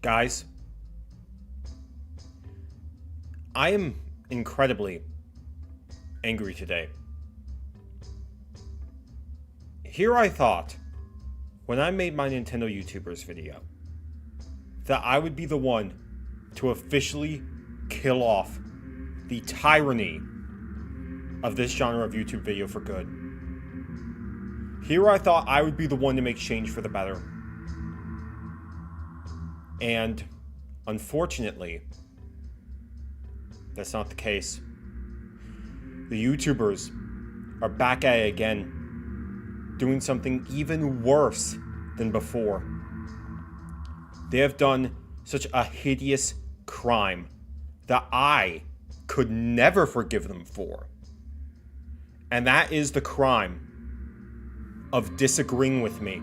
Guys, I am incredibly angry today. Here I thought, when I made my Nintendo YouTubers video, that I would be the one to officially kill off the tyranny of this genre of YouTube video for good. Here I thought I would be the one to make change for the better. And, unfortunately, that's not the case. The YouTubers are back at it again, doing something even worse than before. They have done such a hideous crime that I could never forgive them for. And that is the crime of disagreeing with me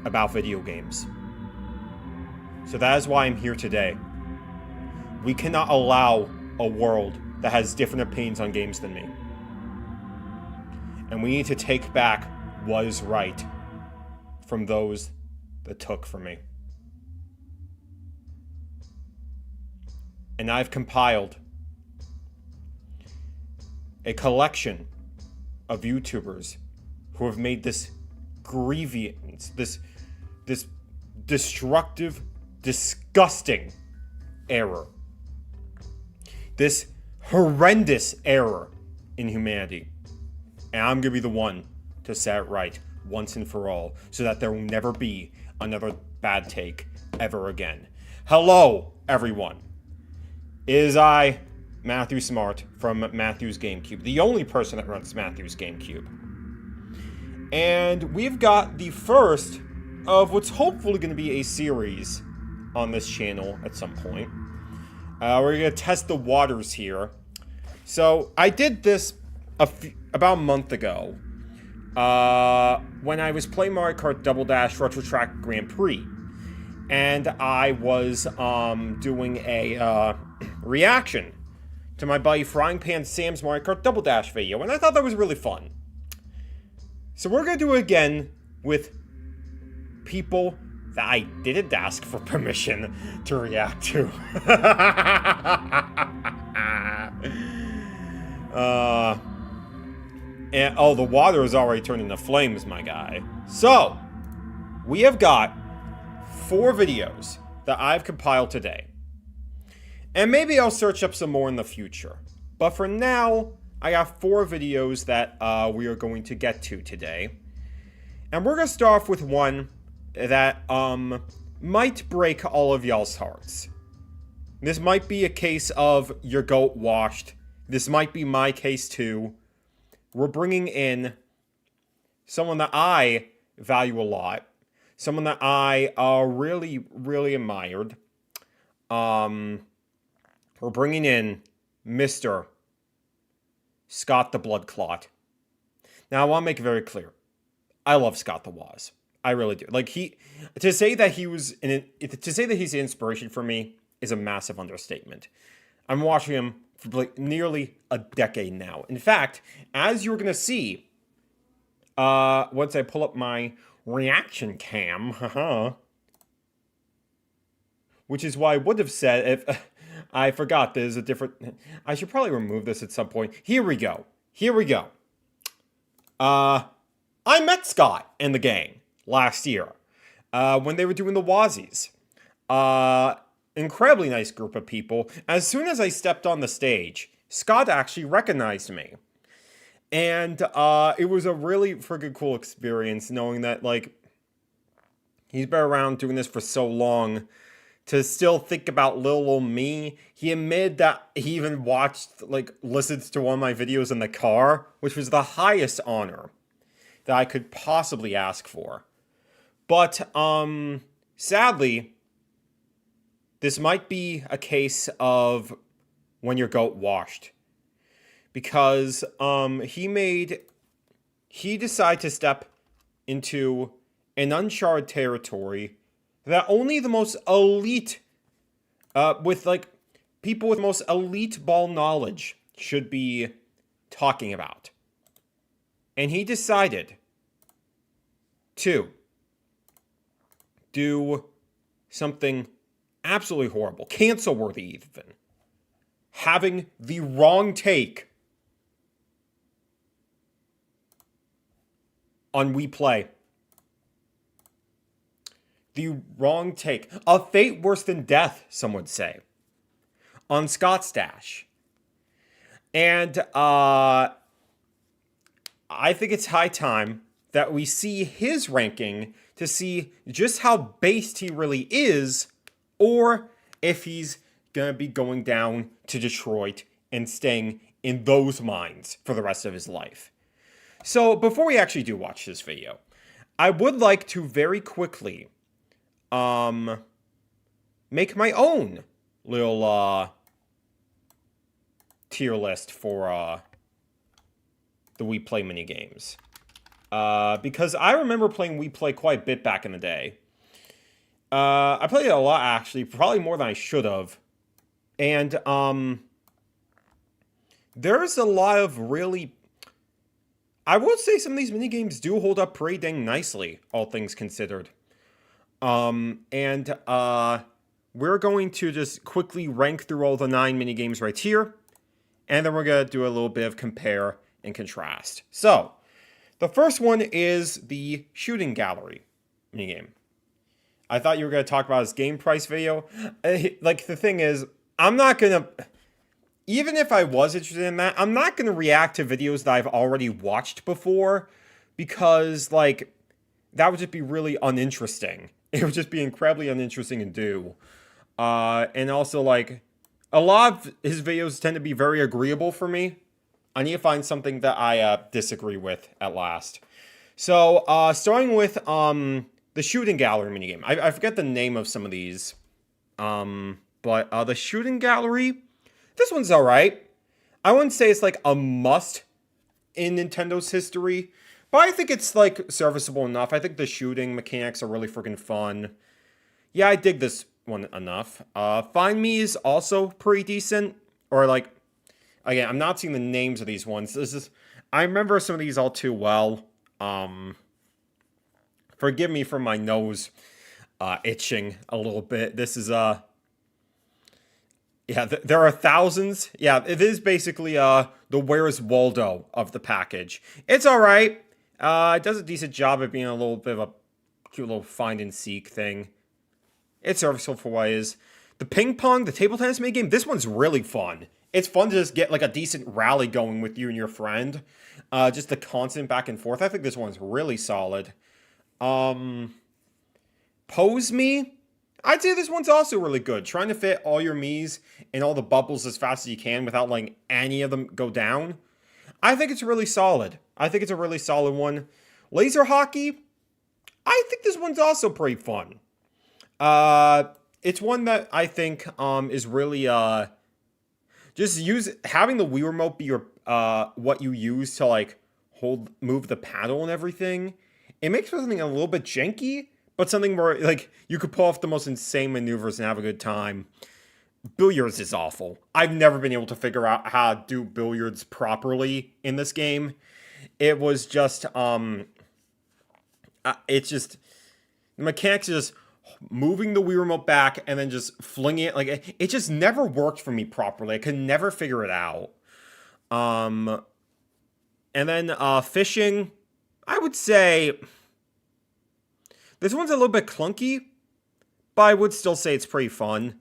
about video games. So that is why I'm here today. We cannot allow a world that has different opinions on games than me. And we need to take back what is right from those that took from me. And I've compiled a collection of YouTubers who have made this grievance, this destructive, disgusting error. This horrendous error in humanity. And I'm going to be the one to set it right once and for all, so that there will never be another bad take ever again. Hello, everyone. It is I, Matthew Smart, from Matthew's GameCube, the only person that runs Matthew's GameCube. And we've got the first of what's hopefully going to be a series on this channel at some point. We're going to test the waters here. So, I did this about a month ago, when I was playing Mario Kart Double Dash Retro Track Grand Prix. And I was doing a reaction to my buddy Frying Pan Sam's Mario Kart Double Dash video, and I thought that was really fun. So we're going to do it again with people that I didn't ask for permission to react to. And oh, the water is already turned into flames, my guy. So, we have got 4 videos that I've compiled today. And maybe I'll search up some more in the future. But for now, I got 4 videos that we are going to get to today. And we're going to start off with one that might break all of y'all's hearts. This might be a case of your goat washed. This might be my case too. We're bringing in someone that I value a lot. Someone that I really, really admired. We're bringing in Mr. Scott the Blood Clot. Now, I want to make it very clear. I love Scott the Waz. I really do. Like, to say that he's an inspiration for me is a massive understatement. I'm watching him for like nearly a decade now. In fact, as you're going to see, once I pull up my reaction cam, which is why I would have said if I forgot there's a different. I should probably remove this at some point. Here we go. I met Scott and the gang last year when they were doing the Wazies. Incredibly nice group of people. As soon as I stepped on the stage, Scott actually recognized me. And it was a really friggin' cool experience knowing that, like, he's been around doing this for so long to still think about little old me. He admitted that he even listened to one of my videos in the car, which was the highest honor that I could possibly ask for. But, sadly, this might be a case of when your goat washed. Because, he decided to step into an uncharted territory that only the most elite, people with most elite ball knowledge should be talking about. And he decided to do something Absolutely horrible. Cancel worthy even. Having the wrong take on We Play. The wrong take. A fate worse than death, some would say. On Scott's Dash. And I think it's high time that we see his ranking to see just how based he really is, or if he's going to be going down to Detroit and staying in those mines for the rest of his life. So before we actually do watch this video, I would like to very quickly make my own little tier list for the We Play minigames. Because I remember playing We Play quite a bit back in the day. I played it a lot, actually, probably more than I should have. And there's a lot of really... I would say some of these minigames do hold up pretty dang nicely, all things considered. We're going to just quickly rank through all the 9 minigames right here. And then we're going to do a little bit of compare and contrast. So, the first one is the shooting gallery minigame. I thought you were going to talk about this game price video. Like, the thing is, I'm not going to... Even if I was interested in that, I'm not going to react to videos that I've already watched before. Because, like, that would just be really uninteresting. It would just be incredibly uninteresting to do. And also, like, a lot of his videos tend to be very agreeable for me. I need to find something that I disagree with at last. So, starting with the shooting gallery minigame. I forget the name of some of these. But the shooting gallery, this one's alright. I wouldn't say it's like a must in Nintendo's history. But I think it's like serviceable enough. I think the shooting mechanics are really freaking fun. Yeah, I dig this one enough. Find Me is also pretty decent. Or like, again, I'm not seeing the names of these ones. I remember some of these all too well. Forgive me for my nose itching a little bit. This is yeah, there are thousands. Yeah, it is basically the Where's Waldo of the package. It's all right. It does a decent job at being a little bit of a cute little find and seek thing. It's serviceable for what it is. The ping pong, the table tennis minigame, this one's really fun. It's fun to just get like a decent rally going with you and your friend. Just the constant back and forth. I think this one's really solid. Pose Me, I'd say this one's also really good. Trying to fit all your Miis in all the bubbles as fast as you can without letting any of them go down. I think it's really solid. I think it's a really solid one. Laser Hockey, I think this one's also pretty fun. It's one that I think is really just having the Wii remote be your what you use to like move the paddle and everything. It makes something a little bit janky, but something where like you could pull off the most insane maneuvers and have a good time. Billiards is awful. I've never been able to figure out how to do billiards properly in this game. It was just it's just the mechanics is just moving the Wii remote back and then just flinging it. Like it just never worked for me properly. I could never figure it out. And then fishing, I would say this one's a little bit clunky, but I would still say it's pretty fun.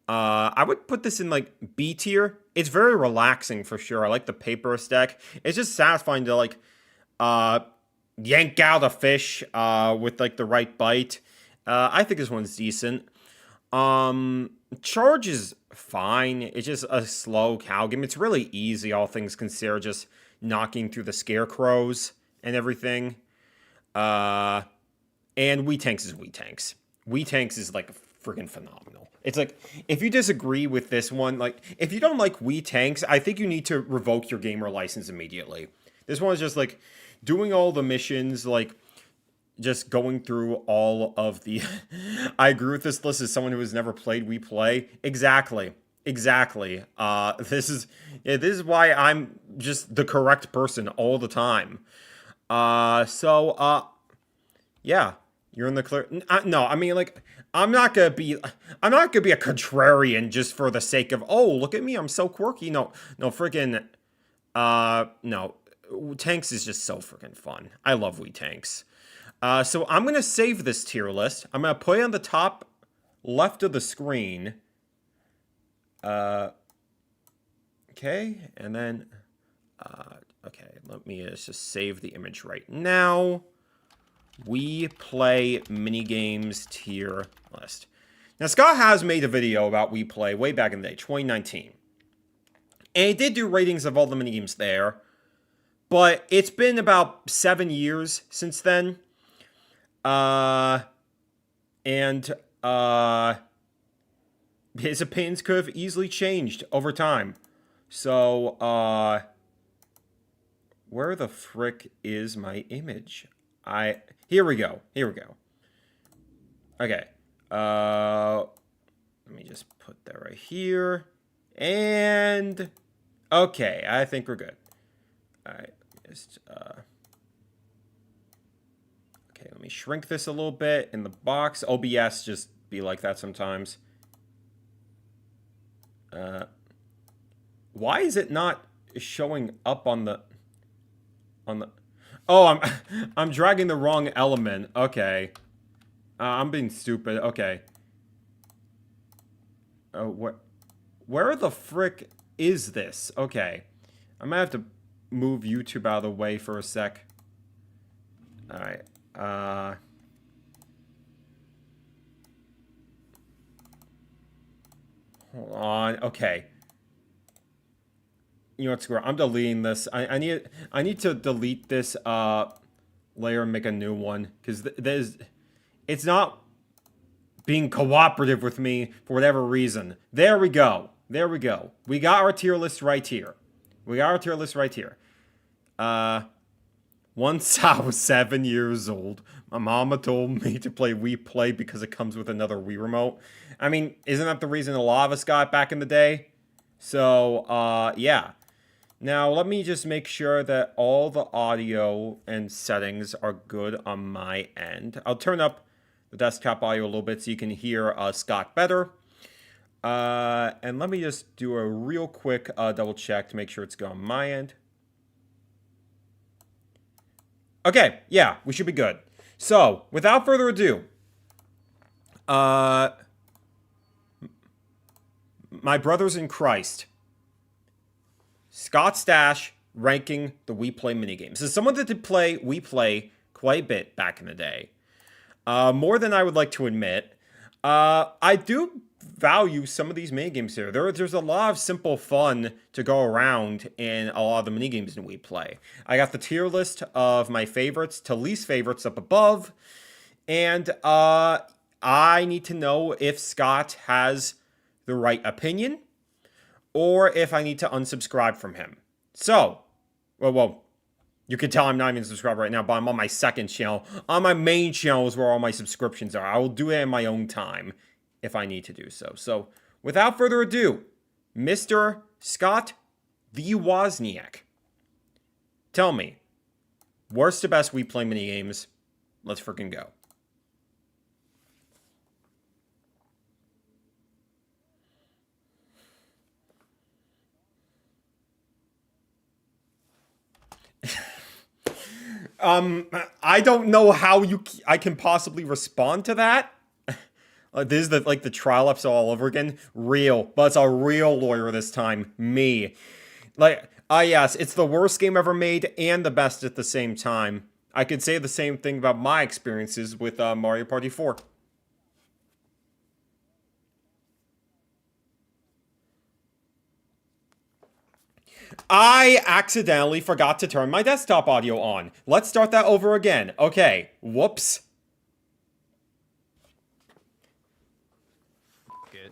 I would put this in like B tier. It's very relaxing for sure. I like the paper stack. It's just satisfying to like yank out a fish with like the right bite. I think this one's decent. Charge is fine. It's just a slow cow game. It's really easy, all things considered, just knocking through the scarecrows and everything. And Wii Tanks is Wii Tanks. Wii Tanks is like freaking phenomenal. It's like, if you disagree with this one, like, if you don't like Wii Tanks, I think you need to revoke your gamer license immediately. This one is just like doing all the missions, like just going through all of the... I agree with this list as someone who has never played Wii Play. Exactly. This is why I'm just the correct person all the time. Yeah. You're in the clear. No, I mean, like, I'm not gonna be a contrarian just for the sake of, oh, look at me, I'm so quirky. No, freaking, no. Tanks is just so freaking fun. I love Wii Tanks. So I'm gonna save this tier list. I'm gonna put it on the top left of the screen. Okay, and then, okay, let me just save the image right now. We play minigames tier list. Now, Scott has made a video about We Play way back in the day, 2019. And he did do ratings of all the minigames there. But it's been about 7 years since then. His opinions could have easily changed over time. So, where the frick is my image? Here we go. Okay. Let me just put that right here. And okay, I think we're good. Alright, just okay, let me shrink this a little bit in the box. OBS just be like that sometimes. Why is it not showing up on the Oh, I'm dragging the wrong element. Okay. I'm being stupid. Okay. Oh, where the frick is this? Okay. I might have to move YouTube out of the way for a sec. Alright. Hold on. Okay. You know what, screw it. I'm deleting this. I need to delete this layer and make a new one, because it's not being cooperative with me for whatever reason. There we go. We got our tier list right here. Once I was 7 years old, my mama told me to play Wii Play because it comes with another Wii remote. I mean, isn't that the reason a lot of us got back in the day? So, yeah. Now, let me just make sure that all the audio and settings are good on my end. I'll turn up the desktop audio a little bit so you can hear Scott better. And let me just do a real quick double check to make sure it's good on my end. Okay, yeah, we should be good. So, without further ado, my brothers in Christ, Scott Stash ranking the We Play minigames. As someone that did play We Play quite a bit back in the day, more than I would like to admit, I do value some of these minigames here. There's a lot of simple fun to go around in a lot of the minigames in We Play. I got the tier list of my favorites to least favorites up above, and I need to know if Scott has the right opinion, or if I need to unsubscribe from him. So, well, you can tell I'm not even subscribed right now, but I'm on my second channel. On my main channel is where all my subscriptions are. I will do it in my own time if I need to do so. So, without further ado, Mr. Scott the Wozniak, tell me, worst to best We Play minigames. Let's freaking go. I don't know how I can possibly respond to that. This is the trial episode all over again. Real, but it's a real lawyer this time. Me. Yes, it's the worst game ever made and the best at the same time. I could say the same thing about my experiences with Mario Party 4. I accidentally forgot to turn my desktop audio on. Let's start that over again. Okay, whoops.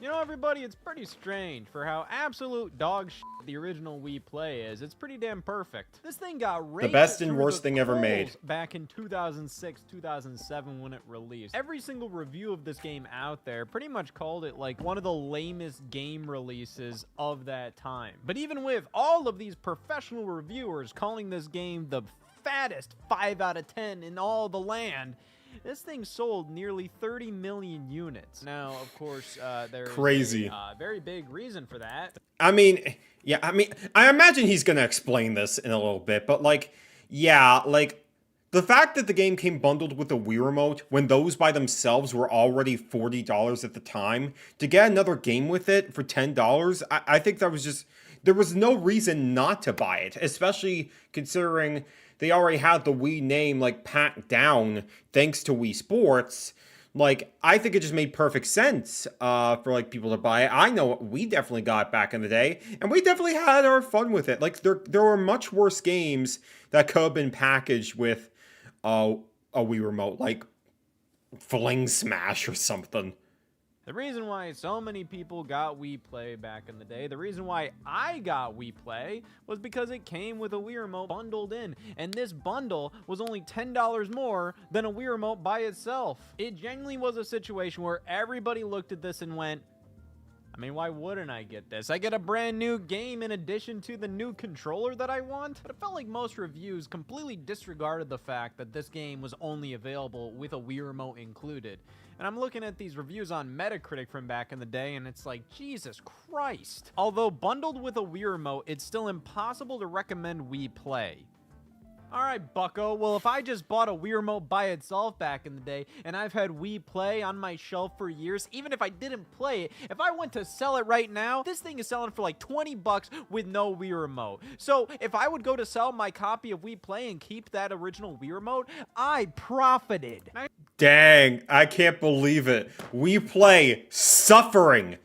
You know, everybody, it's pretty strange for how absolute dog shit the original Wii Play is. It's pretty damn perfect. This thing got raked the best and through worst thing ever made back in 2006, 2007 when it released. Every single review of this game out there pretty much called it like one of the lamest game releases of that time. But even with all of these professional reviewers calling this game the fattest 5 out of 10 in all the land, this thing sold nearly 30 million units. Now, of course, there's Crazy. a very big reason for that. I mean, yeah, I imagine he's gonna explain this in a little bit, but like, yeah, like, the fact that the game came bundled with a Wii Remote when those by themselves were already $40 at the time, to get another game with it for $10, I think that was just, there was no reason not to buy it, especially considering they already had the Wii name, like, packed down thanks to Wii Sports. Like, I think it just made perfect sense for, like, people to buy it. I know we definitely got it back in the day, and we definitely had our fun with it. Like, there were much worse games that could have been packaged with a Wii Remote, like Fling Smash or something. The reason why so many people got Wii Play back in the day, the reason why I got Wii Play, was because it came with a Wii Remote bundled in, and this bundle was only $10 more than a Wii Remote by itself. It genuinely was a situation where everybody looked at this and went, I mean, why wouldn't I get this? I get a brand new game in addition to the new controller that I want? But it felt like most reviews completely disregarded the fact that this game was only available with a Wii Remote included. And I'm looking at these reviews on Metacritic from back in the day, and it's like, Jesus Christ. Although bundled with a Wii Remote, it's still impossible to recommend Wii Play. Alright, bucko, well, if I just bought a Wii Remote by itself back in the day, and I've had Wii Play on my shelf for years, even if I didn't play it, if I went to sell it right now, this thing is selling for like 20 bucks with no Wii Remote. So, if I would go to sell my copy of Wii Play and keep that original Wii Remote, I profited. Dang, I can't believe it. Wii Play suffering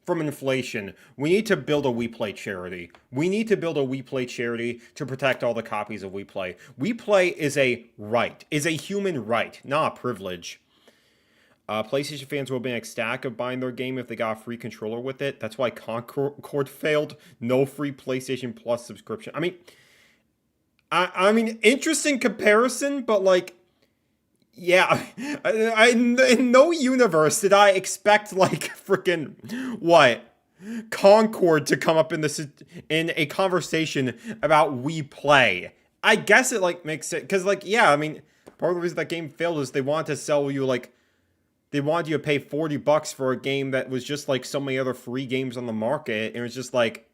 from inflation. We need to build a Wii Play charity. We need to build a Wii Play charity to protect all the copies of Wii Play. Wii Play is a right, is a human right, not a privilege. PlayStation fans will be ecstatic of buying their game if they got a free controller with it. That's why Concord failed. No free PlayStation Plus subscription. I mean, interesting comparison, but like, yeah, in no universe did I expect, like, freaking, what, Concord to come up in a conversation about Wii Play. I guess it, like, makes it, because, like, yeah, I mean, part of the reason that game failed is they wanted to sell you, like, they wanted you to pay 40 bucks for a game that was just like so many other free games on the market, and it was just like,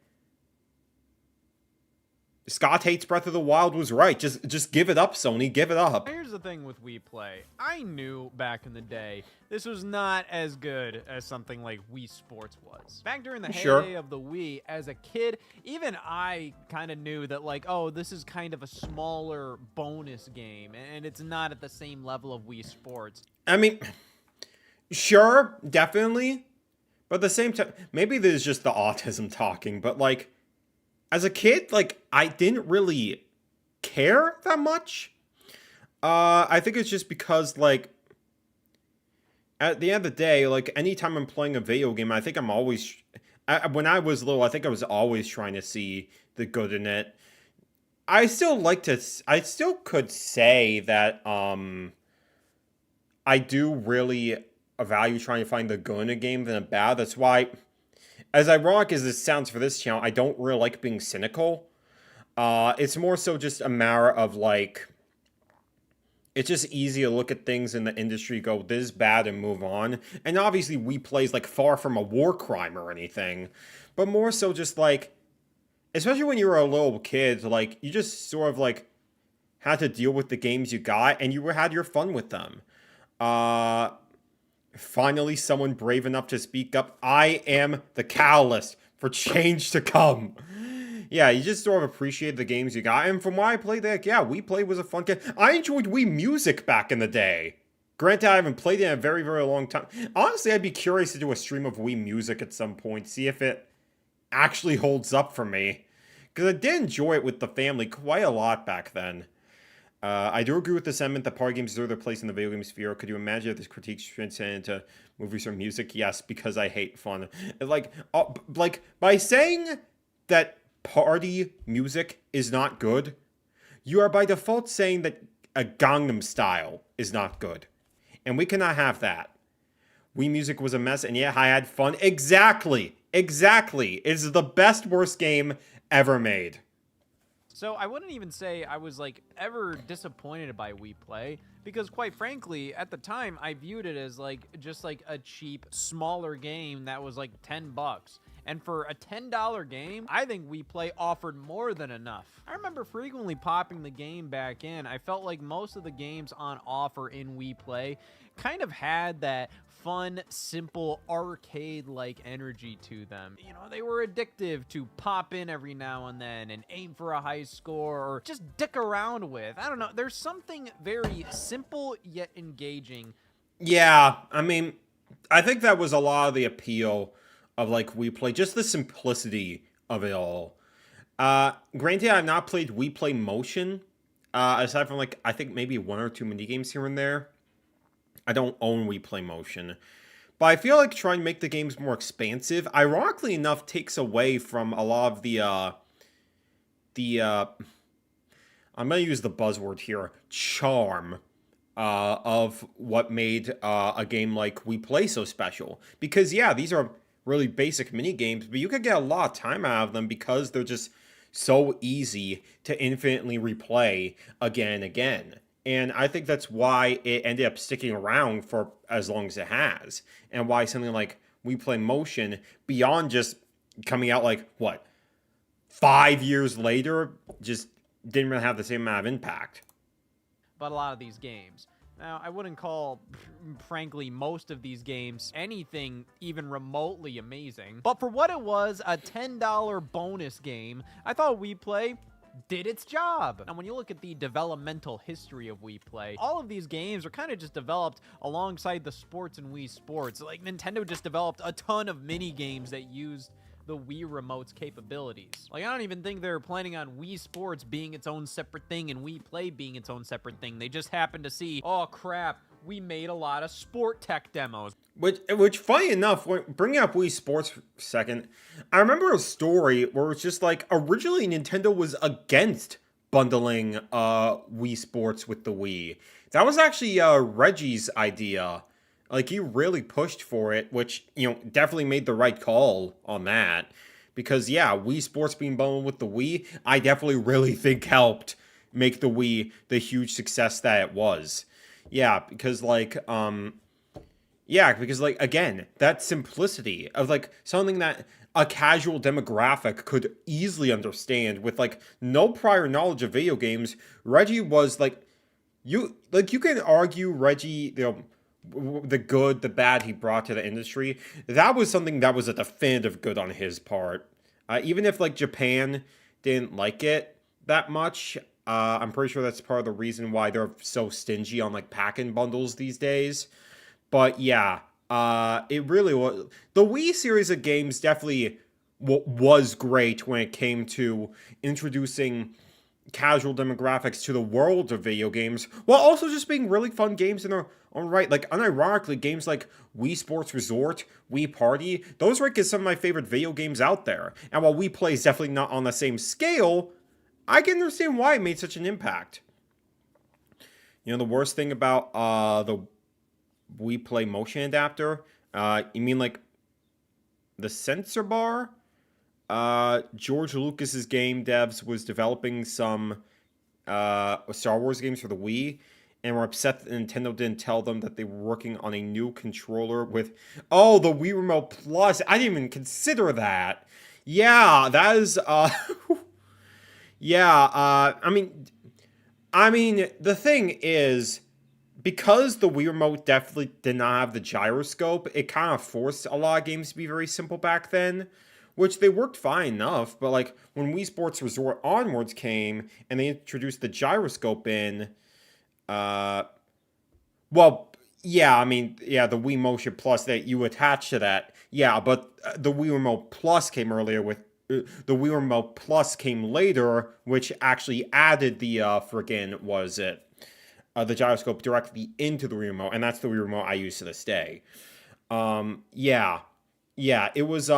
Scott Hates Breath of the Wild was right. Just give it up, Sony. Give it up. Here's the thing with Wii Play. I knew back in the day this was not as good as something like Wii Sports was. Back during the heyday of the Wii, as a kid, even I kind of knew that, like, oh, this is kind of a smaller bonus game, and it's not at the same level of Wii Sports. I mean, sure, definitely. But at the same time, maybe this is just the autism talking, but, like, as a kid, like, I didn't really care that much. I think it's just because, like, at the end of the day, like, anytime I'm playing a video game, I think I'm always, when I was little, I think I was always trying to see the good in it. I still could say that, I do really value trying to find the good in a game than a bad. That's why, as ironic as this sounds for this channel, I don't really like being cynical. It's more so just a matter of, like, it's just easy to look at things in the industry, go, this is bad, and move on. And obviously, Wii Play is, like, far from a war crime or anything. But more so just, like, especially when you were a little kid, like, you just sort of, like, had to deal with the games you got, and you had your fun with them. Finally, someone brave enough to speak up. I am the catalyst for change to come. Yeah, you just sort of appreciate the games you got. And from what I played, like, yeah, Wii Play was a fun game. I enjoyed Wii Music back in the day. Granted, I haven't played it in a very, very long time. Honestly, I'd be curious to do a stream of Wii Music at some point. See if it actually holds up for me. Because I did enjoy it with the family quite a lot back then. I do agree with the sentiment that party games deserve their place in the video game sphere. Could you imagine if this critique transcended into movies or music? Yes, because I hate fun. Like by saying that party music is not good, you are by default saying that a Gangnam Style is not good. And we cannot have that. Wii Music was a mess, and yeah, I had fun. Exactly. It's the best, worst game ever made. So I wouldn't even say I was like ever disappointed by Wii Play, because quite frankly, at the time I viewed it as like just like a cheap, smaller game that was like $10. And for a $10 game, I think Wii Play offered more than enough. I remember frequently popping the game back in. I felt like most of the games on offer in Wii Play kind of had that fun, simple, arcade-like energy to them. You know, they were addictive to pop in every now and then and aim for a high score or just dick around with. I don't know, there's something very simple yet engaging. Yeah, I mean, I think that was a lot of the appeal of like Wii Play, just the simplicity of it all. Granted, I've not played Wii Play Motion, aside from like, I think maybe 1 or 2 minigames here and there. I don't own Wii Play Motion. But I feel like trying to make the games more expansive, ironically enough, takes away from a lot of the I'm going to use the buzzword here, charm, of what made a game like Wii Play so special. Because, yeah, these are really basic mini games, but you could get a lot of time out of them because they're just so easy to infinitely replay again and again. And I think that's why it ended up sticking around for as long as it has. And why something like Wii Play Motion, beyond just coming out like, what, 5 years later, just didn't really have the same amount of impact. But a lot of these games. Now, I wouldn't call, frankly, most of these games anything even remotely amazing. But for what it was, a $10 bonus game, I thought Wii Play did its job. And when you look at the developmental history of Wii Play, all of these games are kind of just developed alongside the sports and Wii Sports. Like, Nintendo just developed a ton of mini games that used the Wii Remote's capabilities. Like, I don't even think they're planning on Wii Sports being its own separate thing and Wii Play being its own separate thing. They just happened to see, oh crap, we made a lot of sport tech demos. Which funny enough, bringing up Wii Sports for a second, I remember a story where it's just like, originally Nintendo was against bundling Wii Sports with the Wii. That was actually Reggie's idea. Like, he really pushed for it, which, you know, definitely made the right call on that. Because, yeah, Wii Sports being bundled with the Wii, I definitely really think helped make the Wii the huge success that it was. Yeah, because, like, again, that simplicity of, like, something that a casual demographic could easily understand with, like, no prior knowledge of video games. Reggie was, like, you can argue Reggie, you know, the good, the bad he brought to the industry. That was something that was a definitive good on his part. Even if, like, Japan didn't like it that much, I'm pretty sure that's part of the reason why they're so stingy on, like, pack-in bundles these days. But, yeah, it really was. The Wii series of games definitely was great when it came to introducing casual demographics to the world of video games, while also just being really fun games in their own right. Like, unironically, games like Wii Sports Resort, Wii Party, those rank as some of my favorite video games out there. And while Wii Play is definitely not on the same scale, I can understand why it made such an impact. You know, the worst thing about the Wii Play motion adapter, you mean like the sensor bar? George Lucas's game devs was developing some Star Wars games for the Wii, and were upset that Nintendo didn't tell them that they were working on a new controller with, oh, the Wii Remote Plus. I didn't even consider that. Yeah, that is, yeah, I mean, the thing is, because the Wii Remote definitely did not have the gyroscope, it kind of forced a lot of games to be very simple back then, which they worked fine enough, but like when Wii Sports Resort onwards came and they introduced the gyroscope in, well, yeah, I mean, yeah, the Wii Motion Plus that you attach to that, yeah, but the Wii Remote Plus came earlier with, the Wii Remote Plus came later, which actually added the, the gyroscope directly into the Wii Remote, and that's the Wii Remote I use to this day. Yeah, it was,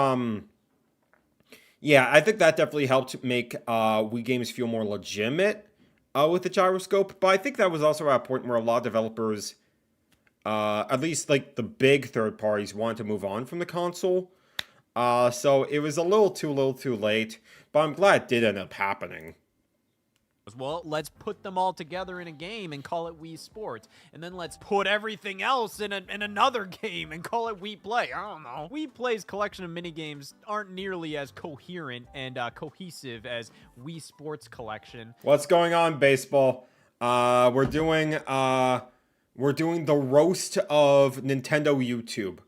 yeah, I think that definitely helped make Wii games feel more legitimate with the gyroscope, but I think that was also at a point where a lot of developers, at least like the big third parties, wanted to move on from the console. So it was a little too late, but I'm glad it did end up happening. Well, let's put them all together in a game and call it Wii Sports. And then let's put everything else in another game and call it Wii Play. I don't know. Wii Play's collection of minigames aren't nearly as coherent and cohesive as Wii Sports collection. What's going on, baseball? We're doing the roast of Nintendo YouTube.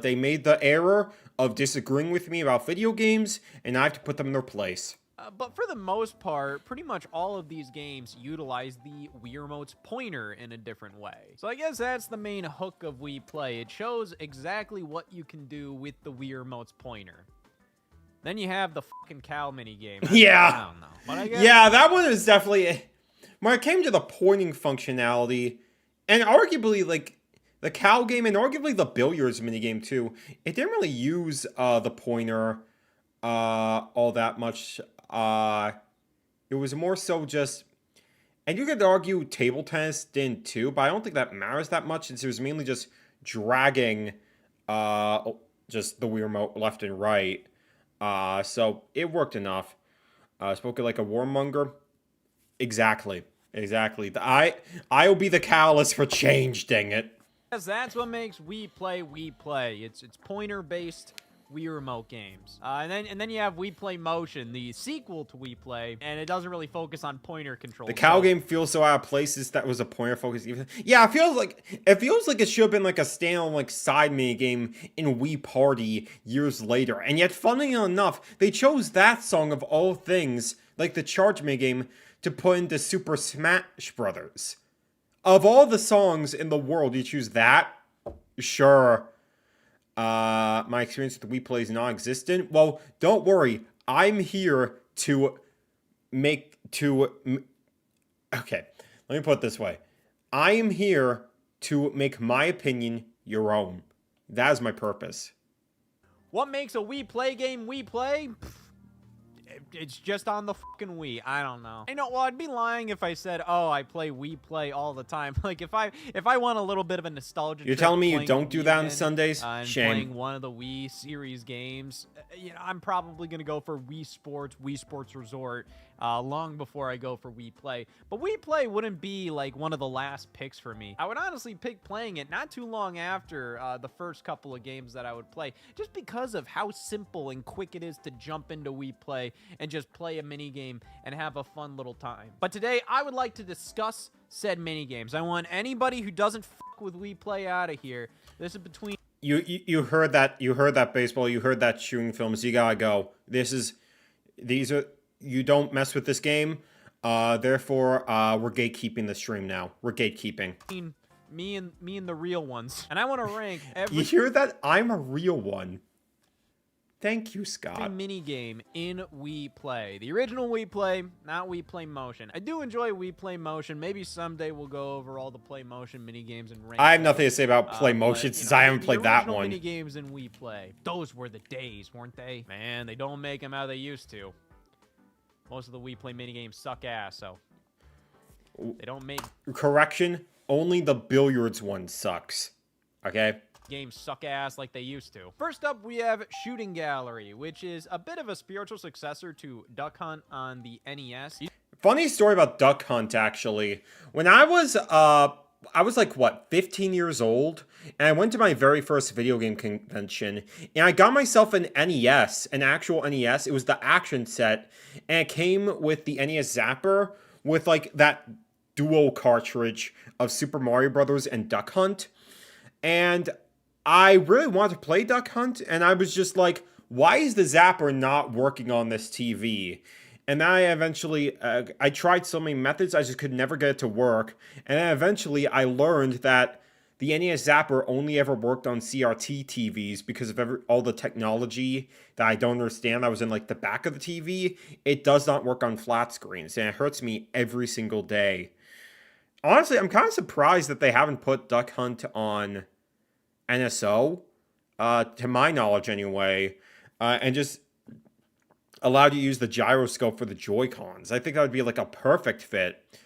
They made the error of disagreeing with me about video games, and I have to put them in their place. But for the most part, pretty much all of these games utilize the Wii Remote's pointer in a different way. So I guess that's the main hook of Wii Play. It shows exactly what you can do with the Wii Remote's pointer. Then you have the fucking cow minigame. Yeah. I don't know. But I guess Yeah, that one is definitely... When it came to the pointing functionality, and arguably, like, the cow game and arguably the billiards minigame, too, it didn't really use the pointer all that much. It was more so just... And you could argue table tennis did, too, but I don't think that matters that much, since it was mainly just dragging just the Wii Remote left and right. So it worked enough. Spoken like a warmonger. Exactly. I'll be the catalyst for change, dang it. Yes, that's what makes Wii Play. It's pointer-based Wii Remote games. And then you have Wii Play Motion, the sequel to Wii Play, and it doesn't really focus on pointer control. The cow game feels so out of place. That was a pointer focus. Yeah, it feels like it should have been like a standalone like side mini game in Wii Party years later. And yet, funnily enough, they chose that song of all things, like the charge mini game, to put into Super Smash Brothers. Of all the songs in the world, you choose that? Sure. My experience with Wii Play is non-existent. Well, don't worry. I'm here to okay, let me put it this way. I am here to make my opinion your own. That is my purpose. What makes a Wii Play game Wii Play? It's just on the fucking Wii. I don't know. Well, I'd be lying if I said, oh, I play Wii Play all the time. Like, if I want a little bit of a nostalgia You're trip, telling me you don't do that on Sundays? And Shame. playing one of the Wii series games, I'm probably going to go for Wii Sports Resort, long before I go for Wii Play. But Wii Play wouldn't be, like, one of the last picks for me. I would honestly pick playing it not too long after the first couple of games that I would play, just because of how simple and quick it is to jump into Wii Play and just play a mini game and have a fun little time. But today, I would like to discuss said mini games. I want anybody who doesn't fuck with Wii Play out of here. This is between... You heard that, baseball. You heard that shooting films. You gotta go. You don't mess with this game. Therefore, we're gatekeeping the stream now. We're gatekeeping. Me and the real ones. And I want to rank every... You hear that? I'm a real one. Thank you, Scott. Mini game in Wii Play. The original Wii Play, not Wii Play Motion. I do enjoy Wii Play Motion. Maybe someday we'll go over all the Play Motion mini games and rank. I have nothing to say about Play Motion since I haven't played that one. Mini games in Wii Play. Those were the days, weren't they? Man, they don't make them how they used to. Most of the Wii Play mini games suck ass, so they don't make... Correction, only the billiards one sucks. Okay? Games suck ass like they used to. First up, we have Shooting Gallery, which is a bit of a spiritual successor to Duck Hunt on the NES. Funny story about Duck Hunt, actually. When I was like, what, 15 years old? And I went to my very first video game convention, and I got myself an NES, an actual NES. It was the action set, and it came with the NES Zapper with, like, that dual cartridge of Super Mario Brothers and Duck Hunt. And I really wanted to play Duck Hunt, and I was just like, why is the Zapper not working on this TV? And then I eventually, I tried so many methods, I just could never get it to work. And then eventually I learned that the NES Zapper only ever worked on CRT TVs because of all the technology that I don't understand that was in like the back of the TV. It does not work on flat screens, and it hurts me every single day. Honestly, I'm kind of surprised that they haven't put Duck Hunt on NSO, to my knowledge anyway, and just allowed you to use the gyroscope for the Joy-Cons. I think that would be like a perfect fit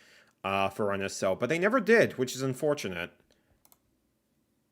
for NSO, but they never did, which is unfortunate.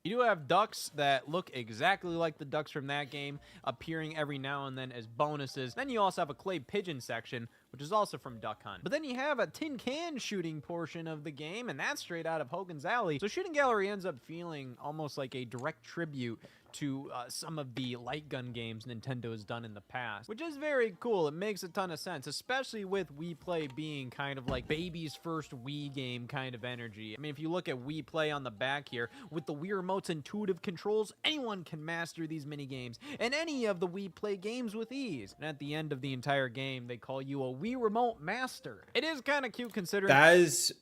You do have ducks that look exactly like the ducks from that game, appearing every now and then as bonuses. Then you also have a clay pigeon section, which is also from Duck Hunt. But then you have a tin can shooting portion of the game, and that's straight out of Hogan's Alley. So Shooting Gallery ends up feeling almost like a direct tribute to some of the light gun games Nintendo has done in the past, which is very cool. It makes a ton of sense, especially with Wii Play being kind of like baby's first Wii game kind of energy. I mean, if you look at Wii Play on the back here, with the Wii Remote's intuitive controls, anyone can master these mini games and any of the Wii Play games with ease. And at the end of the entire game, they call you a Wii Remote Master. It is kind of cute considering... That is...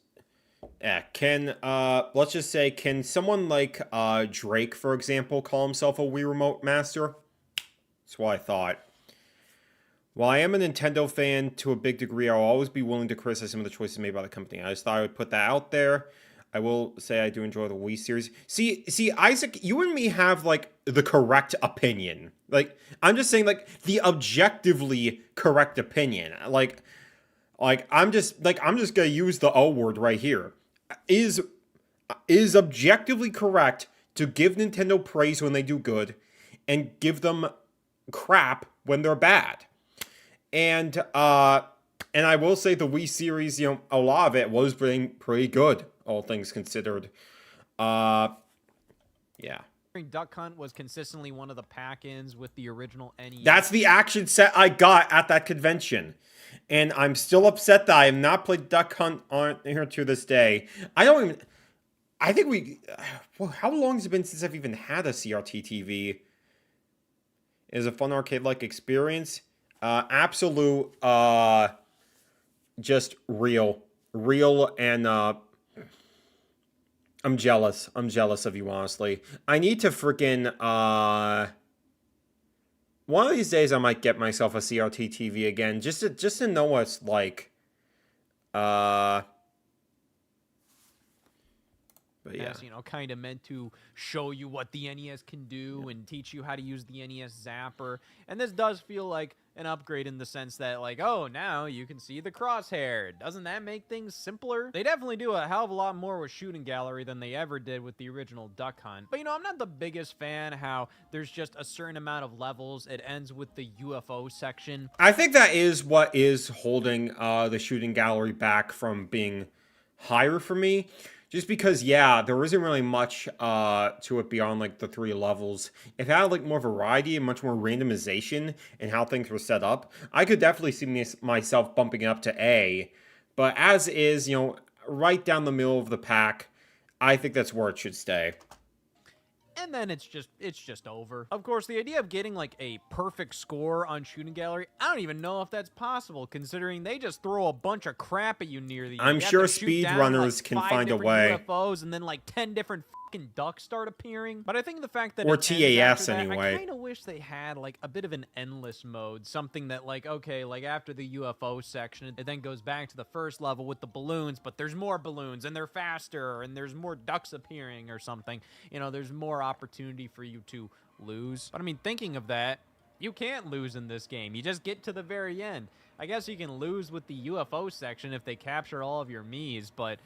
Yeah, let's just say, can someone like Drake, for example, call himself a Wii Remote Master? That's what I thought. While I am a Nintendo fan to a big degree, I'll always be willing to criticize some of the choices made by the company. I just thought I would put that out there. I will say I do enjoy the Wii series. See, Isaac, you and me have, like, the correct opinion. Like, I'm just saying, like, the objectively correct opinion. Like, I'm just gonna use the O word right here. Is objectively correct to give Nintendo praise when they do good, and give them crap when they're bad. And I will say the Wii series, you know, a lot of it was pretty good, all things considered. Yeah. Duck Hunt was consistently one of the pack-ins with the original NES. That's the action set I got at that convention. And I'm still upset that I have not played Duck Hunt on here to this day. I think how long has it been since I've even had a CRT TV? It is a fun arcade-like experience. Absolute, just real, and, I'm jealous. I'm jealous of you, honestly. I need to freaking, one of these days I might get myself a CRT TV again, just to know what it's like. But yeah. You know, kind of meant to show you what the NES can do and teach you how to use the NES Zapper. And this does feel like an upgrade in the sense that, like, oh, now you can see the crosshair. Doesn't that make things simpler? They definitely do a hell of a lot more with Shooting Gallery than they ever did with the original Duck Hunt. But, you know, I'm not the biggest fan how there's just a certain amount of levels. It ends with the UFO section. I think that is what is holding the Shooting Gallery back from being higher for me. Just because, yeah, there isn't really much to it beyond, like, the 3 levels. If it had, like, more variety and much more randomization in how things were set up, I could definitely see myself bumping it up to A. But as is, you know, right down the middle of the pack, I think that's where it should stay. And then it's just over. Of course, the idea of getting, like, a perfect score on Shooting Gallery, I don't even know if that's possible, considering they just throw a bunch of crap at you near the end. I'm sure speedrunners can find a way. UFOs, and then, like, 10 different fucking ducks start appearing. But I think the fact that or TAS anyway. I kind of wish they had, like, a bit of an endless mode. Something that, like, okay, like, after the UFO section, it then goes back to the first level with the balloons, but there's more balloons, and they're faster, and there's more ducks appearing or something. You know, there's more opportunity for you to lose. But I mean, thinking of that, you can't lose in this game. You just get to the very end. I guess you can lose with the UFO section if they capture all of your Miis, but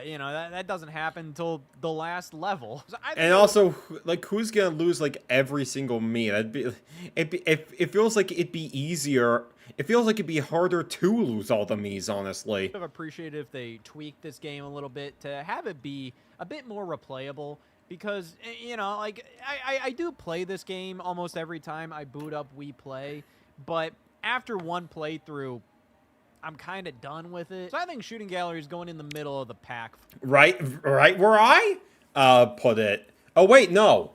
you know, that doesn't happen until the last level. So and also, like, who's gonna lose, like, every single Mii? It feels like it'd be easier. It feels like it'd be harder to lose all the Miis, honestly. I would have appreciated if they tweaked this game a little bit to have it be a bit more replayable. Because, you know, like, I do play this game almost every time I boot up Wii Play. But after one playthrough, I'm kind of done with it. So I think Shooting Gallery is going in the middle of the pack. Right where I put it. Oh, wait, no.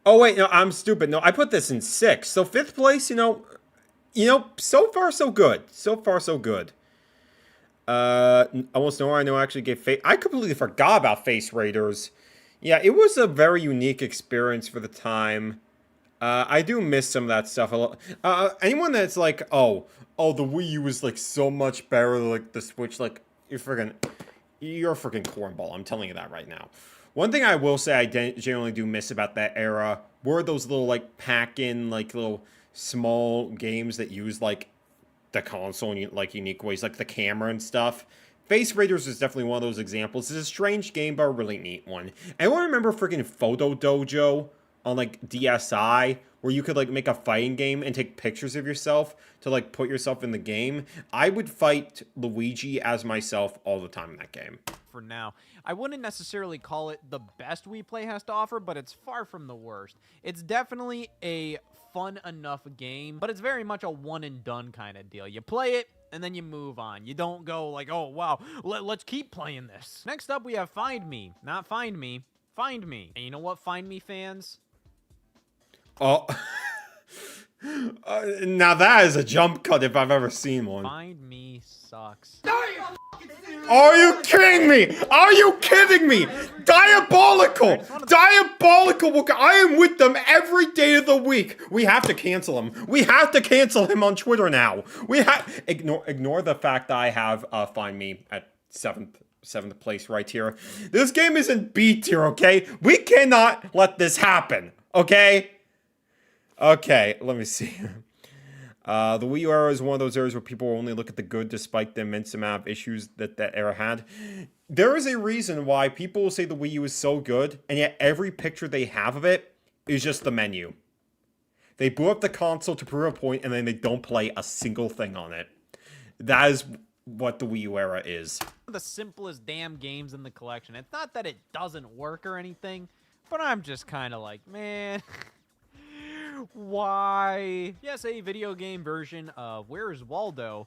Oh, wait, no, I'm stupid. No, I put this in 6th. So 5th place, you know, so far so good. So far so good. Almost no one I know actually gave Face. I completely forgot about Face Raiders. Yeah, it was a very unique experience for the time. I do miss some of that stuff a lot. Anyone that's like, oh, the Wii U was, like, so much better than, like, the Switch, like, you're a freaking cornball. I'm telling you that right now. One thing I will say I generally do miss about that era were those little, like, pack-in, like, little small games that use, like, the console in, like, unique ways, like the camera and stuff. Face Raiders is definitely one of those examples. It's a strange game, but a really neat one. Anyone remember freaking Photo Dojo on like DSi, where you could like make a fighting game and take pictures of yourself to like put yourself in the game, I would fight Luigi as myself all the time in that game. For now, I wouldn't necessarily call it the best Wii Play has to offer, but it's far from the worst. It's definitely a fun enough game, but it's very much a one and done kind of deal. You play it, and then you move on. You don't go like, oh, wow, let's keep playing this. Next up, we have Find Me. Not Find Me, Find Me. And you know what, Find Me fans? Oh, now that is a jump cut if I've ever seen one. Find Me sucks. Are you kidding me? Are you kidding me? Diabolical! Diabolical! I am with them every day of the week. We have to cancel him. We have to cancel him on Twitter now. We have ignore the fact that I have Find Me at seventh place right here. This game is in B tier, okay? We cannot let this happen, okay? Okay, let me see. The Wii U era is one of those eras where people only look at the good despite the immense amount of issues that era had. There is a reason why people will say the Wii U is so good, and yet every picture they have of it is just the menu. They boot up the console to prove a point, and then they don't play a single thing on it. That is what the Wii U era is. The simplest damn games in the collection. It's not that it doesn't work or anything, but I'm just kind of like, man... Why? Yes, a video game version of Where's Waldo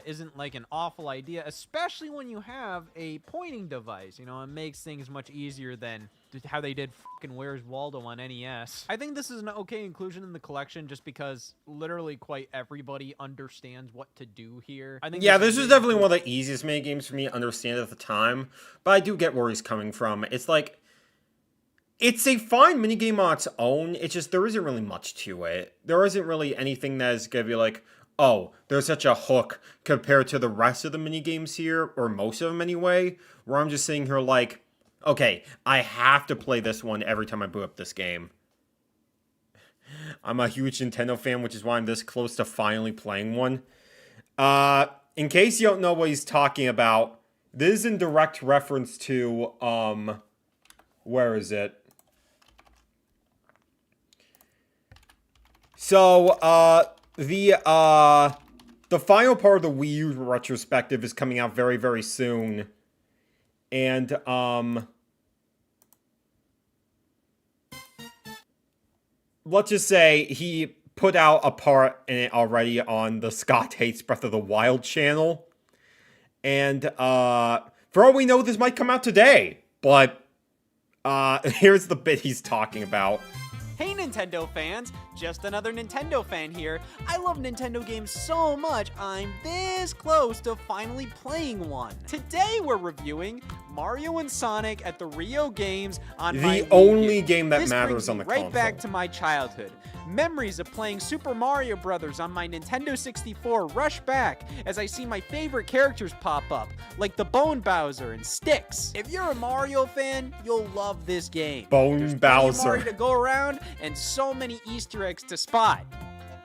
isn't like an awful idea, especially when you have a pointing device. You know, it makes things much easier than how they did fucking Where's Waldo on NES. I think this is an okay inclusion in the collection just because literally quite everybody understands what to do here. I think this was definitely one of the easiest mini games for me to understand at the time, but I do get where he's coming from. It's like, it's a fine minigame on its own. It's just, there isn't really much to it. There isn't really anything that is going to be like, oh, there's such a hook compared to the rest of the minigames here, or most of them anyway, where I'm just sitting here like, okay, I have to play this one every time I boot up this game. I'm a huge Nintendo fan, which is why I'm this close to finally playing one. In case you don't know what he's talking about, this is in direct reference to, where is it? So, the final part of the Wii U retrospective is coming out very, very soon. And, let's just say he put out a part in it already on the Scott Hates Breath of the Wild channel. And, for all we know, this might come out today. But, here's the bit he's talking about. Hey Nintendo fans, just another Nintendo fan here. I love Nintendo games so much, I'm this close to finally playing one. Today we're reviewing Mario and Sonic at the Rio Games on my Wii U. The only game that matters on the console. Right back to my childhood. Memories of playing Super Mario Brothers on my Nintendo 64 rush back as I see my favorite characters pop up, like the Bone Bowser and Styx. If you're a Mario fan, you'll love this game. There's Bowser. Mario to go around and so many Easter eggs to spot.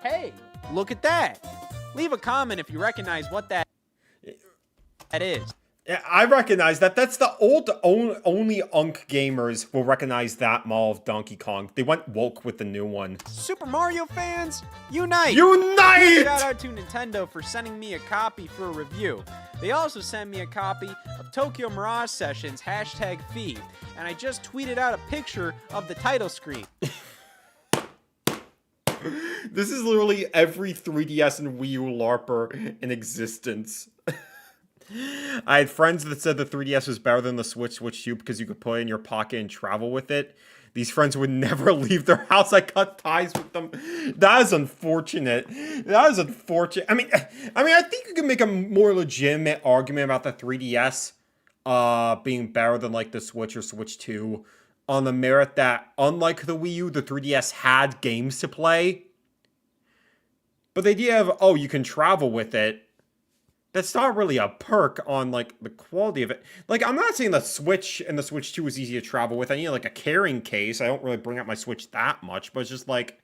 Hey, look at that. Leave a comment if you recognize what that is. Yeah, I recognize that. That's the only Unk gamers will recognize that model of Donkey Kong. They went woke with the new one. Super Mario fans, unite! Unite! Shout out to Nintendo for sending me a copy for a review. They also sent me a copy of Tokyo Mirage Sessions #feed, and I just tweeted out a picture of the title screen. This is literally every 3DS and Wii U LARPer in existence. I had friends that said the 3DS was better than the Switch 2 because you could put it in your pocket and travel with it. These friends would never leave their house. I cut ties with them. That is unfortunate. That is unfortunate. I mean, I think you can make a more legitimate argument about the 3DS being better than like the Switch or Switch 2 on the merit that, unlike the Wii U, the 3DS had games to play. But the idea of, oh, you can travel with it, that's not really a perk on, like, the quality of it. Like, I'm not saying the Switch and the Switch 2 is easy to travel with. I need, like, a carrying case. I don't really bring up my Switch that much, but it's just, like,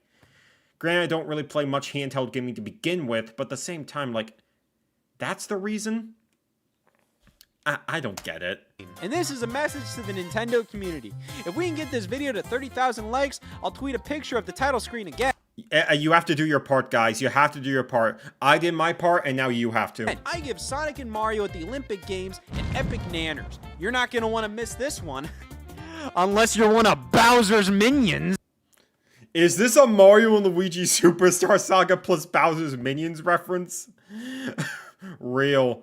granted, I don't really play much handheld gaming to begin with, but at the same time, like, that's the reason? I don't get it. And this is a message to the Nintendo community. If we can get this video to 30,000 likes, I'll tweet a picture of the title screen again. You have to do your part, guys. You have to do your part. I did my part, and now you have to. I give Sonic and Mario at the Olympic Games an epic nanners. You're not going to want to miss this one. Unless you're one of Bowser's minions. Is this a Mario and Luigi Superstar Saga plus Bowser's Minions reference? Real.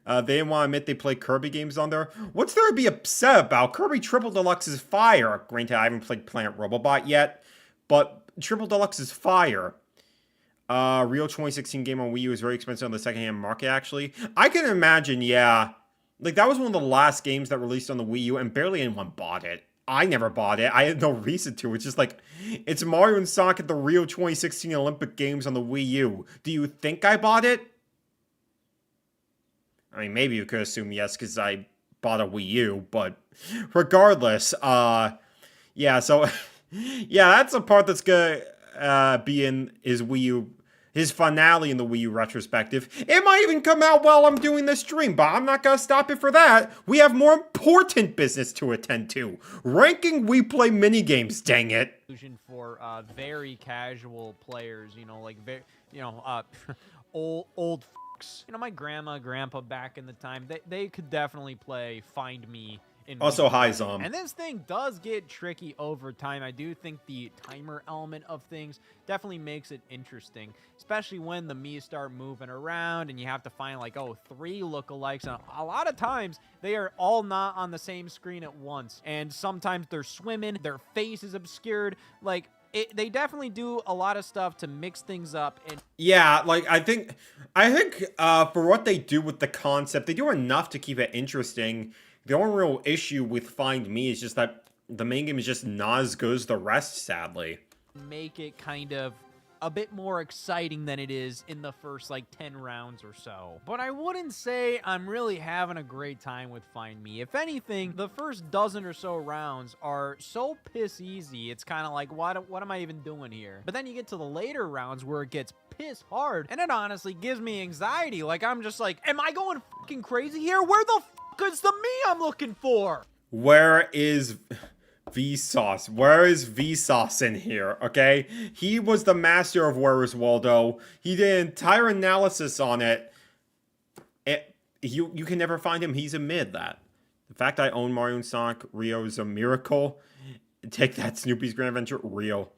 They didn't want to admit they play Kirby games on there. What's there to be upset about? Kirby Triple Deluxe is fire. Granted, I haven't played Planet Robobot yet, but Triple Deluxe is fire. Real 2016 game on Wii U is very expensive on the secondhand market, actually. I can imagine, yeah. Like, that was one of the last games that released on the Wii U, and barely anyone bought it. I never bought it. I had no reason to. It's just like, it's Mario and Sonic at the Rio 2016 Olympic Games on the Wii U. Do you think I bought it? I mean, maybe you could assume yes, because I bought a Wii U, but regardless, yeah, so, yeah, that's a part that's gonna be in his Wii U, his finale in the Wii U retrospective. It might even come out while I'm doing this stream, but I'm not gonna stop it for that. We have more important business to attend to. Ranking We Play minigames, dang it. For very casual players, you know, like old fucks. You know, my grandma, grandpa back in the time, they could definitely play Find Me. Also, hi, Zom. And this thing does get tricky over time. I do think the timer element of things definitely makes it interesting, especially when the Mii's start moving around and you have to find, like, 3 lookalikes. And a lot of times, they are all not on the same screen at once. And sometimes they're swimming, their face is obscured. Like, they definitely do a lot of stuff to mix things up. And yeah, like, I think for what they do with the concept, they do enough to keep it interesting. The only real issue with Find Me is just that the main game is just not as good as the rest, sadly. Make it kind of a bit more exciting than it is in the first, like, 10 rounds or so. But I wouldn't say I'm really having a great time with Find Me. If anything, the first dozen or so rounds are so piss easy, it's kind of like, what am I even doing here? But then you get to the later rounds where it gets piss hard, and it honestly gives me anxiety. Like, I'm just like, am I going fucking crazy here? Where the is the me I'm looking for? Where is Vsauce? Where is Vsauce in here, okay? He was the master of Where is Waldo. He did an entire analysis on it. You can never find him. He's amid that. The fact I own Mario and Sonic Rio is a miracle. Take that, Snoopy's Grand Adventure. Real.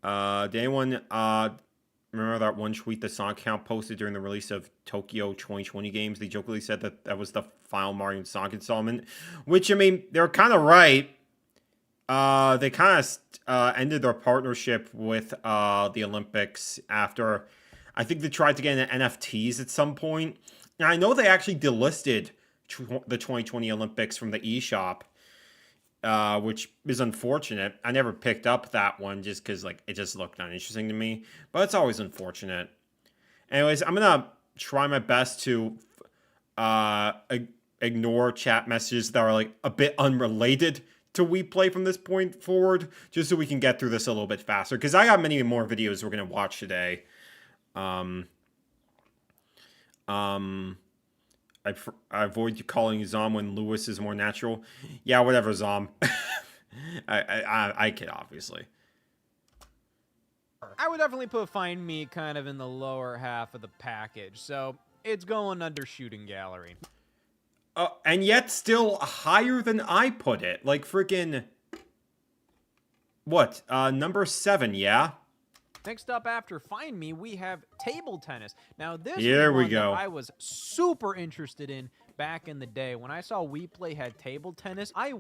Did anyone remember that one tweet the Sonic account posted during the release of Tokyo 2020 games? They jokingly said that that was the final Mario and Sonic installment, which, I mean, they're kind of right. They kind of ended their partnership with the Olympics after, I think they tried to get into NFTs at some point. And I know they actually delisted the 2020 Olympics from the eShop, which is unfortunate. I never picked up that one just because, like, it just looked uninteresting to me. But it's always unfortunate. Anyways, I'm going to try my best to ignore chat messages that are, like, a bit unrelated to We Play from this point forward, just so we can get through this a little bit faster. Because I got many more videos we're going to watch today. I avoid calling Zom when Lewis is more natural. Yeah, whatever, Zom. I kid, obviously. I would definitely put Find Me kind of in the lower half of the package, so it's going under Shooting Gallery. And yet still higher than I put it. Like, freaking... What? Number 7, yeah? Next up after Find Me, we have Table Tennis. Now, this Here was we one go. that I was super interested in back in the day. When I saw We Play had Table Tennis, I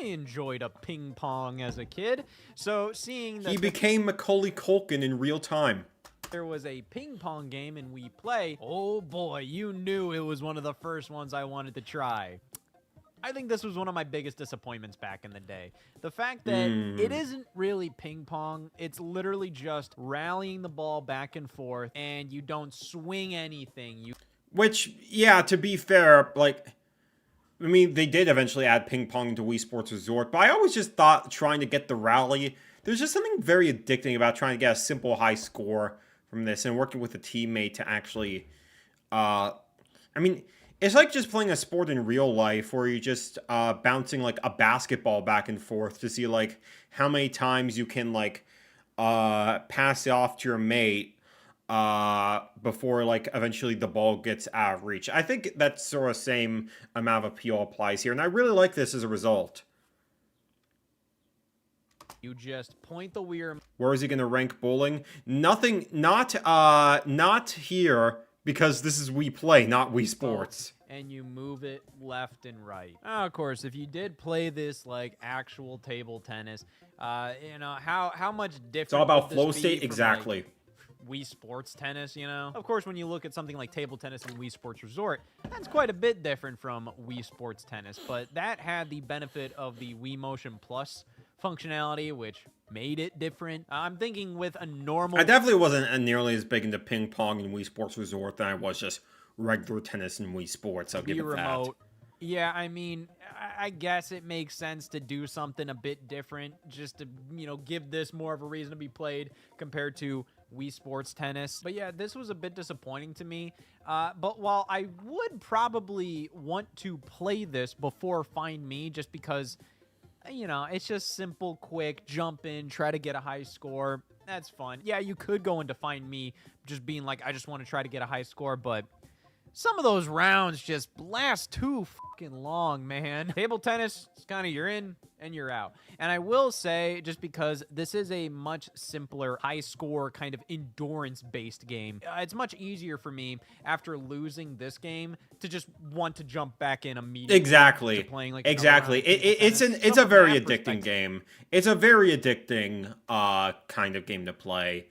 enjoyed a ping pong as a kid. So seeing that he became Macaulay Culkin in real time. There was a ping pong game in We Play, oh boy, you knew it was one of the first ones I wanted to try. I think this was one of my biggest disappointments back in the day. The fact that it isn't really ping pong, it's literally just rallying the ball back and forth, and you don't swing anything. Which, yeah, to be fair, like, I mean, they did eventually add ping pong to Wii Sports Resort, but I always just thought trying to get the rally, there's just something very addicting about trying to get a simple high score from this and working with a teammate to actually, I mean, It's like just playing a sport in real life where you're just bouncing like a basketball back and forth to see like how many times you can like pass it off to your mate before like eventually the ball gets out of reach. I think that sort of same amount of appeal applies here, and I really like this as a result. You just point the Wii. Where is he gonna rank bowling? Nothing, not here, because this is Wii Play, not Wii Sports. And you move it left and right. Of course, if you did play this like actual table tennis, you know, how much different It's all about would this flow be state, from, exactly. like, Wii Sports Tennis, you know? Of course, when you look at something like Table Tennis and Wii Sports Resort, that's quite a bit different from Wii Sports Tennis, but that had the benefit of the Wii Motion Plus functionality, which made it different. I'm thinking with a normal... I definitely wasn't nearly as big into ping pong and Wii Sports Resort than I was just regular tennis and Wii Sports. I'll give it that. Yeah, I mean, I guess it makes sense to do something a bit different, just to, you know, give this more of a reason to be played compared to Wii Sports Tennis. But yeah, this was a bit disappointing to me. But while I would probably want to play this before Find Me, just because, you know, it's just simple, quick, jump in, try to get a high score. That's fun. Yeah, you could go into Find Me just being like, I just want to try to get a high score, but some of those rounds just last too fucking long, man. Table tennis, it's kind of you're in and you're out. And I will say, just because this is a much simpler, high-score, kind of endurance-based game, it's much easier for me after losing this game to just want to jump back in immediately. Exactly. To playing, like, exactly. It's a very addicting game. It's a very addicting kind of game to play.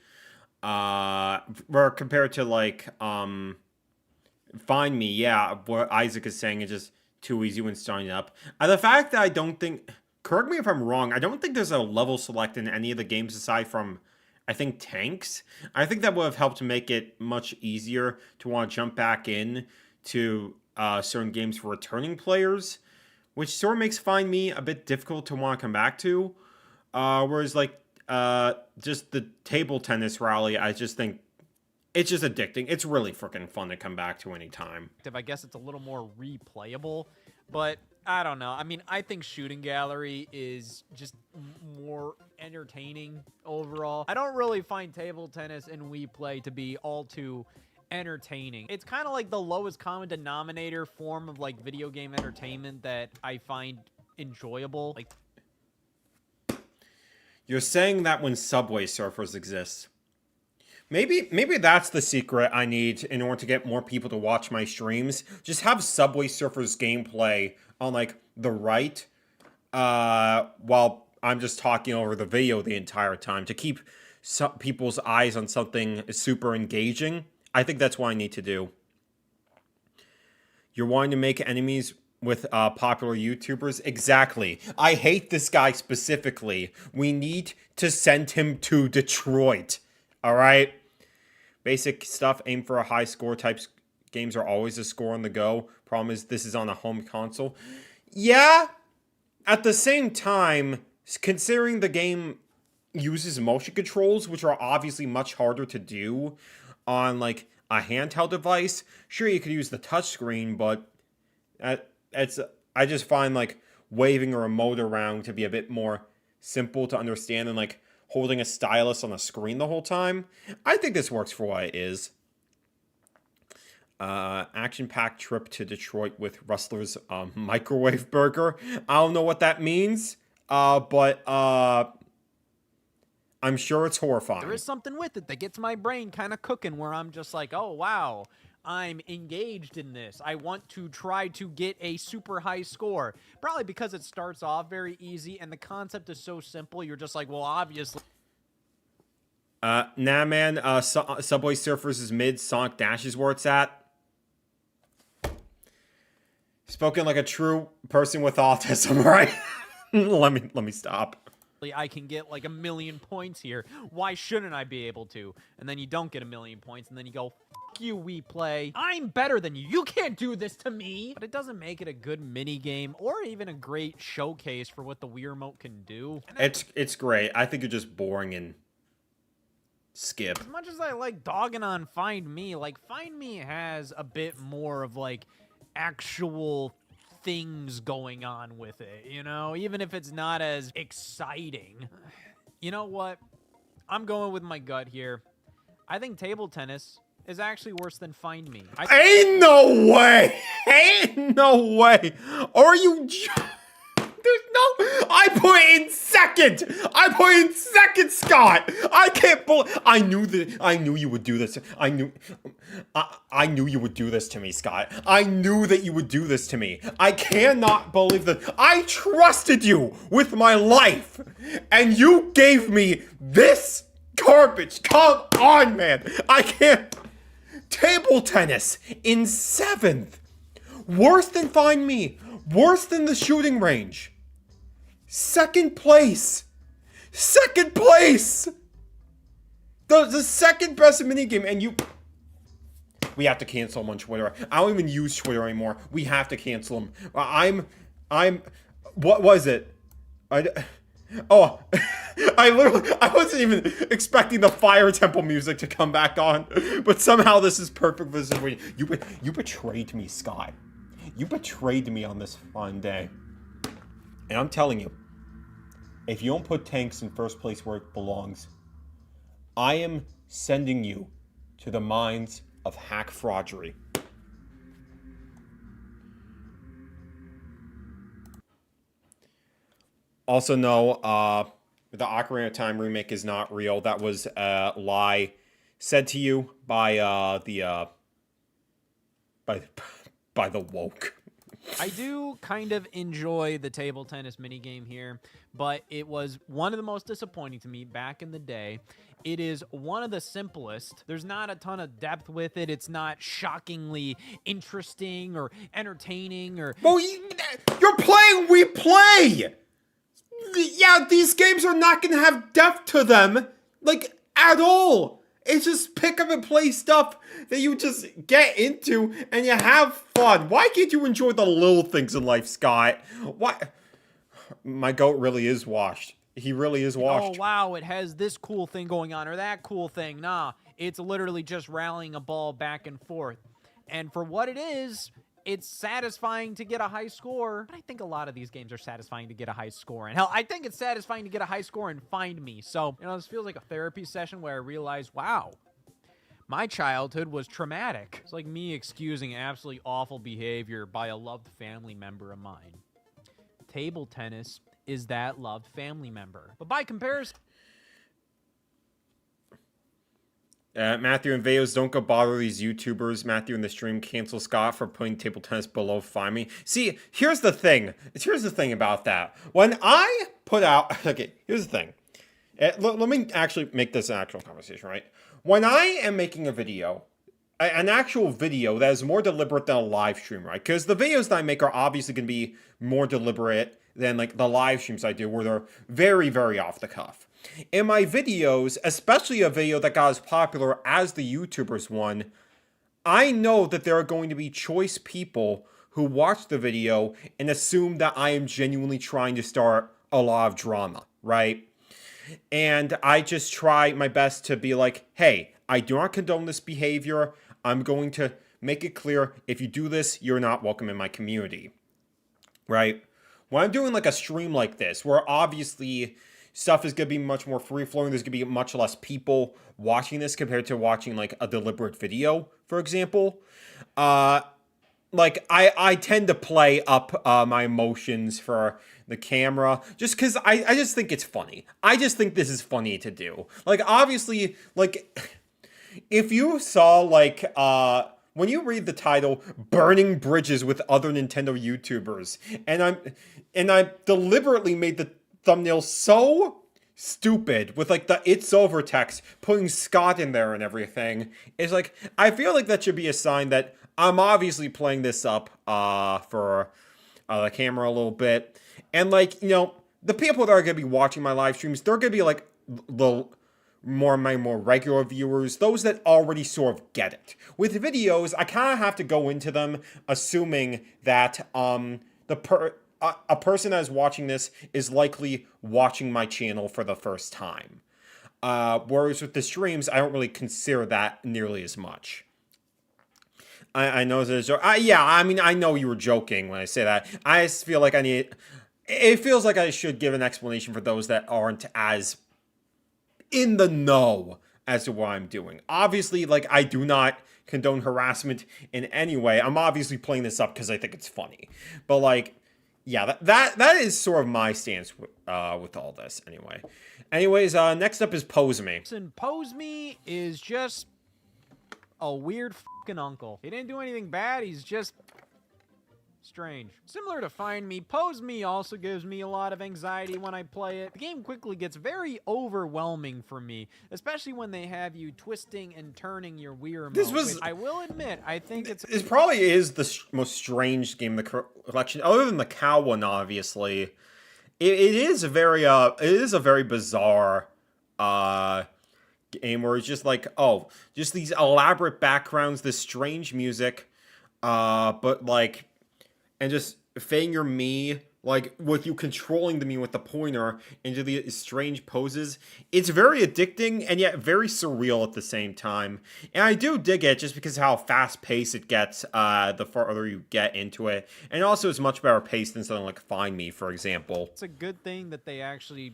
Where compared to like Find Me, yeah, what Isaac is saying is just too easy when starting up. The fact that I don't think, correct me if I'm wrong, I don't think there's a level select in any of the games aside from, I think, tanks. I think that would have helped to make it much easier to want to jump back in to certain games for returning players, which sort of makes Find Me a bit difficult to want to come back to. Whereas, like, just the table tennis rally, I just think it's just addicting. It's really freaking fun to come back to any time. I guess it's a little more replayable, but I don't know. I mean, I think Shooting Gallery is just more entertaining overall. I don't really find table tennis and Wii Play to be all too entertaining. It's kind of like the lowest common denominator form of like video game entertainment that I find enjoyable. Like, you're saying that when Subway Surfers exists. Maybe that's the secret I need in order to get more people to watch my streams. Just have Subway Surfers gameplay on, like, the right, while I'm just talking over the video the entire time to keep people's eyes on something super engaging. I think that's what I need to do. You're wanting to make enemies with popular YouTubers? Exactly. I hate this guy specifically. We need to send him to Detroit. All right? Basic stuff, aim for a high score. Types games are always a score on the go. Problem is, this is on a home console. Yeah, at the same time, considering the game uses motion controls, which are obviously much harder to do on, like, a handheld device, sure, you could use the touchscreen, but I just find, like, waving a remote around to be a bit more simple to understand than, like, holding a stylus on a screen the whole time. I think this works for what it is. Action-packed trip to Detroit with Rustler's microwave burger. I don't know what that means, but I'm sure it's horrifying. there is something with it that gets my brain kind of cooking where I'm just like, oh, wow, I'm engaged in this. I want to try to get a super high score. Probably because it starts off very easy and the concept is so simple. You're just like, well, obviously. Nah, man. Subway Surfers is mid. Sonic Dash is where it's at. Spoken like a true person with autism, right? let me stop. I can get like 1,000,000 points here. Why shouldn't I be able to? And then you don't get 1,000,000 points, and then you go, fuck you, Wii Play. I'm better than you. You can't do this to me. But it doesn't make it a good mini game or even a great showcase for what the Wii Remote can do. It's great. I think you're just boring and skip. As much as I like dogging on Find Me, like Find Me has a bit more of like actual things going on with it, you know, even if it's not as exciting. You know what? I'm going with my gut here. I think table tennis is actually worse than Find Me. Ain't no way! Ain't no way! Are you... There's no... I put in second! I put in second, Scott! I can't believe... I knew you would do this. I knew you would do this to me, Scott. I knew that you would do this to me. I cannot believe that. I trusted you with my life! And you gave me this garbage! Come on, man! I can't... Table tennis in 7th. Worse than Find Me. Worse than the shooting range. 2nd place. 2nd place. The second best minigame, and you... We have to cancel him on Twitter. I don't even use Twitter anymore. We have to cancel him. What was it? Oh, I wasn't even expecting the Fire Temple music to come back on, but somehow this is perfect for this. You betrayed me, Scott. You betrayed me on this fine day. And I'm telling you, if you don't put tanks in first place where it belongs, I am sending you to the mines of hack fraudery. Also, no, the Ocarina of Time remake is not real. That was a lie said to you by the woke. I do kind of enjoy the table tennis minigame here, but it was one of the most disappointing to me back in the day. It is one of the simplest. There's not a ton of depth with it. It's not shockingly interesting or entertaining or... Well, you're playing, we play! Yeah, these games are not going to have depth to them, like, at all. It's just pick up and play stuff that you just get into and you have fun. Why can't you enjoy the little things in life, Scott? Why? My goat really is washed. He really is washed. Oh, wow, it has this cool thing going on or that cool thing. Nah, it's literally just rallying a ball back and forth. And for what it is... It's satisfying to get a high score, but I think a lot of these games are satisfying to get a high score. And hell, I think it's satisfying to get a high score and Find Me. So, you know, this feels like a therapy session where I realize, wow, my childhood was traumatic. It's like me excusing absolutely awful behavior by a loved family member of mine. Table tennis is that loved family member. But by comparison... Matthew and Veos, don't go bother these YouTubers. Matthew in the stream, cancel Scott for putting table tennis below Find Me. See, here's the thing. Here's the thing about that. When I put out... Okay, here's the thing. Let me actually make this an actual conversation, right? When I am making a video, an actual video that is more deliberate than a live stream, right? Because the videos that I make are obviously going to be more deliberate than, like, the live streams I do, where they're very, very off the cuff. In my videos, especially a video that got as popular as the YouTubers one, I know that there are going to be choice people who watch the video and assume that I am genuinely trying to start a lot of drama, right? And I just try my best to be like, hey, I do not condone this behavior. I'm going to make it clear, if you do this, you're not welcome in my community, right? When I'm doing like a stream like this, where obviously... stuff is going to be much more free-flowing. There's going to be much less people watching this compared to watching, like, a deliberate video, for example. Like, I tend to play up my emotions for the camera just because I just think it's funny. I just think this is funny to do. Like, obviously, like, if you saw, like, when you read the title, Burning Bridges with Other Nintendo YouTubers, and I deliberately made the thumbnail so stupid with like the "it's over" text, putting Scott in there and everything. It's like, I feel like that should be a sign that I'm obviously playing this up for the camera a little bit. And like, you know, the people that are going to be watching my live streams, they're going to be like my more regular viewers, those that already sort of get it. With videos, I kind of have to go into them assuming that a person that is watching this is likely watching my channel for the first time. Whereas with the streams, I don't really consider that nearly as much. I know it's a joke. Yeah, I mean, I know you were joking when I say that. I just feel like it feels like I should give an explanation for those that aren't as in the know as to what I'm doing. Obviously, like, I do not condone harassment in any way. I'm obviously playing this up because I think it's funny. But, like, yeah, that is sort of my stance with all this, anyway. Anyways, next up is Pose Me. And Pose Me is just a weird fucking uncle. He didn't do anything bad, he's just strange. Similar to Find Me, Pose Me also gives me a lot of anxiety when I play it. The game quickly gets very overwhelming for me, especially when they have you twisting and turning your Wii remote. I will admit, I think it probably is the most strange game in the collection, other than the cow one, obviously. It is a very bizarre game where it's just like, oh, just these elaborate backgrounds, this strange music, but like, and just fading your me, like, with you controlling the me with the pointer into these strange poses. It's very addicting and yet very surreal at the same time. And I do dig it just because of how fast-paced it gets the farther you get into it. And also it's much better paced than something like Find Me, for example. It's a good thing that they actually,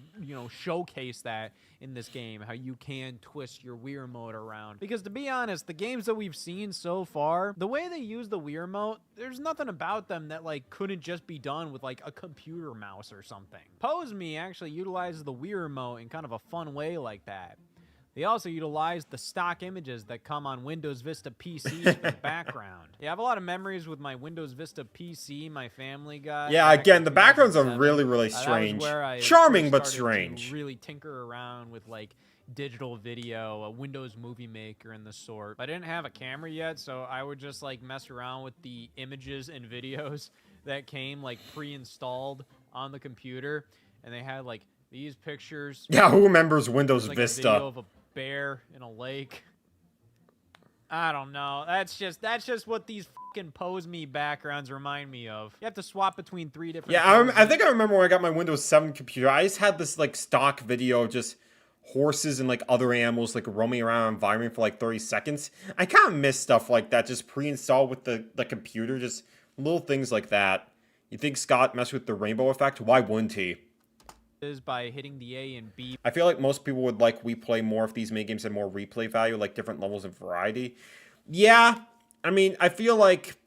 showcase that in this game, how you can twist your Wii remote around. Because to be honest, the games that we've seen so far, the way they use the Wii remote, there's nothing about them that like couldn't just be done with like a computer mouse or something. Pose Me actually utilizes the Wii remote in kind of a fun way like that. They also utilize the stock images that come on Windows Vista PCs for the background. Yeah, I have a lot of memories with my Windows Vista PC my family got. Yeah, again, the backgrounds are really, really strange. Charming, but strange. To really tinker around with, like, digital video, a Windows Movie Maker, and the sort. I didn't have a camera yet, so I would just, like, mess around with the images and videos that came, like, pre-installed on the computer. And they had, like, these pictures. Yeah, who remembers Windows Vista? A video of a bear in a lake. I don't know. That's just what these fucking Pose Me backgrounds remind me of. You have to swap between 3 different. Yeah, I think I remember when I got my Windows 7 computer. I just had this like stock video of just horses and like other animals like roaming around an environment for like 30 seconds. I kind of miss stuff like that, just pre-installed with the computer, just little things like that. You think Scott messed with the rainbow effect? Why wouldn't he? By hitting the A and B. I feel like most people would like play more if these minigames had more replay value, like different levels of variety. Yeah, I mean, I feel like,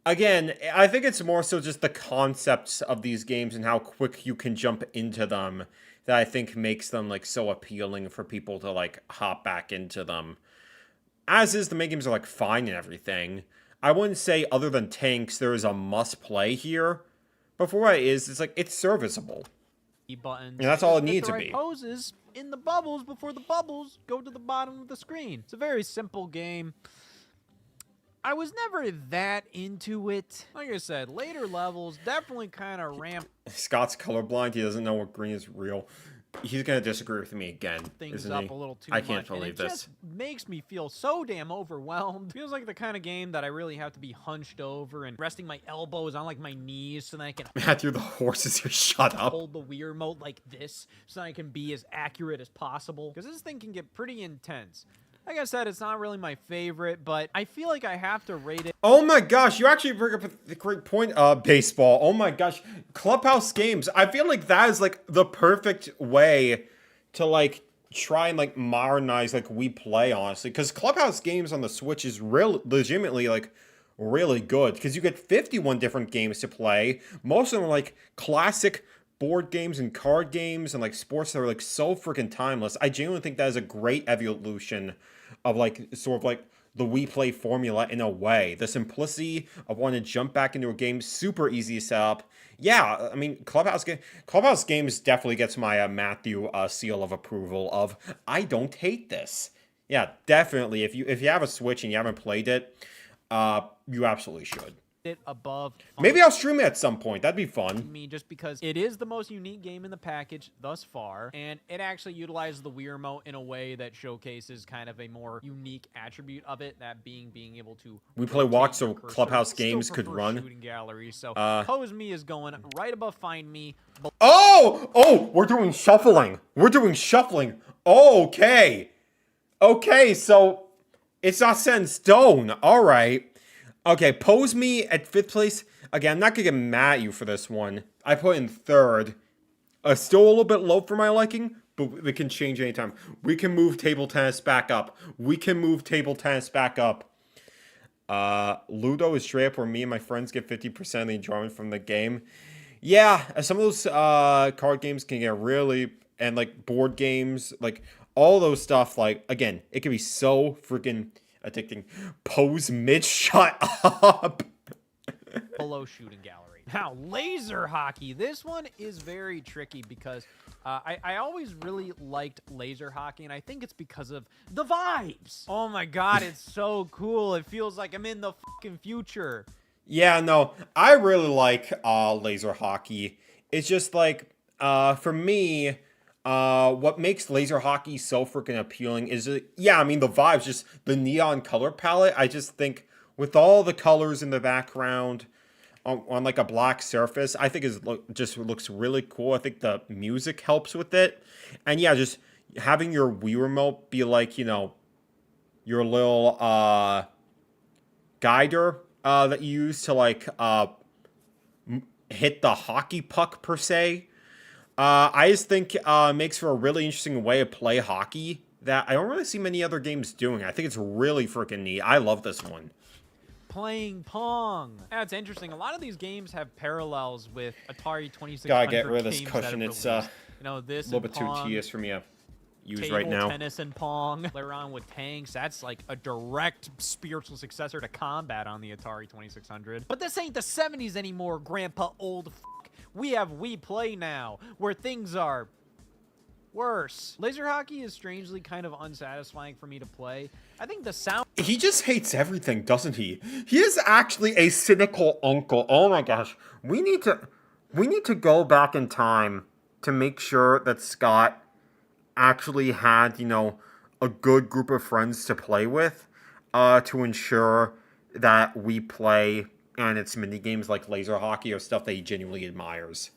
again, I think it's more so just the concepts of these games and how quick you can jump into them that I think makes them like so appealing for people to like hop back into them. As is, the minigames are like fine and everything. I wouldn't say other than tanks there is a must play here, but for what it is, it's like it's serviceable. Buttons. And that's all it needs to be. Poses in the bubbles before the bubbles go to the bottom of the screen. It's a very simple game. I was never that into it. Like I said, later levels definitely kind of ramp. Scott's colorblind. He doesn't know what green is real. He's gonna disagree with me again. Things up a little too much. I can't believe this. It just makes me feel so damn overwhelmed. Feels like the kind of game that I really have to be hunched over and resting my elbows on like my knees so that I can. Matthew, the horses here, shut up. Hold the Wii remote like this so that I can be as accurate as possible. Because this thing can get pretty intense. Like I said, it's not really my favorite, but I feel like I have to rate it. Oh my gosh, you actually bring up a great point. Baseball. Oh my gosh. Clubhouse games. I feel like that is like the perfect way to like try and like modernize like we play, honestly. Because Clubhouse games on the Switch is legitimately like really good. Because you get 51 different games to play. Most of them are like classic board games and card games and like sports that are like so freaking timeless. I genuinely think that is a great evolution of like sort of like the Wii Play formula in a way. The simplicity of wanting to jump back into a game, super easy to set up. Yeah, I mean, Clubhouse games definitely gets my Matthew seal of approval of I don't hate this. Yeah, definitely. If you have a Switch and you haven't played it, you absolutely should. It above. Maybe I'll stream it at some point. That'd be fun. Me, just because it is the most unique game in the package thus far, and it actually utilizes the Wii remote in a way that showcases kind of a more unique attribute of it, that being able to. We play walk so Clubhouse games could run. Shooting gallery, so Pose Me is going right above Find Me. Oh, we're doing shuffling. Okay, so It's not set in stone. All right. Okay, pose me at 5th place. Again, I'm not going to get mad at you for this one. I put in 3rd. Still a little bit low for my liking, but we can change anytime. We can move table tennis back up. Ludo is straight up where me and my friends get 50% of the enjoyment from the game. Yeah, some of those card games can get really, and like board games, like all those stuff, like, again, it can be so freaking addicting. Pose mid, shut up. Below shooting gallery. Now, laser hockey. This one is very tricky because I always really liked laser hockey, and I think it's because of the vibes. Oh my god, it's so cool. It feels like I'm in the fucking future. Yeah, no, I really like laser hockey. It's just like, for me, what makes laser hockey so freaking appealing is, yeah, I mean, the vibes, just the neon color palette. I just think with all the colors in the background on like a black surface, I think just looks really cool. I think the music helps with it. And yeah, just having your Wii remote be like, you know, your little guider that you use to like hit the hockey puck per se. I just think makes for a really interesting way to play hockey that I don't really see many other games doing. I think it's really freaking neat. I love this one. Playing Pong. That's interesting. A lot of these games have parallels with Atari 2600. Gotta get rid of this cushion. It's you know, this a little bit Pong, too tedious for me to use table right now. tennis and Pong. Play around with tanks. That's like a direct spiritual successor to Combat on the Atari 2600. But this ain't the 70s anymore, Grandpa old f***. We have Wii Play now, where things are worse. Laser hockey is strangely kind of unsatisfying for me to play. I think the sound... He just hates everything, doesn't he? He is actually a cynical uncle. Oh my gosh. We need to go back in time to make sure that Scott actually had, you know, a good group of friends to play with, to ensure that we play and its mini games like laser hockey or stuff that he genuinely admires.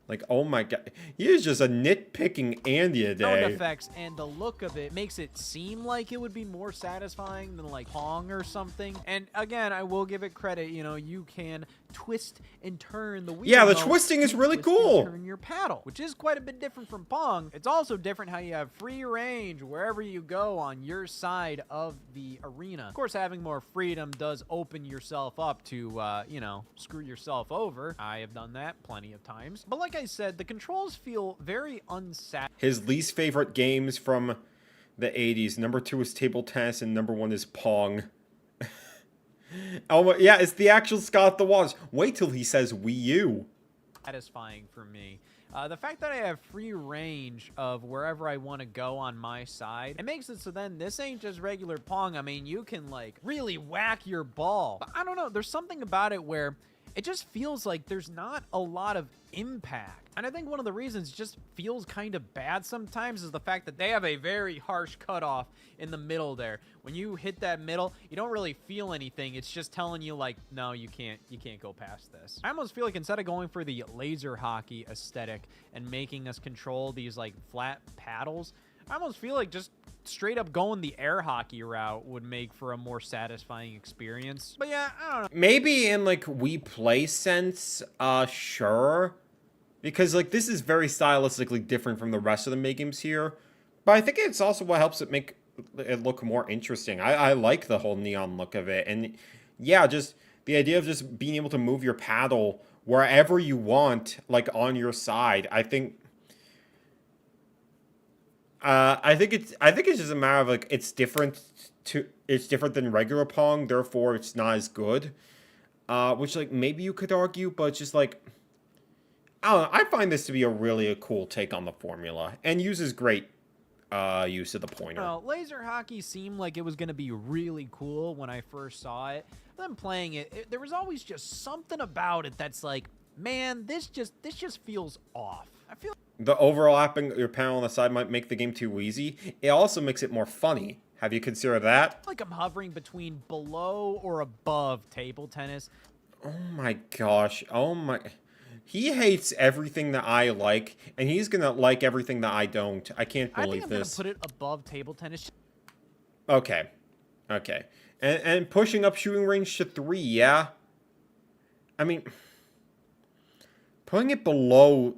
Like, oh my god, he is just a nitpicking Andy today. Sound effects and the look of it makes it seem like it would be more satisfying than like Pong or something. And again, I will give it credit. You know, you can twist and turn the wheel. Yeah, the twisting is really cool. Turn your paddle, which is quite a bit different from Pong. It's also different how you have free range wherever you go on your side of the arena. Of course, having more freedom does open yourself up to, you know, screw yourself over. I have done that plenty of times. But like I said, the controls feel very unsatisfying. His least favorite games from the 80s. Number 2 is table tennis, and number 1 is Pong. Oh, yeah, it's the actual Scott the Watch. Wait till he says Wii U. Satisfying for me. The fact that I have free range of wherever I want to go on my side, it makes it so then this ain't just regular Pong. I mean, you can like really whack your ball. But I don't know, there's something about it where it just feels like there's not a lot of impact. And I think one of the reasons it just feels kind of bad sometimes is the fact that they have a very harsh cutoff in the middle there. When you hit that middle, you don't really feel anything. It's just telling you like, no, you can't go past this. I almost feel like instead of going for the laser hockey aesthetic and making us control these like flat paddles, I almost feel like just straight up going the air hockey route would make for a more satisfying experience. But yeah, I don't know. Maybe in like Wii Play sense, sure. Because like this is very stylistically different from the rest of the mini games here. But I think it's also what helps it make it look more interesting. I like the whole neon look of it. And yeah, just the idea of just being able to move your paddle wherever you want, like on your side. I think it's just a matter of like it's different than regular Pong, therefore it's not as good. Which like maybe you could argue, but it's just like I don't know, I find this to be a cool take on the formula and uses great use of the pointer. Well, laser hockey seemed like it was going to be really cool when I first saw it. Then playing it, there was always just something about it that's like, man, this just feels off. I feel the overlapping your panel on the side might make the game too easy. It also makes it more funny. Have you considered that? Like I'm hovering between below or above table tennis. Oh my gosh. Oh my. He hates everything that I like, and he's gonna like everything that I don't. I can't believe I think I'm this. gonna put it above table tennis. Okay. Okay. And pushing up shooting range to 3, yeah. I mean, putting it below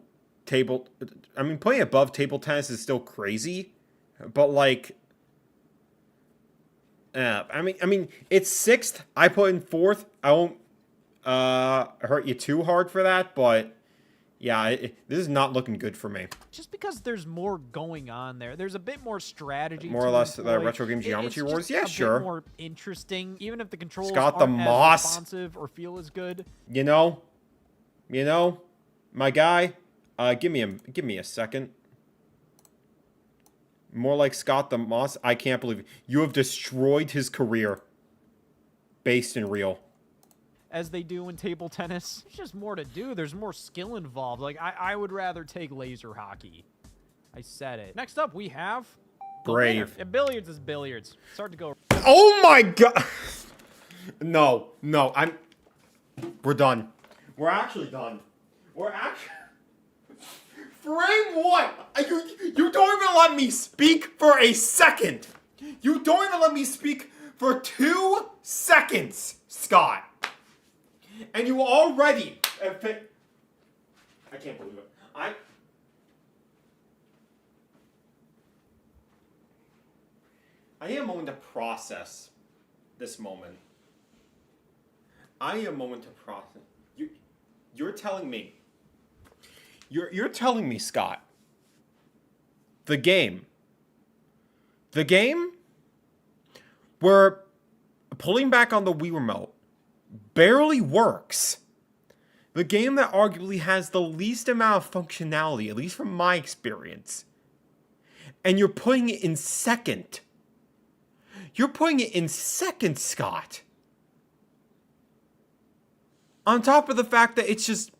table... I mean, putting it above table tennis is still crazy. But, like... I mean, it's 6th. I put in 4th. I won't hurt you too hard for that, but... Yeah, this is not looking good for me. Just because there's more going on there, there's a bit more strategy. More or less the retro game geometry wars. Yeah, sure. Bit more interesting, even if the controls Scott aren't the as Moss. responsive or feel as good. You know, my guy. Give me a second. More like Scott the Moss. I can't believe it. You have destroyed his career. Based in real. As they do in table tennis. There's just more to do. There's more skill involved. Like, I would rather take laser hockey. I said it. Next up, we have... Brave. Yeah, billiards is billiards. It's hard to go... Oh my god! No, we're done. We're actually done. Frame 1! You don't even let me speak for a second! You don't even let me speak for 2 seconds, Scott! And you already... I can't believe it. I am going to process this moment. I am going to process... You're telling me... You're telling me, Scott, the game where pulling back on the Wii Remote barely works. The game that arguably has the least amount of functionality, at least from my experience. And you're putting it in second. You're putting it in second, Scott. On top of the fact that it's just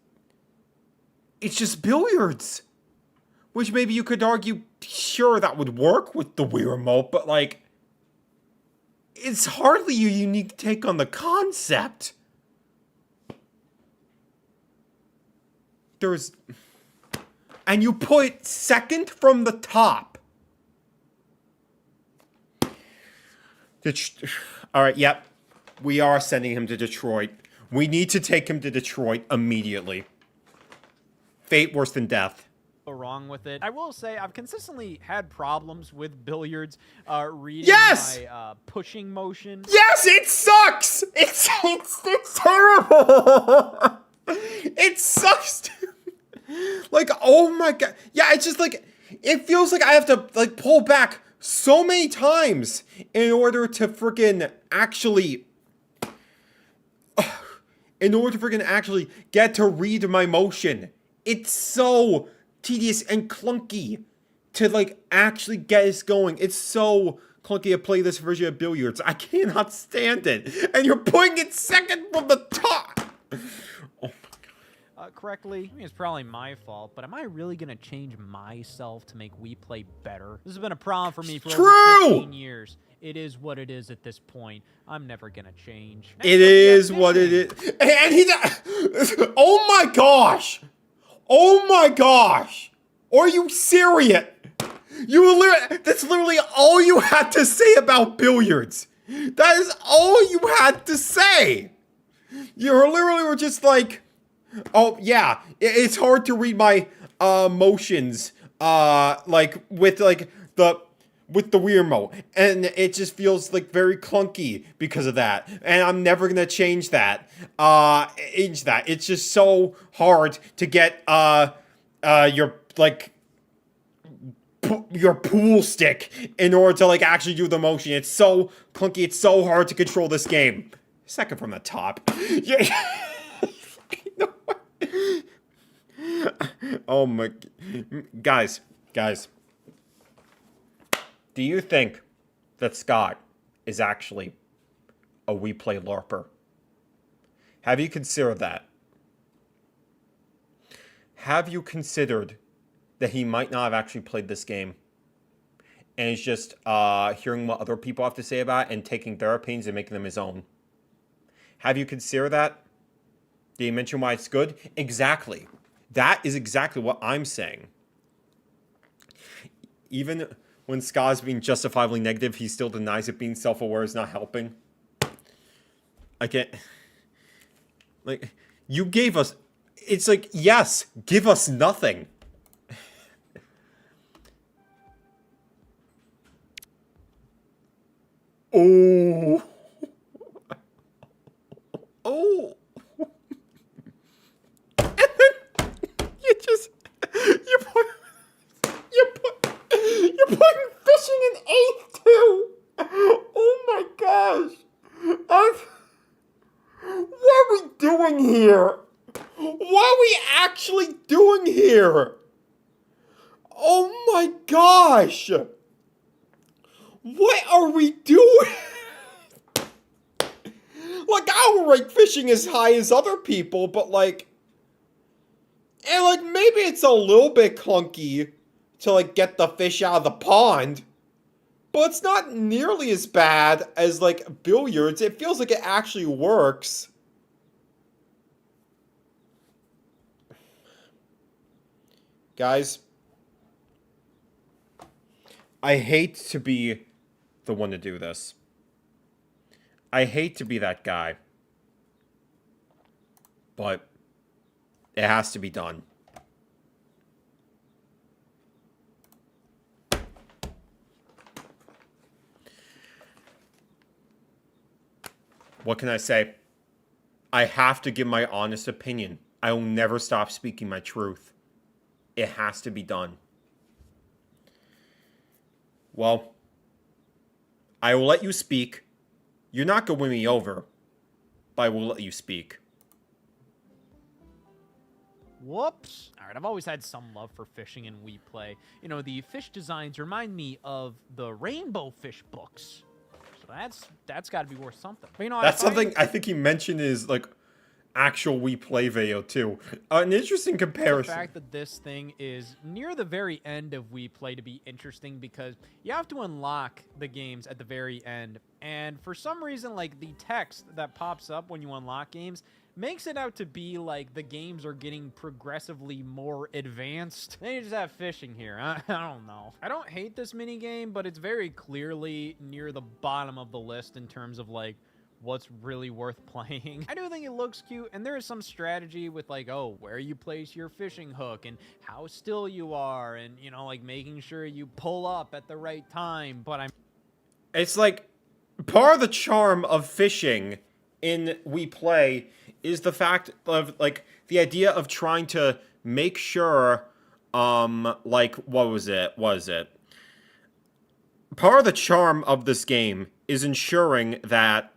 billiards. Which maybe you could argue, sure, that would work with the Wii Remote, but like, it's hardly a unique take on the concept. And you put second from the top. Alright, yep. We are sending him to Detroit. We need to take him to Detroit immediately. Fate worse than death. Wrong with it. I will say I've consistently had problems with billiards reading my pushing motion. Yes, it sucks! It's terrible! It sucks, dude. Like, oh my god. Yeah, it's just like, it feels like I have to, like, pull back so many times in order to freaking actually... in order to freaking actually get to read my motion. It's so tedious and clunky to, like, actually get us going. It's so clunky to play this version of billiards. I cannot stand it. And you're putting it second from the top. Correctly. I mean, it's probably my fault, but am I really going to change myself to make Wii Play better? This has been a problem for me for over 15 years. It is what it is at this point. I'm never going to change. It is what it is. And he's... Oh my gosh! Oh my gosh! Are you serious? That's literally all you had to say about billiards. That is all you had to say. You literally were just like... Oh, yeah, it's hard to read my motions, like, with, like, the Wii Remote, and it just feels, like, very clunky because of that, and I'm never gonna change that, It's just so hard to get, your, like, your pool stick in order to, like, actually do the motion. It's so clunky, it's so hard to control this game. Second from the top. Yeah. Oh my... Guys. Do you think that Scott is actually a Wii Play LARPer? Have you considered that? Have you considered that he might not have actually played this game? And he's just hearing what other people have to say about it and taking their opinions and making them his own? Have you considered that? Did he mention why it's good? Exactly. That is exactly what I'm saying. Even when Scott's being justifiably negative, he still denies it. Being self-aware is not helping. I can't... Like, you gave us... It's like, yes, give us nothing. Oh. Oh. And then you're putting fishing in eighth too. Oh my gosh. What are we doing here? What are we actually doing here? Oh my gosh. What are we doing? Like, I don't rate fishing as high as other people, but like... And like, maybe it's a little bit clunky to like get the fish out of the pond. But it's not nearly as bad as like billiards. It feels like it actually works. Guys, I hate to be the one to do this. I hate to be that guy. But it has to be done. What can I say? I have to give my honest opinion. I will never stop speaking my truth. It has to be done. Well, I will let you speak. You're not going to win me over, but I will let you speak. Whoops. All right, I've always had some love for fishing in We Play. You know, the fish designs remind me of the rainbow fish books. So that's got to be worth something. But, you know, that's something I think he mentioned is like actual We Play video too. An interesting comparison. The fact that this thing is near the very end of We Play to be interesting because you have to unlock the games at the very end. And for some reason, like the text that pops up when you unlock games makes it out to be like the games are getting progressively more advanced. Then you just have fishing here. I don't know. I don't hate this mini game, but it's very clearly near the bottom of the list in terms of like what's really worth playing. I do think it looks cute, and there is some strategy with like, oh, where you place your fishing hook and how still you are, and you know, like making sure you pull up at the right time. But it's like part of the charm of fishing in We Play is the fact of like the idea of trying to make sure like what was it part of the charm of this game is ensuring that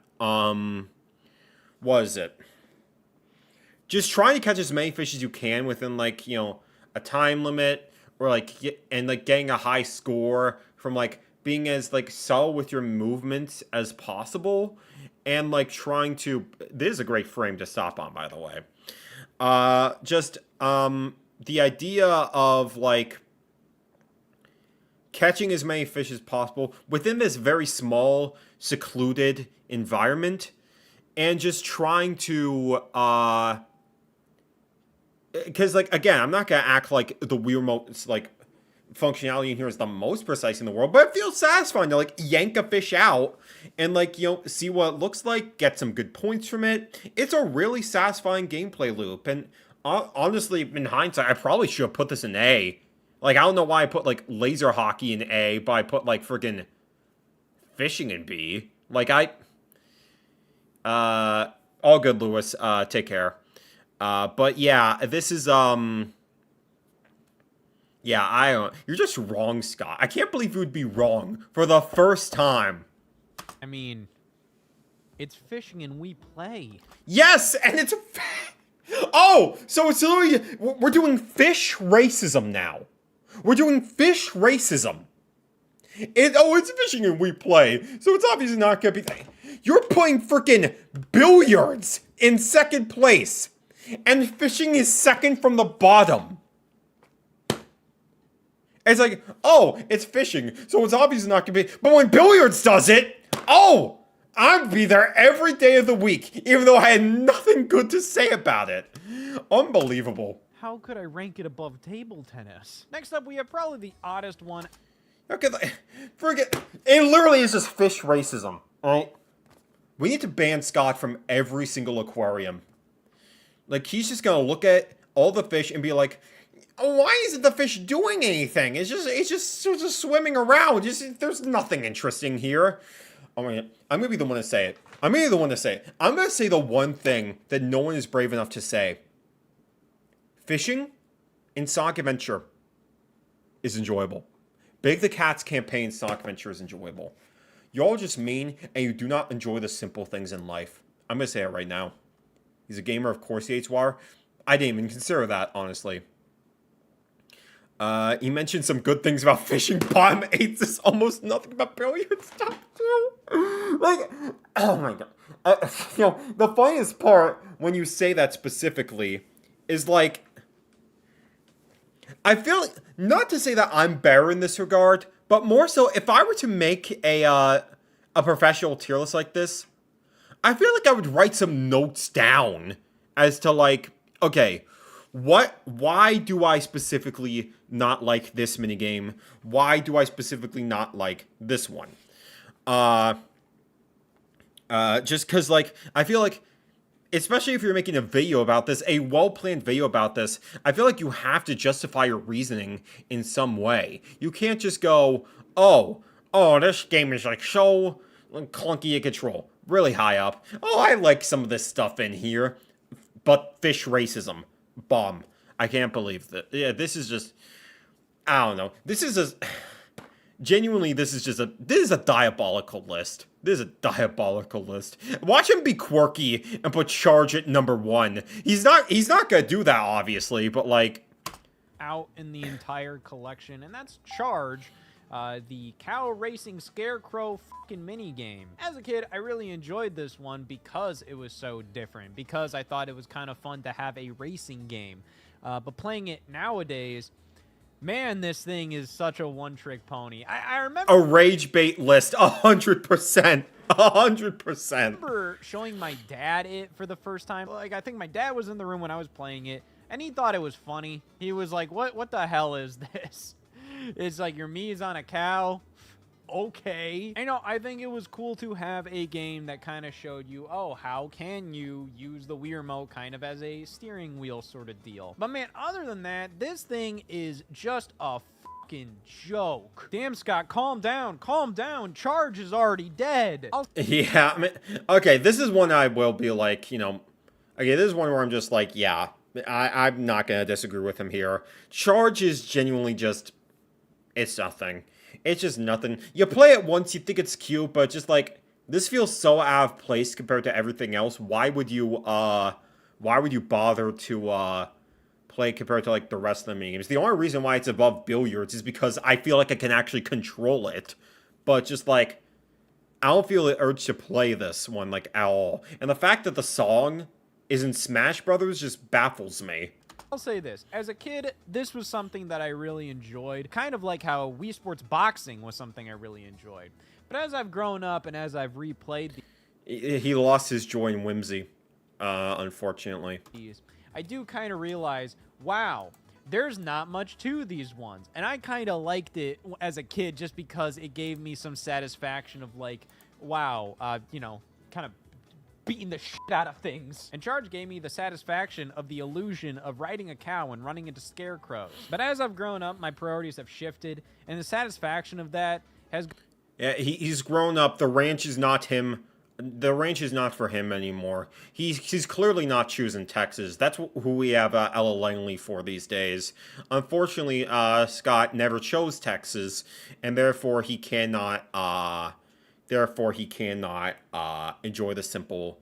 just trying to catch as many fish as you can within like, you know, a time limit, or like getting a high score from like being as like subtle with your movements as possible. And, like, trying to... This is a great frame to stop on, by the way. The idea of, like, catching as many fish as possible within this very small, secluded environment. And just trying to, because, like, again, I'm not gonna act like the Wii Remote's, like, functionality in here is the most precise in the world, but it feels satisfying to like yank a fish out and like, you know, see what it looks like, get some good points from it. It's a really satisfying gameplay loop, and honestly, in hindsight, I probably should have put this in A. Like, I don't know why I put like laser hockey in A, but I put like friggin' fishing in B. Like, all good, Lewis. Take care. But yeah, this is yeah, I don't... You're just wrong, Scott. I can't believe you would be wrong for the first time. I mean, it's fishing and We Play. Yes, and it's... Oh, so it's literally... We're doing fish racism now. We're doing fish racism. It's fishing and We Play, so it's obviously not gonna be... You're putting freaking billiards in second place, and fishing is second from the bottom. It's like, oh, it's fishing, so it's obviously not gonna be... But when billiards does it, oh, I'd be there every day of the week, even though I had nothing good to say about it. Unbelievable. How could I rank it above table tennis? Next up, we have probably the oddest one. Okay, forget. It literally is just fish racism, alright? We need to ban Scott from every single aquarium. Like, he's just gonna look at all the fish and be like, oh, why isn't the fish doing anything? It's just swimming around. There's nothing interesting here. Oh my God. I'm gonna be the one to say it. I'm gonna be the one to say it. I'm gonna say the one thing that no one is brave enough to say. Fishing in Sonic Adventure is enjoyable. Big the Cat's campaign in Sonic Adventure is enjoyable. Y'all just mean, and you do not enjoy the simple things in life. I'm gonna say it right now. He's a gamer, of course he hates War. I didn't even consider that, honestly. He mentioned some good things about fishing. Bottom 8 is almost nothing about billiards stuff, too. Like, oh my God. You know, the funniest part, when you say that specifically, is like, I feel like, not to say that I'm better in this regard, but more so, if I were to make a professional tier list like this, I feel like I would write some notes down as to like, okay, why do I specifically not like this minigame? Why do I specifically not like this one? Just cause like, I feel like, especially if you're making a video about this, a well-planned video about this, I feel like you have to justify your reasoning in some way. You can't just go, oh, this game is like so clunky to control. Really high up. Oh, I like some of this stuff in here. But fish racism. Bomb. I can't believe that. Yeah, this is just, I don't know. This is a, genuinely, this is a diabolical list. This is a diabolical list. Watch him be quirky and put Charge at number 1. He's not gonna do that, obviously, but like, out in the entire collection, and that's Charge, the cow racing scarecrow fucking mini game. As a kid, I really enjoyed this one because it was so different, because I thought it was kind of fun to have a racing game. But playing it nowadays, man, this thing is such a one-trick pony. I remember a rage bait list, 100%. 100%. I remember showing my dad it for the first time. Like, I think my dad was in the room when I was playing it, and he thought it was funny. He was like, what the hell is this? It's like your Mii's on a cow. Okay. You know, I think it was cool to have a game that kind of showed you, oh, how can you use the Wii Remote kind of as a steering wheel sort of deal. But man, other than that, this thing is just a fucking joke. Damn, Scott, calm down. Calm down. Charge is already dead. Yeah, I mean, okay, this is one I will be like, you know, okay, this is one where I'm just like, yeah, I'm not going to disagree with him here. Charge is genuinely just, it's nothing. It's just nothing. You play it once, you think it's cute, but just like, this feels so out of place compared to everything else. Why would you bother to, play compared to, like, the rest of the minigames? The only reason why it's above billiards is because I feel like I can actually control it. But just, like, I don't feel the urge to play this one, like, at all. And the fact that the song is in Smash Brothers just baffles me. I'll say this. As a kid, this was something that I really enjoyed. Kind of like how Wii Sports Boxing was something I really enjoyed. But as I've grown up and as I've replayed he lost his joy and whimsy, unfortunately. I do kind of realize, wow, there's not much to these ones. And I kind of liked it as a kid just because it gave me some satisfaction of like, wow, you know, kind of beating the shit out of things. And Charge gave me the satisfaction of the illusion of riding a cow and running into scarecrows. But as I've grown up, my priorities have shifted, and the satisfaction of that has... Yeah, he's grown up. The ranch is not him. The ranch is not for him anymore. He's clearly not choosing Texas. That's who we have Ella Langley for these days. Unfortunately, Scott never chose Texas, and therefore he cannot... enjoy the simple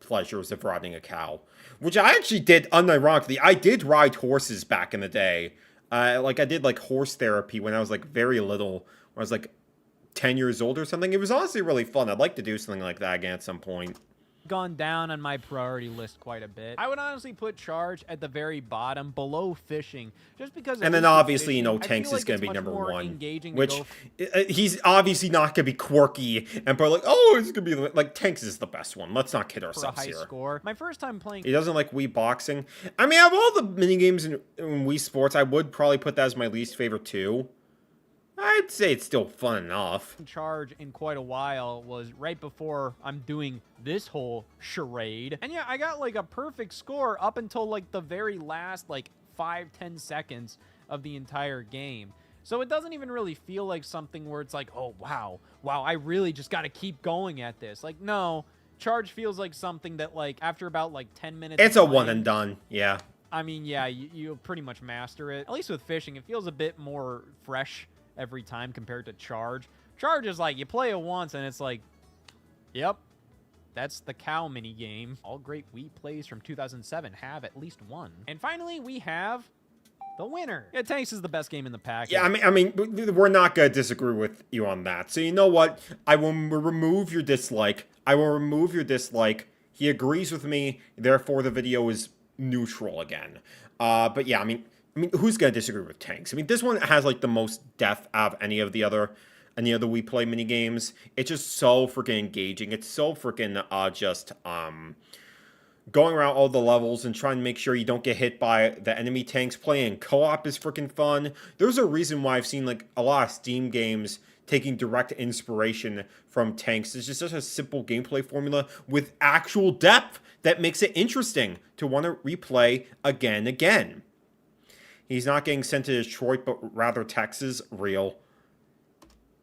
pleasures of riding a cow. Which I actually did, unironically. I did ride horses back in the day. Like, I did, like, horse therapy when I was, like, very little. When I was, like, 10 years old or something. It was honestly really fun. I'd like to do something like that again at some point. Gone down on my priority list quite a bit. I would honestly put Charge at the very bottom, below fishing, just because... And then obviously, you know, Tanks is going to be number 1. Which, he's obviously not going to be quirky and probably like, oh, it's going to be... Like, Tanks is the best one. Let's not kid ourselves here. Score. My first time playing... He doesn't like Wii Boxing. I mean, of all the minigames in Wii Sports, I would probably put that as my least favorite too. I'd say it's still fun enough. Charge in quite a while was right before I'm doing this whole charade. And yeah, I got like a perfect score up until like the very last like 5-10 seconds of the entire game. So it doesn't even really feel like something where it's like, oh, wow, I really just got to keep going at this. Like, no, Charge feels like something that, like, after about, like, 10 minutes... It's a one and done, yeah. I mean, yeah, you'll pretty much master it. At least with fishing, it feels a bit more fresh every time compared to Charge. Charge is like, you play it once, and it's like, yep, that's the cow mini game. All great Wii plays from 2007 have at least one. And finally, we have... the winner. Yeah, Tanks is the best game in the pack. Yeah, I mean, we're not gonna disagree with you on that. So you know what? I will remove your dislike. I will remove your dislike. He agrees with me. Therefore, the video is neutral again. But yeah, I mean, who's gonna disagree with Tanks? I mean, this one has like the most depth out of any of the Wii Play mini games. It's just so freaking engaging. It's so freaking going around all the levels and trying to make sure you don't get hit by the enemy tanks. Playing co-op is freaking fun. There's a reason why I've seen like a lot of Steam games taking direct inspiration from Tanks. It's just such a simple gameplay formula with actual depth that makes it interesting to want to replay again and again. He's not getting sent to Detroit, but rather Texas. Real.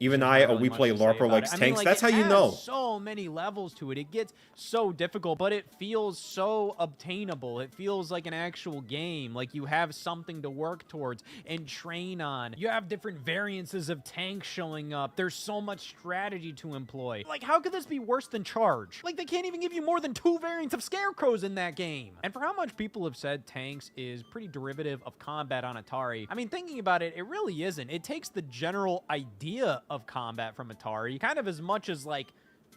Even a We Play LARPer likes Tanks. Like, that's how you know. So many levels to it. It gets so difficult, but it feels so obtainable. It feels like an actual game. Like you have something to work towards and train on. You have different variances of tanks showing up. There's so much strategy to employ. Like, how could this be worse than Charge? Like, they can't even give you more than 2 variants of Scarecrows in that game. And for how much people have said Tanks is pretty derivative of combat on Atari, I mean, thinking about it, it really isn't. It takes the general idea of combat from Atari, kind of as much as like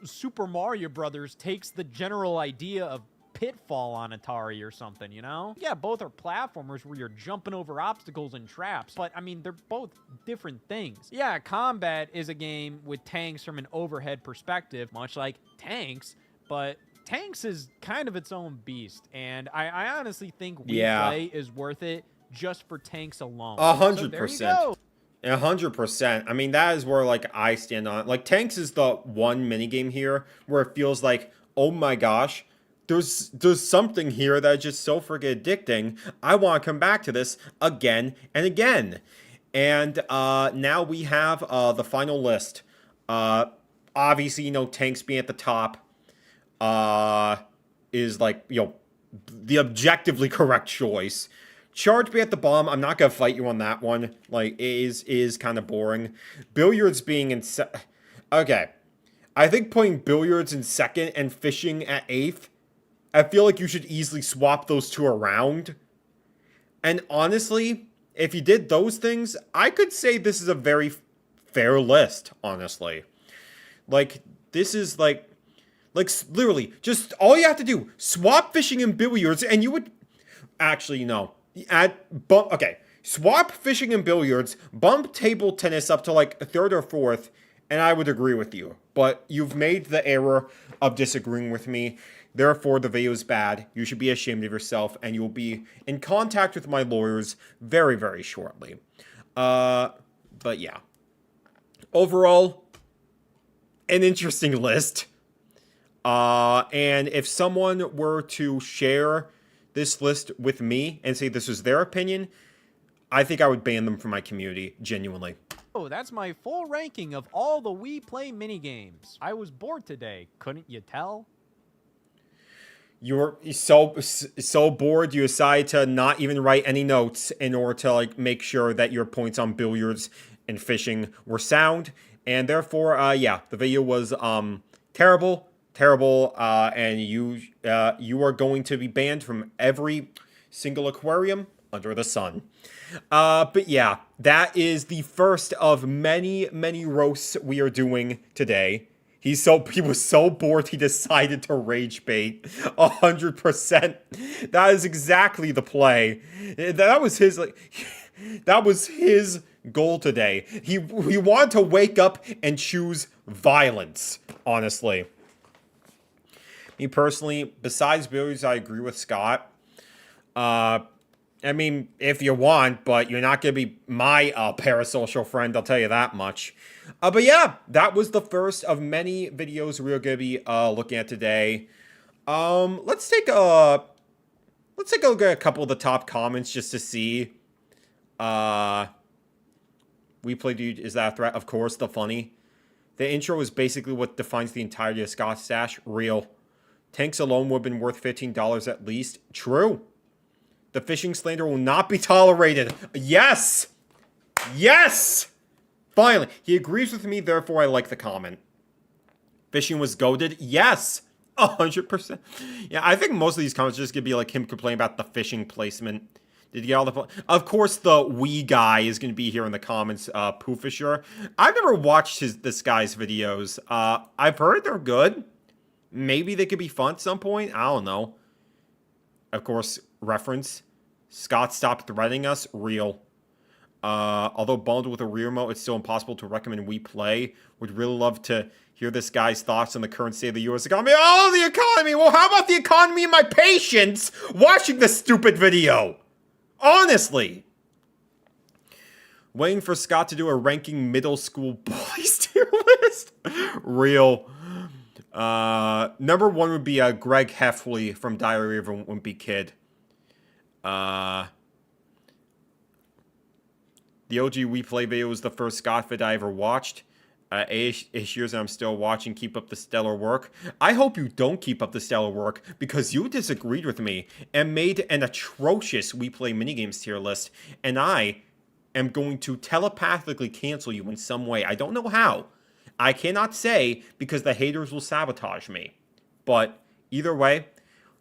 Super Mario Brothers takes the general idea of Pitfall on Atari or something, you know? Yeah, both are platformers where you're jumping over obstacles and traps, but I mean, they're both different things. Yeah, Combat is a game with tanks from an overhead perspective, much like Tanks, but Tanks is kind of its own beast, and I honestly think Wii Play is worth it just for Tanks alone. 100%. 100%. I mean, that is where, like, I stand on it. Like, Tanks is the one minigame here where it feels like, oh my gosh, there's something here that's just so freaking addicting. I want to come back to this again and again. And now we have the final list. Obviously, you know, Tanks being at the top is, like, you know, the objectively correct choice. Charge being at the bottom, I'm not going to fight you on that one. Like, it is kind of boring. Billiards being in... Okay. I think putting Billiards in second and Fishing at 8th, I feel like you should easily swap those two around. And honestly, if you did those things, I could say this is a very fair list, honestly. Like, this is like literally, just all you have to do, swap Fishing and Billiards, and you would... Actually, no. Okay, swap Fishing and Billiards, bump table tennis up to like 3rd or 4th, and I would agree with you. But you've made the error of disagreeing with me. Therefore, the video is bad. You should be ashamed of yourself, and you'll be in contact with my lawyers very, very shortly. But yeah. Overall, an interesting list. And if someone were to share this list with me and say this was their opinion, I think I would ban them from my community, genuinely. Oh, that's my full ranking of all the Wii Play minigames. I was bored today, couldn't you tell? You were so bored you decided to not even write any notes in order to like make sure that your points on Billiards and Fishing were sound, and therefore, yeah, the video was terrible, and you are going to be banned from every single aquarium under the sun. But yeah, that is the first of many roasts we are doing today. He was so bored he decided to rage bait 100%. That is exactly the play. That was his goal today. He wanted to wake up and choose violence, honestly. Me personally, besides Billiards, I agree with Scott. I mean, if you want, but you're not going to be my parasocial friend, I'll tell you that much. But yeah, that was the first of many videos we're going to be looking at today. Let's take a look at a couple of the top comments just to see. We played dude, is that a threat? Of course, the funny. The intro is basically what defines the entirety of Scott's stash. Real. Tanks alone would have been worth $15 at least. True. The fishing slander will not be tolerated. Yes! Yes! Finally. He agrees with me, therefore I like the comment. Fishing was goated. Yes! 100%. Yeah, I think most of these comments are just going to be like him complaining about the fishing placement. Did you get all the... Of course, the wee guy is going to be here in the comments, Poofisher. I've never watched this guy's videos. I've heard they're good. Maybe they could be fun at some point. I don't know. Of course, reference. Scott stopped threatening us. Real. Although bundled with a rear remote, it's still impossible to recommend we play. Would really love to hear this guy's thoughts on the current state of the U.S. economy. Oh, the economy! Well, how about the economy and my patience watching this stupid video? Honestly. Waiting for Scott to do a ranking middle school bullies tier list. Real. Number one would be Greg Heffley from Diary of a Wimpy Kid. The OG We Play video was the first Scott vid I ever watched. 8 years and I'm still watching. Keep up the stellar work. I hope you don't keep up the stellar work because you disagreed with me and made an atrocious We Play minigames tier list, and I am going to telepathically cancel you in some way. I don't know how. I cannot say because the haters will sabotage me. But either way,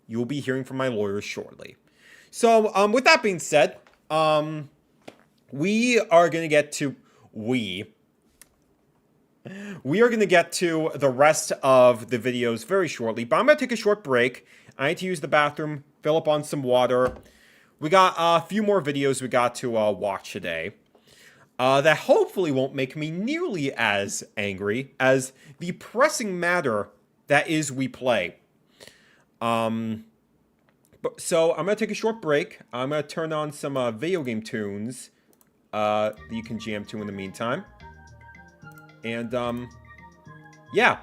you'll be hearing from my lawyers shortly. So, with that being said, we are going to get to... We are going to get to the rest of the videos very shortly, but I'm going to take a short break. I need to use the bathroom, fill up on some water. We got a few more videos we got to watch today that hopefully won't make me nearly as angry as the pressing matter that is We Play. So I'm going to take a short break. I'm going to turn on some video game tunes that you can jam to in the meantime. And, yeah.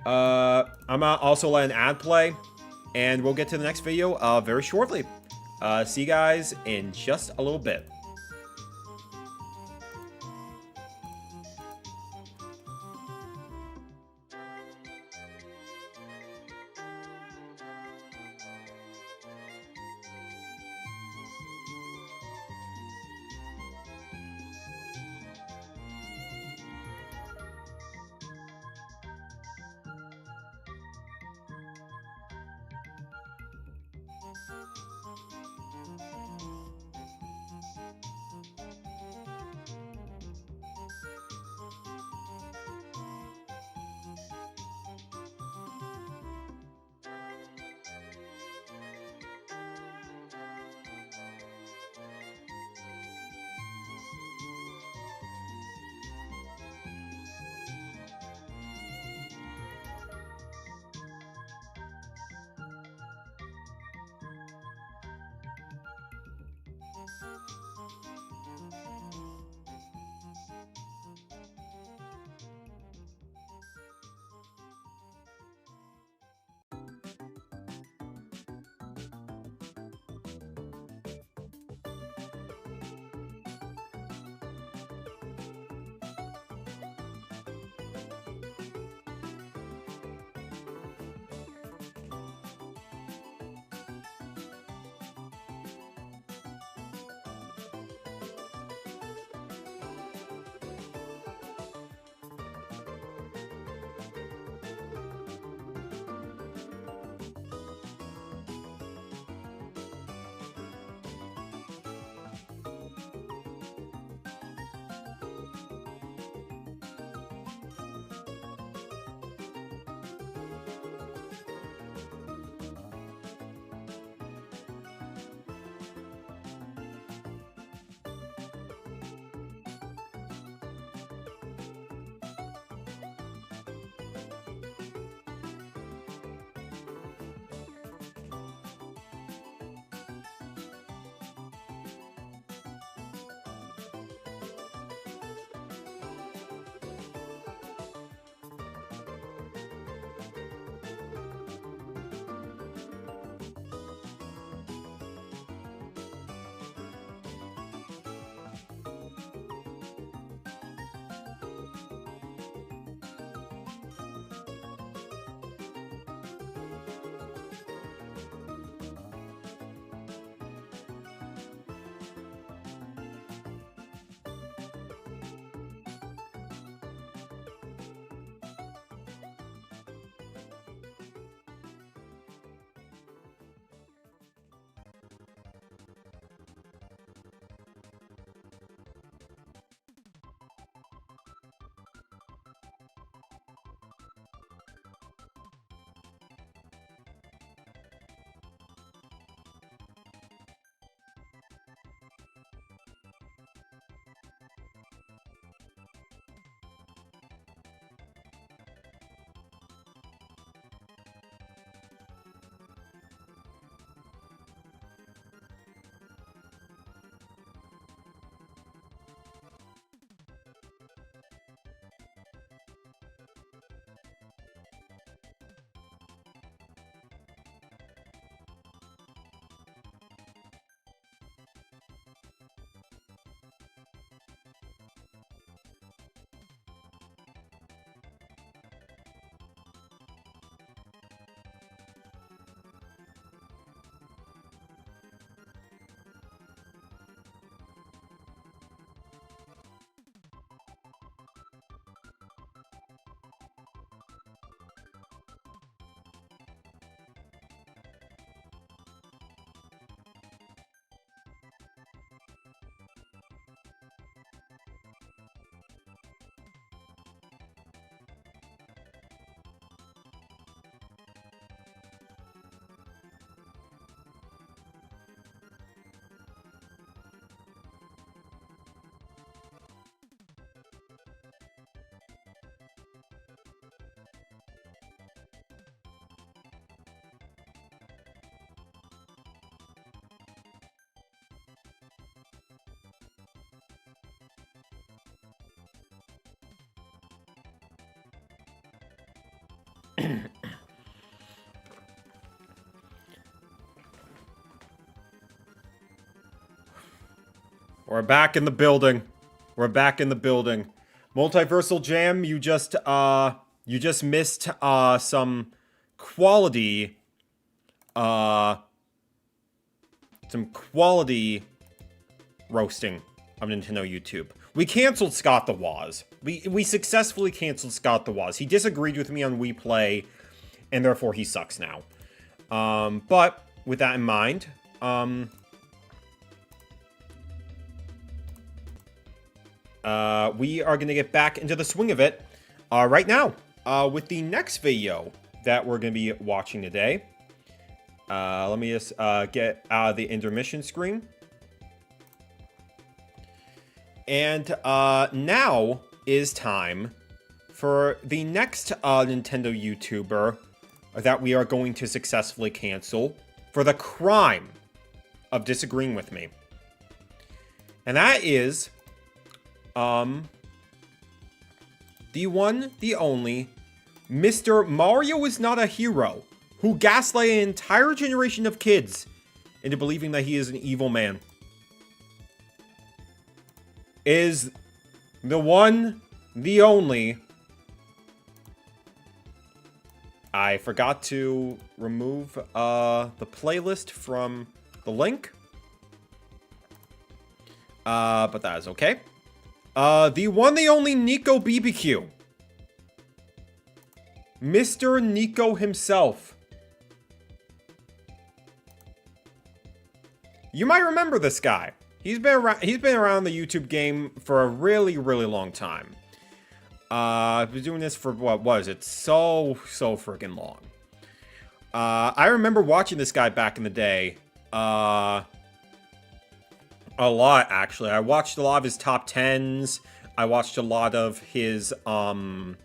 I'm also let an ad play. And we'll get to the next video very shortly. See you guys in just a little bit. We're back in the building. We're back in the building. Multiversal Jam, you just missed, some quality, roasting of Nintendo YouTube. We canceled Scott the Woz. We successfully canceled Scott the Woz. He disagreed with me on Wii Play, and therefore he sucks now. But with that in mind, we are going to get back into the swing of it right now with the next video that we're going to be watching today. Let me just get out of the intermission screen. And now is time for the next Nintendo YouTuber that we are going to successfully cancel for the crime of disagreeing with me. And that is the one, the only, Mr. Mario is not a hero, who gaslight an entire generation of kids into believing that he is an evil man. Is the one, the only. I forgot to remove the playlist from the link. But that is okay. The one, the only NicoBBQ. Mr. Nico himself. You might remember this guy. He's been around the YouTube game for a really, really long time. I've been doing this for, what was it? So freaking long. I remember watching this guy back in the day. A lot, actually. I watched a lot of his top 10s. I watched a lot of his, what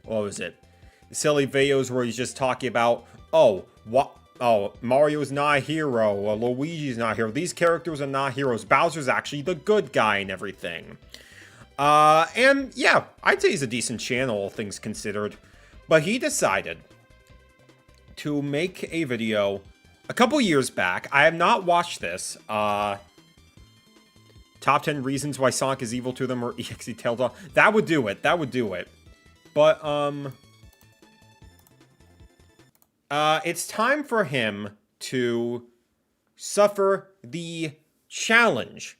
was it? Silly videos where he's just talking about, Mario's not a hero, or Luigi's not a hero. These characters are not heroes. Bowser's actually the good guy and everything. And yeah, I'd say he's a decent channel, all things considered. But he decided to make a video a couple years back. I have not watched this. Top 10 reasons why Sonic is evil to them, or EXE Tails. That would do it. That would do it. But, it's time for him to suffer the challenge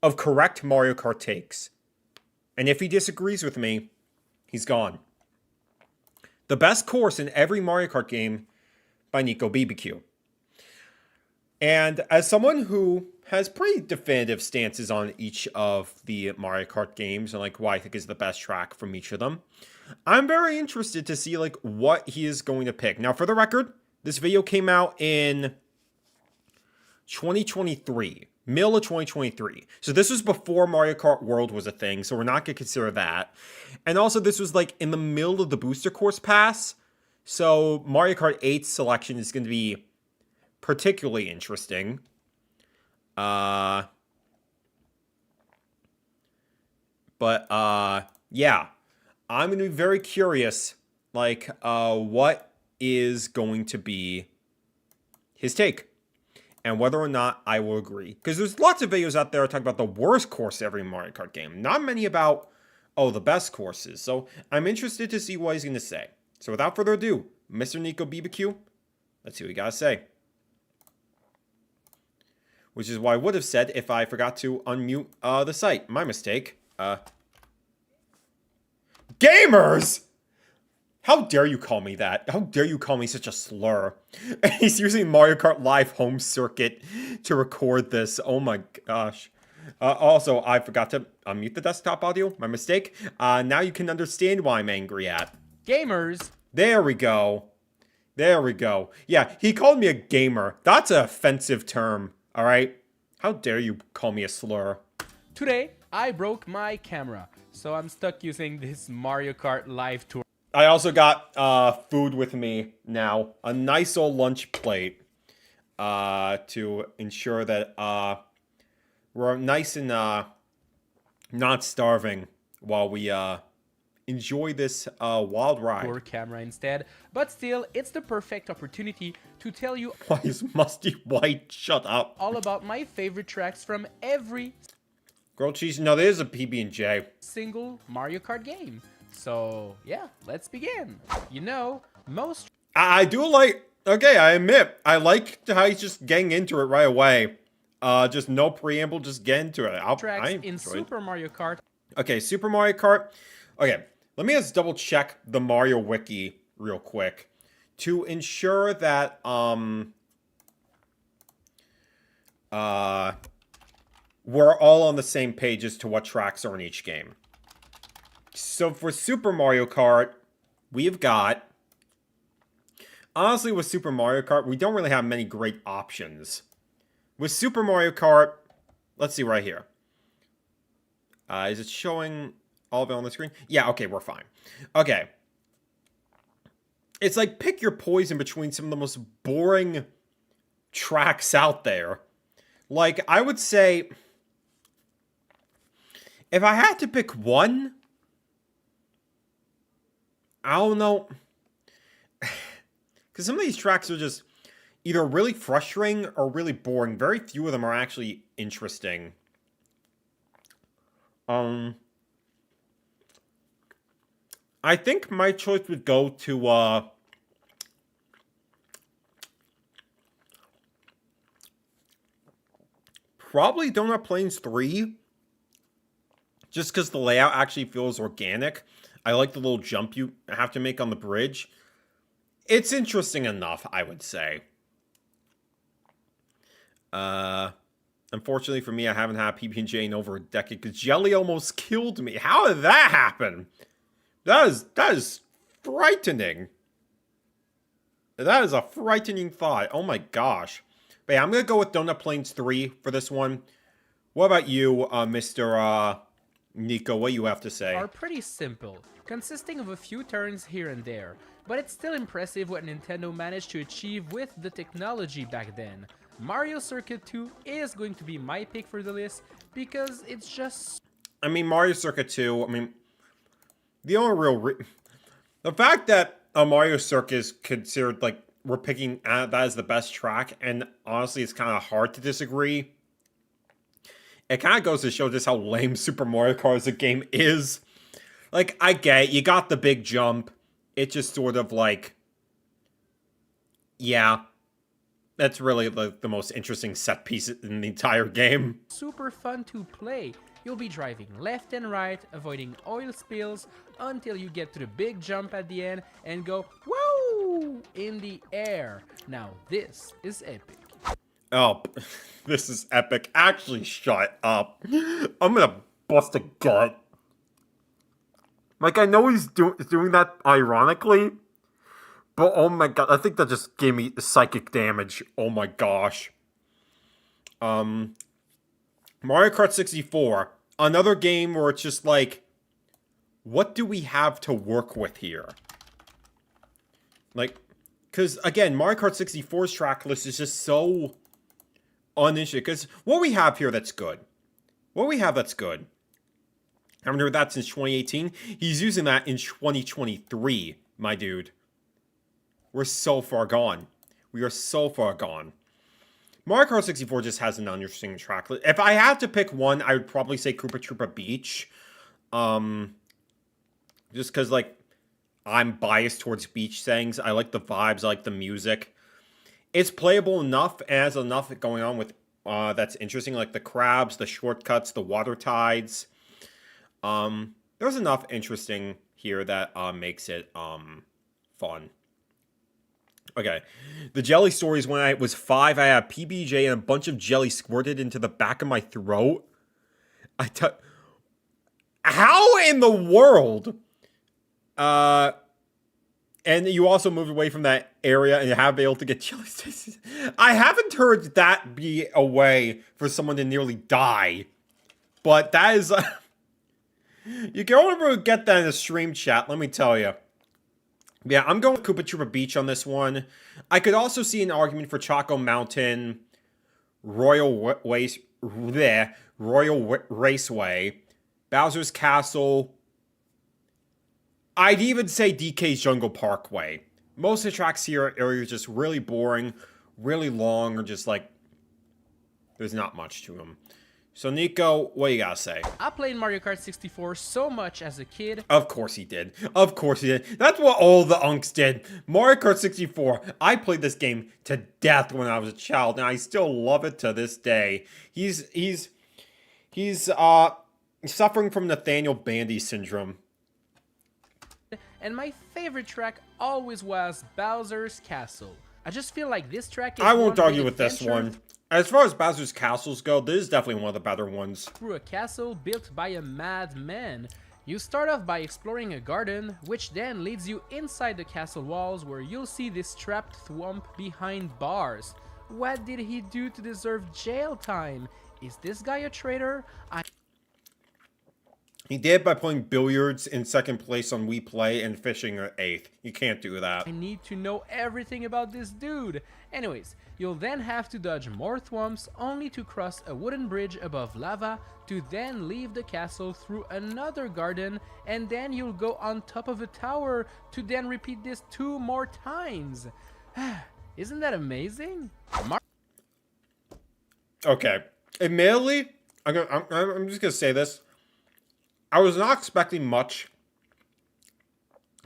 of correct Mario Kart takes. And if he disagrees with me, he's gone. The best course in every Mario Kart game by NicoBBQ. And as someone who has pretty definitive stances on each of the Mario Kart games and like what I think is the best track from each of them, I'm very interested to see like what he is going to pick. Now, for the record, this video came out in 2023, middle of 2023. So this was before Mario Kart World was a thing, so we're not going to consider that. And also, this was like in the middle of the booster course pass, so Mario Kart 8's selection is going to be particularly interesting. Yeah. I'm going to be very curious, like, what is going to be his take, and whether or not I will agree. Because there's lots of videos out there talking about the worst course of every Mario Kart game. Not many about, the best courses. So I'm interested to see what he's going to say. So without further ado, Mr. NicoBBQ, let's see what he got to say. Which is what I would have said if I forgot to unmute the site. My mistake. Gamers! How dare you call me that? How dare you call me such a slur? He's using Mario Kart Live Home Circuit to record this. Oh my gosh. Also, I forgot to unmute the desktop audio. My mistake. Now you can understand why I'm angry at. Gamers! There we go. There we go. Yeah, he called me a gamer. That's an offensive term, alright? How dare you call me a slur? Today, I broke my camera, so I'm stuck using this Mario Kart Live Tour. I also got food with me now. A nice old lunch plate to ensure that we're nice and not starving while we enjoy this wild ride. Poor camera instead, but still, it's the perfect opportunity to tell you Why is Musty White? Shut up. all about my favorite tracks from every Grilled cheese? No, there's a PB&J. single Mario Kart game. So yeah, let's begin. You know, most I do like... Okay, I admit, I like how he's just getting into it right away. Just no preamble, just get into it. tracks I in enjoyed. Super Mario Kart Okay, Super Mario Kart. Okay, let me just double check the Mario Wiki real quick to ensure that we're all on the same page as to what tracks are in each game. So for Super Mario Kart, we've got... Honestly, with Super Mario Kart, we don't really have many great options. With Super Mario Kart, let's see right here. Is it showing all of it on the screen? Yeah, okay, we're fine. Okay. It's like pick your poison between some of the most boring tracks out there. Like, I would say... If I had to pick one... I don't know... Because some of these tracks are just either really frustrating or really boring. Very few of them are actually interesting. I think my choice would go to, probably Donut Plains 3. Just because the layout actually feels organic. I like the little jump you have to make on the bridge. It's interesting enough, I would say. Unfortunately for me, I haven't had PB&J in over a decade because Jelly almost killed me. How did that happen? That is frightening. That is a frightening thought. Oh my gosh. But yeah, I'm going to go with Donut Plains 3 for this one. What about you, Mr. Nico? What do you have to say? are pretty simple, consisting of a few turns here and there, but it's still impressive what Nintendo managed to achieve with the technology back then. Mario Circuit 2 is going to be my pick for the list because it's just... I mean, Mario Circuit 2, I mean, the only real... the fact that Mario Circuit is considered, like, we're picking that as the best track, and honestly, it's kind of hard to disagree. It kind of goes to show just how lame Super Mario Kart as a game is. Like, I get it, you got the big jump. It just sort of, like... Yeah. That's really the most interesting set piece in the entire game. super fun to play. You'll be driving left and right, avoiding oil spills, until you get to the big jump at the end and go, whoa, in the air. Now this is epic. Oh, this is epic. Actually, shut up. I'm gonna bust a gut. Like, I know he's doing that ironically, but oh my god, I think that just gave me psychic damage. Oh my gosh. Mario Kart 64. Another game where it's just like, what do we have to work with here? Like, because again, Mario Kart 64's track list is just so uninteresting. Because what we have here that's good. What we have that's good. I haven't heard that since 2018. He's using that in 2023, my dude. We're so far gone. We are so far gone. Mario Kart 64 just has an uninteresting track list. If I had to pick one, I would probably say Koopa Troopa Beach. Just because, like, I'm biased towards beach things. I like the vibes. I like the music. It's playable enough. It has enough going on with that's interesting. Like the crabs, the shortcuts, the water tides. There's enough interesting here that makes it fun. Okay. The jelly stories, when I was 5, I had PBJ and a bunch of jelly squirted into the back of my throat. How in the world? And you also moved away from that area and you have been able to get jelly sticks. I haven't heard that be a way for someone to nearly die. But that is... you can only get that in the stream chat, let me tell you. Yeah, I'm going with Koopa Troopa Beach on this one. I could also see an argument for Choco Mountain, Royal Raceway, Bowser's Castle, I'd even say DK's Jungle Parkway. Most of the tracks here are just really boring, really long, or just like, there's not much to them. So Nico, what do you gotta say? I played Mario Kart 64 so much as a kid. Of course he did. Of course he did. That's what all the unks did. Mario Kart 64. I played this game to death when I was a child, and I still love it to this day. He's suffering from Nathaniel Bandy syndrome. And my favorite track always was Bowser's Castle. I just feel like this track is I won't one argue big with this adventure one. As far as Bowser's Castles go, this is definitely one of the better ones. through a castle built by a madman. You start off by exploring a garden, which then leads you inside the castle walls where you'll see this trapped thwomp behind bars. What did he do to deserve jail time? Is this guy a traitor? He did by playing billiards in second place on We Play and fishing at 8th. You can't do that. I need to know everything about this dude. Anyways, you'll then have to dodge more thwomps only to cross a wooden bridge above lava to then leave the castle through another garden, and then you'll go on top of a tower to then repeat this 2 more times. Isn't that amazing? Okay. Admittedly, I'm just gonna say this. I was not expecting much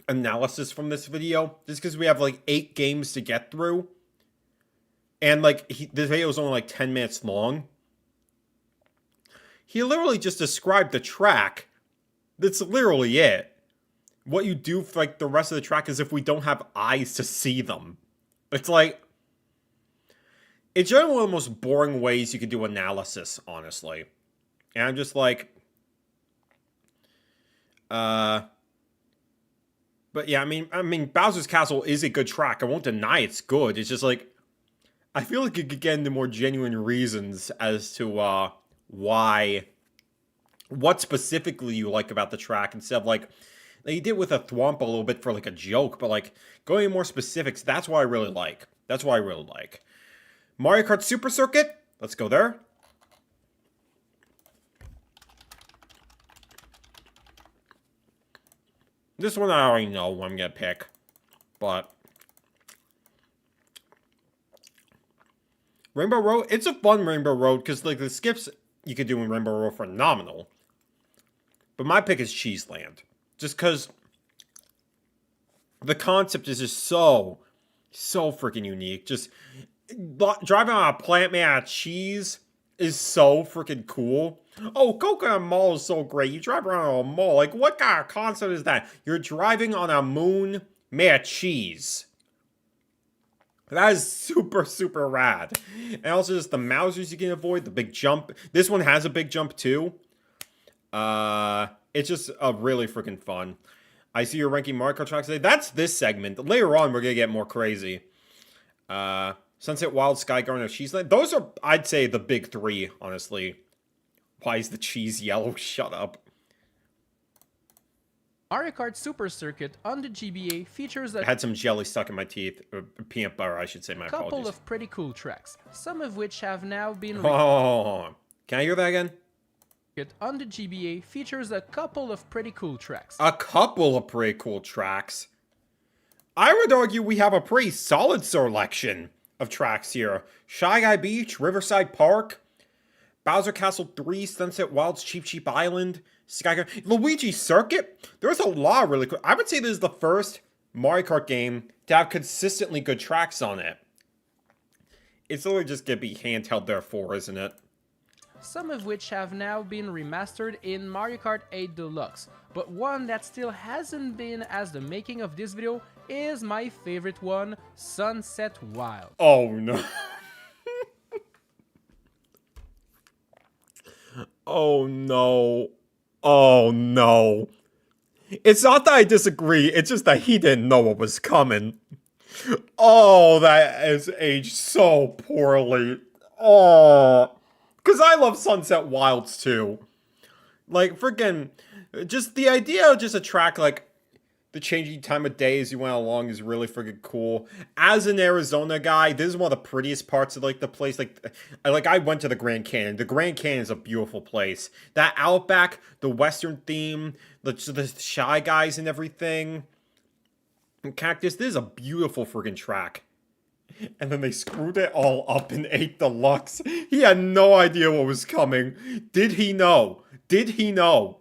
analysis from this video, just because we have like 8 games to get through. And like, this video is only like 10 minutes long. He literally just described the track. That's literally it. What you do for like the rest of the track is if we don't have eyes to see them. It's like, it's generally one of the most boring ways you can do analysis, honestly. And I'm just like, but yeah, I mean, Bowser's Castle is a good track. I won't deny it's good. It's just like, I feel like you could get into more genuine reasons as to what specifically you like about the track instead of like you did with a thwomp a little bit for like a joke, but like going into more specifics, that's what I really like. That's what I really like. Mario Kart Super Circuit, let's go there. This one I already know what I'm gonna pick, but Rainbow Road, it's a fun Rainbow Road because like the skips you could do in Rainbow Road are phenomenal. But my pick is Cheeseland, just because the concept is just so freaking unique. Just driving on a plant made out of cheese is so freaking cool. Oh, Coconut Mall is so great. You drive around on a mall. Like, what kind of concept is that? You're driving on a moon made of cheese. That is super rad. And also just the Mousers you can avoid, the big jump. This one has a big jump too. It's just really freaking fun. I see you're ranking Mario Kart tracks today. That's this segment. Later on, we're going to get more crazy. Sunset Wild, Sky Garden, or Cheeseland. Those are, I'd say, the big 3, honestly. Why is the cheese yellow? Shut up. Mario Kart Super Circuit on the GBA features I a had some jelly stuck in my teeth. Or peanut butter, I should say. My couple apologies. of pretty cool tracks, some of which have now been Oh, can I hear that again? on the GBA features a couple of pretty cool tracks. A couple of pretty cool tracks. I would argue we have a pretty solid selection of tracks here. Shy Guy Beach, Riverside Park, Bowser Castle 3, Sunset Wilds, Cheap Island, Sky Luigi Circuit. There's a lot of really cool. I would say this is the first Mario Kart game to have consistently good tracks on it. It's literally just gonna be handheld therefore, isn't it? Some of which have now been remastered in Mario Kart 8 Deluxe, but one that still hasn't been as the making of this video is my favorite one, Sunset Wild. Oh no. Oh no. Oh no. It's not that I disagree, it's just that he didn't know what was coming. Oh, that has aged so poorly. Oh. Because I love Sunset Wilds too. Like, freaking, just the idea of just a track like, The changing time of day as you went along is really freaking cool. As an Arizona guy, this is one of the prettiest parts of like the place. Like I went to the Grand Canyon. The Grand Canyon is a beautiful place. That outback, the Western theme, the Shy Guys and everything. And Cactus, this is a beautiful freaking track. And then they screwed it all up in 8 Deluxe. He had no idea what was coming. Did he know? Did he know?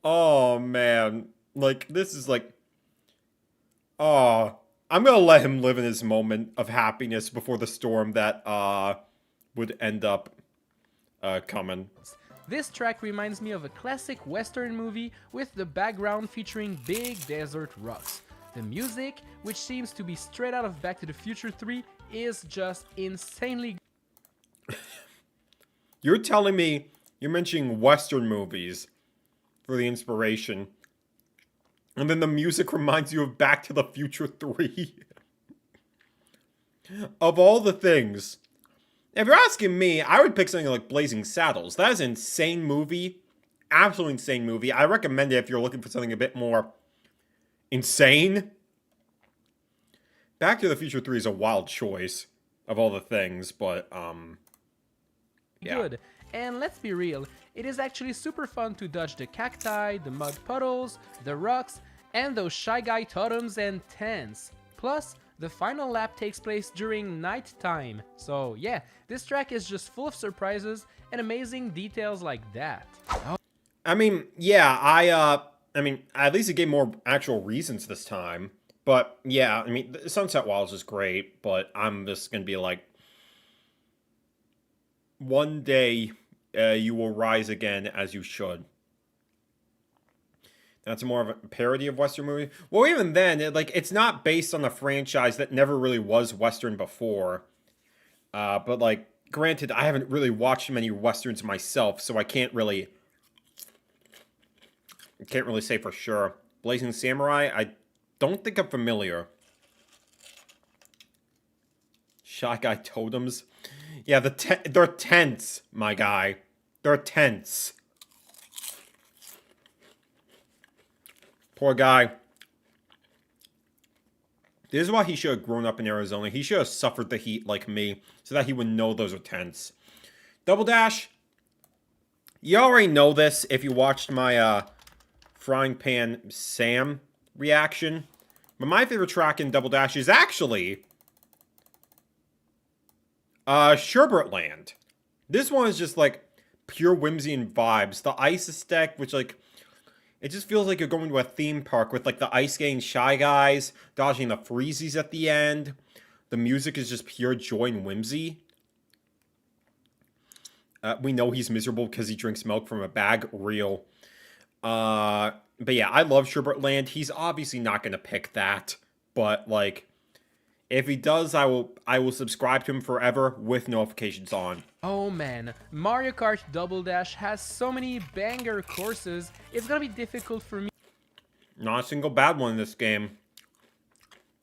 Oh, man. Like, this is like... Oh, I'm gonna let him live in his moment of happiness before the storm that, would end up, coming. This track reminds me of a classic Western movie with the background featuring big desert rocks. The music, which seems to be straight out of Back to the Future 3, is just insanely... You're telling me you're mentioning Western movies for the inspiration, and then the music reminds you of Back to the Future 3? Of all the things, if you're asking me, I would pick something like Blazing Saddles. That is an insane movie. Absolutely insane movie. I recommend it if you're looking for something a bit more insane. Back to the Future 3 is a wild choice of all the things, but, yeah. Good. And let's be real, it is actually super fun to dodge the cacti, the mud puddles, the rocks, and those Shy Guy totems and tents. Plus, the final lap takes place during night time. So yeah, this track is just full of surprises and amazing details like that. I mean, yeah, I mean, at least it gave more actual reasons this time. But, yeah, I mean, Sunset Wilds is great, but I'm just gonna be like, one day, you will rise again as you should. That's more of a parody of Western movie. Well, even then, it's not based on a franchise that never really was Western before. But, like, granted, I haven't really watched many Westerns myself, so I can't really say for sure. Blazing Samurai, I don't think I'm familiar. Shy Guy totems. Yeah, they're tents, my guy. They're tents. Poor guy. This is why he should have grown up in Arizona. He should have suffered the heat like me, so that he would know those are tents. Double Dash. You already know this if you watched my, Frying Pan Sam reaction. But my favorite track in Double Dash is actually Sherbert Land. This one is just like pure whimsy and vibes. The ice aesthetic, which like it just feels like you're going to a theme park with like the ice skating Shy Guys, dodging the freezies at the end. The music is just pure joy and whimsy. We know he's miserable because he drinks milk from a bag. Real. But yeah, I love Sherbert Land. He's obviously not gonna pick that, but like, if he does, I will subscribe to him forever with notifications on. Oh man, Mario Kart Double Dash has so many banger courses, it's gonna be difficult for me. Not a single bad one in this game.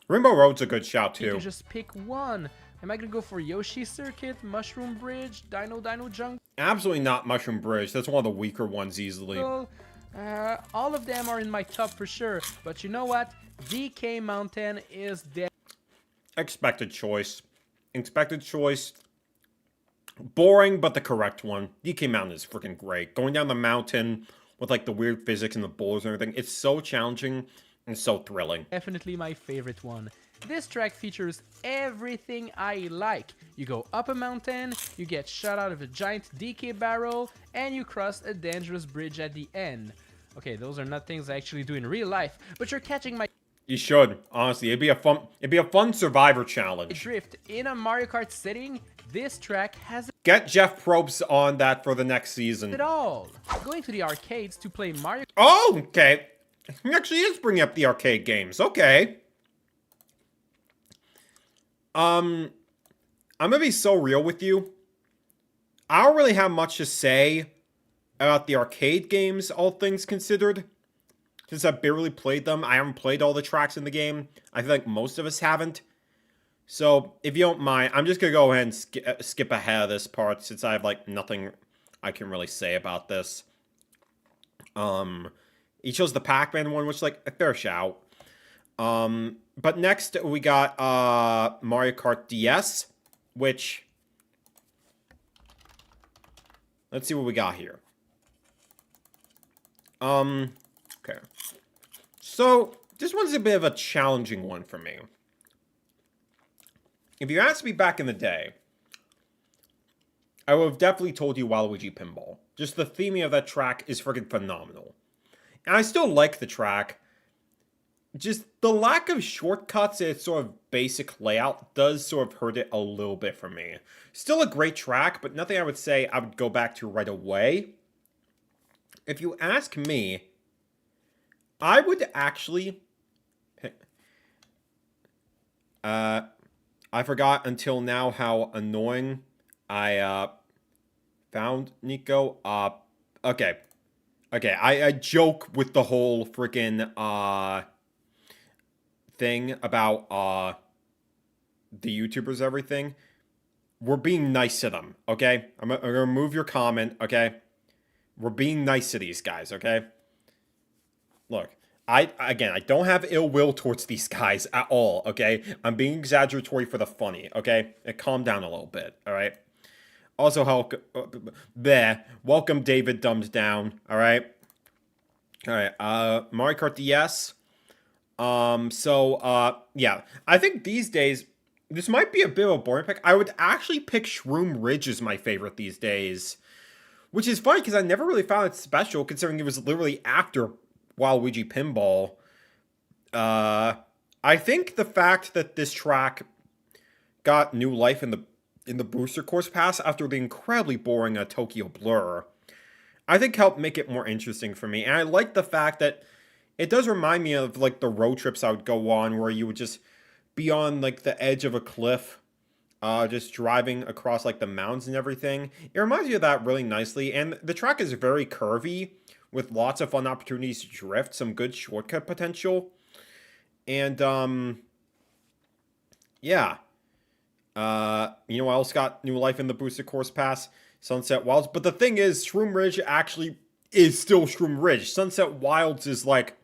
Rainbow Road's a good shout You too. can just pick one. Am I gonna go for Yoshi Circuit, Mushroom Bridge, Dino Jungle? Absolutely not Mushroom Bridge. That's one of the weaker ones easily. All of them are in my top for sure, but you know what? DK Mountain is dead. Expected choice. Expected choice. Boring, but the correct one. DK Mountain is freaking great. Going down the mountain with like the weird physics and the boulders and everything. It's so challenging and so thrilling. Definitely my favorite one. This track features everything I like. You go up a mountain, you get shot out of a giant DK barrel, and you cross a dangerous bridge at the end. Okay, those are not things I actually do in real life, but you're catching my You should, honestly. It'd be a fun survivor challenge. drift. In a Mario Kart setting, this track has Get Jeff Probst on that for the next season. it all. Going to the arcades to play Mario Oh, okay. He actually is bringing up the arcade games. Okay. I'm gonna be so real with you. I don't really have much to say about the arcade games, all things considered. Since I barely played them, I haven't played all the tracks in the game. I feel like most of us haven't. So, if you don't mind, I'm just gonna go ahead and skip ahead of this part, since I have, like, nothing I can really say about this. He chose the Pac-Man one, which is like a fair shout. But next we got Mario Kart DS, which, let's see what we got here. Okay. So this one's a bit of a challenging one for me. If you asked me back in the day, I would have definitely told you Waluigi Pinball. Just the theming of that track is freaking phenomenal. And I still like the track. Just the lack of shortcuts and its sort of basic layout does sort of hurt it a little bit for me. Still a great track, but nothing I would say I would go back to right away. If you ask me, I would actually... I forgot until now how annoying I found Nico. Okay. Okay, I joke with the whole freaking thing about the YouTubers, everything. We're being nice to them, okay? I'm gonna remove your comment, okay? We're being nice to these guys, okay? Look, I don't have ill will towards these guys at all, okay? I'm being exaggeratory for the funny, okay? Calm down a little bit, all right? Also, welcome David Dumbed Down, all right? All right, Mario Kart DS. Yeah, I think these days, this might be a bit of a boring pick. I would actually pick Shroom Ridge as my favorite these days. Which is funny, because I never really found it special, considering it was literally after Waluigi Pinball. I think the fact that this track got new life in the Booster Course Pass after the incredibly boring Tokyo Blur, I think helped make it more interesting for me. And I like the fact that it does remind me of, like, the road trips I would go on, where you would just be on, like, the edge of a cliff, just driving across, like, the mountains and everything. It reminds me of that really nicely, and the track is very curvy, with lots of fun opportunities to drift, some good shortcut potential, and, yeah. You know what else got new life in the Boosted Course Pass? Sunset Wilds. But the thing is, Shroom Ridge actually is still Shroom Ridge. Sunset Wilds is, like,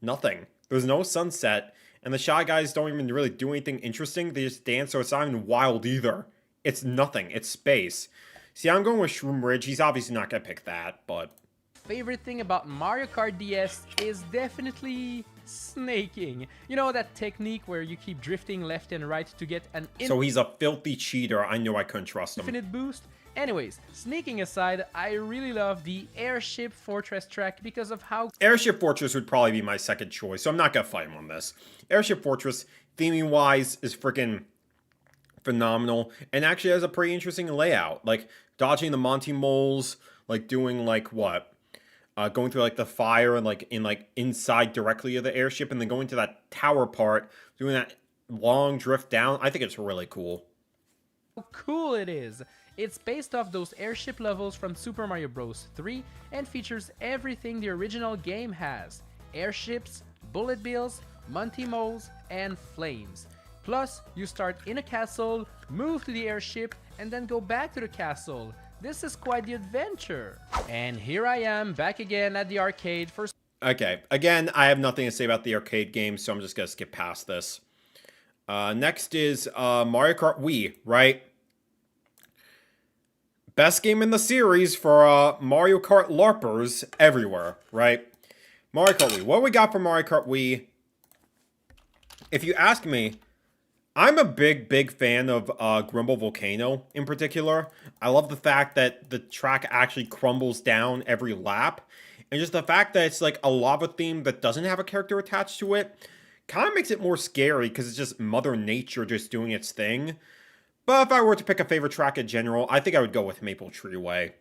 nothing. There's no sunset. And the Shy Guys don't even really do anything interesting. They just dance, so it's not even wild either. It's nothing. It's space. See, I'm going with Shroom Ridge. He's obviously not going to pick that, but... Favorite thing about Mario Kart DS is definitely snaking. You know, that technique where you keep drifting left and right to get an So he's a filthy cheater. I knew I couldn't trust him. infinite boost. Anyways, sneaking aside, I really love the Airship Fortress track because of how... Airship Fortress would probably be my second choice, so I'm not going to fight him on this. Airship Fortress, theming-wise, is freaking phenomenal, and actually has a pretty interesting layout. Like, dodging the Monty Moles, like, doing, like, what? Going through, like, the fire and, like, inside directly of the airship, and then going to that tower part, doing that long drift down. I think it's really cool. How cool it is! It's based off those airship levels from Super Mario Bros. 3 and features everything the original game has. Airships, bullet bills, Monty Moles, and flames. Plus, you start in a castle, move to the airship, and then go back to the castle. This is quite the adventure. And here I am, back again at the arcade for... Okay, again, I have nothing to say about the arcade game, so I'm just going to skip past this. Next is Mario Kart Wii, right? Best game in the series for Mario Kart LARPers everywhere, right? Mario Kart Wii. What we got for Mario Kart Wii? If you ask me, I'm a big fan of Grumble Volcano in particular. I love the fact that the track actually crumbles down every lap. And just the fact that it's like a lava theme that doesn't have a character attached to it kind of makes it more scary because it's just Mother Nature just doing its thing. But if I were to pick a favorite track in general, I think I would go with Maple Tree Way.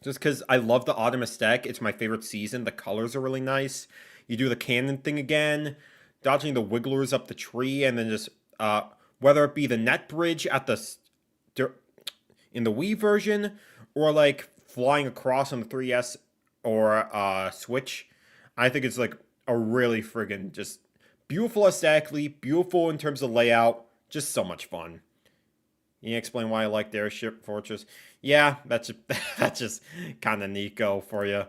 Just because I love the autumn aesthetic. It's my favorite season. The colors are really nice. You do the cannon thing again, dodging the wigglers up the tree, and then just, whether it be the net bridge at the, in the Wii version, or like flying across on the 3DS or Switch, I think it's like a really friggin' just beautiful aesthetically, beautiful in terms of layout, just so much fun. You explain why I like the Airship Fortress? Yeah, that's just kind of Nico for you.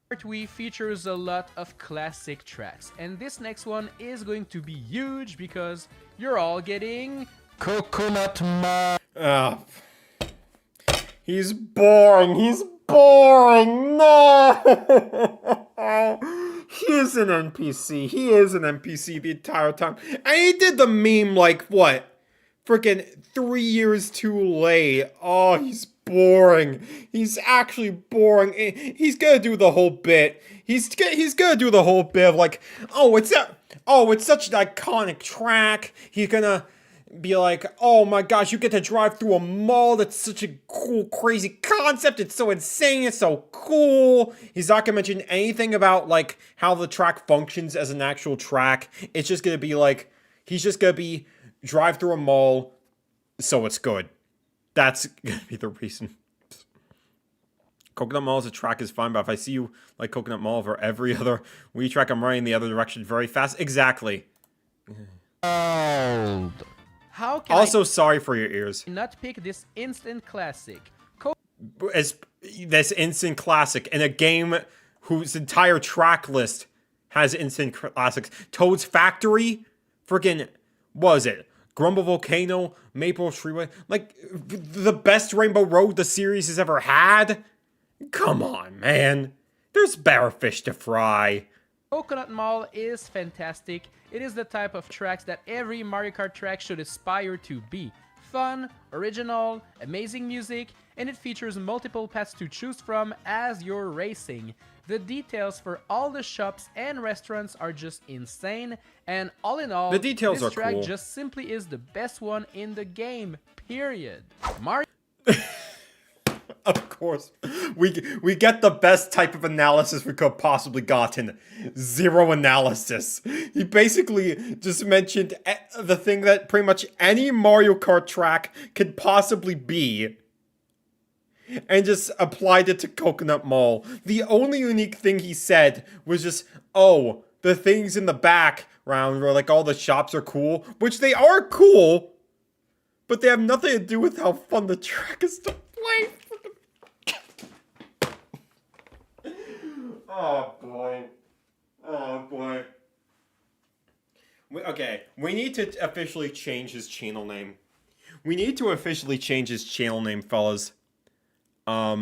Part Wii features a lot of classic tracks, and this next one is going to be huge because you're all getting Coconut Mall. He's boring. He's boring. No. He is an NPC. He is an NPC the entire time, and he did the meme like what? Freaking 3 years too late. Oh, he's boring. He's actually boring. He's gonna do the whole bit. He's gonna do the whole bit of like, it's such an iconic track. He's gonna be like, oh my gosh, you get to drive through a mall. That's such a cool, crazy concept. It's so insane. It's so cool. He's not gonna mention anything about like how the track functions as an actual track. It's just gonna be like, he's just gonna be drive through a mall, so it's good. That's gonna be the reason. Coconut Mall as a track is fine, but if I see you like Coconut Mall for every other Wii track, I'm running the other direction very fast. Exactly. How can Also, sorry for your ears. I not pick this instant classic? As this instant classic in a game whose entire track list has instant classics. Toad's Factory, friggin', what was it? Grumble Volcano, Maple Freeway, like the best Rainbow Road the series has ever had. Come on, man. There's better fish to fry. Coconut Mall is fantastic. It is the type of tracks that every Mario Kart track should aspire to be. Fun, original, amazing music, and it features multiple paths to choose from as you're racing. The details for all the shops and restaurants are just insane, and all in all, the details this are track cool. just simply is the best one in the game, period. Mario Of course, we get the best type of analysis we could have possibly gotten. Zero analysis. He basically just mentioned the thing that pretty much any Mario Kart track could possibly be, and just applied it to Coconut Mall. The only unique thing he said was just, the things in the background where like all the shops are cool, which they are cool, but they have nothing to do with how fun the track is to play. Oh boy. Oh boy. We need to officially change his channel name. Fellas. I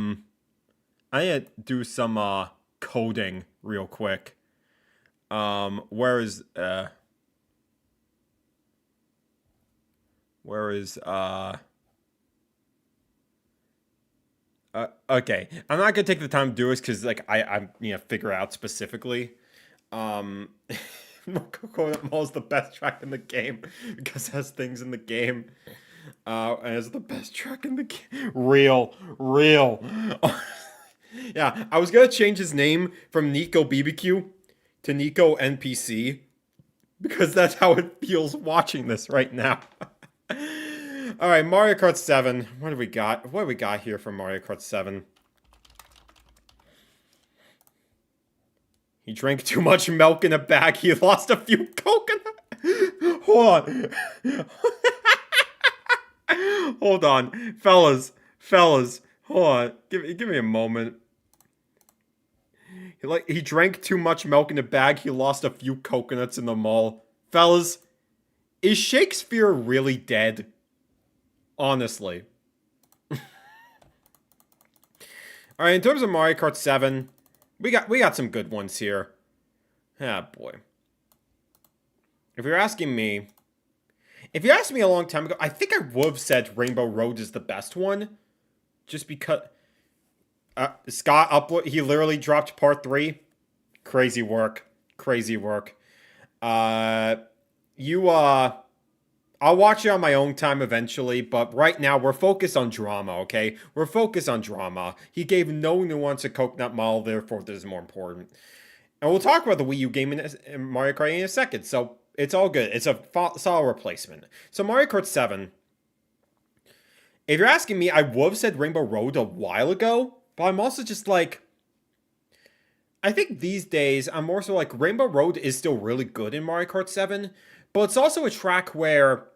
need to do some coding real quick. Where is okay, I'm not gonna take the time to do this because like I'm figure out specifically. Coconut Mall is the best track in the game because it has things in the game. And it's the best track in the game. Real. Yeah, I was gonna change his name from NicoBBQ to Nico NPC because that's how it feels watching this right now. All right, Mario Kart 7. What do we got? What do we got here for Mario Kart 7? He drank too much milk in a bag. He lost a few coconuts. Hold on. Hold on. Fellas. Hold on. Give me a moment. He drank too much milk in a bag. He lost a few coconuts in the mall. Fellas, is Shakespeare really dead? Honestly. Alright, in terms of Mario Kart 7, we got some good ones here. Ah, boy. If you're asking me... If you asked me a long time ago, I think I would have said Rainbow Road is the best one. Just because... Scott upload... He literally dropped part 3. Crazy work. I'll watch it on my own time eventually, but right now we're focused on drama, okay? We're focused on drama. He gave no nuance to Coconut Mall, therefore this is more important. And we'll talk about the Wii U game in Mario Kart in a second, so it's all good. It's a solid replacement. So Mario Kart 7. If you're asking me, I would have said Rainbow Road a while ago, but I'm also just like... I think these days, I'm more so like, Rainbow Road is still really good in Mario Kart 7, but it's also a track where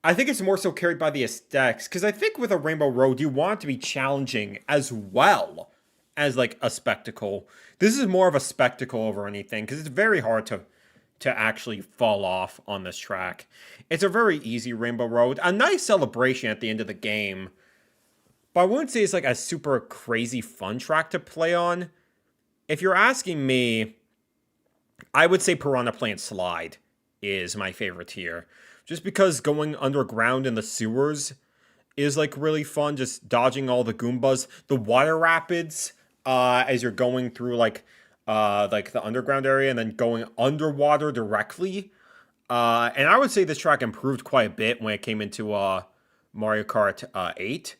I think it's more so carried by the aesthetics, because I think with a Rainbow Road, you want it to be challenging as well as like a spectacle. This is more of a spectacle over anything, because it's very hard to actually fall off on this track. It's a very easy Rainbow Road, a nice celebration at the end of the game, but I wouldn't say it's like a super crazy fun track to play on. If you're asking me, I would say Piranha Plant Slide is my favorite here. Just because going underground in the sewers is like really fun, just dodging all the Goombas. The water rapids, as you're going through like the underground area and then going underwater directly. And I would say this track improved quite a bit when it came into Mario Kart 8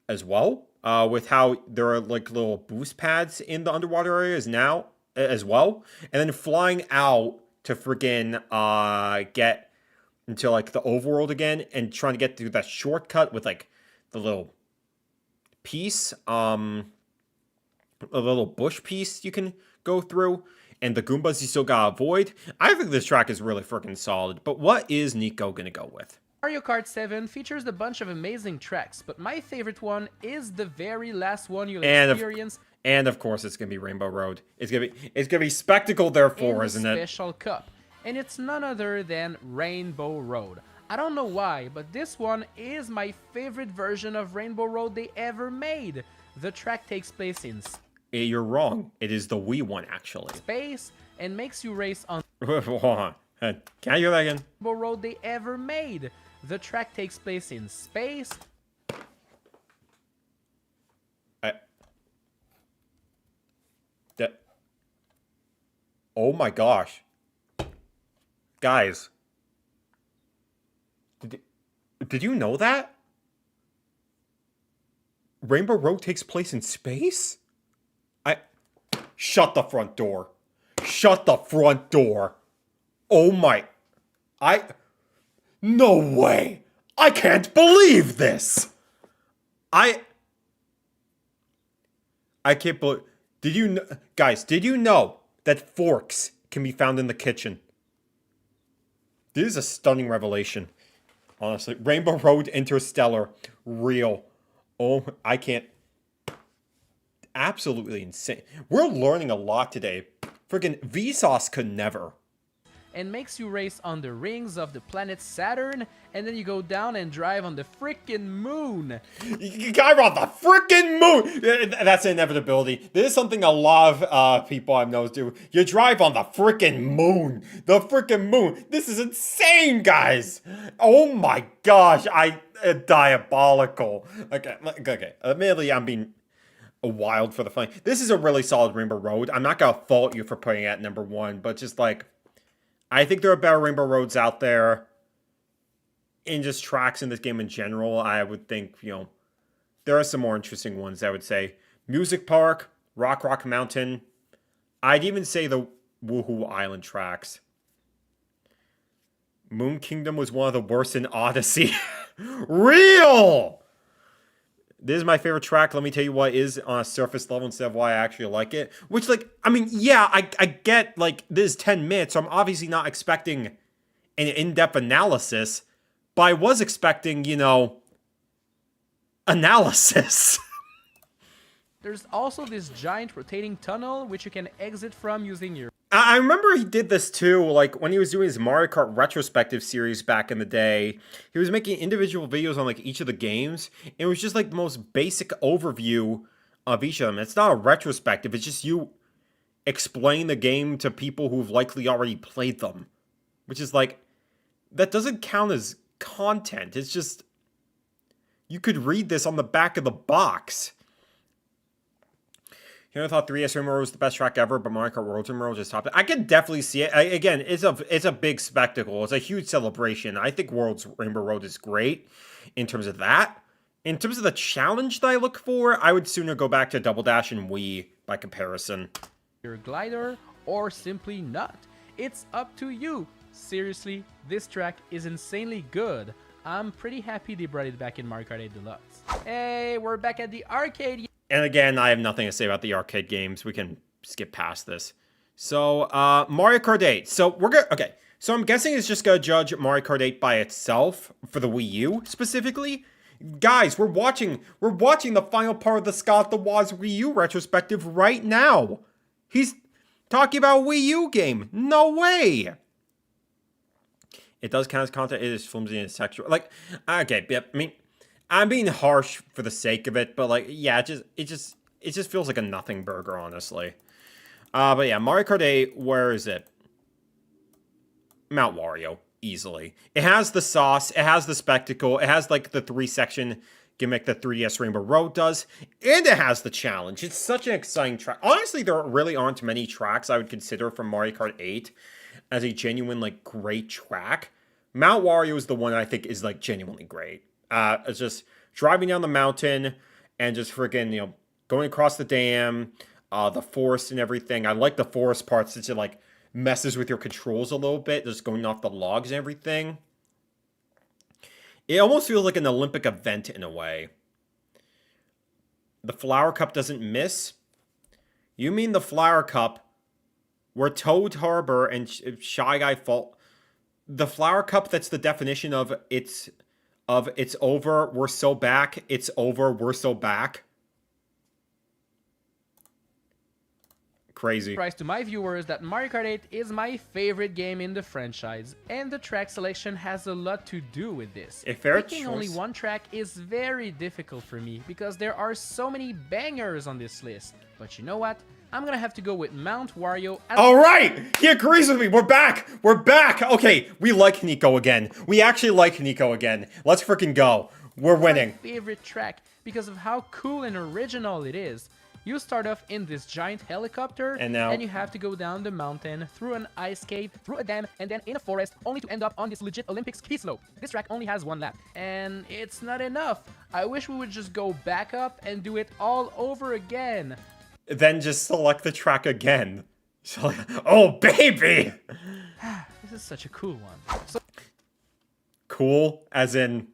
as well. With how there are like little boost pads in the underwater areas now as well. And then flying out to freaking get into like the overworld again and trying to get through that shortcut with like the little piece, a little bush piece you can go through, and the Goombas you still gotta avoid. I think this track is really freaking solid, but what is Nico gonna go with? Mario Kart 7 features a bunch of amazing tracks, but my favorite one is the very last one you'll experience. And of course, it's gonna be Rainbow Road. It's gonna be spectacle, therefore, isn't it? Special Cup, and it's none other than Rainbow Road. I don't know why, but this one is my favorite version of Rainbow Road they ever made. The track takes place in You're wrong. It is the Wii one, actually. space and makes you race on Hold on. Can I hear that again? Rainbow Road they ever made. The track takes place in space. Oh my gosh. Guys. Did you know that? Rainbow Road takes place in space? Shut the front door. Shut the front door. Oh my... No way! I can't believe this! I can't believe... Guys, did you know that forks can be found in the kitchen? This is a stunning revelation. Honestly. Rainbow Road Interstellar. Real. Oh, I can't... Absolutely insane. We're learning a lot today. Friggin' Vsauce could never. And makes you race on the rings of the planet Saturn, and then you go down and drive on the frickin' moon. You drive on the frickin' moon! That's an inevitability. This is something a lot of people I've noticed do. You drive on the frickin' moon! The frickin' moon! This is insane, guys! Oh my gosh, diabolical. Okay. Admittedly, I'm being wild for the fun. This is a really solid Rainbow Road. I'm not gonna fault you for putting it at number 1, but just like... I think there are better Rainbow Roads out there. In just tracks in this game in general, I would think, there are some more interesting ones, I would say. Music Park, Rock Mountain. I'd even say the Woohoo Island tracks. Moon Kingdom was one of the worst in Odyssey. Real! This is my favorite track. Let me tell you what is on a surface level instead of why I actually like it. Which, I get, this is 10 minutes, so I'm obviously not expecting an in-depth analysis. But I was expecting, analysis. There's also this giant rotating tunnel, which you can exit from using your... I remember he did this too, when he was doing his Mario Kart retrospective series back in the day. He was making individual videos on, each of the games. And it was just, the most basic overview of each of them. It's not a retrospective, it's just you explain the game to people who've likely already played them. Which is, that doesn't count as content. It's just... You could read this on the back of the box. I thought 3DS Rainbow Road was the best track ever, but Mario Kart World Rainbow Road just topped it. I can definitely see it. Again, it's a big spectacle. It's a huge celebration. I think World's Rainbow Road is great in terms of that. In terms of the challenge that I look for, I would sooner go back to Double Dash and Wii by comparison. Your glider, or simply not. It's up to you. Seriously, this track is insanely good. I'm pretty happy they brought it back in Mario Kart 8 Deluxe. Hey, we're back at the arcade. And again, I have nothing to say about the arcade games. We can skip past this. So, Mario Kart 8. So, we're gonna... Okay. So I'm guessing it's just gonna judge Mario Kart 8 by itself for the Wii U specifically. Guys, we're watching the final part of the Scott the Woz Wii U retrospective right now. He's talking about a Wii U game. No way. It does count as content. It is flimsy and sexual. Like, okay, yeah, I mean, I'm being harsh for the sake of it, but like, yeah, it just feels like a nothing burger, honestly. But yeah, Mario Kart 8, where is it? Mount Wario, easily. It has the sauce, it has the spectacle, it has like the 3-section gimmick that 3DS Rainbow Road does, and it has the challenge. It's such an exciting track. Honestly, there really aren't many tracks I would consider from Mario Kart 8 as a genuine, like, great track. Mount Wario is the one I think is, like, genuinely great. It's just driving down the mountain and just freaking, you know, going across the dam, the forest and everything. I like the forest parts since it, like, messes with your controls a little bit, just going off the logs and everything. It almost feels like an Olympic event in a way. The Flower Cup doesn't miss? You mean the Flower Cup where Toad Harbor and Shy Guy fall? The Flower Cup that's the definition of it's over, we're so back, it's over, we're so back. Crazy. Surprise to my viewers that Mario Kart 8 is my favorite game in the franchise, and the track selection has a lot to do with this. A fair Picking choice. only one track is very difficult for me because there are so many bangers on this list. But you know what? I'm gonna have to go with Mount Wario as All right, he agrees with me. We're back. We're back. Okay, we like Nico again. We actually like Nico again. Let's freaking go. We're winning. my favorite track because of how cool and original it is. You start off in this giant helicopter, And now- you have to go down the mountain, through an ice cave, through a dam, and then in a forest, only to end up on this legit Olympic ski slope. This track only has one lap, and it's not enough. I wish we would just go back up and do it all over again. Then just select the track again. So, oh, baby. This is such a cool one. So Cool, as in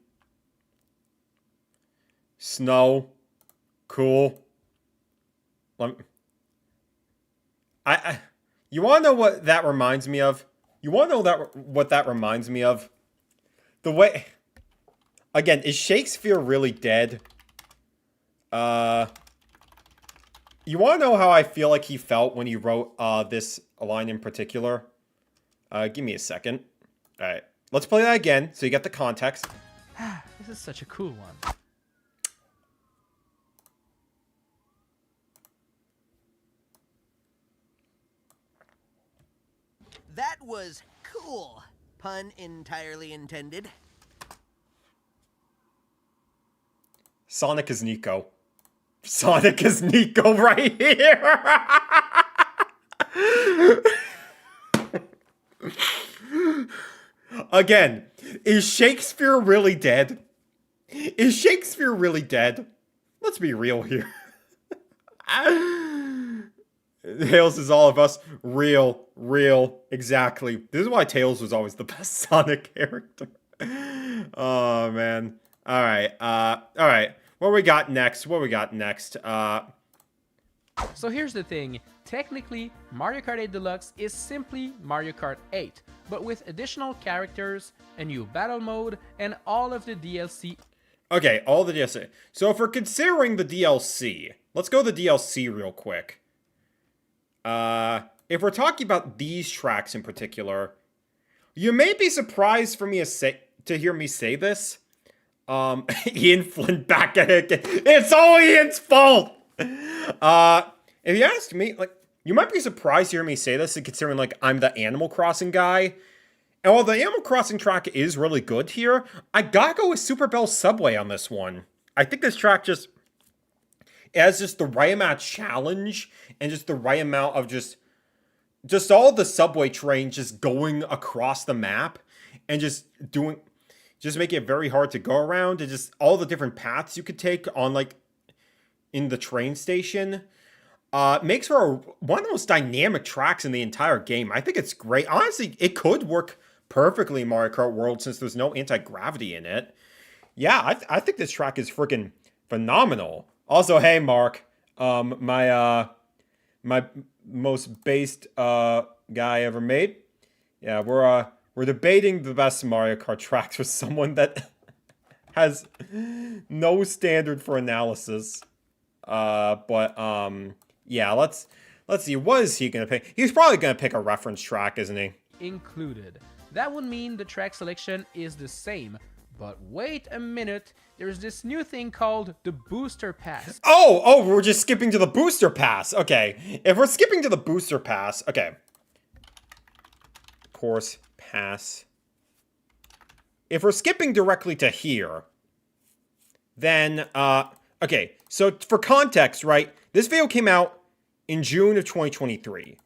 snow. Cool. You want to know what that reminds me of? You want to know what that reminds me of? The way... Again, is Shakespeare really dead? You want to know how I feel like he felt when he wrote this line in particular? Give me a second. All right, let's play that again so you get the context. this is such a cool one. That was cool. Pun entirely intended. Sonic is Nico. Sonic is Nico right here. Again, is Shakespeare really dead? Is Shakespeare really dead? Let's be real here. Tails is all of us. Real, exactly. This is why Tails was always the best Sonic character. Oh, man. Alright, alright. What we got next? So here's the thing. Technically, Mario Kart 8 Deluxe is simply Mario Kart 8, but with additional characters, a new battle mode, and all of the DLC. Okay, all the DLC. So if we're considering the DLC, let's go to the DLC real quick. If we're talking about these tracks in particular, you may be surprised for me to hear me say this. Ian Flynn back at it again. It's all Ian's fault! If you ask me, like, you might be surprised to hear me say this, considering, like, I'm the Animal Crossing guy. And while the Animal Crossing track is really good here, I gotta go with Super Bell Subway on this one. I think this track just... It has just the right amount of challenge and just the right amount of just all the subway trains just going across the map and just making it very hard to go around, and just all the different paths you could take on, like, in the train station. Makes for one of the most dynamic tracks in the entire game. I think it's great. Honestly, it could work perfectly in Mario Kart World since there's no anti-gravity in it. Yeah, I think this track is freaking phenomenal. Also, hey, Mark, my most based guy ever made. Yeah, we're debating the best Mario Kart tracks with someone that has no standard for analysis. Yeah, let's see. What is he gonna pick? He's probably gonna pick a reference track, isn't he? Included. That would mean the track selection is the same. But wait a minute, there's this new thing called the Booster Pass. Oh, we're just skipping to the Booster Pass. Okay, if we're skipping to the Booster Pass, okay. Course Pass. If we're skipping directly to here, then, okay, so for context, right, this video came out in June of 2023,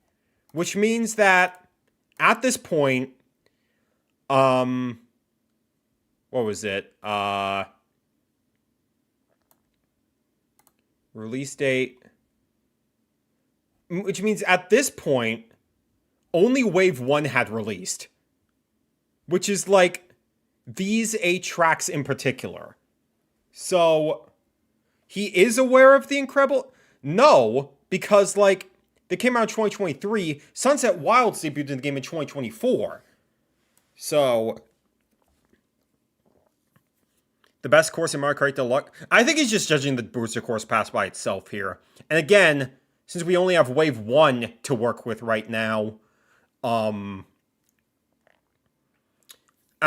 which means that at this point, what was it? Release date, which means at this point, only Wave 1 had released, which is like these 8 tracks in particular. So he is aware of the Incredible? No, because like they came out in 2023. Sunset Wilds debuted in the game in 2024. So the best course in Mario Kart Deluxe. I think he's just judging the Booster Course Pass by itself here. And again, since we only have Wave 1 to work with right now, I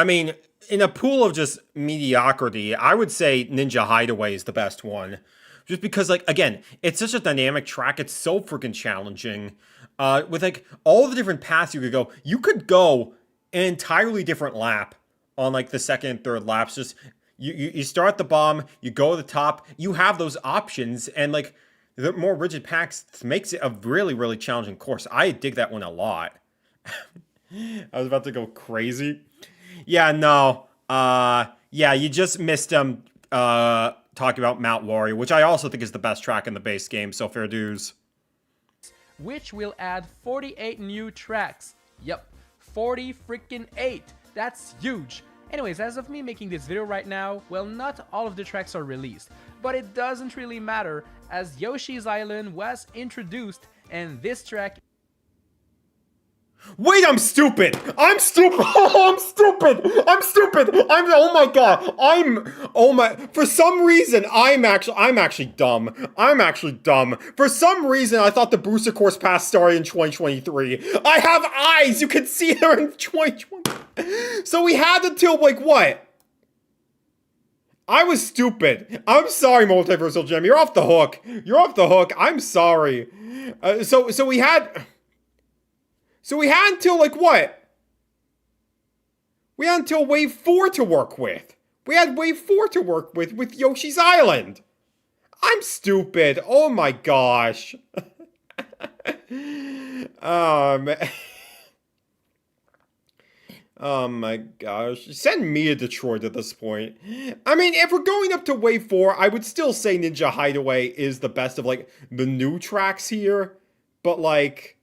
mean, in a pool of just mediocrity, I would say Ninja Hideaway is the best one. Just because, like, again, it's such a dynamic track. It's so freaking challenging. With, like, all the different paths you could go. You could go an entirely different lap on, like, the second and third laps. Just, you start at the bottom, you go to the top. You have those options. And, like, the more rigid packs makes it a really, really challenging course. I dig that one a lot. I was about to go crazy. Yeah, no. Yeah, you just missed talking about Mount Warrior, which I also think is the best track in the base game, so fair dues. Which will add 48 new tracks. Yep, 40 freaking 8. That's huge. Anyways, as of me making this video right now, well, not all of the tracks are released, but it doesn't really matter as Yoshi's Island was introduced and this track. Wait, I'm stupid! I'm stupid! I'm stupid! I'm stupid! Oh my god! For some reason, I'm actually dumb. I'm actually dumb. For some reason, I thought the Booster Course Pass started in 2023. I have eyes! You can see they're in 2020. So we had until, like, what? I was stupid. I'm sorry, Multiversal Gem. You're off the hook. You're off the hook. I'm sorry. So we had until, like, what? We had until Wave 4 to work with. We had Wave 4 to work with Yoshi's Island. I'm stupid. Oh my gosh. Oh my gosh. Send me to Detroit at this point. I mean, if we're going up to Wave 4, I would still say Ninja Hideaway is the best of, like, the new tracks here. But, like,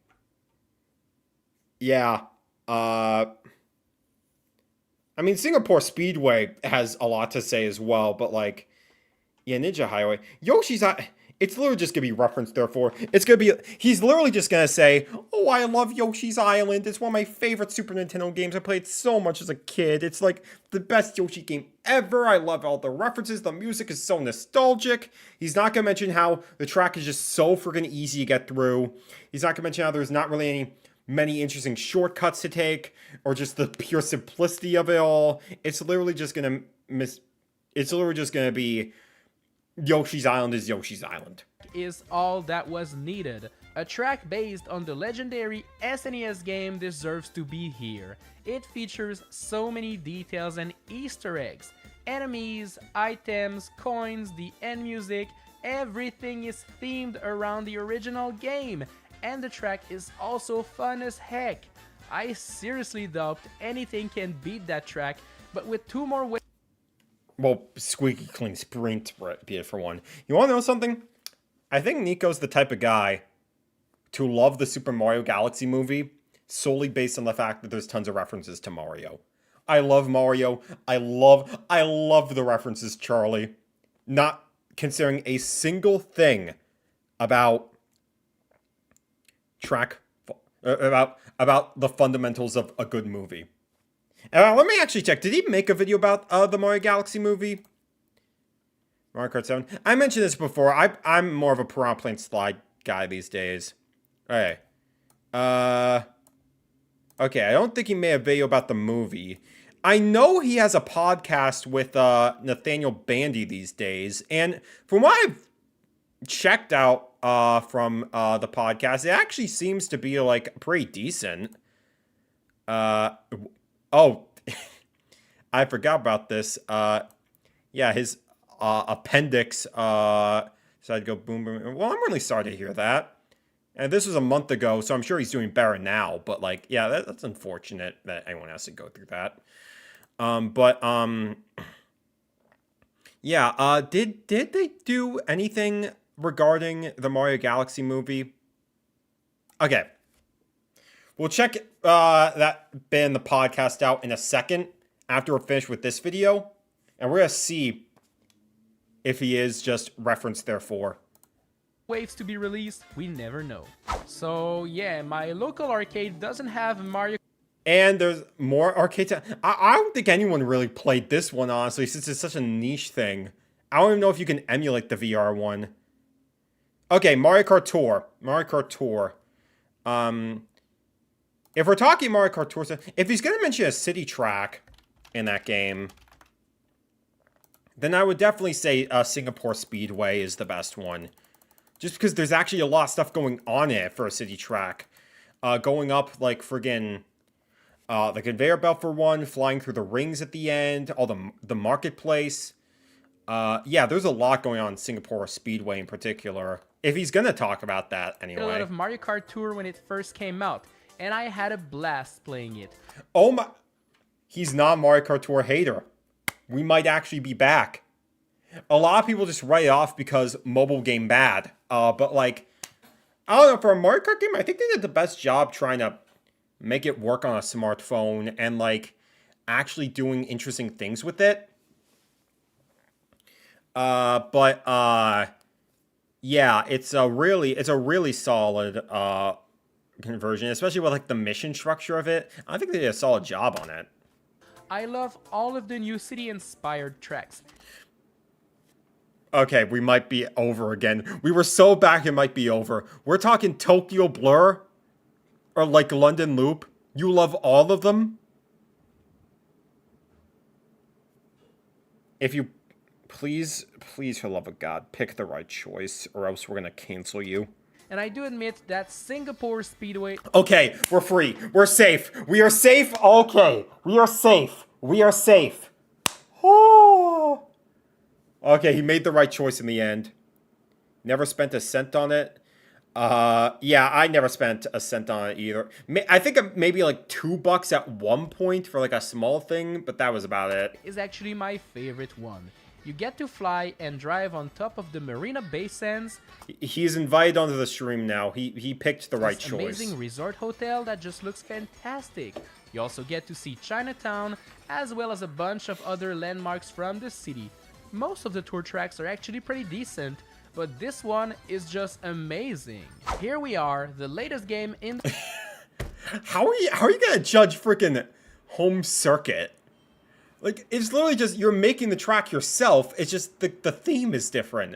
yeah. I mean, Singapore Speedway has a lot to say as well, but, like, yeah, Ninja Highway. Yoshi's it's literally just gonna be referenced, therefore. It's gonna be, he's literally just gonna say, oh, I love Yoshi's Island. It's one of my favorite Super Nintendo games. I played so much as a kid. It's, like, the best Yoshi game ever. I love all the references. The music is so nostalgic. He's not gonna mention how the track is just so freaking easy to get through. He's not gonna mention how there's not really many interesting shortcuts to take, or just the pure simplicity of it all. It's literally just gonna be Yoshi's Island is Yoshi's Island. Is all that was needed. A track based on the legendary SNES game deserves to be here. It features so many details and Easter eggs. Enemies, items, coins, the end music, everything is themed around the original game. And the track is also fun as heck. I seriously doubt anything can beat that track, but with 2 more ways. Well, squeaky clean sprint, be it for one. You want to know something? I think Nico's the type of guy to love the Super Mario Galaxy movie solely based on the fact that there's tons of references to Mario. I love Mario. I love the references, Charlie. Not considering a single thing about about the fundamentals of a good movie. Let me actually check. Did he make a video about the Mario Galaxy movie? Mario Kart 7. I mentioned this before. I'm more of a piranha plant slide guy these days. Okay. Okay, I don't think he made a video about the movie. I know he has a podcast with Nathaniel Bandy these days, and from what I've checked out from the podcast, it actually seems to be like pretty decent. Oh, I forgot about this. Yeah, his appendix decided to go boom, boom. Well, I'm really sorry to hear that. And this was a month ago, so I'm sure he's doing better now. But, like, yeah, that's unfortunate that anyone has to go through that. Yeah, did they do anything regarding the Mario Galaxy movie? Okay. We'll check that bit in the podcast out in a second after we're finished with this video. And we're going to see if he is just referenced therefore. Waves to be released, we never know. So yeah, my local arcade doesn't have Mario. And there's more arcade. I don't think anyone really played this one, honestly, since it's such a niche thing. I don't even know if you can emulate the VR one. Okay, Mario Kart Tour. Mario Kart Tour. If we're talking Mario Kart Tour, if he's going to mention a city track in that game, then I would definitely say Singapore Speedway is the best one. Just because there's actually a lot of stuff going on in it for a city track. Going up, like, friggin' the conveyor belt for one, flying through the rings at the end, all the marketplace. Yeah, there's a lot going on in Singapore Speedway in particular. If he's gonna talk about that anyway. A lot of Mario Kart Tour when it first came out, and I had a blast playing it. Oh my... He's not a Mario Kart Tour hater. We might actually be back. A lot of people just write it off because mobile game bad. But, like, I don't know, for a Mario Kart game, I think they did the best job trying to make it work on a smartphone and, like, actually doing interesting things with it. Yeah, it's a really solid conversion, especially with, like, the mission structure of it. I think they did a solid job on it. I love all of the new city-inspired tracks. Okay, we might be over again. We were so back it might be over. We're talking Tokyo Blur? Or like London Loop? You love all of them? If you... Please, for love of God, pick the right choice, or else we're gonna cancel you. And I do admit that Singapore Speedway... Okay, we're free. We're safe. We are safe. Okay, we are safe. We are safe. Oh... Okay, he made the right choice in the end. Never spent a cent on it. Yeah, I never spent a cent on it either. I think maybe like $2 at one point for like a small thing, but that was about it. Is actually my favorite one. You get to fly and drive on top of the Marina Bay Sands. He's invited onto the stream now. He picked the right choice. Amazing resort hotel that just looks fantastic. You also get to see Chinatown, as well as a bunch of other landmarks from the city. Most of the tour tracks are actually pretty decent, but this one is just amazing. Here we are, the latest game in... How are you gonna judge freaking Home Circuit? Like, it's literally just, you're making the track yourself, it's just, the theme is different.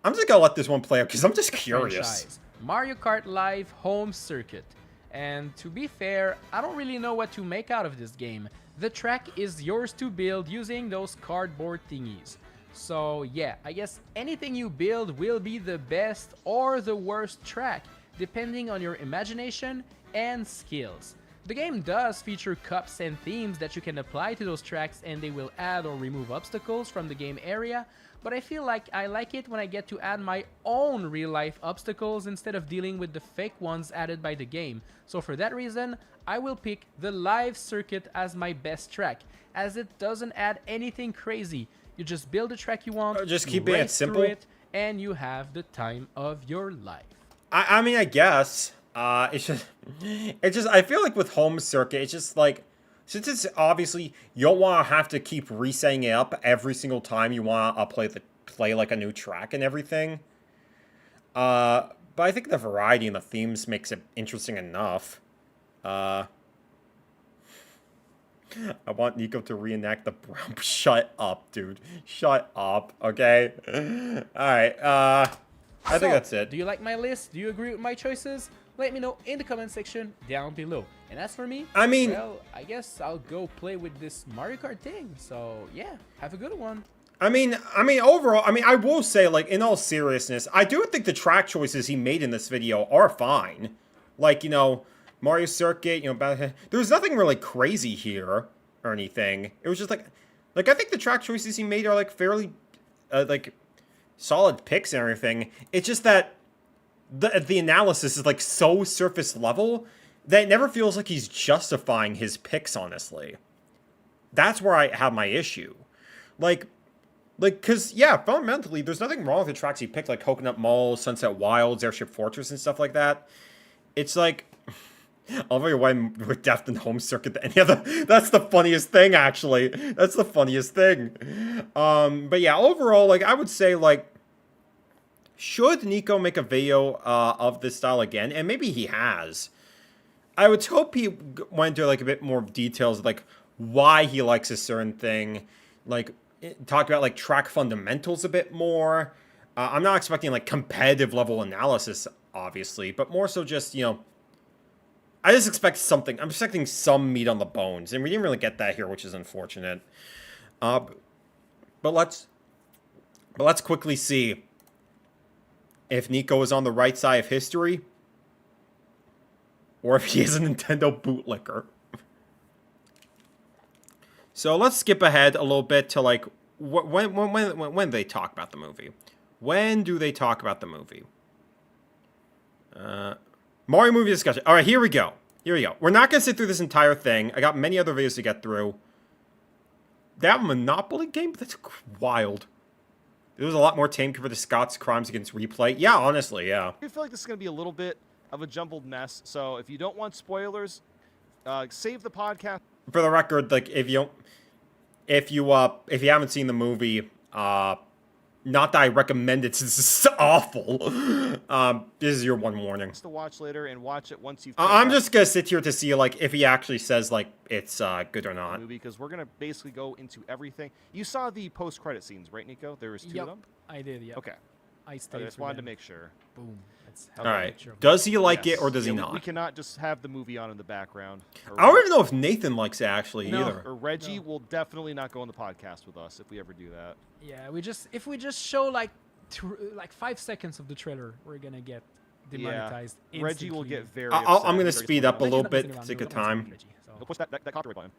I'm just gonna let this one play out, because I'm just curious. Franchise. Mario Kart Live Home Circuit. And to be fair, I don't really know what to make out of this game. The track is yours to build using those cardboard thingies. So yeah, I guess anything you build will be the best or the worst track, depending on your imagination and skills. The game does feature cups and themes that you can apply to those tracks, and they will add or remove obstacles from the game area, but I feel like I like it when I get to add my own real-life obstacles instead of dealing with the fake ones added by the game. So for that reason, I will pick the live circuit as my best track, as it doesn't add anything crazy. You just build the track you want, just keep it simple, and you have the time of your life. I mean, I guess it's just I feel like with Home Circuit, it's just like, since it's obviously you don't want to have to keep resetting it up every single time you want to play like a new track and everything. But I think the variety and the themes makes it interesting enough. I want Nico to reenact the brown... Shut up, dude. Shut up, okay? Alright, I think that's it. Do you like my list? Do you agree with my choices? Let me know in the comment section down below. And as for me, I mean... well, I guess I'll go play with this Mario Kart thing. So, yeah, have a good one. I mean, overall, I will say, like, in all seriousness, I do think the track choices he made in this video are fine. Like, you know, Mario Circuit, you know, there's nothing really crazy here or anything. It was just like, I think the track choices he made are, like, fairly, like, solid picks and everything. It's just that the analysis is, like, so surface level that it never feels like he's justifying his picks, honestly. That's where I have my issue. Like, cause, yeah, fundamentally, there's nothing wrong with the tracks he picked, like Coconut Mall, Sunset Wilds, Airship Fortress, and stuff like that. It's like, I'll tell you why with Deft and Home Circuit than any other. That's the funniest thing, actually. That's the funniest thing. But yeah, overall, like, I would say, like, should Nico make a video of this style again? And maybe he has. I would hope he went into, like, a bit more details, like, why he likes a certain thing, like, talk about, like, track fundamentals a bit more. I'm not expecting, like, competitive level analysis, obviously, but more so just, you know, I just expect something. I'm expecting some meat on the bones, and we didn't really get that here, which is unfortunate. But let's quickly see if Nico is on the right side of history, or if he is a Nintendo bootlicker. So let's skip ahead a little bit to, like, when they talk about the movie. When do they talk about the movie? Mario movie discussion. All right, here we go. We're not going to sit through this entire thing. I got many other videos to get through. That Monopoly game? That's wild. It was a lot more tame compared to Scott's Crimes Against Replay. Yeah, honestly, yeah. I feel like this is going to be a little bit of a jumbled mess. So if you don't want spoilers, save the podcast. For the record, like, if you haven't seen the movie, not that I recommend it, since it's awful. This is your one warning. To watch later and watch it once you've. I'm just gonna sit here to see, like, if he actually says, like, it's good or not. Movie, because we're gonna basically go into everything. You saw the post-credit scenes, right, Nico? There was two of them. I did. Yeah. Okay. I I just wanted to make sure. Boom. All right. Does he like it or does he Yeah, not? We cannot just have the movie on in the background. I don't even know if Nathan likes it actually either. Or Reggie will definitely not go on the podcast with us if we ever do that. Yeah, if we just show like 5 seconds of the trailer, we're gonna get demonetized. Yeah. Reggie will get very. I'm gonna speed up a little bit to take a time. He'll push that copyright button.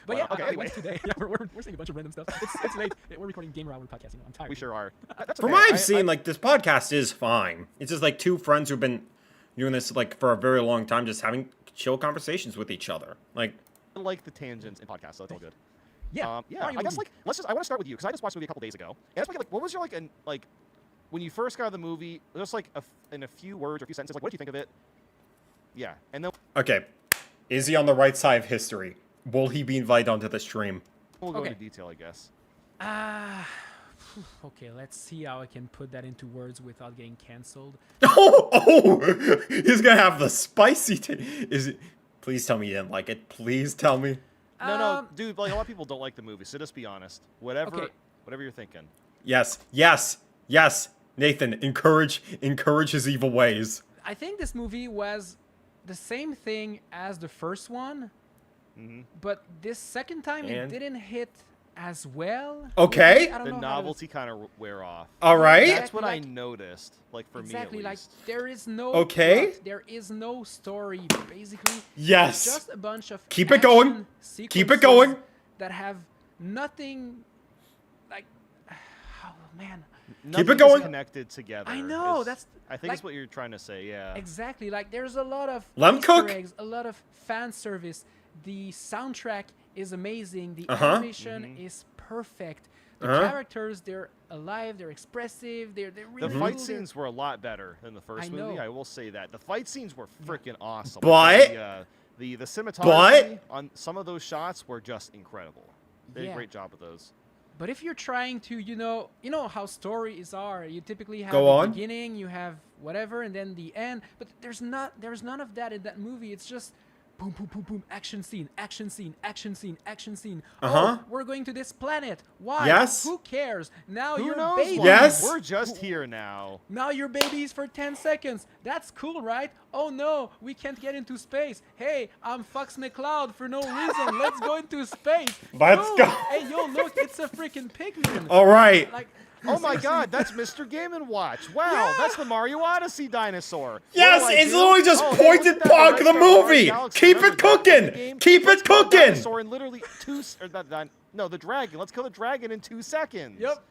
But yeah, okay. Anyway. Today, yeah, we're saying a bunch of random stuff. It's late. We're recording Gamer Hour podcast. I'm tired. We sure are. That's From okay. what I've seen, like, this podcast is fine. It's just like two friends who've been doing this, like, for a very long time, just having chill conversations with each other. Like, I like the tangents in podcasts, so that's all good. Yeah. I guess, like, I want to start with you because I just watched the movie a couple days ago. And like, what was your like when you first got out of the movie? Just like in a few words or a few sentences, like, what did you think of it? Yeah, and then okay, is he on the right side of history? Will he be invited onto the stream? we'll go into detail, I guess. Okay, let's see how I can put that into words without getting canceled. Oh, he's gonna have the spicy. Is it? Please tell me you didn't like it. Please tell me. No, dude. Like, a lot of people don't like the movie, so just be honest. Whatever you're thinking. Yes. Nathan, encourage his evil ways. I think this movie was the same thing as the first one, but this second time it didn't hit as well. Okay. I don't The know novelty kind of wear off. All right. That's what I noticed. Like, for me at least. Like there is no Okay. plot, there is no story. Basically, Yes. it's just a bunch of Keep it going. action Keep it sequences going. that have nothing. Like, oh man. Keep it Nothing is going. connected together. I know, is- that's, I think like- that's what you're trying to say. Yeah. Exactly. Like there's a lot of Let 'em Easter cook. eggs, a lot of fan service. The soundtrack is amazing. The Uh-huh. animation is perfect. The characters, they're alive, they're expressive, they're really The cool, fight they're- scenes were a lot better than the first movie. know. I will say that. The fight scenes were freaking awesome. But- the cinematography on some of those shots were just incredible. They did a great job with those. But if you're trying to, you know how stories are. You typically have Go a on. beginning, you have whatever, and then the end. But there's none of that in that movie. It's just boom, boom, boom, boom, action scene, action scene, action scene, action scene. Uh-huh. Oh, we're going to this planet. Why? Yes. Who cares? Now Who you're knows? babies. why? Yes. We're just here now. Now you're babies for 10 seconds. That's cool, right? Oh no, we can't get into space. Hey, I'm Fox McCloud for no reason. Let's go into space. Let's Yo, go. Hey, yo, look, it's a freaking pigman. All right. Like, Oh my God, that's Mr. Game & Watch. Wow, Yeah. that's the Mario Odyssey dinosaur. Yes, What do I it's do? literally just Oh, pointed look at that park of the right there, Mario movie. Galaxy. Keep Remember it that cooking. game? Keep Let's it kill the cooking. dinosaur in literally the dragon. Let's kill the dragon in 2 seconds. Yep.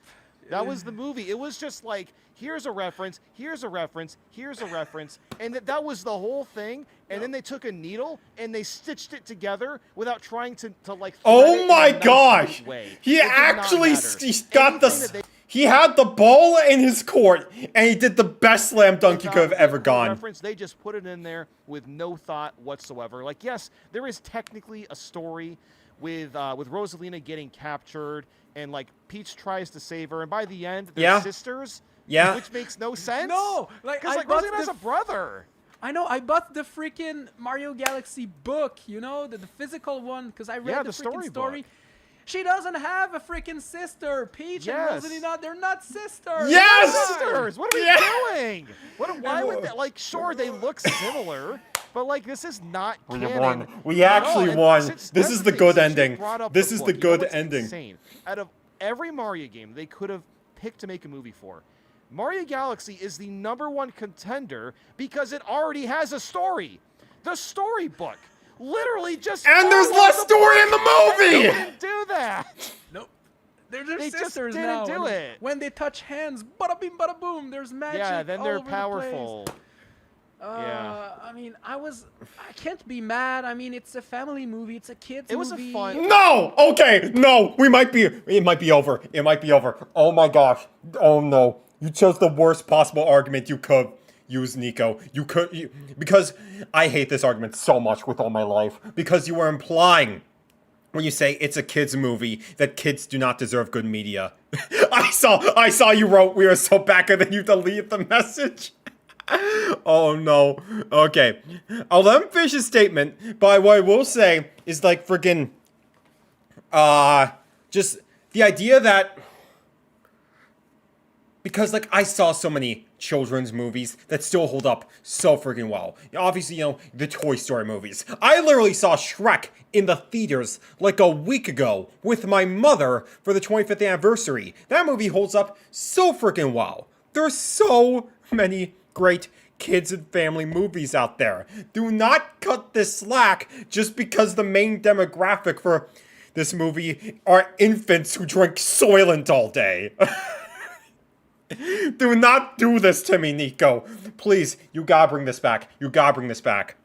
That was the movie. It was just like, here's a reference, here's a reference, here's a reference, and that was the whole thing. And then they took a needle and they stitched it together without trying to like. thread it Oh in my a nice, gosh! neat way. He It did not actually matter. got Anything the. that they- He had the ball in his court, and he did the best slam dunk you could have ever For gone. reference, they just put it in there with no thought whatsoever. Like, yes, there is technically a story with Rosalina getting captured, and like Peach tries to save her, and by the end, they're Yeah. sisters. Yeah. Which makes no sense. No, like, because I like bought Rosalina has the a brother. I know, I bought the freaking Mario Galaxy book, you know, the physical one, because I read Yeah, the the freaking story. storybook. She doesn't have a freaking sister. Peach Yes. and Rosalina, they're not sisters. Yes! Sisters, what are we Yeah. doing? Why would that? Like, sure, they look similar, but like this is not We canon. won. We at actually all. And won. since- This that's is the the thing, good since you ending. brought up This the is book, the you know good what's ending. Insane. Out of every Mario game they could have picked to make a movie for, Mario Galaxy is the #1 contender because it already has a story. The storybook literally just And there's follows less the story in the book. They movie! didn't do that. Nope. They're They just sisters didn't now. do and it. When they touch hands, bada bing, bada boom, there's magic. Yeah, then all they're over the place. powerful. Yeah. I mean, I can't be mad. I mean, it's a family movie. It's a kid's It was a movie. fun- No! Okay, no! It might be over. It might be over. Oh my gosh. Oh no. You chose the worst possible argument you could use, Nico. Because I hate this argument so much with all my life. Because you were implying, when you say it's a kid's movie, that kids do not deserve good media. I saw you wrote, we are so back, and then you delete the message. Oh no. Okay. I'll let him finish his statement, but what I will say is like friggin' just the idea that because like I saw so many children's movies that still hold up so friggin' well. Obviously, you know, the Toy Story movies. I literally saw Shrek in the theaters like a week ago with my mother for the 25th anniversary. That movie holds up so friggin' well. There's so many great kids and family movies out there. Do not cut this slack just because the main demographic for this movie are infants who drink Soylent all day. Do not do this to me, Nico. Please, you gotta bring this back. You gotta bring this back.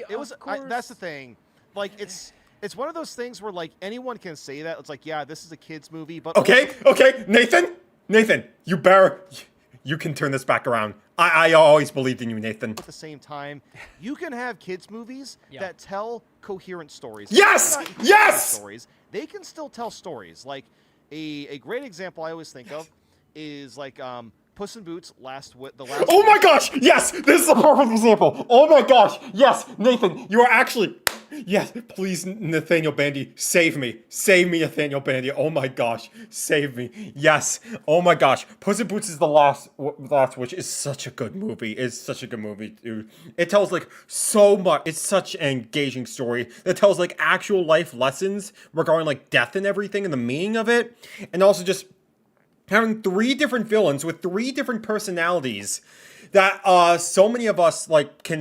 It was. Of course. That's the thing. Like it's one of those things where like anyone can say that. It's like, yeah, this is a kids movie, but Okay, okay, Nathan, you can turn this back around. I always believed in you, Nathan. at the same time, you can have kids movies Yeah. that tell coherent stories. Yes! They're not human Yes! Stories. They can still tell stories. Like a great example I always think of is like Puss in Boots the last. Oh my gosh! Yes! This is a perfect example! Oh my gosh! Yes! Nathan, you are actually... Yes, please, Nathaniel Bandy, save me. Save me, Nathaniel Bandy. Oh my gosh, save me. Yes. Oh my gosh. Puss in Boots is the last which is such a good movie. It's such a good movie, dude. It tells like so much. It's such an engaging story that tells like actual life lessons regarding like death and everything and the meaning of it. And also just having 3 different villains with 3 different personalities that so many of us like can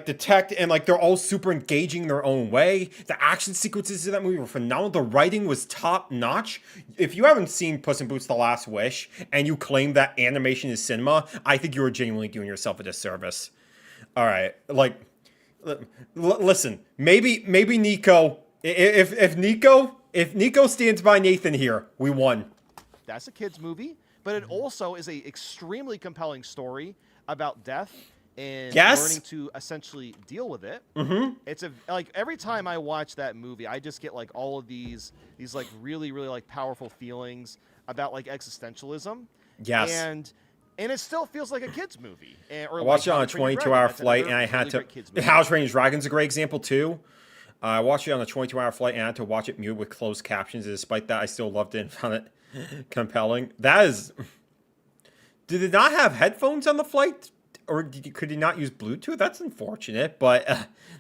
detect, and like they're all super engaging in their own way. The action sequences in that movie were phenomenal. The writing was top notch. If you haven't seen Puss in Boots: The Last Wish and you claim that animation is cinema, I think you are genuinely doing yourself a disservice. All right, like listen, maybe Nico, if Nico stands by Nathan here, we won. That's a kids movie, but it also is a extremely compelling story about death and Yes. learning to essentially deal with it. Mm-hmm. It's like every time I watch that movie, I just get like all of these like really like powerful feelings about like existentialism, Yes. And it still feels like a kid's movie. Or I watched it like on a How to Train Your 22-hour Dragon. flight, That's and I another had really to. great kids movie. How to Train Your Dragon's a great example too. I watched it on a 22-hour flight, and I had to watch it mute with closed captions. And despite that, I still loved it and found it compelling. That is. Did it not have headphones on the flight, or could you not use Bluetooth? That's unfortunate. But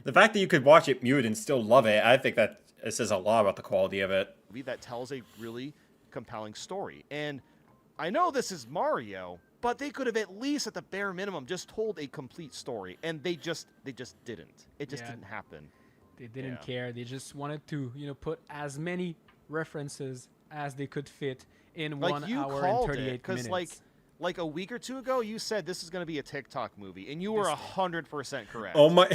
the fact that you could watch it mute and still love it, I think that it says a lot about the quality of it. That tells a really compelling story. And I know this is Mario, but they could have at least, at the bare minimum, just told a complete story, and they just didn't. It just didn't happen. They didn't care. They just wanted to, put as many references as they could fit in Like 1 you hour and called 38 it, because minutes. like a week or two ago, you said this is going to be a TikTok movie, and you were 100% correct. Oh my!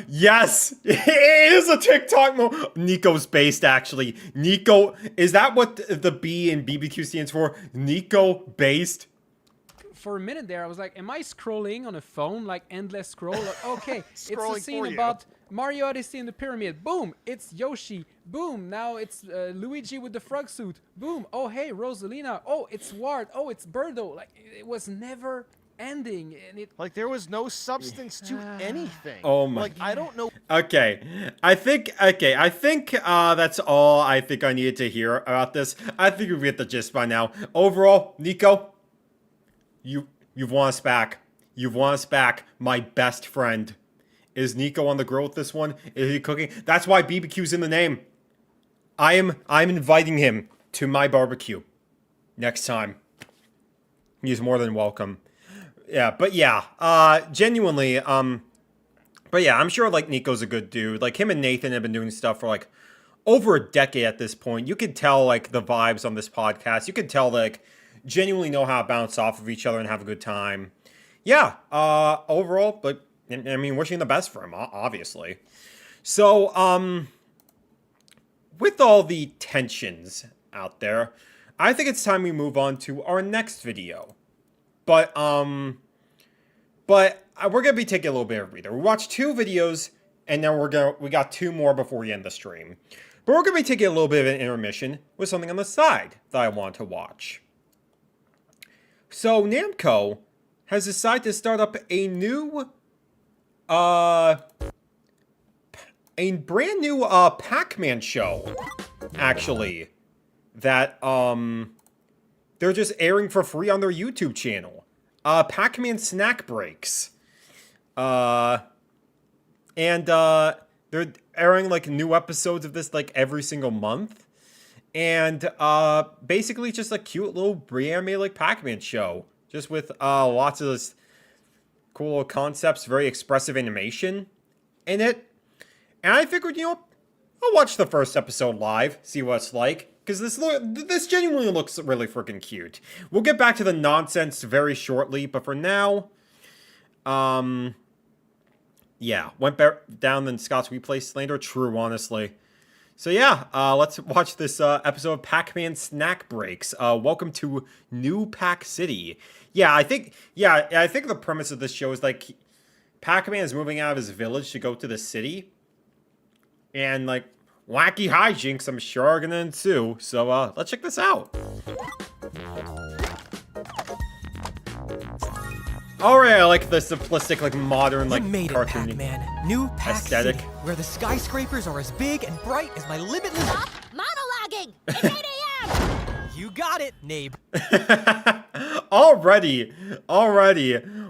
Yes, it is a TikTok Nico's based, actually. Nico, is that what the B in BBQ stands for? Nico based. For a minute there, I was like, am I scrolling on a phone, like endless scroll? Like, okay, it's a Scrolling scene for you. about Mario Odyssey in the pyramid. Boom, it's Yoshi. Boom, now it's Luigi with the frog suit. Boom, oh hey, Rosalina. Oh, it's Ward. Oh, it's Birdo. Like, it was never ending, and it. Like, there was no substance to anything. Oh my- Like, I don't know. Okay, I think that's all I think I needed to hear about this. I think we get the gist by now. Overall, Nico, you've won us back. You've won us back, my best friend. Is Nico on the grill with this one? Is he cooking? That's why BBQ's in the name. I'm inviting him to my barbecue next time. He's more than welcome. Yeah, but yeah, genuinely, but yeah, I'm sure like Nico's a good dude. Like him and Nathan have been doing stuff for like over a decade at this point. You could tell like the vibes on this podcast. You could tell like genuinely know how to bounce off of each other and have a good time. Yeah, overall, like, I mean, wishing the best for him, obviously. So, with all the tensions out there, I think it's time we move on to our next video. But we're gonna be taking a little bit of a breather. We watched 2 videos, and then we got 2 more before we end the stream. But we're gonna be taking a little bit of an intermission with something on the side that I want to watch. So Namco has decided to start up a new, a brand new Pac-Man show, actually, that they're just airing for free on their YouTube channel. Pac-Man Snack Breaks. And they're airing like new episodes of this like every single month. And basically just a cute little reanimated like Pac-Man show. Just with lots of this cool little concepts, very expressive animation in it. And I figured, I'll watch the first episode live, see what it's like. Because this genuinely looks really freaking cute. We'll get back to the nonsense very shortly, but for now, yeah, went down than Scott's replay slander. True, honestly. So yeah, let's watch this episode of Pac-Man Snack Breaks. Welcome to New Pac City. Yeah, I think the premise of this show is like Pac-Man is moving out of his village to go to the city, and like wacky hijinks I'm sure are gonna ensue. So let's check this out. Alright, I like the simplistic, like modern, like You made it, cartoony Pac-Man. New Pac aesthetic. City, where the skyscrapers are as big and bright as my limitless. Stop monologuing! It's 8 a.m. You got it, Nabe. Already.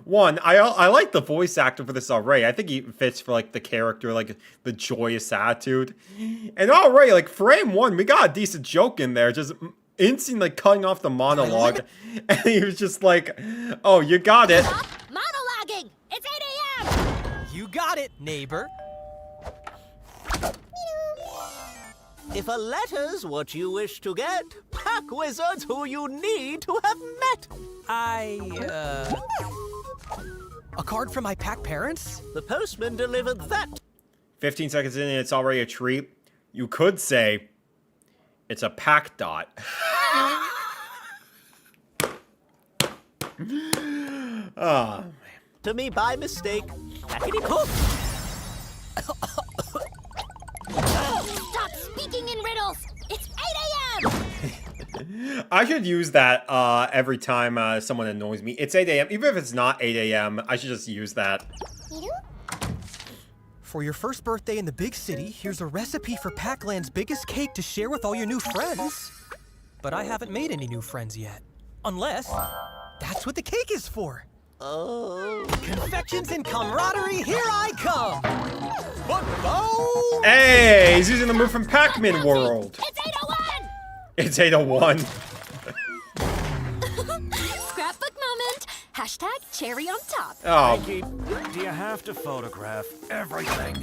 One, I like the voice actor for this already. I think he fits for like the character, like the joyous attitude. And already, like frame 1, we got a decent joke in there. Just instant like cutting off the monologue, and he was just like, "Oh, you got it." Stop monologuing! It's 8 a.m. You got it, neighbor. If a letter's what you wish to get, Pac Wizard's who you need to have met. A card from my Pac parents? The postman delivered that. 15 seconds in, and it's already a treat. You could say it's a Pac dot. Oh, To me by mistake. Packety poof. Stop speaking in riddles! It's 8 a.m. I should use that every time someone annoys me. It's 8 a.m. Even if it's not 8 a.m., I should just use that. For your first birthday in the big city, here's a recipe for Pac-Land's biggest cake to share with all your new friends. But I haven't made any new friends yet. Unless that's what the cake is for. Oh. Confections and camaraderie, here I come! Hey, he's using the move from Pac-Man World. It's 801! It's 801. Scrapbook moment. Hashtag cherry on top. Oh, Do you have to photograph everything?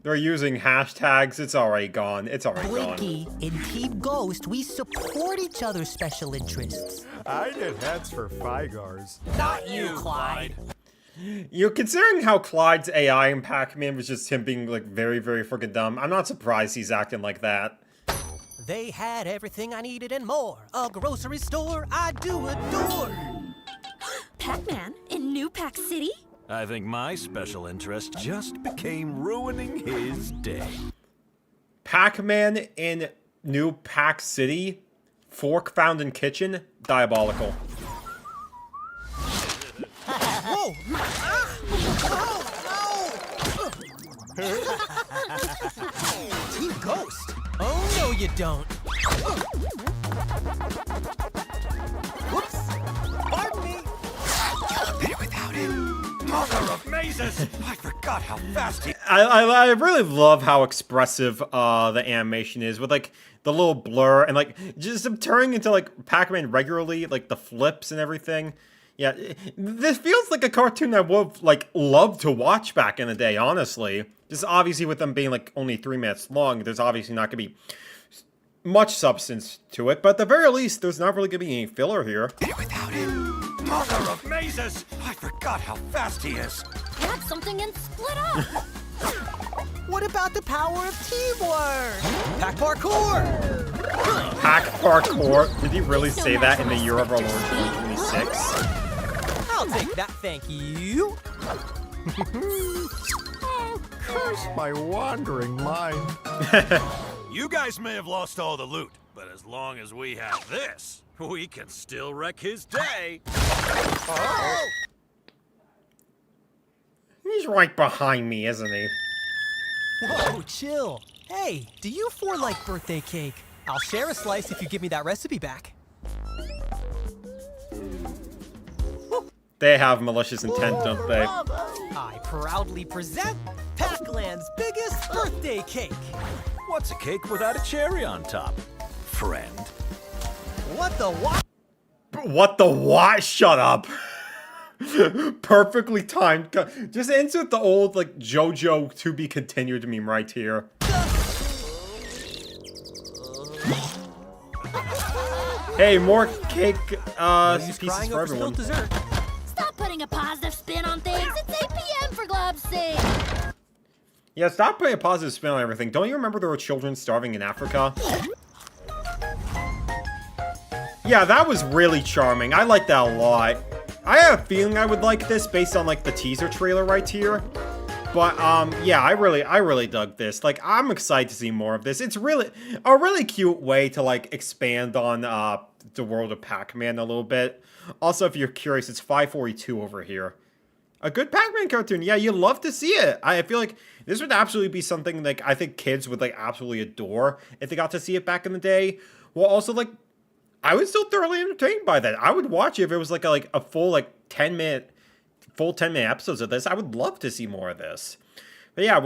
they're using hashtags. It's already gone. It's already gone. Blinky, in Team Ghost, we support each other's special interests. I did heads for Figars. Not you, Clyde. You know, considering how Clyde's AI in Pac-Man was just him being like very, very freaking dumb, I'm not surprised he's acting like that. They had everything I needed and more. A grocery store I do adore. Pac-Man in New Pac City? I think my special interest just became ruining his day. Pac-Man in New Pac City, fork found in kitchen, diabolical. Whoa! Team Ghost? Oh, no, you don't. Whoops! Pardon me! Mother of mazes! I forgot how fast he... I really love how expressive the animation is with like the little blur and like just him turning into like Pac-Man regularly, like the flips and everything. Yeah, this feels like a cartoon I would have like loved to watch back in the day, honestly. Just obviously with them being like only 3 minutes long, there's obviously not gonna be much substance to it, but at the very least, there's not really gonna be any filler here. Without him. Mother of mazes! I forgot how fast he is. Grab something and split up. What about the power of teamwork? Pack parkour! Pack parkour. Did he really say that in the year of our Lord 2026? I'll take that, thank you. Curse my wandering mind. You guys may have lost all the loot, but as long as we have this, we can still wreck his day. Oh. He's right behind me, isn't he? Whoa, chill. Hey, do you four like birthday cake? I'll share a slice if you give me that recipe back. They have malicious intent, don't they? I proudly present Pac-Land's biggest birthday cake. What's a cake without a cherry on top, friend? What the what? What the what? Shut up. Perfectly timed. Just insert the old, like, JoJo to be continued meme right here. Hey, more cake, pieces for everyone. Stop putting a positive spin on things. It's 8 p.m. for Glob's sake. Yeah, stop putting a positive spin on everything. Don't you remember there were children starving in Africa? Yeah, that was really charming. I like that a lot. I have a feeling I would like this based on, like, the teaser trailer right here. But, yeah, I really dug this. Like, I'm excited to see more of this. It's really a really cute way to, like, expand on, the world of Pac-Man a little bit. Also, if you're curious, it's 542 over here. A good Pac-Man cartoon. Yeah, you love to see it. I feel like this would absolutely be something, like, I think kids would, like, absolutely adore if they got to see it back in the day. Well, also, like, I was still thoroughly entertained by that. I would watch it if it was, like, a full, like, 10-minute episodes of this. I would love to see more of this. But yeah,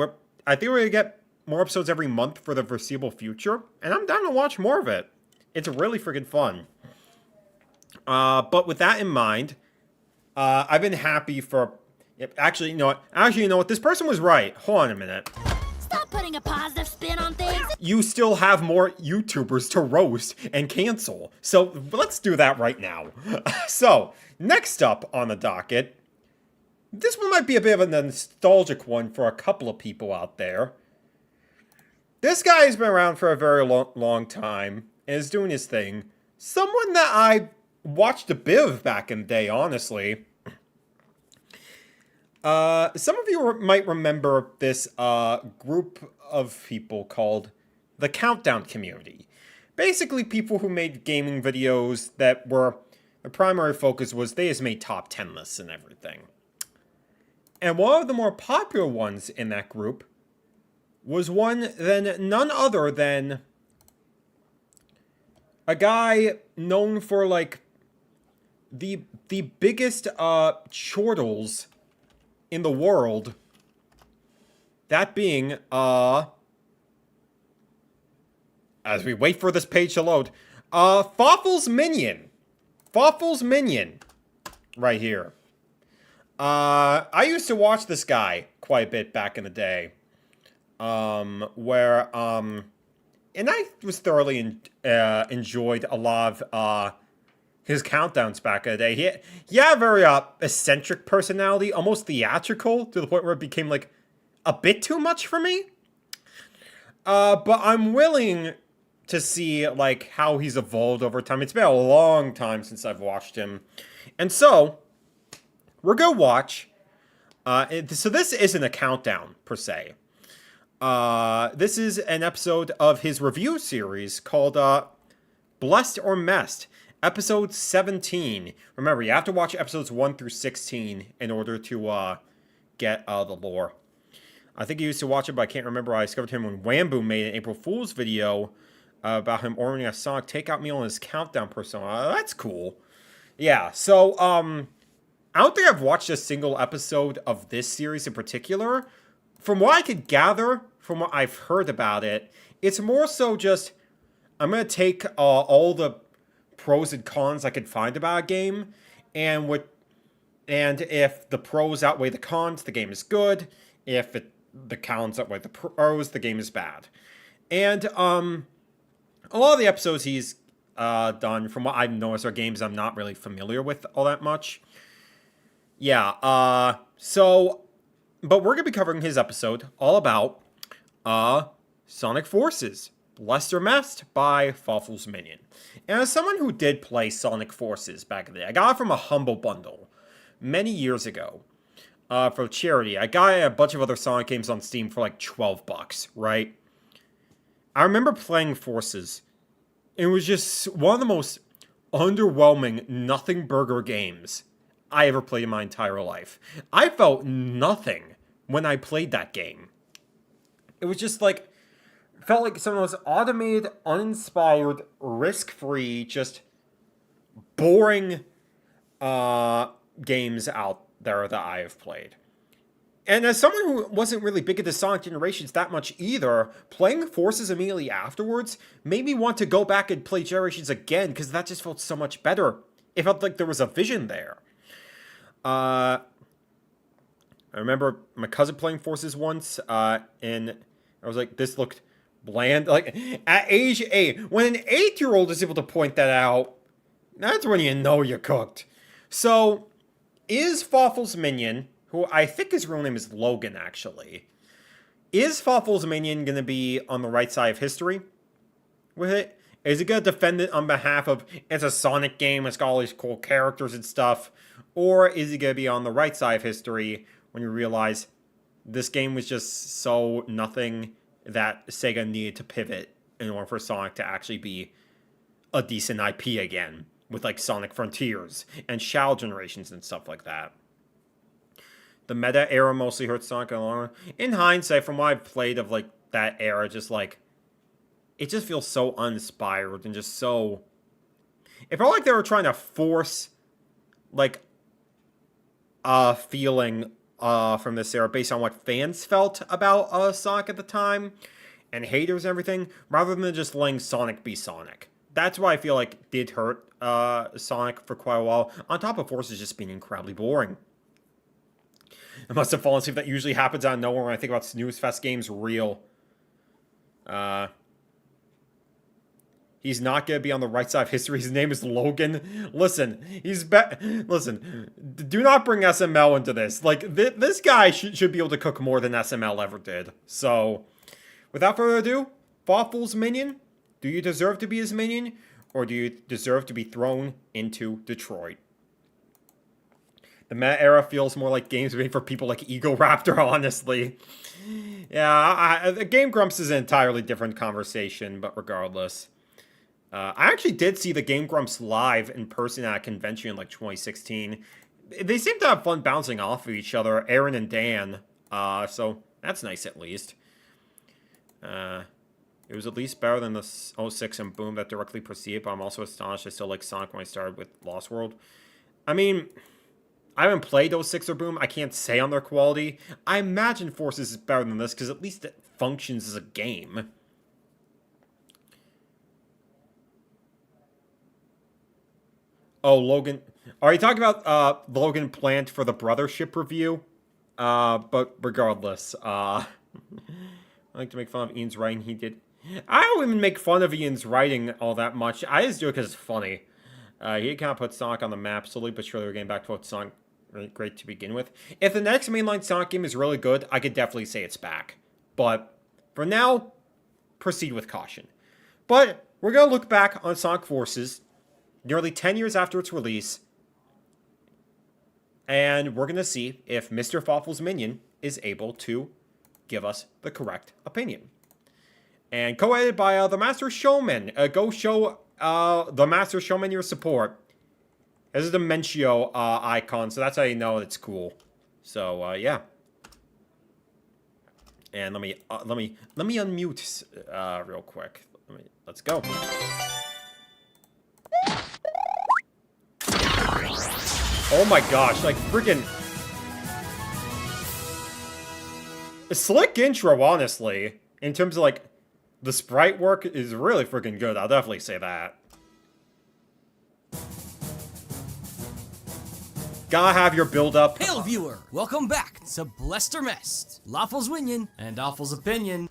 I think we're going to get more episodes every month for the foreseeable future. And I'm down to watch more of it. It's really freaking fun. But with that in mind, I've been happy for... Actually, you know what? This person was right. Hold on a minute. Stop putting a positive spin on things. You still have more YouTubers to roast and cancel. So let's do that right now. So, next up on the docket... This one might be a bit of a nostalgic one for a couple of people out there. This guy has been around for a very long time and is doing his thing. Someone that I watched a bit of back in the day, honestly. Some of you might remember this group of people called the Countdown Community. basically people who made gaming videos that were, the primary focus was they just made top 10 lists and everything. And one of the more popular ones in that group was none other than a guy known for, like, the biggest chortles in the world. That being, as we wait for this page to load, Fawful's Minion. Fawful's Minion. Right here. I used to watch this guy quite a bit back in the day. And I was thoroughly enjoyed a lot of his countdowns back in the day. He had a very eccentric personality, almost theatrical, to the point where it became, like, a bit too much for me. But I'm willing to see, like, how he's evolved over time. It's been a long time since I've watched him. And so, we're gonna watch. So this isn't a countdown, per se. This is an episode of his review series called Blessed or Messed, episode 17. Remember, you have to watch episodes 1 through 16 in order to get the lore. I think I used to watch it, but I can't remember. I discovered him when Wamboom made an April Fool's video about him ordering a Sonic takeout meal on his countdown persona. That's cool. Yeah, so, I don't think I've watched a single episode of this series in particular. From what I could gather, from what I've heard about it, it's more so just, I'm going to take all the pros and cons I could find about a game, and if the pros outweigh the cons, the game is good. If the cons outweigh the pros, the game is bad. And a lot of the episodes he's done, from what I've noticed, are games I'm not really familiar with all that much. Yeah, but we're going to be covering his episode all about Sonic Forces, Blessed or Messed by Fawful's Minion. And as someone who did play Sonic Forces back in the day, I got it from a Humble Bundle many years ago for charity. I got a bunch of other Sonic games on Steam for like $12, right? I remember playing Forces. It was just one of the most underwhelming nothing burger games I ever played in my entire life. I felt nothing when I played that game. It was just like, felt like some of those automated, uninspired, risk-free, just boring games out there that I have played. And as someone who wasn't really big into Sonic Generations that much either, playing Forces immediately afterwards made me want to go back and play Generations again, because that just felt so much better. It felt like there was a vision there. I remember my cousin playing Forces once, and I was like, this looked bland. Like, at age 8, when an 8-year-old is able to point that out, that's when you know you're cooked. So, is Fawful's Minion, who I think his real name is Logan, actually, is Fawful's Minion going to be on the right side of history with it? Is he going to defend it on behalf of, it's a Sonic game, it's got all these cool characters and stuff? Or is he going to be on the right side of history when you realize this game was just so nothing that Sega needed to pivot in order for Sonic to actually be a decent IP again, with like Sonic Frontiers and Shadow Generations and stuff like that? The meta era mostly hurt Sonic in the long run. In hindsight, from what I've played of like that era, just like, it just feels so uninspired and just so... It felt like they were trying to force, like, a feeling from this era based on what fans felt about Sonic at the time, and haters and everything, rather than just letting Sonic be Sonic. That's why I feel like did hurt Sonic for quite a while, on top of Forces just being incredibly boring. I must have fallen asleep. That usually happens out of nowhere when I think about Snooze Fest games real. He's not going to be on the right side of history. His name is Logan. Listen, listen, do not bring SML into this. Like, this guy should be able to cook more than SML ever did. So, without further ado, Fawful's Minion. Do you deserve to be his minion? Or do you deserve to be thrown into Detroit? The meta era feels more like games made for people like Ego Raptor, honestly. Yeah, Game Grumps is an entirely different conversation, but regardless. I actually did see the Game Grumps live in person at a convention in like 2016. They seem to have fun bouncing off of each other, Aaron and Dan. So that's nice at least. It was at least better than the 06 and Boom that directly preceded, but I'm also astonished I still like Sonic when I started with Lost World. I mean, I haven't played 06 or Boom. I can't say on their quality. I imagine Forces is better than this because at least it functions as a game. Oh, Logan. Are you talking about Logan Plant for the Brothership review? But regardless, I like to make fun of Ian's writing. He did. I don't even make fun of Ian's writing all that much. I just do it because it's funny. He kind of put Sonic on the map slowly, but surely we're getting back to what Sonic great to begin with. If the next mainline Sonic game is really good, I could definitely say it's back. But for now, proceed with caution. But we're going to look back on Sonic Forces nearly 10 years after its release, and we're going to see if Mr. Fawful's Minion is able to give us the correct opinion. And co-edited by the Master Showman. Go show the Master Showman your support. This is the Mentio icon, so that's how you know it's cool. So yeah. And let me unmute real quick. Let's go. Oh my gosh, like freaking a slick intro, honestly. In terms of like the sprite work is really freaking good. I'll definitely say that. Gotta have your build up. Hail viewer, welcome back to Blestermest, Lawful's Minion, and Awful's Opinion.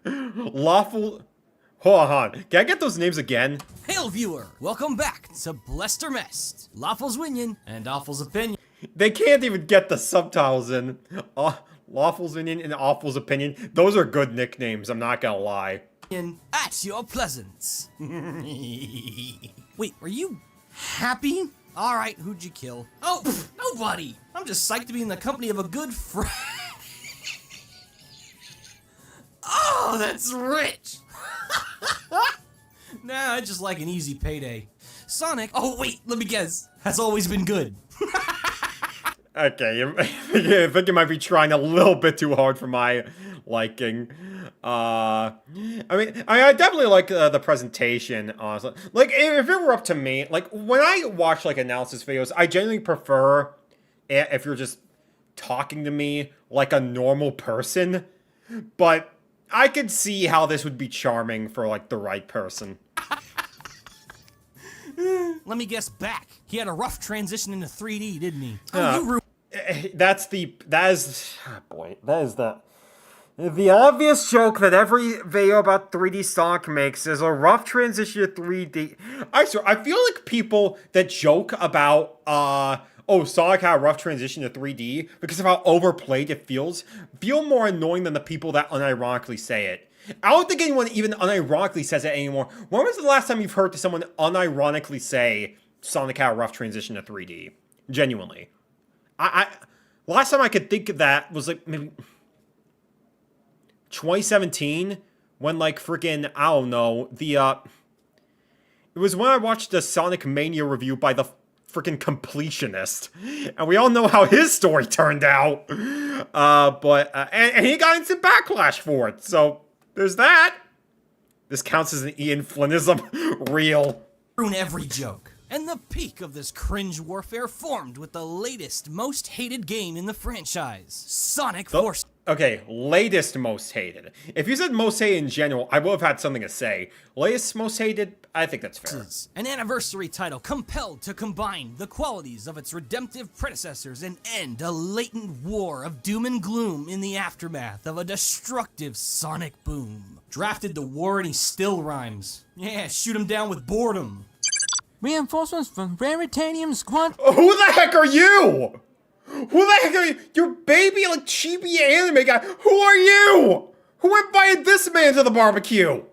Lawful. Hold on. Can I get those names again? Hail viewer, welcome back to Blestermest, Lawful's Minion, and Awful's Opinion. They can't even get the subtitles in. Lawful's Minion and Awful's Opinion. Those are good nicknames, I'm not gonna lie. At your pleasance. Wait, are you happy? Alright, who'd you kill? Oh, nobody! I'm just psyched to be in the company of a good friend. Oh, that's rich! Nah, I just like an easy payday. Sonic, oh wait, let me guess, has always been good. Okay, I think you might be trying a little bit too hard for my liking. I definitely like the presentation, honestly. Like, if it were up to me, like, when I watch, like, analysis videos, I generally prefer if you're just talking to me like a normal person. But I could see how this would be charming for, like, the right person. Let me guess back. He had a rough transition into 3D, didn't he? That is the obvious joke that every video about 3D Sonic makes is a rough transition to 3D. I feel like people that joke about, Sonic had a rough transition to 3D because of how overplayed it feels more annoying than the people that unironically say it. I don't think anyone even unironically says it anymore. When was the last time you've heard someone unironically say Sonic had a rough transition to 3D? Genuinely. Last time I could think of that was like maybe 2017 when like freaking, I don't know, it was when I watched the Sonic Mania review by the freaking completionist, and we all know how his story turned out. And he got into backlash for it, so there's that. This counts as an Ian Flynnism. Real. Ruin every joke. And the peak of this cringe warfare formed with the latest, most hated game in the franchise, Sonic Forces. Okay, latest most hated. If you said most hated in general, I would have had something to say. Latest most hated, I think that's fair. An anniversary title compelled to combine the qualities of its redemptive predecessors and end a latent war of doom and gloom in the aftermath of a destructive sonic boom. Drafted to war and he still rhymes. Yeah, shoot him down with boredom. Reinforcements from Raritanium Squad. Who the heck are you? Who the heck are you? You're baby, like, chibi anime guy. Who are you? Who invited this man to the barbecue?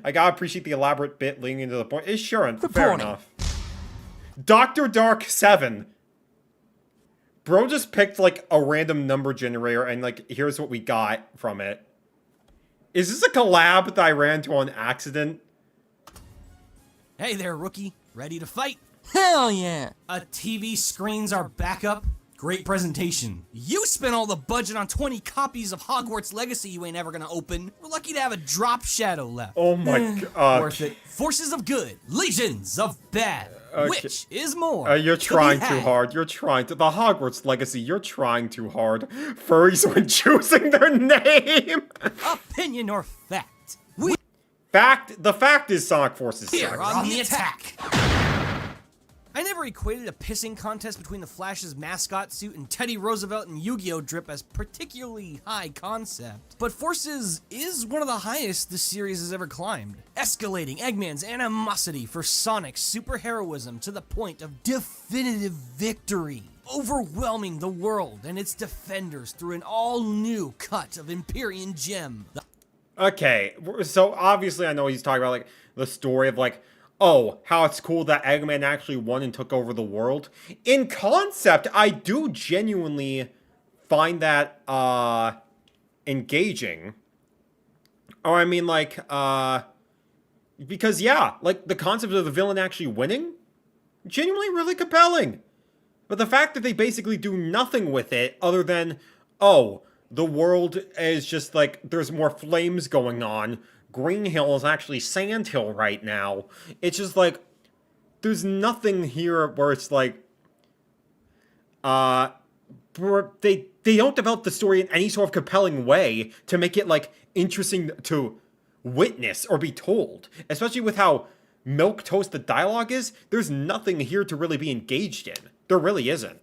I gotta appreciate the elaborate bit leading into the point. It's sure, fair enough. Dr. Dark 7. Bro just picked, like, a random number generator and, like, here's what we got from it. Is this a collab that I ran into on accident? Hey there, rookie. Ready to fight? Hell yeah! A TV screens our backup? Great presentation. You spent all the budget on 20 copies of Hogwarts Legacy you ain't ever gonna open. We're lucky to have a drop shadow left. Oh my god. Worth it. Forces of good, legions of bad. Which is more? You're trying too hard. You're trying to. The Hogwarts Legacy, you're trying too hard. Furries when choosing their name. Opinion or fact? The fact is Sonic Forces Here sucks. on the attack. I never equated a pissing contest between the Flash's mascot suit and Teddy Roosevelt and Yu-Gi-Oh! Drip as particularly high concept. But Forces is one of the highest this series has ever climbed, escalating Eggman's animosity for Sonic's superheroism to the point of definitive victory, overwhelming the world and its defenders through an all-new cut of Empyrean Gem. Okay, so obviously I know he's talking about, like, the story of, like, oh, how it's cool that Eggman actually won and took over the world. In concept, I do genuinely find that, engaging. Or, I mean, like, because, yeah, like, the concept of the villain actually winning, genuinely really compelling. But the fact that they basically do nothing with it other than, oh, the world is just, like, there's more flames going on. Green Hill is actually Sand Hill right now. It's just like, there's nothing here where it's like, they don't develop the story in any sort of compelling way to make it, like, interesting to witness or be told. Especially with how milquetoast the dialogue is, there's nothing here to really be engaged in. There really isn't.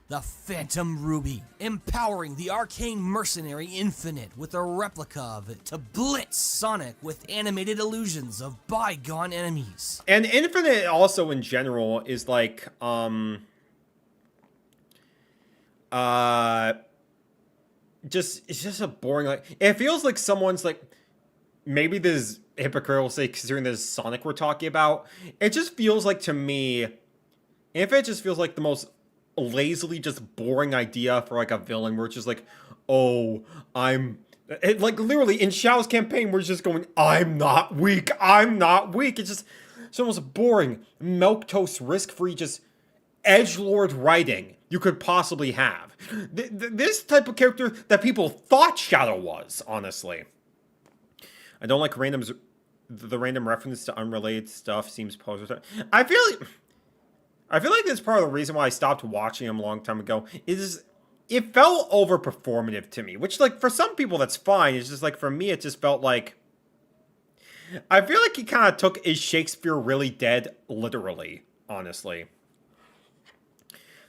The Phantom Ruby, empowering the arcane mercenary Infinite with a replica of it to blitz Sonic with animated illusions of bygone enemies. And Infinite also in general is like, it's just a boring, like, it feels like someone's like, maybe this is hypocritical, say, considering this is Sonic we're talking about. It just feels like, to me, Infinite just feels like the most lazily just boring idea for, like, a villain where it's just like, oh, like, literally in Xiao's campaign we're just going, I'm not weak. It's just it's almost boring, milquetoast, risk-free, just edgelord writing you could possibly have. This type of character that people thought Shadow was, honestly. I don't like the random reference to unrelated stuff seems poser. I feel like that's part of the reason why I stopped watching him a long time ago, is it felt over-performative to me, which, like, for some people that's fine. It's just, like, for me, it just felt like, I feel like he kind of took Is Shakespeare Really Dead literally, honestly.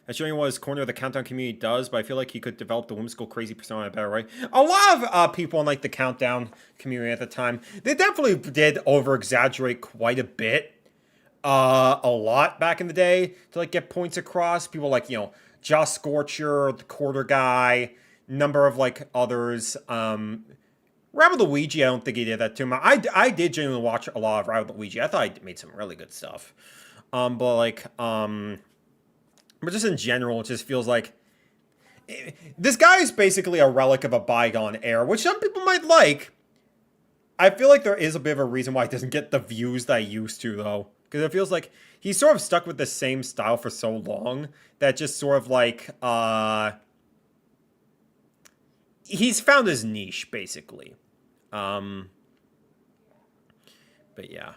That's showing what his corner of the Countdown community does, but I feel like he could develop the whimsical, crazy persona in a better way. A lot of people in, like, the Countdown community at the time, they definitely did over-exaggerate quite a bit. A lot back in the day to, like, get points across. People like, you know, Josh Scorcher, the Quarter Guy, number of, like, others. Rabbit Luigi, I don't think he did that too much. I did genuinely watch a lot of Rabbit Luigi. I thought he made some really good stuff. But just in general, it just feels like this guy is basically a relic of a bygone era, which some people might like. I feel like there is a bit of a reason why he doesn't get the views that he used to, though. Because it feels like he's sort of stuck with the same style for so long that just sort of like, he's found his niche, basically. But yeah.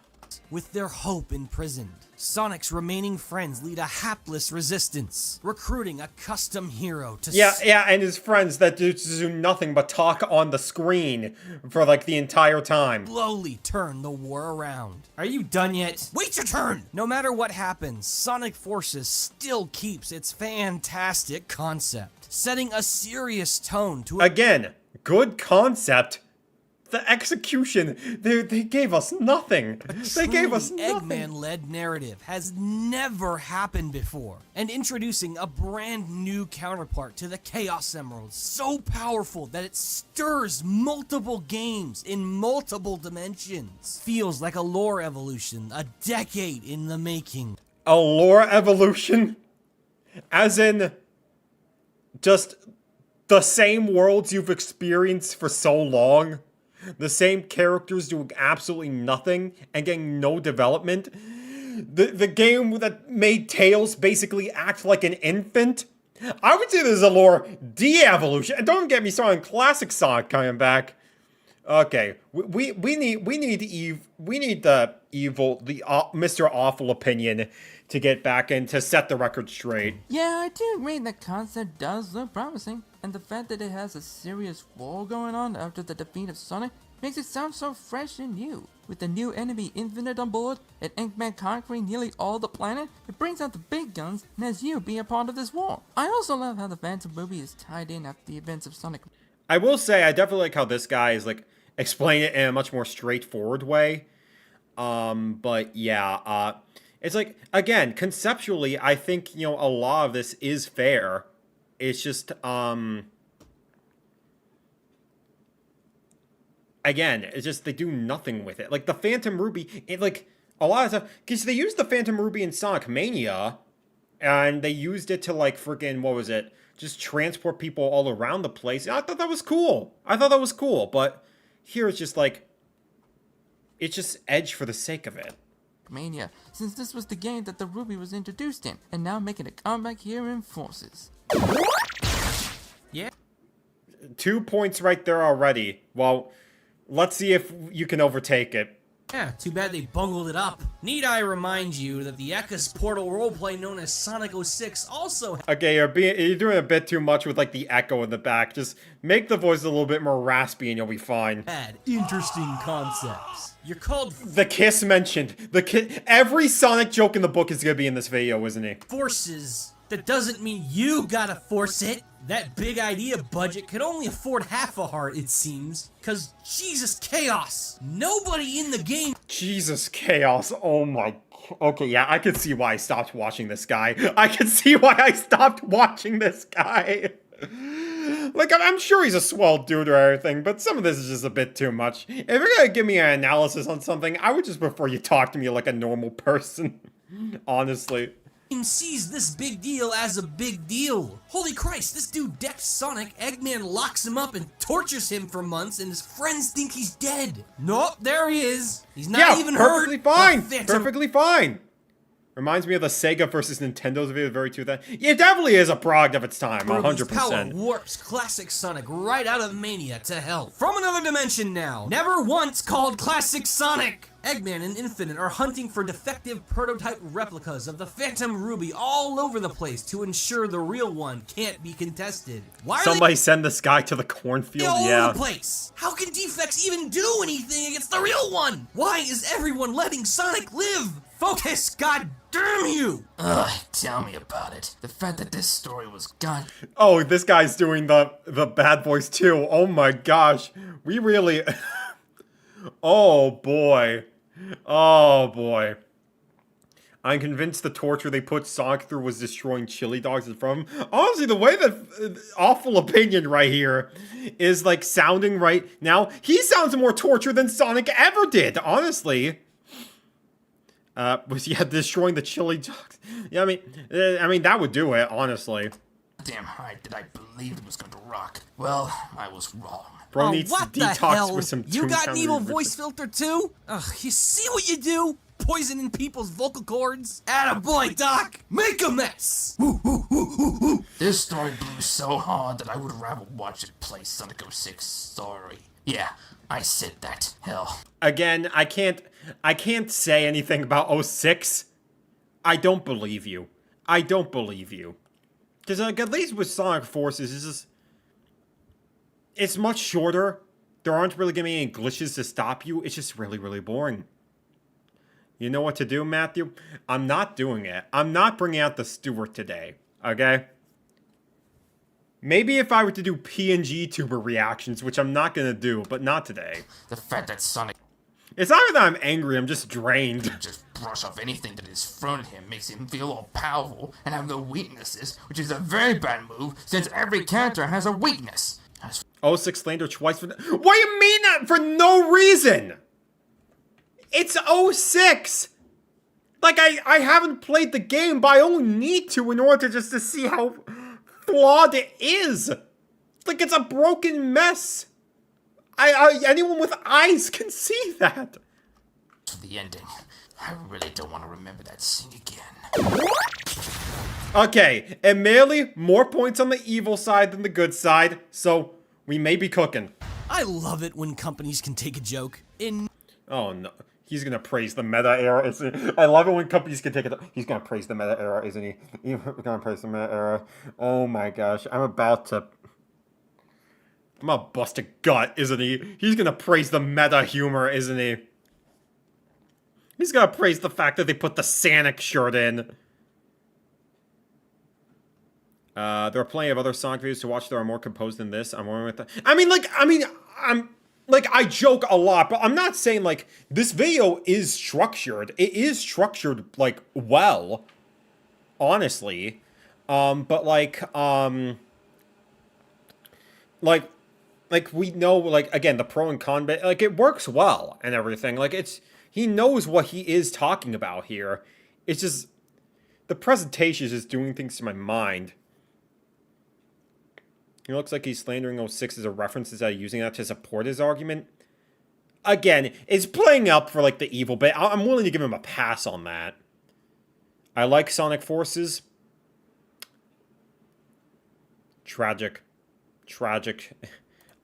With their hope imprisoned, Sonic's remaining friends lead a hapless resistance, recruiting a custom hero to and his friends that do nothing but talk on the screen for, like, the entire time. slowly turn the war around. Are you done yet? Wait your turn! No matter what happens, Sonic Forces still keeps its fantastic concept, setting a serious tone to Again, good concept. The execution, they gave us nothing. They gave us nothing. Eggman-led narrative has never happened before, and introducing a brand new counterpart to the Chaos Emeralds, so powerful that it stirs multiple games in multiple dimensions. Feels like a lore evolution, a decade in the making. A lore evolution? As in, just the same worlds you've experienced for so long? the same characters doing absolutely nothing and getting no development. The game that made Tails basically act like an infant. I would say there's a lore de-evolution. And don't get me started on classic Sonic coming back. Okay, we need the Mr. Awful opinion to get back in to set the record straight. Yeah, I do agree the concept does look promising, and the fact that it has a serious war going on after the defeat of Sonic makes it sound so fresh and new. With the new enemy Infinite on board, and Eggman conquering nearly all the planet, it brings out the big guns and has you be a part of this war. I also love how the Phantom Ruby is tied in after the events of Sonic. I will say, I definitely like how this guy is, like, explaining it in a much more straightforward way. But yeah, it's like, again, conceptually, I think, you know, a lot of this is fair. It's just, again, it's just they do nothing with it. Like, the Phantom Ruby, it, like, a lot of stuff, because they used the Phantom Ruby in Sonic Mania, and they used it to, like, freaking, what was it? Just transport people all around the place. And I thought that was cool. But here it's just like, it's just edge for the sake of it. Mania, since this was the game that the Ruby was introduced in, and now making a comeback here in Forces. Yeah. 2 points right there already. Well, let's see if you can overtake it. Yeah, too bad they bungled it up. Need I remind you that the Ekka's Portal roleplay known as Sonic 06 also... Okay, you're doing a bit too much with, like, the echo in the back. Just make the voice a little bit more raspy and you'll be fine. ...had interesting concepts. You're called... The kiss mentioned. Every Sonic joke in the book is gonna be in this video, isn't he? Forces. That doesn't mean you gotta force it. That big idea budget could only afford half a heart, it seems. Cause Jesus Chaos. Nobody in the game... Jesus Chaos, oh my... Okay, yeah, I can see why I stopped watching this guy. Like, I'm sure he's a swell dude or everything, but some of this is just a bit too much. If you're gonna give me an analysis on something, I would just prefer you talk to me like a normal person. Honestly. Sees this big deal as a big deal. Holy Christ, this dude decks Sonic, Eggman locks him up and tortures him for months, and his friends think he's dead. Nope, there he is. He's not even hurt. Perfectly fine. Reminds me of the Sega versus Nintendo's video very 2000. It definitely is a product of its time, 100%. Power warps classic Sonic right out of Mania to hell. From another dimension now. Never once called classic Sonic. Eggman and Infinite are hunting for defective prototype replicas of the Phantom Ruby all over the place to ensure the real one can't be contested. Why Somebody send this guy to the cornfield, all over the place? How can defects even do anything against the real one? Why is everyone letting Sonic live? Focus, god damn you! Ugh, tell me about it. The fact that this story was gone. Oh, this guy's doing the bad voice too. Oh my gosh. We really... Oh boy. Oh boy. I'm convinced the torture they put Sonic through was destroying chili dogs in front of him. Honestly, the way that awful opinion right here is like sounding right now, he sounds more torture than Sonic ever did, honestly. Was destroying the chili dogs. Yeah, I mean that would do it, honestly. Damn height did I believe it was going to rock. Well, I was wrong. Bro needs to detox with some You got an evil voice filter too? Ugh, you see what you do? Poisoning people's vocal cords? Attaboy, Doc! Make a mess! This story blew so hard that I would rather watch it play Sonic 06 story. Yeah, I said that. Hell. Again, I can't say anything about 06. I don't believe you. Because, like, at least with Sonic Forces, it's just... It's much shorter. There aren't really gonna be any glitches to stop you. It's just really, really boring. You know what to do, Matthew? I'm not doing it. I'm not bringing out the Stewart today, okay? Maybe if I were to do PNG tuber reactions, which I'm not gonna do, but not today. The fact that Sonic... It's not that I'm angry, I'm just drained. Just brush off anything that is thrown at him makes him feel all powerful and have no weaknesses, which is a very bad move since every character has a weakness. 06 slander twice for... What do you mean that for no reason? It's 06! Like, I haven't played the game, but I only need to in order just to see how flawed it is. Like, it's a broken mess. anyone with eyes can see that. The ending. I really don't want to remember that scene again. Okay, admittedly, more points on the evil side than the good side, so we may be cooking. I love it when companies can take a joke in... Oh no, he's gonna praise the meta era, isn't he? I love it when companies can take it. He's gonna praise the meta era, isn't he? He's gonna praise the meta era. Oh my gosh, I'm about to bust a gut, isn't he? He's gonna praise the meta humor, isn't he? He's gonna praise the fact that they put the Sonic shirt in. There are plenty of other Sonic videos to watch that are more composed than this. I'm wondering with that. I joke a lot, but I'm not saying, like, this video is structured. It is structured, like, well. Honestly. But, like, we know, like, again, the pro and con, but, like, it works well and everything. Like, he knows what he is talking about here. It's just, the presentation is just doing things to my mind. It looks like he's slandering 06 as a reference instead of using that to support his argument. Again, it's playing up for, like, the evil bit. I'm willing to give him a pass on that. I like Sonic Forces. Tragic. Tragic.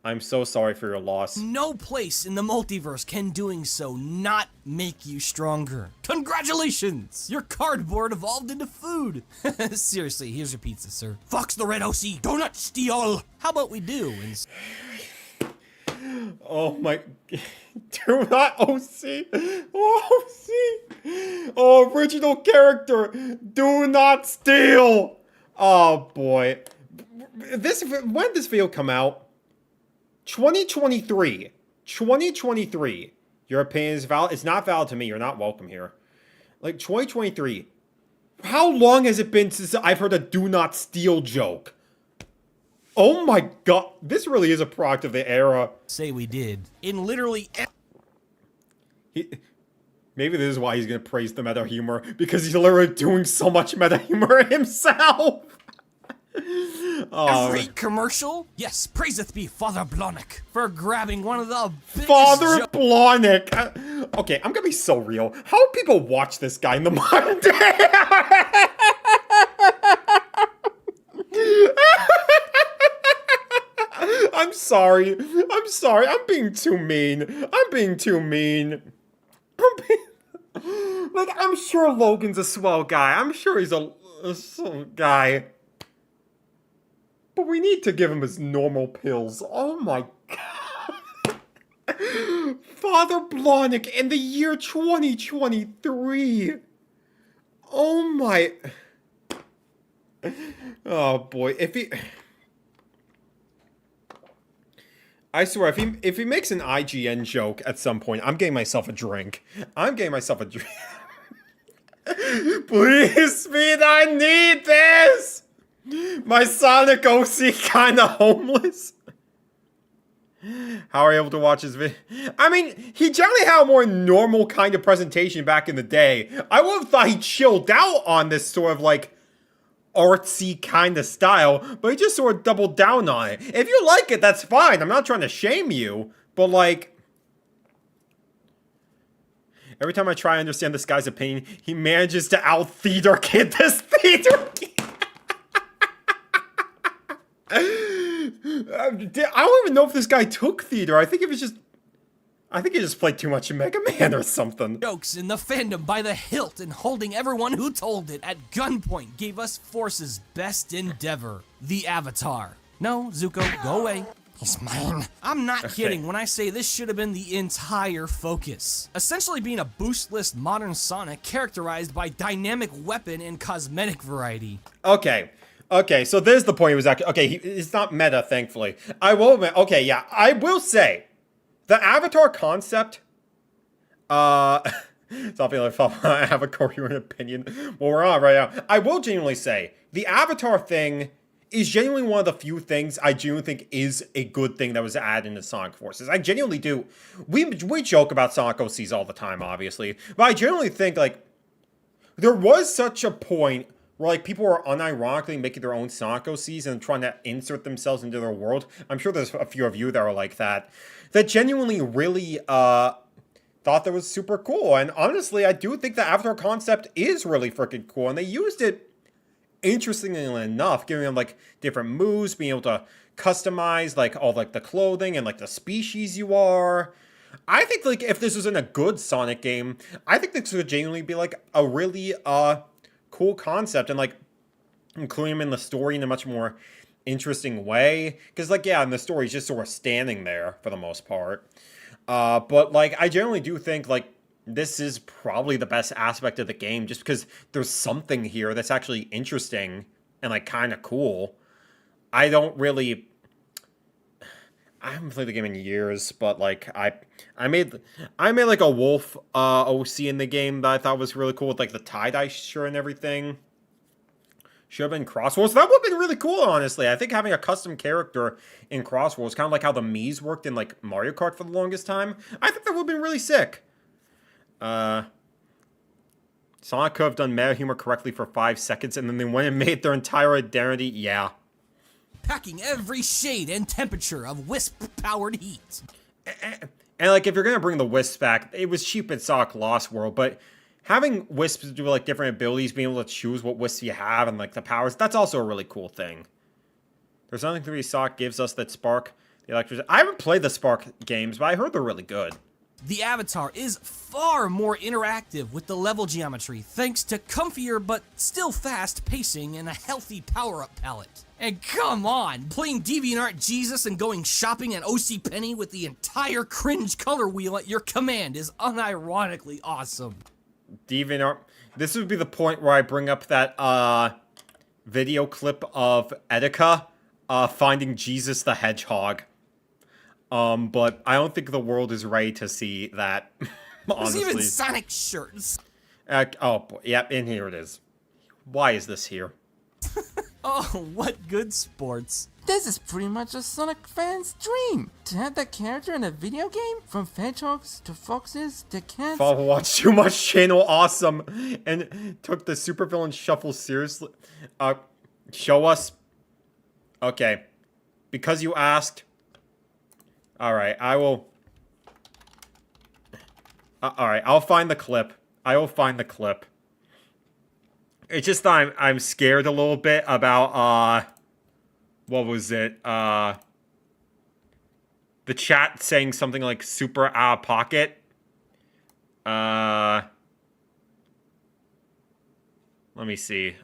I'm so sorry for your loss. No place in the multiverse can doing so not make you stronger. Congratulations! Your cardboard evolved into food. Seriously, here's your pizza, sir. Fox the Red OC, donut steal! How about we do? Oh my... Do not OC! OC! Oh, original character! Do not steal! Oh boy. When did this video come out? 2023. 2023. Your opinion is valid? It's not valid to me. You're not welcome here. Like, 2023. How long has it been since I've heard a do not steal joke? Oh my god. This really is a product of the era. Say we did. In literally... Maybe this is why he's going to praise the meta humor. Because he's literally doing so much meta humor himself. Every commercial? Yes, praiseth be Father Blahnik for grabbing one of the biggest Father Blahnik! Okay, I'm gonna be so real. How do people watch this guy in the modern day? I'm sorry. I'm sorry. I'm being too mean. I'm being too mean. Like, I'm sure Logan's a swell guy. I'm sure he's a swell guy. But we need to give him his normal pills. Oh my god. Father Blahnik in the year 2023. Oh my... Oh boy, if he... I swear, if he makes an IGN joke at some point, I'm getting myself a drink. I'm getting myself a drink. Please, Speed, I need this! My Sonic OC kinda homeless. How are you able to watch this video? I mean, he generally had a more normal kind of presentation back in the day. I would have thought he chilled out on this sort of, like, artsy kind of style, but he just sort of doubled down on it. If you like it, that's fine. I'm not trying to shame you, but, like... Every time I try to understand this guy's opinion, he manages to out-theater kid this theater kid. I don't even know if this guy took theater. I think he just played too much Mega Man or something. Jokes in the fandom by the hilt and holding everyone who told it at gunpoint gave us Force's best endeavor, the Avatar. No, Zuko, go away. He's mine. I'm not kidding when I say this should have been the entire focus. Essentially being a boostless modern Sonic characterized by dynamic weapon and cosmetic variety. Okay, so there's the point he was actually... Okay, it's not meta, thankfully. I will admit... Okay, yeah, I will say... The Avatar concept... Something like I have a coherent opinion. Well, we're on right now. I will genuinely say, the Avatar thing is genuinely one of the few things I genuinely think is a good thing that was added into Sonic Forces. I genuinely do. We joke about Sonic OCs all the time, obviously. But I genuinely think, like... There was such a point where like people are unironically making their own Sonic OCs and trying to insert themselves into their world. I'm sure there's a few of you that are like that genuinely really thought that was super cool. And honestly, I do think the Avatar concept is really freaking cool, and they used it interestingly enough, giving them like different moves, being able to customize like all like the clothing and like the species you are. I think like if this was in a good Sonic game, I think this would genuinely be like a really cool concept, and like including him in the story in a much more interesting way. Because like, yeah, in the story he's just sort of standing there for the most part. But like I generally do think like this is probably the best aspect of the game, just because there's something here that's actually interesting and like kind of cool. I haven't played the game in years, but like I made like a wolf OC in the game that I thought was really cool with like the tie-dye shirt and everything. Should have been Crossworlds. That would have been really cool, honestly. I think having a custom character in Crossworlds, kind of like how the Mii's worked in like Mario Kart for the longest time, I think that would have been really sick. Sonic could have done meta humor correctly for 5 seconds, and then they went and made their entire identity. Yeah. Packing every shade and temperature of wisp-powered heat. And like, if you're gonna bring the wisps back, it was cheap in Sonic Lost World, but having wisps do like different abilities, being able to choose what wisps you have and like the powers, that's also a really cool thing. There's nothing 3D Sonic gives us that spark the electricity. I haven't played the Spark games, but I heard they're really good. The Avatar is far more interactive with the level geometry, thanks to comfier but still fast pacing and a healthy power-up palette. And come on, playing DeviantArt Jesus and going shopping at OC Penny with the entire cringe color wheel at your command is unironically awesome. DeviantArt. This would be the point where I bring up that video clip of Etika finding Jesus the Hedgehog. But I don't think the world is ready to see that, honestly. There's even Sonic shirts. Oh, boy. Yep, and here it is. Why is this here? Oh, what good sports. This is pretty much a Sonic fan's dream. To have that character in a video game? From hedgehogs to foxes to cats. Fawful watched too much channel awesome and took the supervillain shuffle seriously. Show us. Okay. Because you asked. Alright, I will... Alright, I'll find the clip. I will find the clip. It's just that I'm scared a little bit about, what was it? The chat saying something like super out of pocket. Let me see.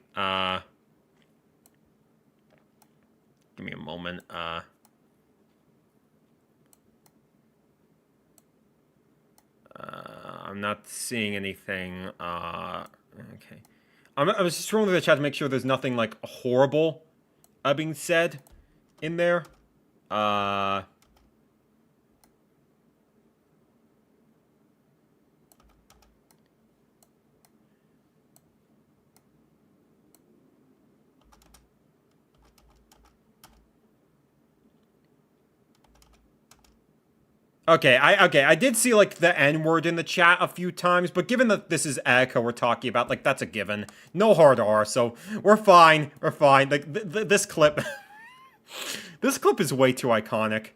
Give me a moment. I'm not seeing anything. Okay. I was just scrolling through the chat to make sure there's nothing, like, horrible being said in there. Okay, I did see, like, the N-word in the chat a few times, but given that this is Echo we're talking about, like, that's a given. No hard R, so we're fine, Like, this clip... this clip is way too iconic.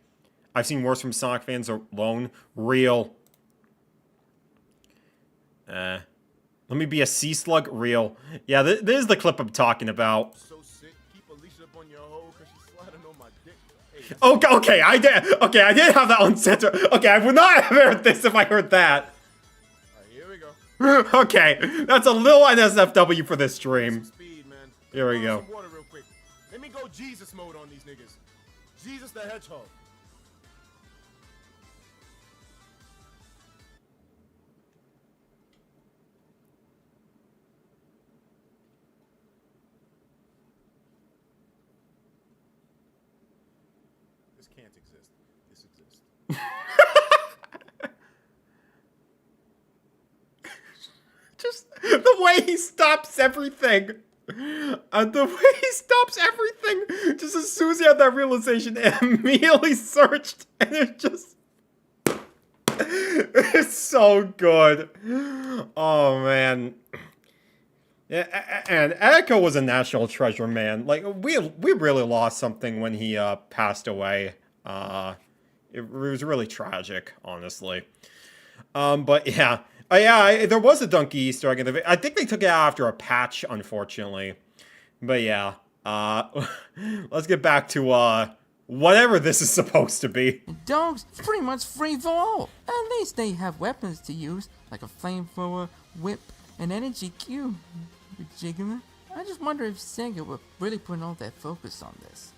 I've seen worse from Sonic fans alone. Real. Let me be a sea slug. Real. Yeah, this is the clip I'm talking about. So sick. Keep Alicia up on your hoe because she's sliding on my dick. Okay, I did have that uncensored. Okay, I would not have heard this if I heard that. Alright, here we go. Okay, that's a little NSFW for this stream. Speed, man. Here we go. Some water real quick. Let me go Jesus mode on these niggas. Jesus the Hedgehog. This can't exist. This exists. Just the way he stops everything. The way he stops everything. Just as soon as he had that realization, it immediately searched. And it just... It's so good. Oh, man. And Echo was a national treasure, man. Like, we really lost something when he passed away. It was really tragic, honestly. But yeah. There was a Donkey Easter egg in the video. I think they took it out after a patch, unfortunately. But yeah. Let's get back to whatever this is supposed to be. Dogs, it's pretty much free for all. At least they have weapons to use, like a flamethrower, whip, and energy cube. Jigger. I just wonder if Sega would really put all that focus on this.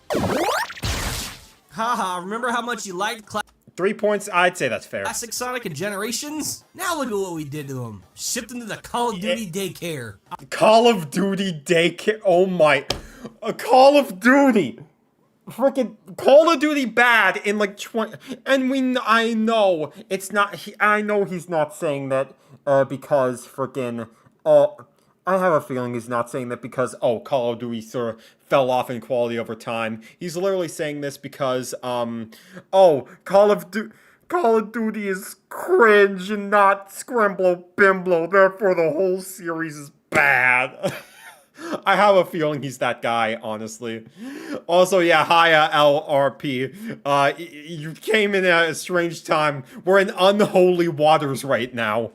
Haha, remember how much you liked 3 points? I'd say that's fair. Classic Sonic and Generations? Now look at what we did to them. Shipped them to the Call of Duty daycare. Call of Duty daycare? Oh my. Call of Duty! Freaking Call of Duty bad in like 20. And I know it's not. I know he's not saying that because freaking. I have a feeling he's not saying that because, Call of Duty sort of fell off in quality over time. He's literally saying this because, Call of Duty is cringe and not Scramblo Bimblo, therefore the whole series is bad. I have a feeling he's that guy, honestly. Also, yeah, hi, LRP. You came in at a strange time. We're in unholy waters right now.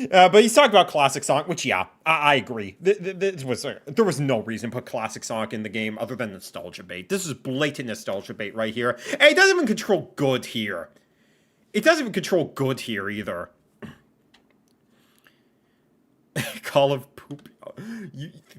But he's talking about Classic Sonic, which, yeah, I agree. There was no reason to put Classic Sonic in the game other than nostalgia bait. This is blatant nostalgia bait right here. And it doesn't even control good here. It doesn't even control good here, either. Call of Poop.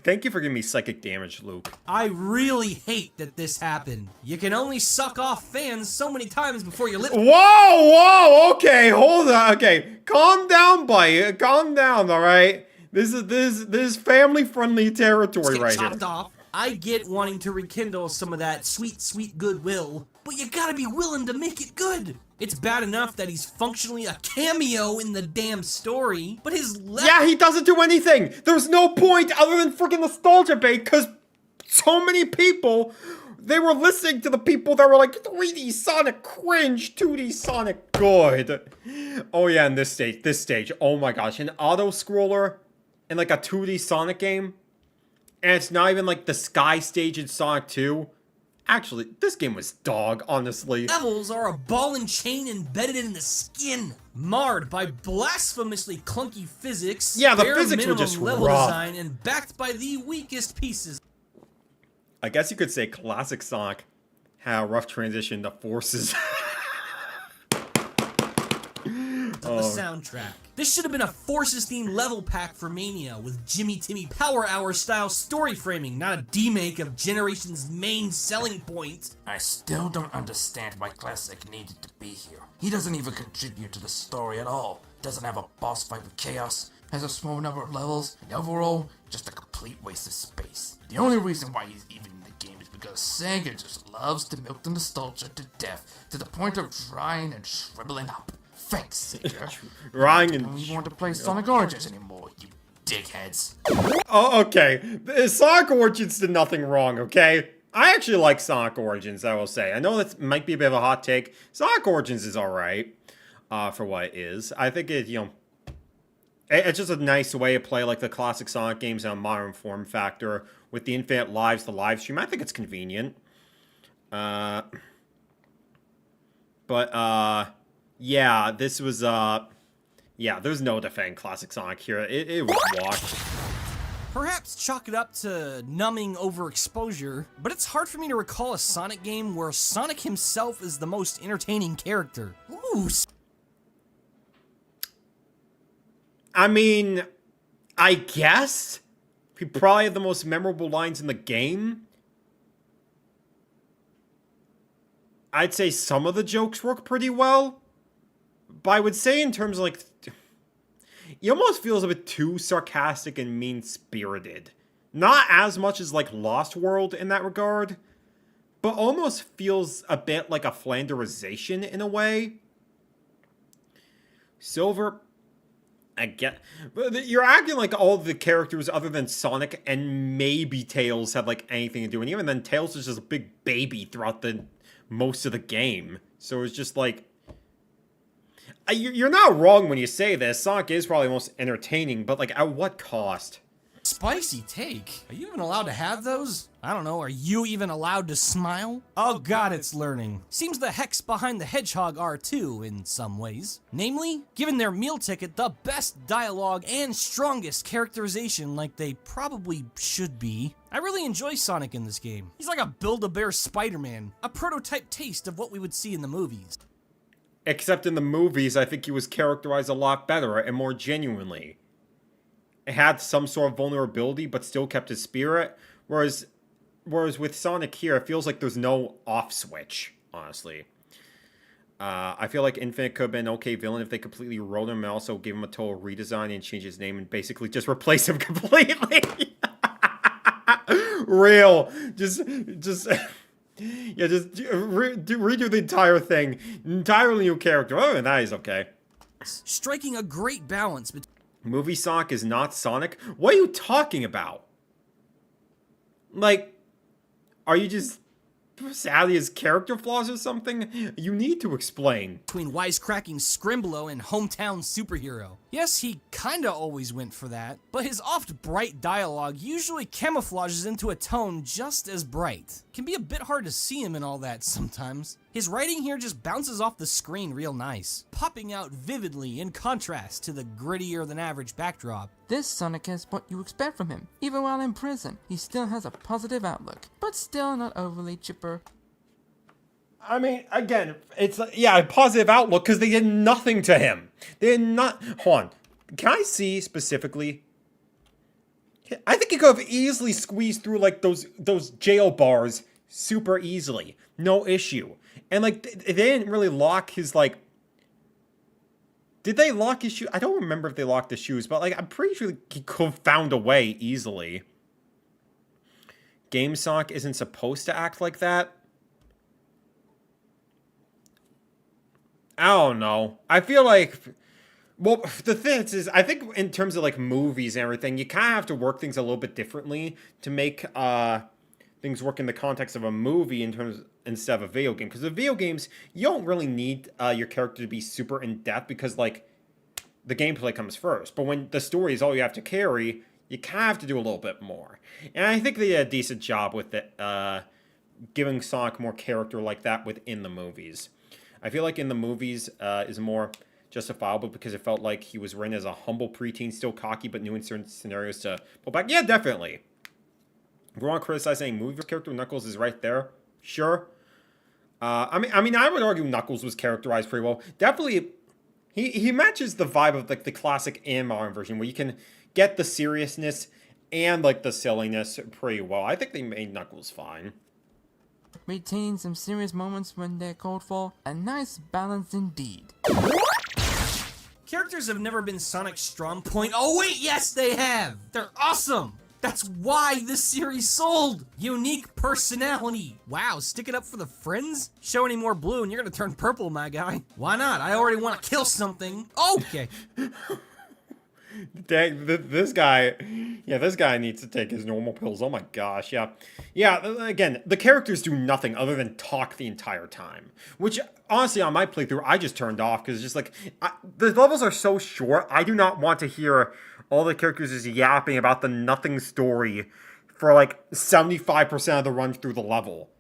Thank you for giving me psychic damage, Luke. I really hate that this happened. You can only suck off fans so many times before you live. Whoa, okay, hold on, okay, calm down, buddy, calm down, all right. This is family-friendly territory right here. Off. I get wanting to rekindle some of that sweet goodwill, but you gotta be willing to make it good. It's bad enough that he's functionally a cameo in the damn story, but his yeah, he doesn't do anything. There's no point other than freaking nostalgia bait, because so many people, they were listening to the people that were like, 3D Sonic cringe, 2D Sonic good. Oh yeah, in this stage, oh my gosh, an auto-scroller in like a 2D Sonic game, and it's not even like the Sky stage in Sonic 2. Actually, this game was dog, honestly. Levels are a ball and chain embedded in the skin, marred by blasphemously clunky physics. Yeah, the physics were just level rough. Design, and backed by the weakest pieces. I guess you could say Classic Sonic had a rough transition to Forces. The soundtrack. This should have been a Forces-themed level pack for Mania with Jimmy Timmy Power Hour style story framing, not a demake of Generation's main selling point. I still don't understand why Classic needed to be here. He doesn't even contribute to the story at all. Doesn't have a boss fight with Chaos, has a small number of levels, and overall, just a complete waste of space. The only reason why he's even in the game is because Sega just loves to milk the nostalgia to death, to the point of drying and shriveling up. Thanks, Sega. Ryan and... I don't want to play Sonic Origins anymore, you dickheads. Oh, okay. Sonic Origins did nothing wrong, okay? I actually like Sonic Origins, I will say. I know that might be a bit of a hot take. Sonic Origins is alright, for what it is. I think it, it's just a nice way to play, like, the classic Sonic games in a modern form factor. With the infinite lives, the live stream, I think it's convenient. Yeah, this was, yeah, there's no defending Classic Sonic here. It was washed. Perhaps chalk it up to numbing overexposure, but it's hard for me to recall a Sonic game where Sonic himself is the most entertaining character. Ooh. I mean, I guess he probably had the most memorable lines in the game. I'd say some of the jokes work pretty well. But I would say in terms of, like, he almost feels a bit too sarcastic and mean-spirited. Not as much as, like, Lost World in that regard, but almost feels a bit like a Flanderization in a way. Silver, I get... But you're acting like all the characters other than Sonic and maybe Tails have, like, anything to do. And even then, Tails is just a big baby throughout most of the game. So it's just, like... You're not wrong when you say this. Sonic is probably the most entertaining, but, like, at what cost? Spicy take? Are you even allowed to have those? I don't know, are you even allowed to smile? Oh god, it's learning. Seems the hex behind the hedgehog are too, in some ways. Namely, giving their meal ticket the best dialogue and strongest characterization like they probably should be. I really enjoy Sonic in this game. He's like a Build-A-Bear Spider-Man, a prototype taste of what we would see in the movies. Except in the movies, I think he was characterized a lot better and more genuinely. It had some sort of vulnerability, but still kept his spirit. Whereas with Sonic here, it feels like there's no off switch, honestly. I feel like Infinite could have been an okay villain if they completely wrote him and also gave him a total redesign and changed his name and basically just replace him completely. Real. Just yeah, just redo the entire thing. Entirely new character. Oh, that is okay. Striking a great balance between Movie Sonic is not Sonic? What are you talking about? Like, are you just sad at his character flaws or something? You need to explain. wisecracking Scrimblow and hometown superhero. Yes, he kinda always went for that, but his oft-bright dialogue usually camouflages into a tone just as bright. Can be a bit hard to see him in all that sometimes. His writing here just bounces off the screen real nice, popping out vividly in contrast to the grittier than average backdrop. This Sonic is what you expect from him. Even while in prison, he still has a positive outlook, but still not overly chipper. I mean, again, it's, yeah, a positive outlook because they did nothing to him. They did not... Hold on. Can I see specifically? I think he could have easily squeezed through, like, those jail bars super easily. No issue. And, like, they didn't really lock his, like... Did they lock his shoes? I don't remember if they locked the shoes, but, like, I'm pretty sure he could have found a way easily. Game Sonic isn't supposed to act like that. I don't know. I feel like... Well, the thing is, I think in terms of, like, movies and everything, you kind of have to work things a little bit differently to make things work in the context of a movie instead of a video game. Because the video games, you don't really need your character to be super in-depth because, like, the gameplay comes first. But when the story is all you have to carry, you kind of have to do a little bit more. And I think they did a decent job with it, giving Sonic more character like that within the movies. I feel like in the movies is more justifiable because it felt like he was written as a humble preteen, still cocky, but knew in certain scenarios to pull back. Yeah, definitely. If we want to criticize any movie character, Knuckles is right there. Sure. I mean, I would argue Knuckles was characterized pretty well. Definitely, he matches the vibe of like the classic and modern version, where you can get the seriousness and like the silliness pretty well. I think they made Knuckles fine. Retain some serious moments when they're called for. A nice balance indeed. Characters have never been Sonic's strong point. Oh wait, yes they have! They're awesome! That's why this series sold! Unique personality! Wow, stick it up for the friends? Show any more blue and you're gonna turn purple, my guy. Why not? I already want to kill something. Okay. Dang, this guy needs to take his normal pills. Oh my gosh, yeah. Yeah, again, the characters do nothing other than talk the entire time. Which, honestly, on my playthrough, I just turned off, because it's just like, the levels are so short, I do not want to hear all the characters just yapping about the nothing story for like 75% of the run through the level.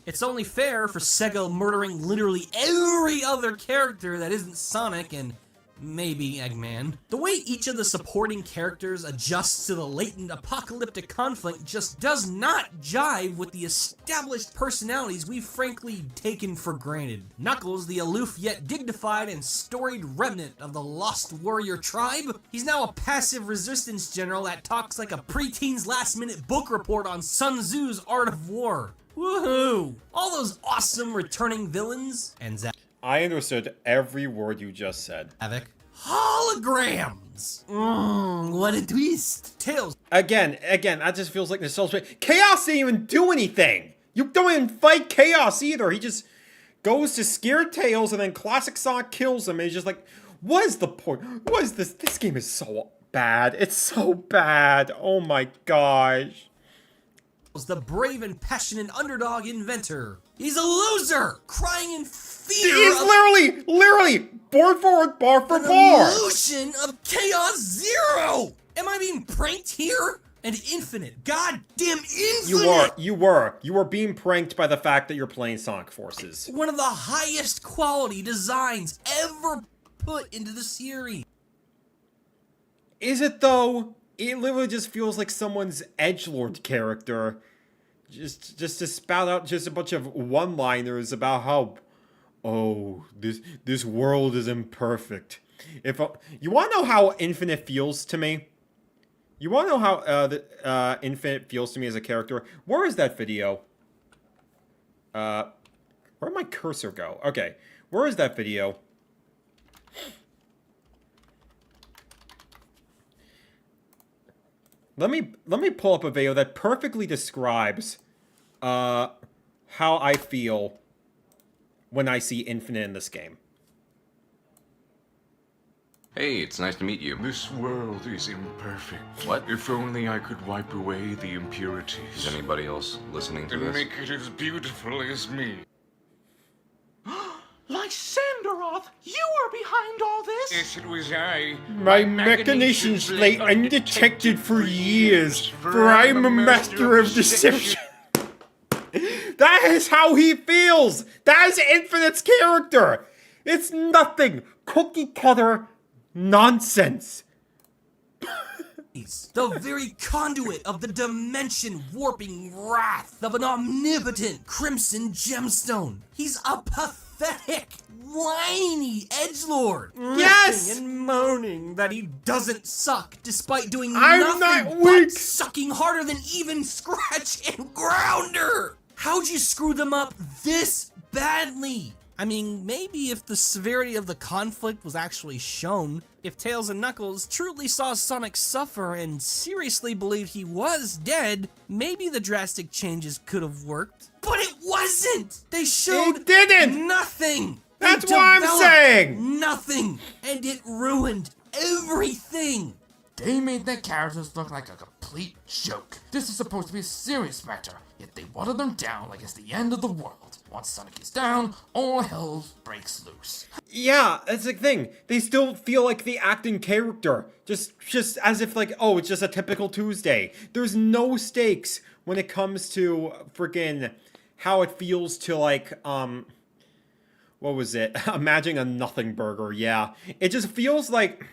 It's only fair for Sega murdering literally every other character that isn't Sonic and maybe Eggman. The way each of the supporting characters adjusts to the latent apocalyptic conflict just does not jive with the established personalities we've frankly taken for granted. Knuckles, the aloof yet dignified and storied remnant of the Lost Warrior tribe, he's now a passive resistance general that talks like a preteen's last-minute book report on Sun Tzu's Art of War. Woohoo! All those awesome returning villains and I understood every word you just said. Havoc. Holograms! What a twist! Tails. Again, that just feels like nostalgia. Chaos didn't even do anything! You don't even fight Chaos either! He just goes to scare Tails and then Classic Sonic kills him and he's just like, what is the point? What is this? This game is so bad. It's so bad. Oh my gosh. The brave and passionate underdog inventor. He's a loser, crying in fear. He's literally board forward, bar for bar. Illusion of Chaos Zero. Am I being pranked here? And Infinite, goddamn Infinite! You were being pranked by the fact that you're playing Sonic Forces. One of the highest quality designs ever put into the series. Is it though? It literally just feels like someone's edgelord character. Just to spout out just a bunch of one-liners about how, oh, this world is imperfect. You want to know how Infinite feels to me? You want to know how Infinite feels to me as a character? Where is that video? Where'd my cursor go? Okay, where is that video? Let me pull up a video that perfectly describes how I feel when I see Infinite in this game. Hey, it's nice to meet you. This world is imperfect. What? If only I could wipe away the impurities. Is anybody else listening to and this? make it as beautiful as me. Lysandaroth, you were behind all this? Yes, it was I. My machinations lay undetected for years, for I am a master of deception. That is how he feels! That is Infinite's character! It's nothing! Cookie cutter nonsense! The very conduit of the dimension warping wrath of an omnipotent crimson gemstone. He's a pathetic, whiny edgelord. Yes! Ripping and moaning that he doesn't suck despite doing I'm nothing not but weak. sucking harder than even Scratch and Grounder. How'd you screw them up this badly? I mean, maybe if the severity of the conflict was actually shown, if Tails and Knuckles truly saw Sonic suffer and seriously believed he was dead, maybe the drastic changes could have worked. But it wasn't! They showed It didn't! nothing! That's They what I'm developed saying! Nothing! And it ruined everything! They made their characters look like a complete joke. This is supposed to be a serious matter, yet they water them down like it's the end of the world. Once Sonic is down, all hell breaks loose. Yeah, that's the thing. They still feel like the acting character. Just as if like, oh, it's just a typical Tuesday. There's no stakes when it comes to freaking how it feels to like, what was it? Imagining a nothing burger, yeah. It just feels like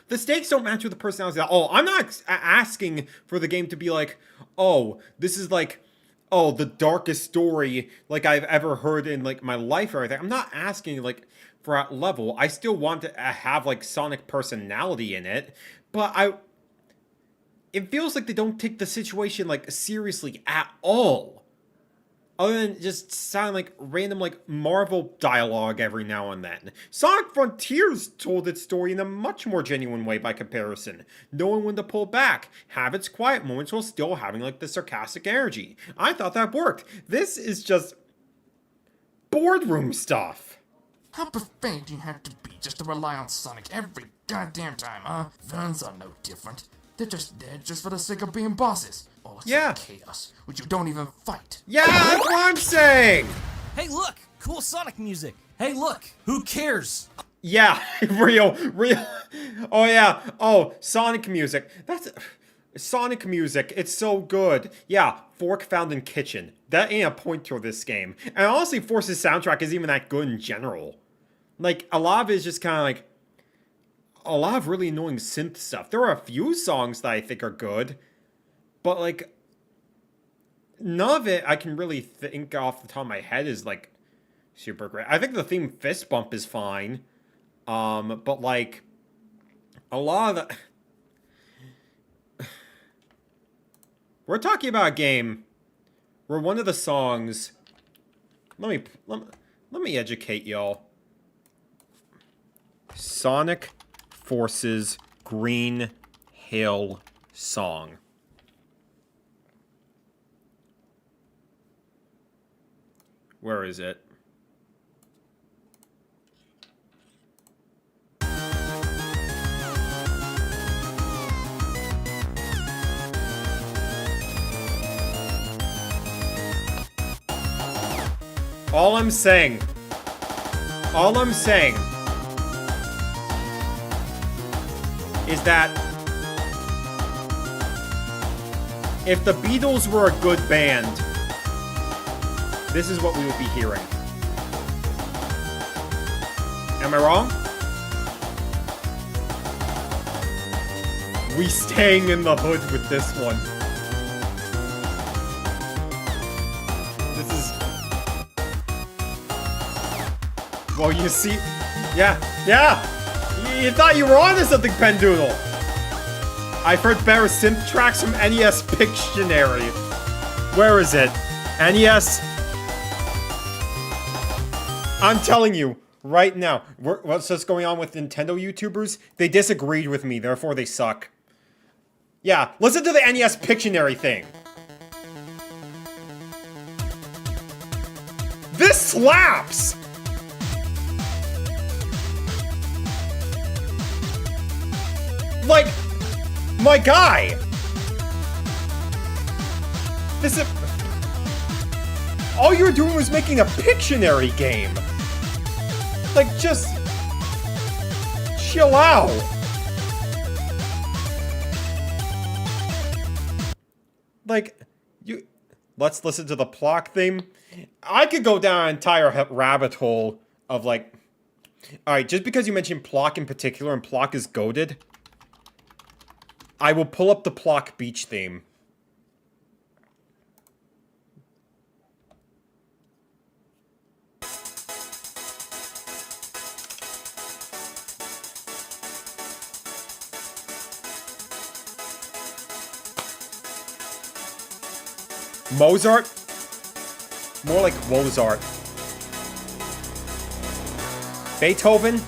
the stakes don't match with the personality. Oh, I'm not asking for the game to be like, oh, this is like, oh, the darkest story like I've ever heard in like my life or anything. I'm not asking like for that level. I still want to have like Sonic personality in it, but it feels like they don't take the situation like seriously at all. Other than just sound like random like Marvel dialogue every now and then. Sonic Frontiers told its story in a much more genuine way by comparison, knowing when to pull back, have its quiet moments while still having like the sarcastic energy. I thought that worked. This is just boardroom stuff. How profane do you have to be just to rely on Sonic every goddamn time, huh? Villains are no different. They're just there just for the sake of being bosses. Or Yeah. chaos, which you don't even fight. Yeah, that's what I'm saying! Hey look, cool Sonic music. Hey look, who cares? Yeah, real. Oh yeah, oh, Sonic music. That's Sonic music, it's so good. Yeah, fork found in kitchen. That ain't a point to this game. And honestly, Force's soundtrack isn't even that good in general. Like, a lot of it is just kind of like a lot of really annoying synth stuff. There are a few songs that I think are good, but like none of it I can really think off the top of my head is like super great. I think the theme Fist Bump is fine, but like a lot of the we're talking about a game where one of the songs, let me educate y'all. Sonic Forces Green Hill song. Where is it? All I'm saying is that if the Beatles were a good band, this is what we would be hearing. Am I wrong? We staying in the hood with this one. This is... Well, you see... Yeah! You thought you were onto something, Pendoodle! I've heard better synth tracks from NES Pictionary. Where is it? NES? I'm telling you, right now, what's just going on with Nintendo YouTubers? They disagreed with me, therefore they suck. Yeah, listen to the NES Pictionary thing. This slaps! Like, my guy! This is... All you were doing was making a Pictionary game. Like, just... chill out. Like, you... Let's listen to the Plock theme. I could go down an entire rabbit hole of, like... Alright, just because you mentioned Plock in particular, and Plock is goated, I will pull up the Plock Beach theme. Mozart? More like Wozart. Beethoven?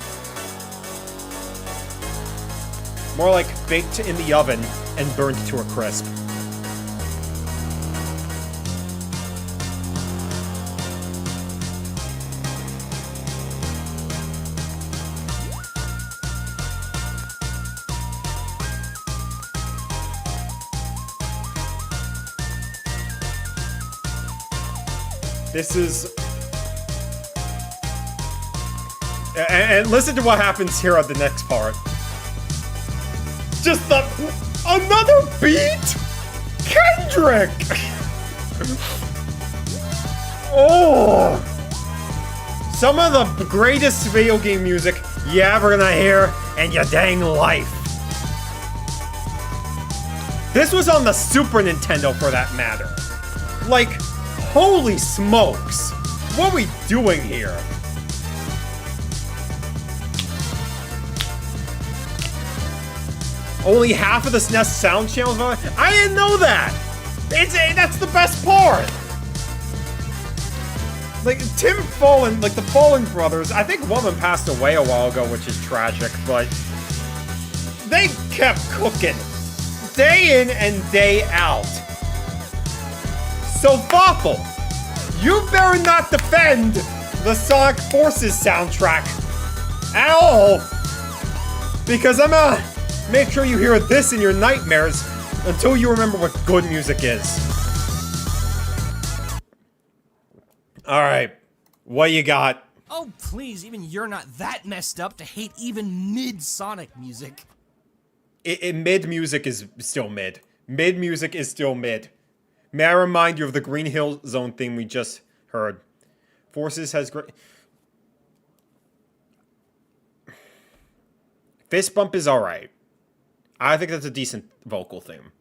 More like baked in the oven and burnt to a crisp. This is... And listen to what happens here on the next part. Just another beat? Kendrick! Oh! Some of the greatest video game music you ever gonna hear in your dang life. This was on the Super Nintendo for that matter. Like, holy smokes! What are we doing here? Only half of the SNES sound channels are... I didn't know that! That's the best part! Like, Tim Fallen, like the Fallen brothers, I think one of them passed away a while ago, which is tragic, but... they kept cooking. Day in and day out. So, Fawful, you better not defend the Sonic Forces soundtrack at all, because I'm gonna make sure you hear this in your nightmares until you remember what good music is. Alright, what you got? Oh, please, even you're not that messed up to hate even mid-Sonic music. Mid music is still mid. Mid music is still mid. May I remind you of the Green Hill Zone theme we just heard. Forces has great... Fist Bump is alright. I think that's a decent vocal theme.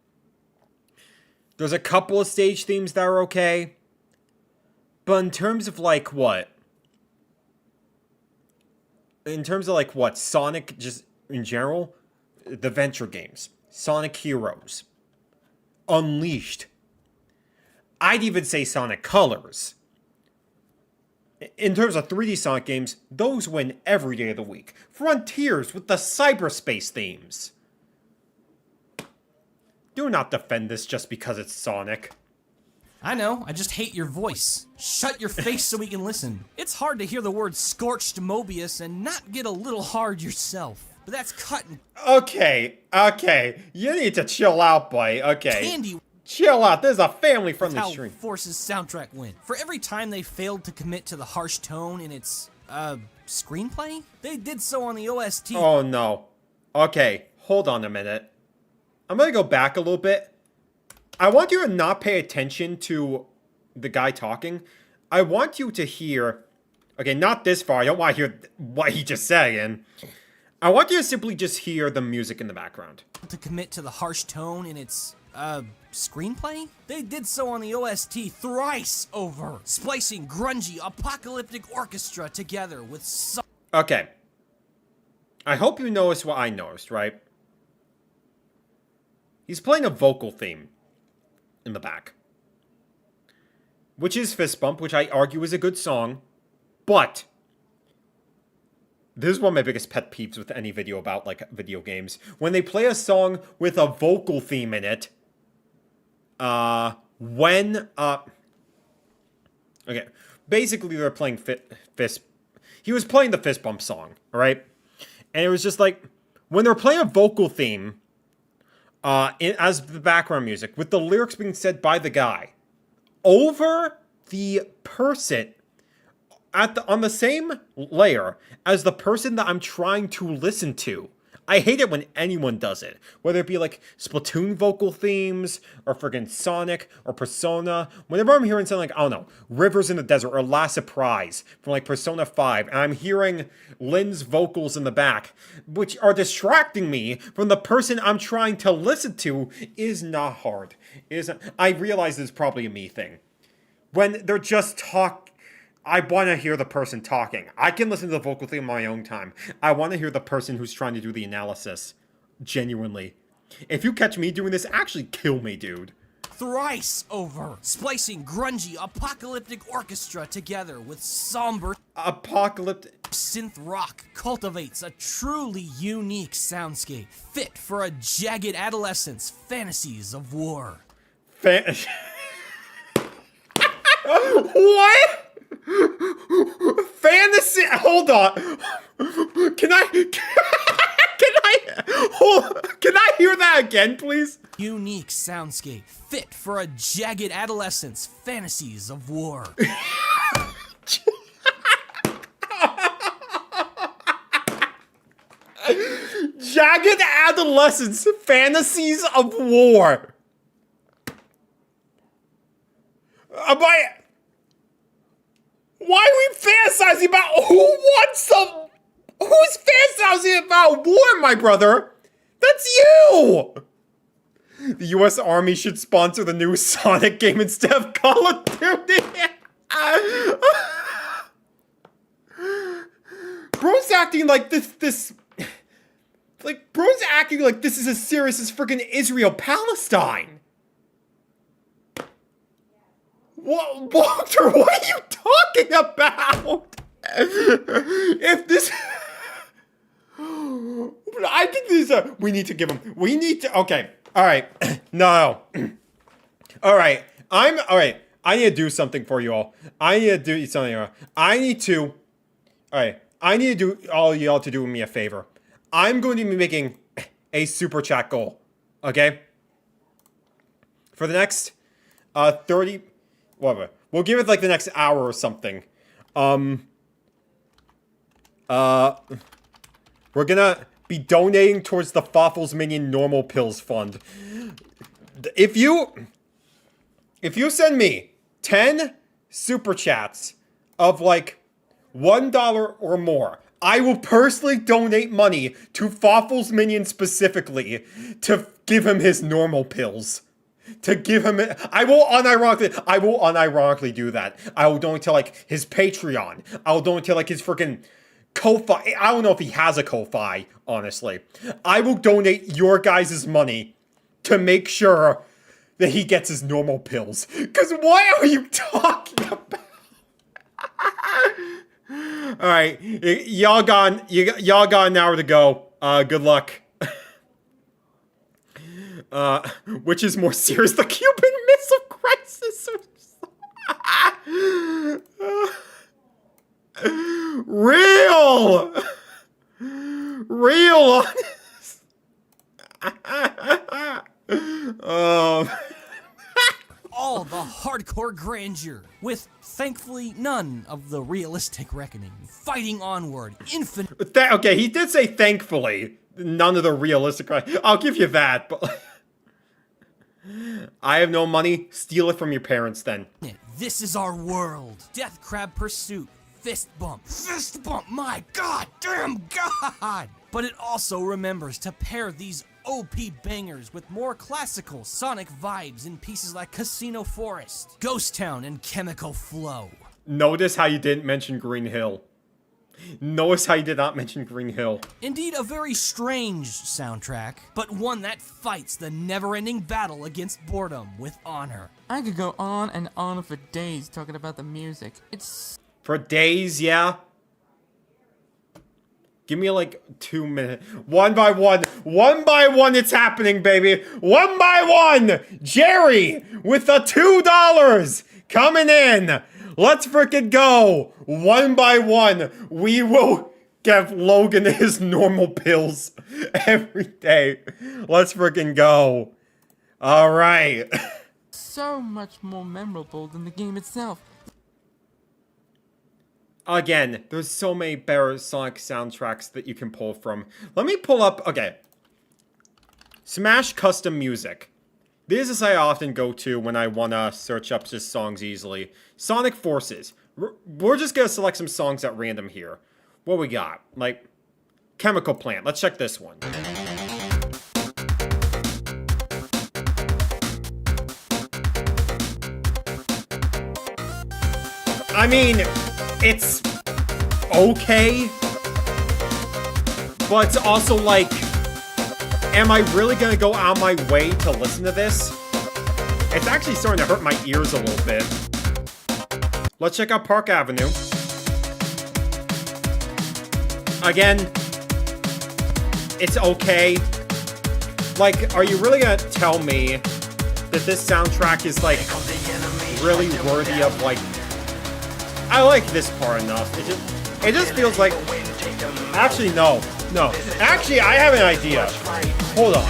There's a couple of stage themes that are okay. But in terms of like what? In terms of like what? Sonic just in general? The Venture games. Sonic Heroes. Unleashed. I'd even say Sonic Colors. In terms of 3D Sonic games, those win every day of the week. Frontiers with the cyberspace themes. Do not defend this just because it's Sonic. I know, I just hate your voice. Shut your face so we can listen. It's hard to hear the word scorched Mobius and not get a little hard yourself. But that's cutting. Okay. You need to chill out, boy. Okay. Candy. Chill out. This is a family-friendly That's stream. how Force's soundtrack went. For every time they failed to commit to the harsh tone in its, screenplay, they did so on the OST. Oh, no. Okay, hold on a minute. I'm gonna go back a little bit. I want you to not pay attention to the guy talking. I want you to hear... Okay, not this far. I don't want to hear what he just said again. I want you to simply just hear the music in the background. To commit to the harsh tone in its, screenplay? They did so on the OST thrice over, splicing grungy, apocalyptic orchestra together with some... Okay. I hope you noticed what I noticed, right? He's playing a vocal theme in the back. Which is Fist Bump, which I argue is a good song. But this is one of my biggest pet peeves with any video about, like, video games. When they play a song with a vocal theme in it, okay, basically they're playing Fist... He was playing the Fist Bump song, alright? And it was just like, when they're playing a vocal theme, as the background music, with the lyrics being said by the guy, over the person... on the same layer as the person that I'm trying to listen to. I hate it when anyone does it. Whether it be like Splatoon vocal themes, or friggin' Sonic, or Persona. Whenever I'm hearing something like, I don't know, Rivers in the Desert, or Last Surprise from like Persona 5, and I'm hearing Lynn's vocals in the back, which are distracting me from the person I'm trying to listen to, is not hard. I realize it's probably a me thing. When they're just I want to hear the person talking. I can listen to the vocal theme on my own time. I want to hear the person who's trying to do the analysis. Genuinely. If you catch me doing this, actually kill me, dude. Thrice over, splicing grungy, apocalyptic orchestra together with somber... Apocalyptic... synth rock cultivates a truly unique soundscape, fit for a jagged adolescent's fantasies of war. What? Fantasy. Hold on. Can I hear that again, please? Unique soundscape, fit for a jagged adolescent's fantasies of war. Jagged adolescence, fantasies of war. Why are we fantasizing about who's fantasizing about war, my brother? That's you! The US Army should sponsor the new Sonic game instead of Call of Duty. Bro's acting like this bro's acting like this is as serious as freaking Israel-Palestine. What, Walter, what are you talking about? If this... I think these are... We need to give them... We need to... Okay. Alright. No. Alright. Alright. I need to do something for you all. I need all y'all to do me a favor. I'm going to be making a super chat goal. Okay? For the next 30... Whatever. We'll give it like the next hour or something. We're gonna be donating towards the Fawful's Minion Normal Pills Fund. If you send me 10 super chats of like $1 or more, I will personally donate money to Fawful's Minion specifically to give him his normal pills. To give him I will unironically do that. I will donate to like his Patreon. I will donate to like his freaking Ko-Fi. I don't know if he has a Ko-Fi, honestly. I will donate your guys' money to make sure that he gets his normal pills. Cause what are you talking about? Alright, y'all got an hour to go. Good luck. Which is more serious, the Cuban Missile Crisis? Real honest. All the hardcore grandeur, with thankfully none of the realistic reckoning. Fighting onward, infinite. Okay, he did say thankfully none of the realistic. I'll give you that, but I have no money. Steal it from your parents then. This is our world. Death Crab Pursuit. Fist bump. Fist bump. My god damn god. But it also remembers to pair these OP bangers with more classical Sonic vibes in pieces like Casino Forest, Ghost Town, and Chemical Flow. Notice how you didn't mention Green Hill. Notice how you did not mention Green Hill. Indeed, a very strange soundtrack, but one that fights the never-ending battle against boredom with honor. I could go on and on for days talking about the music. It's... For days, yeah? Give me like 2 minutes. One by one, it's happening, baby. One by one, Jerry with the $2 coming in. Let's frickin' go. One by one, we will give Logan his normal pills every day. Let's frickin' go. All right. so much more memorable than the game itself. Again, there's so many better Sonic soundtracks that you can pull from. Let me pull up, okay. Smash Custom Music. This is I often go to when I want to search up just songs easily. Sonic Forces. We're just going to select some songs at random here. What we got? Like, Chemical Plant. Let's check this one. I mean, it's okay, but it's also like, am I really gonna go out my way to listen to this? It's actually starting to hurt my ears a little bit. Let's check out Park Avenue. Again, it's okay. Like, are you really gonna tell me that this soundtrack is like really worthy of like, I like this part enough. It just feels like, actually no. Actually, I have an idea. Hold on.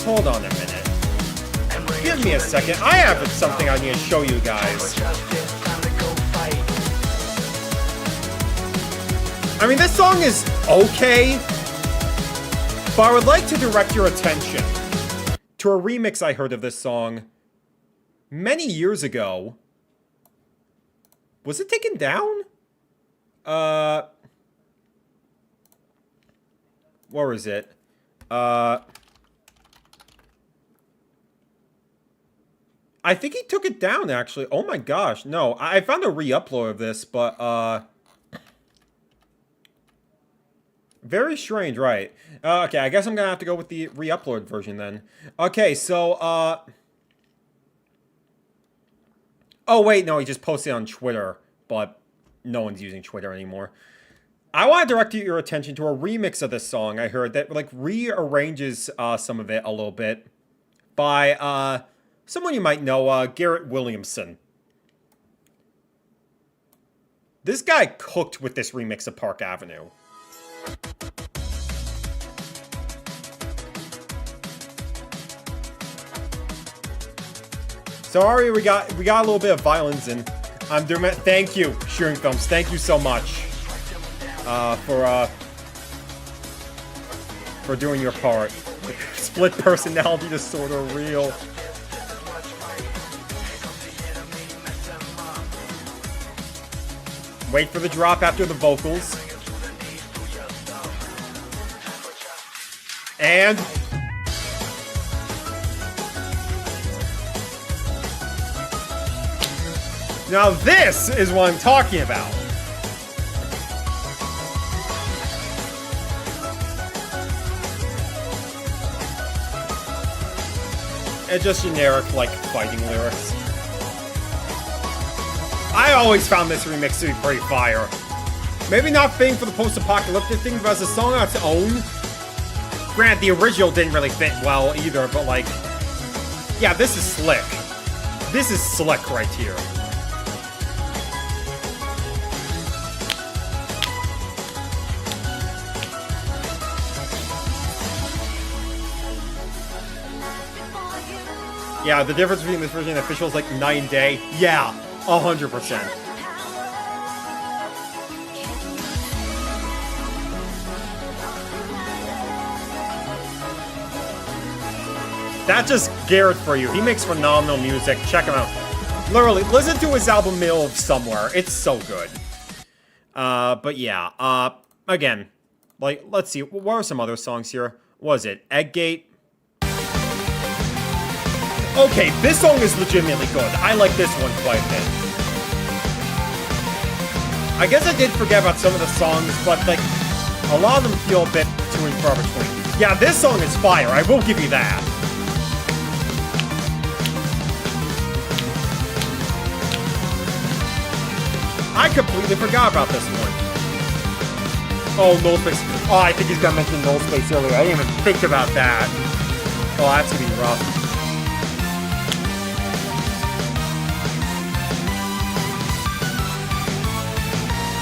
Hold on a minute. Give me a second. I have something I need to show you guys. I mean, this song is okay, but I would like to direct your attention to a remix I heard of this song many years ago. Was it taken down? Where was it? I think he took it down, actually. Oh my gosh, no. I found a re-upload of this, but, very strange, right. Okay, I guess I'm gonna have to go with the re-upload version then. Okay, so, oh, wait, no, he just posted on Twitter, but no one's using Twitter anymore. I want to direct your attention to a remix of this song I heard that, like, rearranges some of it a little bit by, someone you might know, Garrett Williamson. This guy cooked with this remix of Park Avenue. Sorry, we got a little bit of violence in. I'm doing it. Thank you, Shearing Films. Thank you so much for doing your part. The split personality disorder real. Wait for the drop after the vocals. And now this is what I'm talking about. It's just generic, like, fighting lyrics. I always found this remix to be pretty fire. Maybe not fitting for the post-apocalyptic thing, but as a song on its own. Grant, the original didn't really fit well either, but like, yeah, this is slick. This is slick right here. Yeah, the difference between this version and the official is like night and day. Yeah, 100%. That's just Garrett for you. He makes phenomenal music. Check him out. Literally, listen to his album Middle of Somewhere. It's so good. But yeah, again, like, let's see. What are some other songs here? What was it? Eggate? Okay, this song is legitimately good. I like this one quite a bit. I guess I did forget about some of the songs, but, like, a lot of them feel a bit too and far between. Yeah, this song is fire. I will give you that. I completely forgot about this one. Oh, null space. Oh, I think he's gonna mention null space earlier. I didn't even think about that. Oh, that's gonna be rough.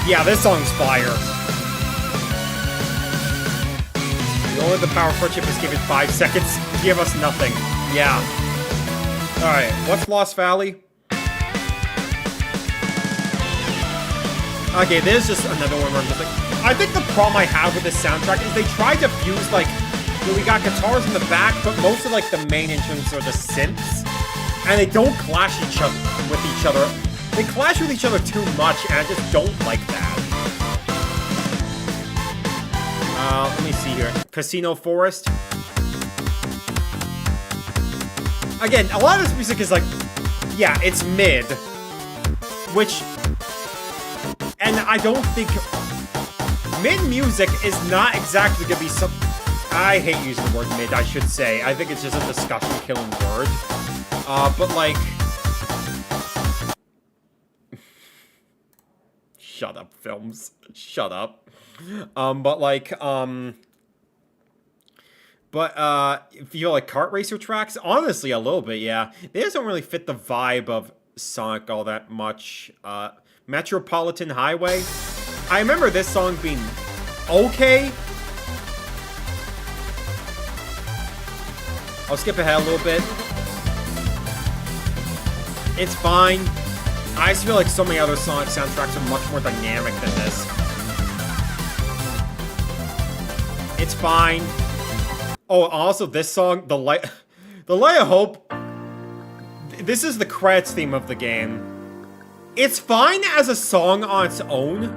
Yeah, this song's fire. The only the power friendship is given 5 seconds. Give us nothing. Yeah. Alright, what's Lost Valley? Okay, there's just another one where I'm just like... I think the problem I have with this soundtrack is they tried to fuse, like... You know, we got guitars in the back, but most of, like, the main instruments are the synths. And they don't clash with each other. They clash with each other too much, and I just don't like that. Let me see here. Casino Forest. Again, a lot of this music is like... Yeah, it's mid. Which... And I don't think... Mid music is not exactly gonna be some... I hate using the word mid, I should say. I think it's just a discussion-killing word. But like... Shut up, films. Shut up. But like, if you like kart racer tracks, honestly, a little bit, yeah. They just don't really fit the vibe of Sonic all that much. Metropolitan Highway. I remember this song being okay. I'll skip ahead a little bit. It's fine. I just feel like so many other Sonic soundtracks are much more dynamic than this. It's fine. Oh, also this song, The Light of Hope. This is the credits theme of the game. It's fine as a song on its own.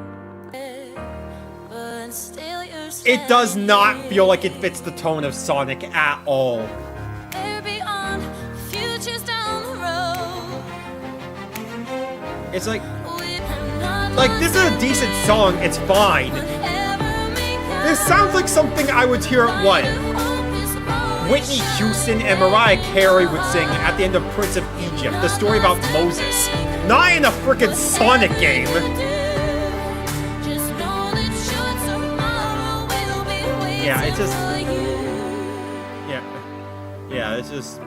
It does not feel like it fits the tone of Sonic at all. It's like this is a decent song, it's fine. This sounds like something I would hear at what? Whitney Houston and Mariah Carey would sing at the end of Prince of Egypt, the story about Moses. Not in a frickin' Sonic game. Yeah, it's just... Yeah, it's just...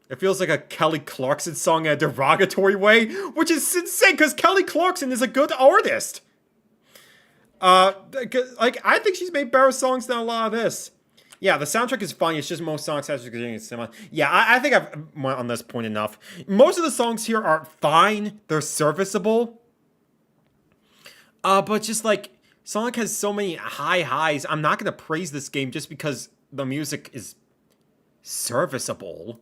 It feels like a Kelly Clarkson song in a derogatory way, which is insane, because Kelly Clarkson is a good artist. Like, I think she's made better songs than a lot of this. Yeah, the soundtrack is fun, it's just most Sonic soundtracks are similar. Yeah, I think I've went on this point enough. Most of the songs here are fine, they're serviceable. But just like, Sonic has so many high highs, I'm not gonna praise this game just because the music is serviceable.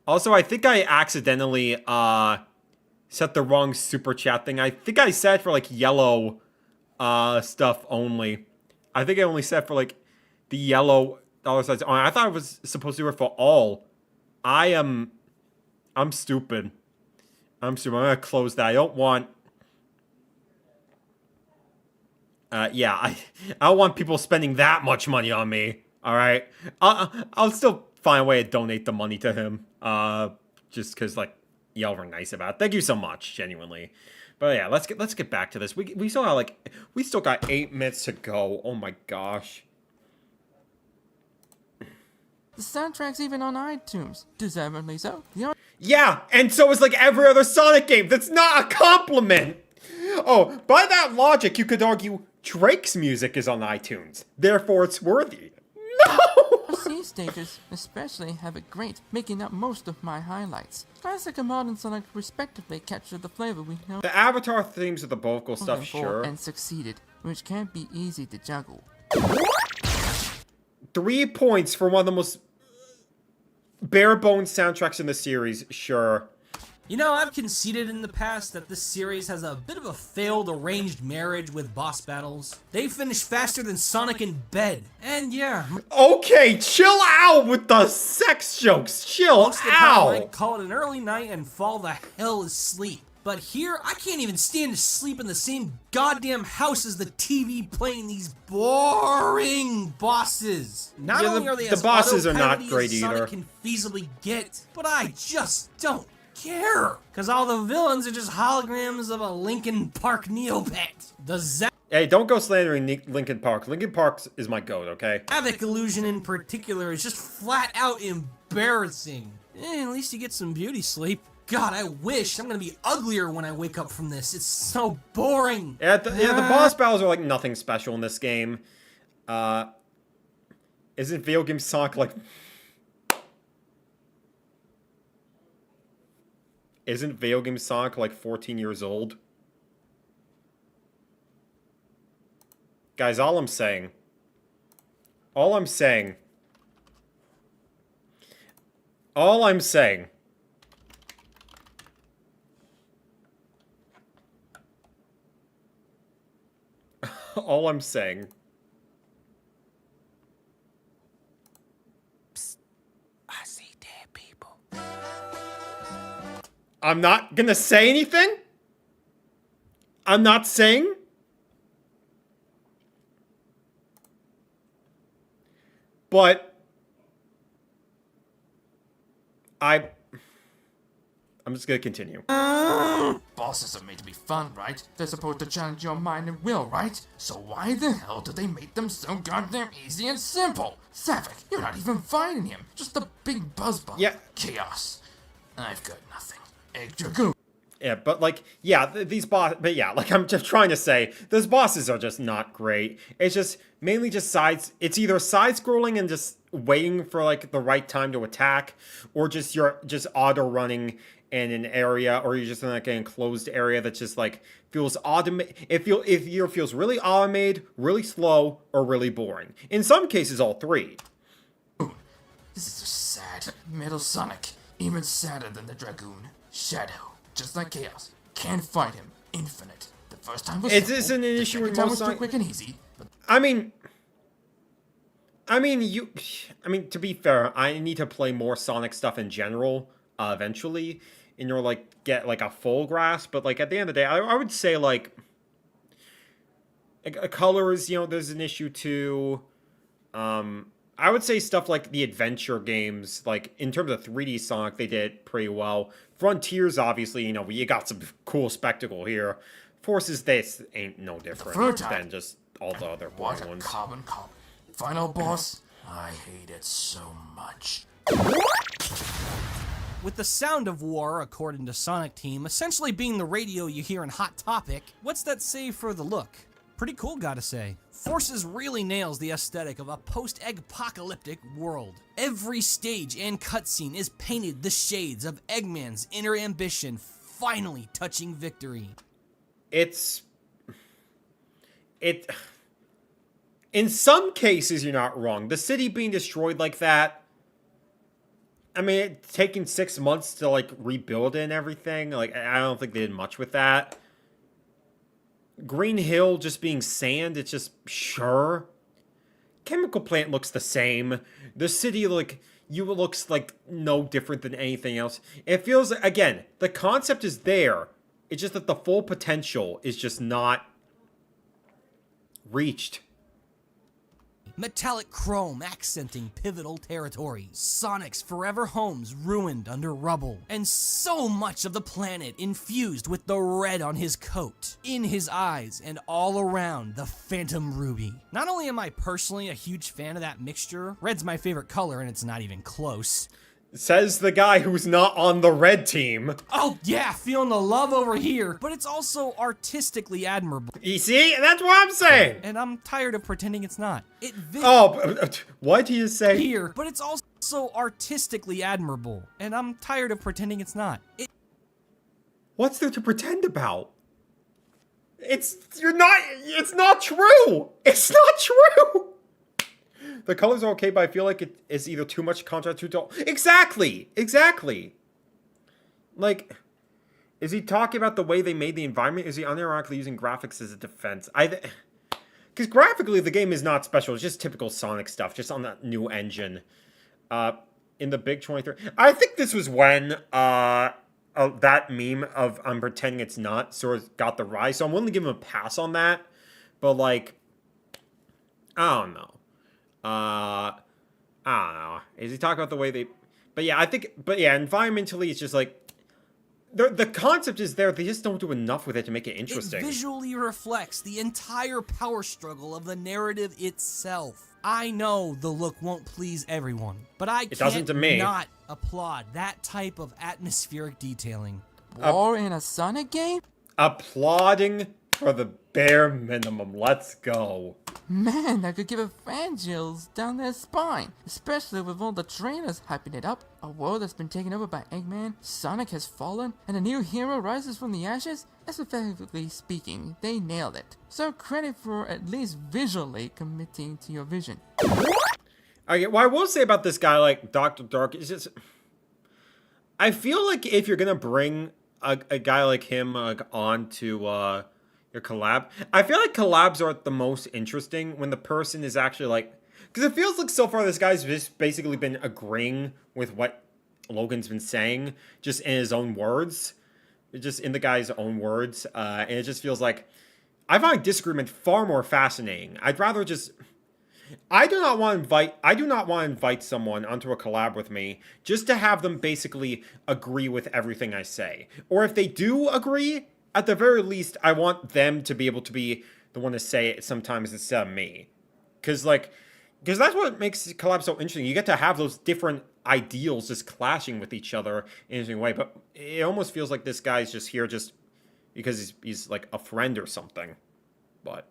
Also, I think I accidentally, set the wrong super chat thing. I think I set for, like, yellow, stuff only. I think I only set for, like, the yellow dollar signs. I thought it was supposed to be for all. I'm stupid. I'm gonna close that. I don't want... yeah, I don't want people spending that much money on me. Alright? I'll still find a way to donate the money to him. Just because, like, y'all were nice about it. Thank you so much, genuinely. But yeah, let's get back to this. We still have, like, we still got 8 minutes to go. Oh my gosh. The soundtrack's even on iTunes. Deservedly so. Yeah, and so is like every other Sonic game. That's not a compliment. Oh, by that logic, you could argue Drake's music is on iTunes. Therefore, it's worthy. No! Sea stages, especially, have it great, making up most of my highlights. Classic and modern Sonic respectively capture the flavor we know. The Avatar themes of the vocal stuff, sure. And succeeded. which can't be easy to juggle. 3 points for one of the most bare bones soundtracks in the series, sure. You know, I've conceded in the past that this series has a bit of a failed arranged marriage with boss battles. They finish faster than Sonic in bed. And yeah. Okay, chill out with the sex jokes. Chill Most of the time I out. call it an early night and fall the hell asleep. But here, I can't even stand to sleep in the same goddamn house as the TV playing these boring bosses. Not Yeah, only are they the as bosses are not autopilot-y great as Sonic either. can feasibly get, but I just don't care. Cause all the villains are just holograms of a Linkin Park Neopet. The Hey, don't go slandering Linkin Park. Linkin Park is my goat, okay? Havoc illusion in particular is just flat out embarrassing. At least you get some beauty sleep. God, I wish I'm gonna be uglier when I wake up from this. It's so boring. Yeah, the boss battles are like nothing special in this game. Isn't video game Sonic like... Isn't video game Sonic like 14 years old? Guys, all I'm saying... All I'm saying all I'm saying. Psst. I see dead people. I'm not gonna say anything. I'm not saying. But I'm just gonna continue. Bosses are made to be fun, right? They're supposed to challenge your mind and will, right? So why the hell do they make them so goddamn easy and simple? Savik, you're not even fighting him. Just a big buzzball. Yeah. Chaos. I've got nothing. Egg Dragoon. Yeah, but like, yeah, these but yeah, like I'm just trying to say, those bosses are just not great. It's just mainly just it's either side-scrolling and just waiting for like the right time to attack, or just you're just auto-running in an area, or you're just in like an enclosed area that just like feels it either feels really automated, really slow, or really boring. In some cases, all three. This is so sad. Metal Sonic. Even sadder than the Dragoon. Shadow. Just like Chaos. Can't fight him. Infinite. The first time was Is simple. this an issue The with second time most was too quick and easy. But I mean, to be fair, I need to play more Sonic stuff in general, eventually, and you're like, get like a full grasp, but like at the end of the day, I would say like, colors, there's an issue too. I would say stuff like the adventure games, like in terms of 3D Sonic, they did pretty well. Frontiers, obviously, you got some cool spectacle here. Forces, this ain't no different than just all the other what a ones. carbon cop. Final boss. I hate it so much. With the sound of war, according to Sonic Team, essentially being the radio you hear in Hot Topic, what's that say for the look? Pretty cool, gotta say. Forces really nails the aesthetic of a post-apocalyptic world. Every stage and cutscene is painted the shades of Eggman's inner ambition finally touching victory. In some cases, you're not wrong. The city being destroyed like that, I mean, it's taking 6 months to, like, rebuild it and everything. Like, I don't think they did much with that. Green Hill just being sand, it's just, sure. Chemical Plant looks the same. The city, looks like no different than anything else. It feels, again, the concept is there. It's just that the full potential is just not reached. Metallic chrome accenting pivotal territories, Sonic's forever homes ruined under rubble, and so much of the planet infused with the red on his coat, in his eyes, and all around the Phantom Ruby. Not only am I personally a huge fan of that mixture, red's my favorite color and it's not even close. Says the guy who's not on the red team. Oh yeah, feeling the love over here, but it's also artistically admirable. You see? That's what I'm saying. And I'm tired of pretending it's not. What do you say? Here, but it's also artistically admirable. And I'm tired of pretending it's not. What's there to pretend about? It's not true! It's not true! The colors are okay, but I feel like it is either too much contrast, too dull. Exactly! Exactly! Like, is he talking about the way they made the environment? Is he unironically using graphics as a defense? Because graphically, the game is not special. It's just typical Sonic stuff, just on that new engine. In the big 23... I think this was when, that meme of I'm pretending it's not sort of got the rise. So I'm willing to give him a pass on that. But, like, I don't know. I don't know. Is he talking about the way they... But yeah, environmentally, it's just like... The concept is there, they just don't do enough with it to make it interesting. It visually reflects the entire power struggle of the narrative itself. I know the look won't please everyone, but I can't not applaud that type of atmospheric detailing. War in a Sonic game? Applauding for the bare minimum. Let's go. Man, that could give a fan chills down their spine, especially with all the trailers hyping it up. A world that's been taken over by Eggman, Sonic has fallen, and a new hero rises from the ashes. Aesthetically speaking, they nailed it. So credit for at least visually committing to your vision. Okay, what I will say about this guy, like Dr. Dark, is just... I feel like if you're gonna bring a guy like him on to your collab, I feel like collabs are the most interesting when the person is actually like... Because it feels like so far this guy's just basically been agreeing with what Logan's been saying, just in his own words. Just in the guy's own words. And it just feels like... I find disagreement far more fascinating. I'd rather just... I do not want to invite someone onto a collab with me just to have them basically agree with everything I say. Or if they do agree, at the very least, I want them to be able to be the one to say it sometimes instead of me. Because that's what makes collabs so interesting. You get to have those different ideals just clashing with each other in an interesting way. But it almost feels like this guy's just here just because he's like a friend or something. But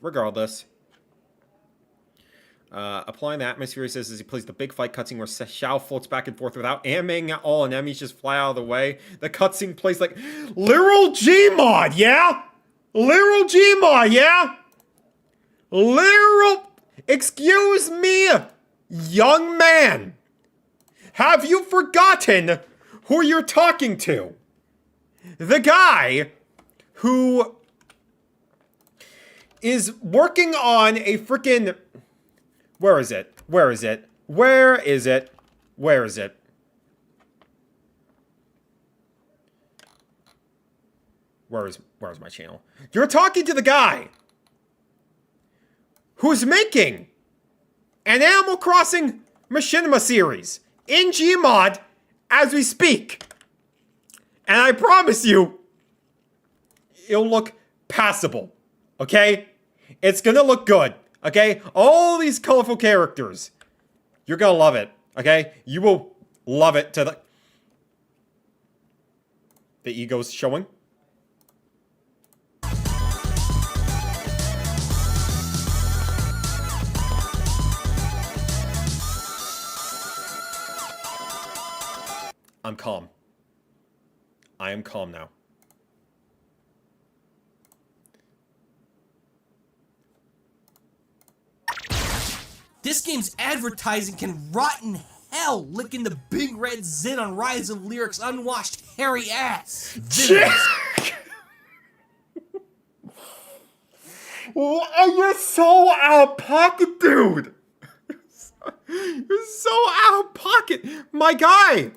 regardless... applying the atmosphere, he says, as he plays the big fight cutscene where Xiao floats back and forth without animating at all and enemies just fly out of the way. The cutscene plays like literal Gmod, yeah? Literal Gmod, yeah? Literal... Excuse me, young man. Have you forgotten who you're talking to? The guy who is working on a freaking... Where is it? Where is it? Where is it? Where is it? Where's my channel? You're talking to the guy who's making an Animal Crossing Machinima series in Gmod as we speak. And I promise you, it'll look passable. Okay? It's gonna look good. Okay? All these colorful characters. You're gonna love it. Okay? You will love it to the ego's showing. I'm calm. I am calm now. This game's advertising can rot in hell, licking the big red zit on Rise of Lyric's unwashed hairy ass. You're so out of pocket, dude. You're so out of pocket. My guy.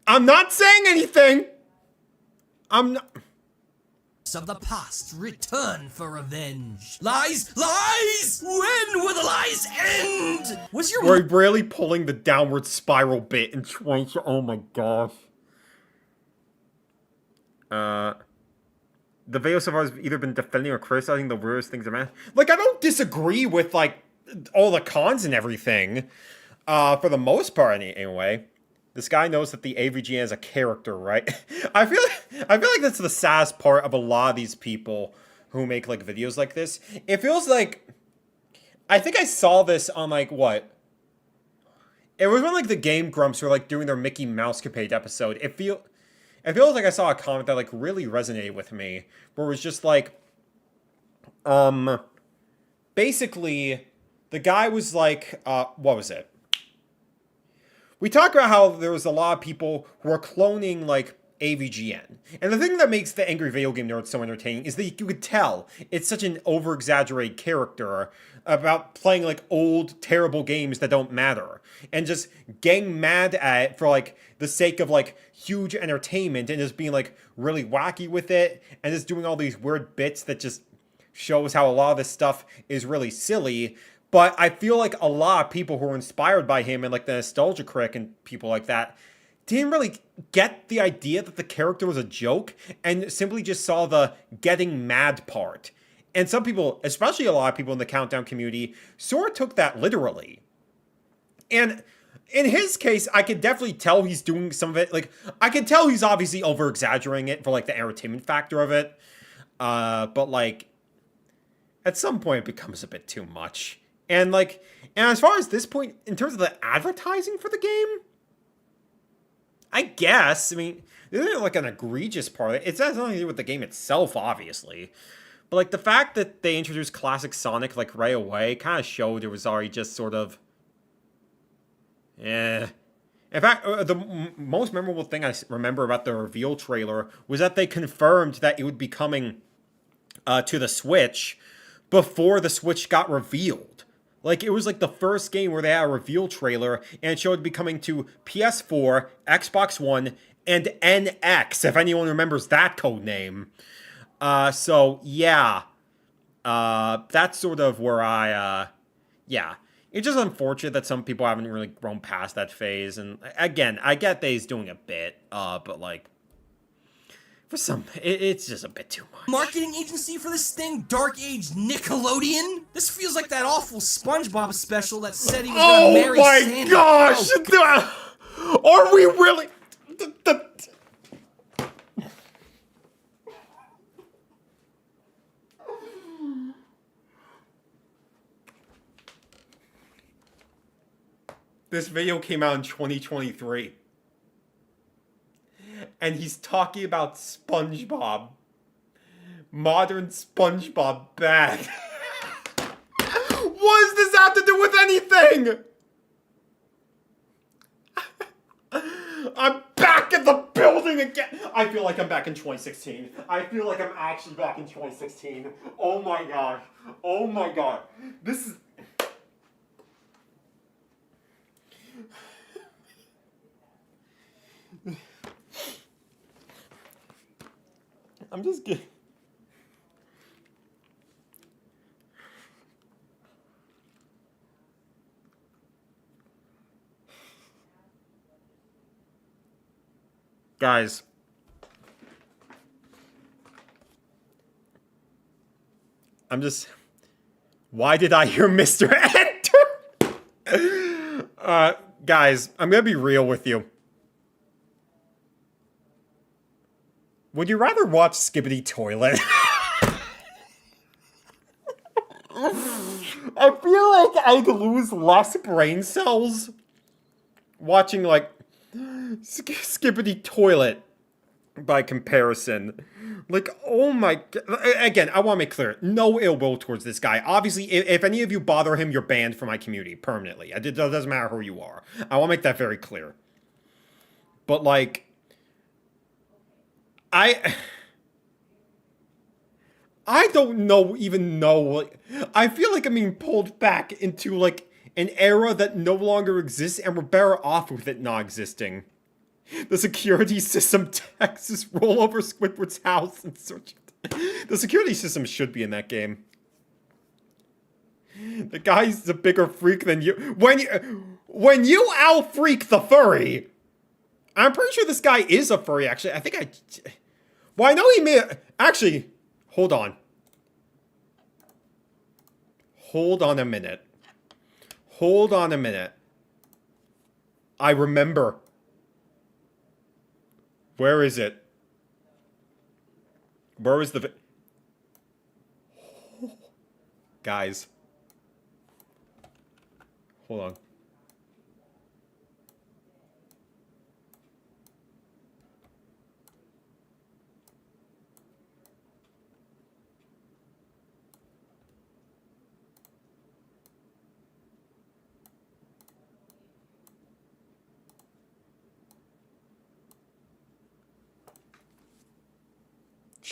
I'm not saying anything. I'm not... Of the past return for revenge. Lies! Lies! When will the lies end? Was your... We're really pulling the downward spiral bit and trying to... Oh my gosh. The video so far has either been defending or criticizing the weirdest things about... Like, I don't disagree with, like, all the cons and everything. For the most part, anyway. This guy knows that the AVG is a character, right? I feel like that's the saddest part of a lot of these people who make, like, videos like this. It feels like... I think I saw this on, like, what? It was when, like, the Game Grumps were, like, doing their Mickey Mousecapade episode. It feels like I saw a comment that, like, really resonated with me, where it was just, like, basically, the guy was like, what was it? We talked about how there was a lot of people who are cloning, like, AVGN. And the thing that makes the Angry Video Game Nerd so entertaining is that you could tell it's such an over-exaggerated character about playing, like, old, terrible games that don't matter. And just getting mad at it for, like, the sake of, like, huge entertainment and just being, like, really wacky with it. And just doing all these weird bits that just shows how a lot of this stuff is really silly. But I feel like a lot of people who were inspired by him and, like, the Nostalgia Critic and people like that didn't really get the idea that the character was a joke and simply just saw the getting mad part. And some people, especially a lot of people in the Countdown community, sort of took that literally. And in his case, I could definitely tell he's doing some of it. Like, I could tell he's obviously over-exaggerating it for, like, the entertainment factor of it. But, like, at some point it becomes a bit too much. And, like, and as far as this point, in terms of the advertising for the game, I guess, I mean, this isn't, like, an egregious part. It has nothing to do with the game itself, obviously. But, like, the fact that they introduced classic Sonic, like, right away kind of showed it was already just sort of... In fact, the most memorable thing I remember about the reveal trailer was that they confirmed that it would be coming to the Switch before the Switch got revealed. Like, it was like the first game where they had a reveal trailer, and it showed it would be coming to PS4, Xbox One, and NX, if anyone remembers that code name. So, yeah. That's sort of where yeah. It's just unfortunate that some people haven't really grown past that phase, and again, I get that he's doing a bit, but, like, for some, it's just a bit too much. Marketing agency for this thing, Dark Age Nickelodeon? This feels like that awful SpongeBob special that said he was gonna marry Sandy. Gosh! Are we really... This video came out in 2023. And he's talking about SpongeBob. Modern SpongeBob bad. What does this have to do with anything? I'm back in the building again. I feel like I'm back in 2016. I feel like I'm actually back in 2016. Oh my gosh. Oh my god. This is... I'm just kidding. Guys. I'm just... Why did I hear Mr. Enter? Guys, I'm gonna be real with you. Would you rather watch Skibbity Toilet? I feel like I'd lose less brain cells watching, like, Skibbity Toilet by comparison. Like, oh my... Again, I want to make clear, no ill will towards this guy. Obviously, if any of you bother him, you're banned from my community permanently. It doesn't matter who you are. I want to make that very clear. But, like... I don't even know, like, I feel like I'm being pulled back into, like, an era that no longer exists, and we're better off with it not existing. The security system Texas roll over Squidward's house and search it. The security system should be in that game. The guy's a bigger freak than you. When you out-freak the furry, I'm pretty sure this guy is a furry, actually. Well, I know he may... Actually, hold on. Hold on a minute. Hold on a minute. I remember. Where is it? Where is the... Guys. Hold on.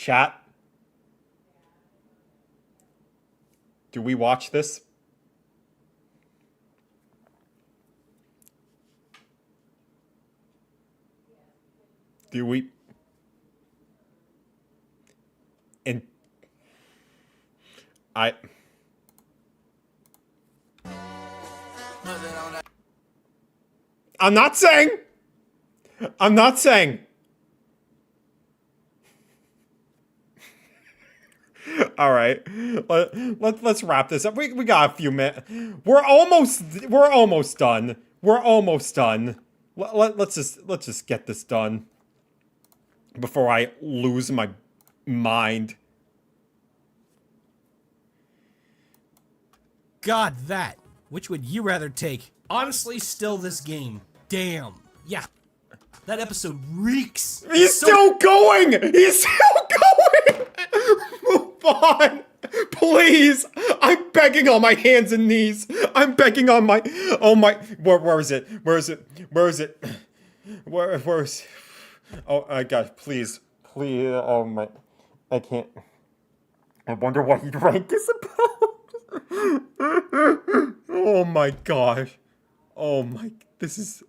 Chat. Do we watch this? Do we? And I'm not saying. All right, let's wrap this up. We got a few minutes. We're almost done. Let's just get this done before I lose my mind. God, that. Which would you rather take? Honestly, still this game. Damn. Yeah. That episode reeks. He's still going! Move on! Please! I'm begging on my hands and knees. I'm begging on my... Oh my... Where is it? Where is it? Oh my god, please. Oh my... I can't... I wonder what he'd rank is about. Oh my gosh. Oh my... This is...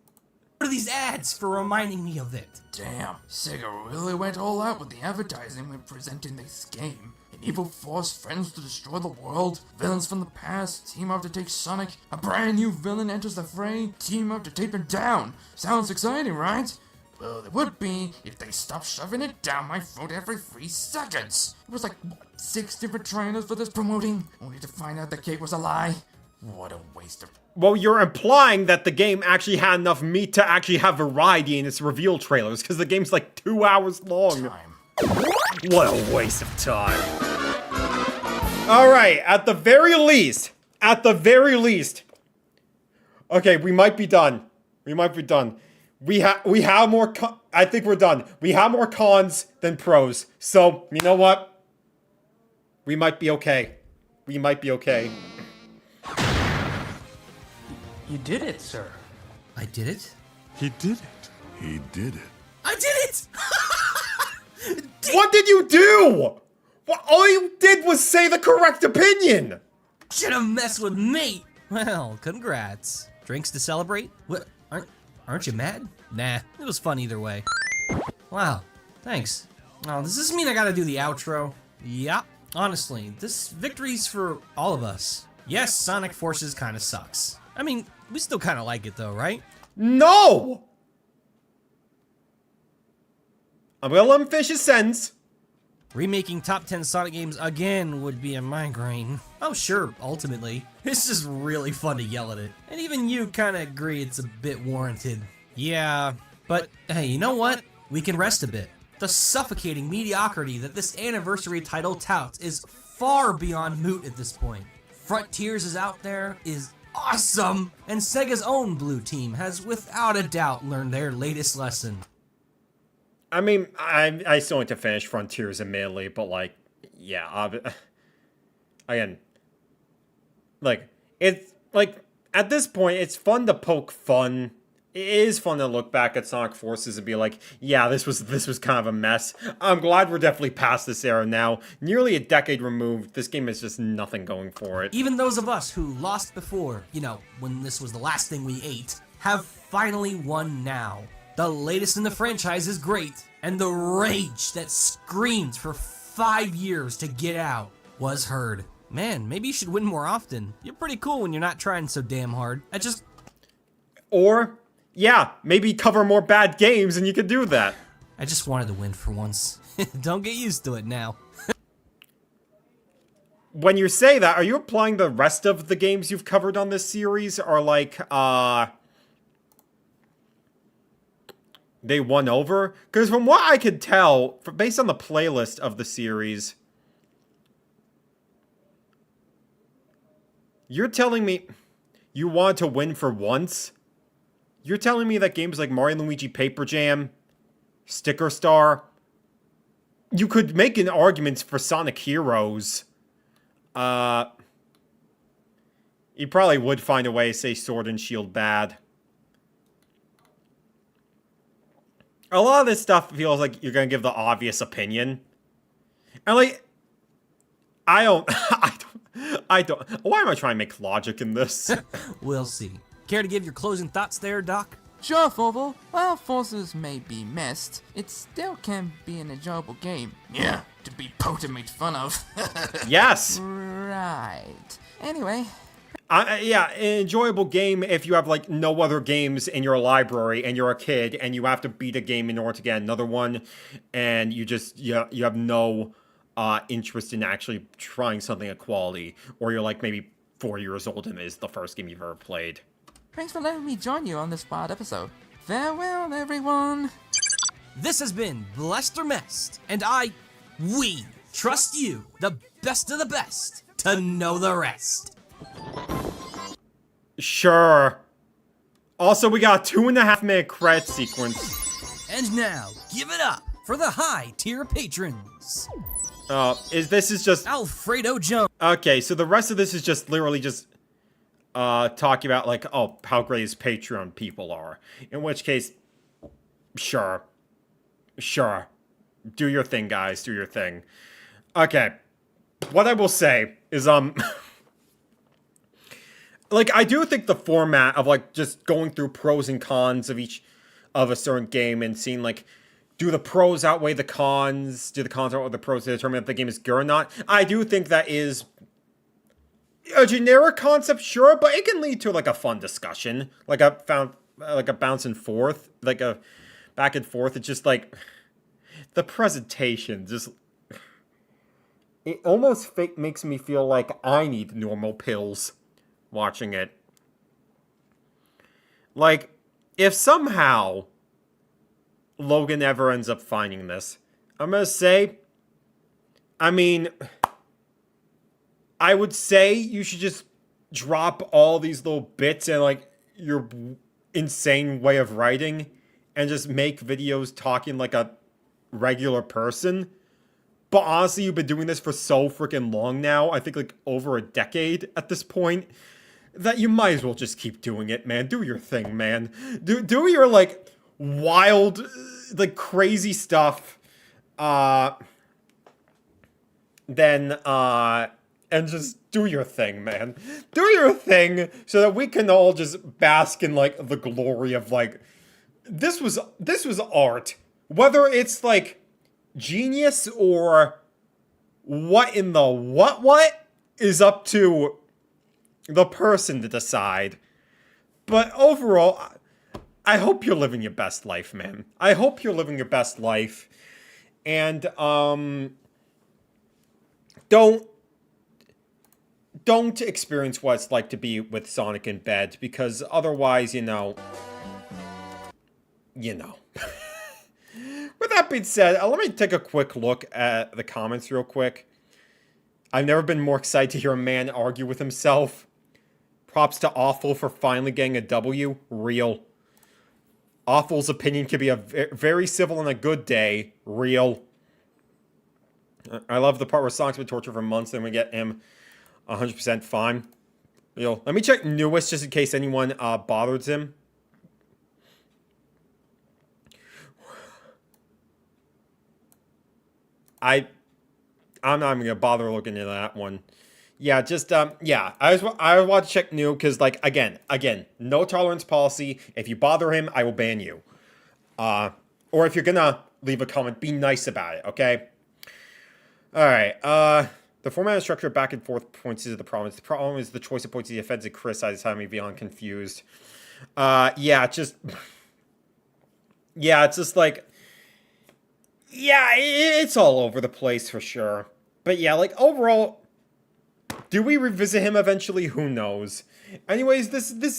What are these ads for reminding me of it? Damn, Sega really went all out with the advertising when presenting this game. An evil force threatens to destroy the world. Villains from the past team up to take Sonic. A brand new villain enters the fray. Team up to take him down. Sounds exciting, right? Well, it would be if they stopped shoving it down my throat every 3 seconds. It was like, what, 6 different trailers for this promoting, only to find out the cake was a lie. What a waste of... Well, you're implying that the game actually had enough meat to actually have variety in its reveal trailers, because the game's like 2 hours long. What a waste of time. Alright, at the very least. Okay, we might be done. We have more I think we're done. We have more cons than pros. So, you know what? We might be okay. You did it, sir. I did it? He did it. I did it! What did you do? All you did was say the correct opinion. Should've messed with me. Well, congrats. Drinks to celebrate? What? Aren't you mad? Nah, it was fun either way. Wow, thanks. Oh, does this mean I gotta do the outro? Yeah, honestly, this victory's for all of us. Yes, Sonic Forces kinda sucks. I mean, we still kinda like it though, right? No! I'm gonna let him finish his sentence. Remaking top 10 Sonic games again would be a migraine. Oh sure, ultimately. It's just really fun to yell at it. And even you kinda agree it's a bit warranted. Yeah, but hey, you know what? We can rest a bit. The suffocating mediocrity that this anniversary title touts is far beyond moot at this point. Frontiers is out there, is awesome, and Sega's own blue team has without a doubt learned their latest lesson. I mean, I still need to finish Frontiers admittedly, but like, yeah, again, like, it's, like, at this point, it's fun to poke fun. It is fun to look back at Sonic Forces and be like, yeah, this was kind of a mess. I'm glad we're definitely past this era now. Nearly a decade removed, this game has just nothing going for it. Even those of us who lost before, you know, when this was the last thing we ate, have finally won now. The latest in the franchise is great, and the rage that screamed for 5 years to get out was heard. Man, maybe you should win more often. You're pretty cool when you're not trying so damn hard. Or, yeah, maybe cover more bad games and you could do that. I just wanted to win for once. Don't get used to it now. When you say that, are you applying the rest of the games you've covered on this series, or like, they won over? Because from what I could tell, based on the playlist of the series, you're telling me you want to win for once? You're telling me that games like Mario & Luigi Paper Jam, Sticker Star, you could make an argument for Sonic Heroes. You probably would find a way to say Sword and Shield bad. A lot of this stuff feels like you're going to give the obvious opinion. And like, I don't. Why am I trying to make logic in this? We'll see. Care to give your closing thoughts there, Doc? Sure, Fawful. While forces may be messed, it still can be an enjoyable game. Yeah, to be poked and made fun of. Yes. Right. Anyway. Yeah, an enjoyable game if you have like no other games in your library and you're a kid and you have to beat a game in order to get another one, and you have no interest in actually trying something of quality, or you're like maybe 4 years old and it's the first game you've ever played. Thanks for letting me join you on this pod episode. Farewell, everyone. This has been Blessed or Messed, and we trust you, the best of the best, to know the rest. Sure. Also, we got a 2.5-minute credit sequence. And now, give it up for the high-tier patrons. This is just Alfredo Jones. Okay, so the rest of this is just literally just talking about like, oh, how great his Patreon people are. In which case, sure. Do your thing, guys. Do your thing. Okay. What I will say is, like, I do think the format of, like, just going through pros and cons of each of a certain game and seeing, like, do the pros outweigh the cons? Do the cons outweigh the pros to determine if the game is good or not? I do think that is a generic concept, sure, but it can lead to, like, a fun discussion. Like a bounce and forth. Like a back and forth. It's just, like, the presentation just... It almost makes me feel like I need normal pills watching it. Like, if somehow Logan ever ends up finding this, I'm gonna say, I mean, I would say you should just drop all these little bits and, like, your insane way of writing and just make videos talking like a regular person. But honestly, you've been doing this for so freaking long now, I think like over a decade at this point, that you might as well just keep doing it, man. Do your thing, man. Do your, like, wild, like, crazy stuff, then, and just do your thing, man. Do your thing so that we can all just bask in, like, the glory of, like, this was art. Whether it's, like, genius or what in the what is up to the person to decide. But overall, I hope you're living your best life, man. I hope you're living your best life. And don't experience what it's like to be with Sonic in bed, because otherwise, you know. With that being said, let me take a quick look at the comments real quick. I've never been more excited to hear a man argue with himself. Props to Awful for finally getting a W. Real. Awful's opinion can be a very civil on a good day. Real. I love the part where Sonic's been tortured for months, then we get him 100% fine. Real. Let me check Newest just in case anyone bothers him. I'm not even gonna bother looking into that one. Yeah, just yeah. I want to check new because, like, again, no tolerance policy. If you bother him, I will ban you. Or if you're gonna leave a comment, be nice about it. Okay. All right. The format and structure back and forth points to the problem. The problem is the choice of points to the offensive criticize having me beyond confused. Yeah, it's just like. Yeah, it's all over the place for sure. But yeah, like, overall, do we revisit him eventually? Who knows? Anyways, this stream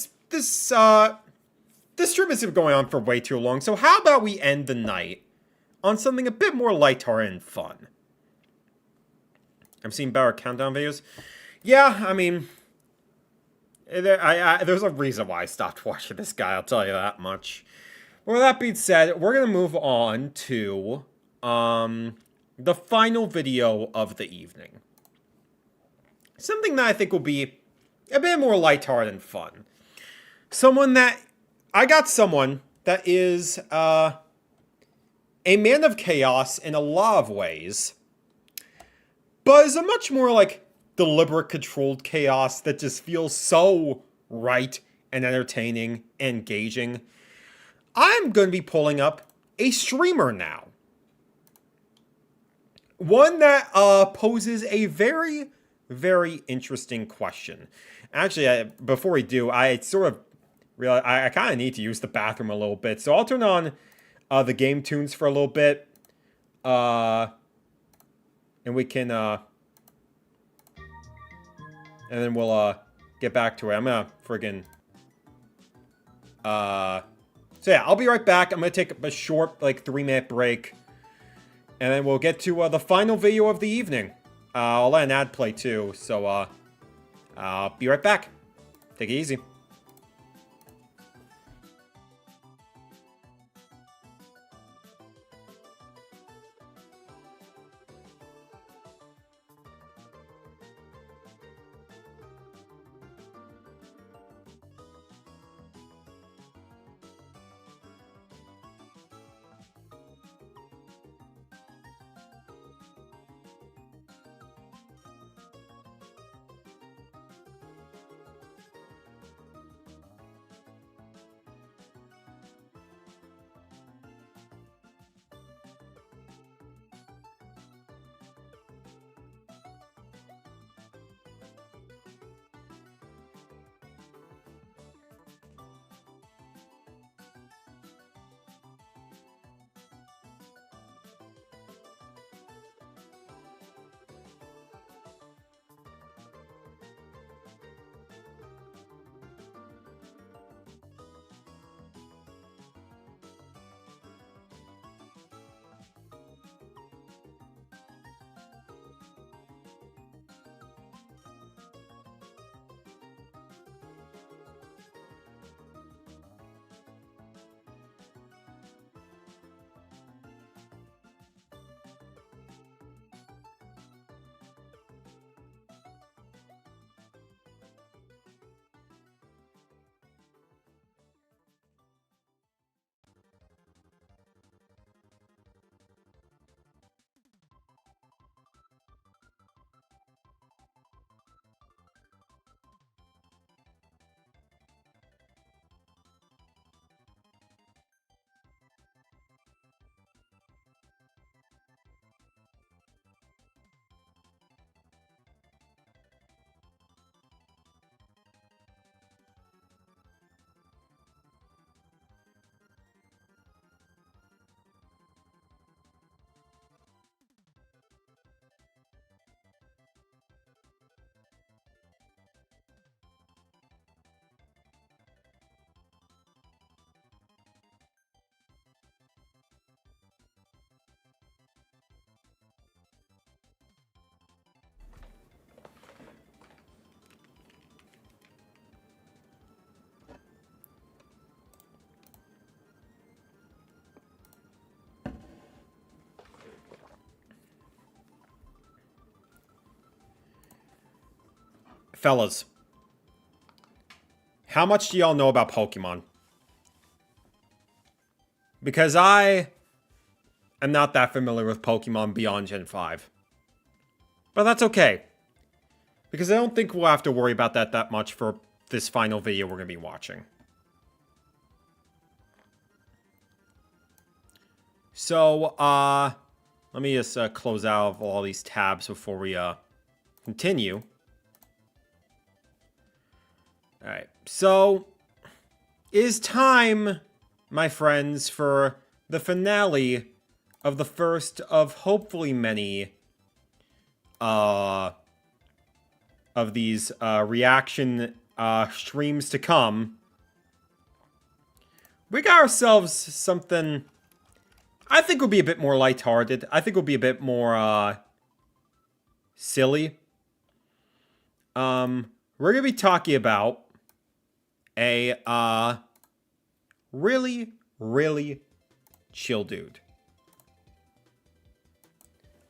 has been going on for way too long, so how about we end the night on something a bit more lighthearted and fun? I'm seeing better countdown videos. Yeah, I mean, there's a reason why I stopped watching this guy, I'll tell you that much. Well, that being said, we're gonna move on to the final video of the evening. Something that I think will be a bit more lighthearted and fun. I got someone that is a man of chaos in a lot of ways, but it's a much more like deliberate, controlled chaos that just feels so right and entertaining and engaging. I'm going to be pulling up a streamer now. One that poses a very, very interesting question. Actually, before we do, I sort of realize I kind of need to use the bathroom a little bit. So I'll turn on the game tunes for a little bit. And we can... and then we'll get back to it. I'm gonna friggin... So yeah, I'll be right back. I'm gonna take a short, like, 3-minute break. And then we'll get to the final video of the evening. I'll let an ad play too, so I'll be right back. Take it easy. Fellas, how much do y'all know about Pokemon? Because I am not that familiar with Pokemon beyond Gen 5. But that's okay. Because I don't think we'll have to worry about that much for this final video we're going to be watching. So, let me just close out of all these tabs before we continue. Alright, so it is time, my friends, for the finale of the first of hopefully many of these reaction streams to come. We got ourselves something I think will be a bit more lighthearted. I think will be a bit more silly. We're gonna be talking about a really, really chill dude.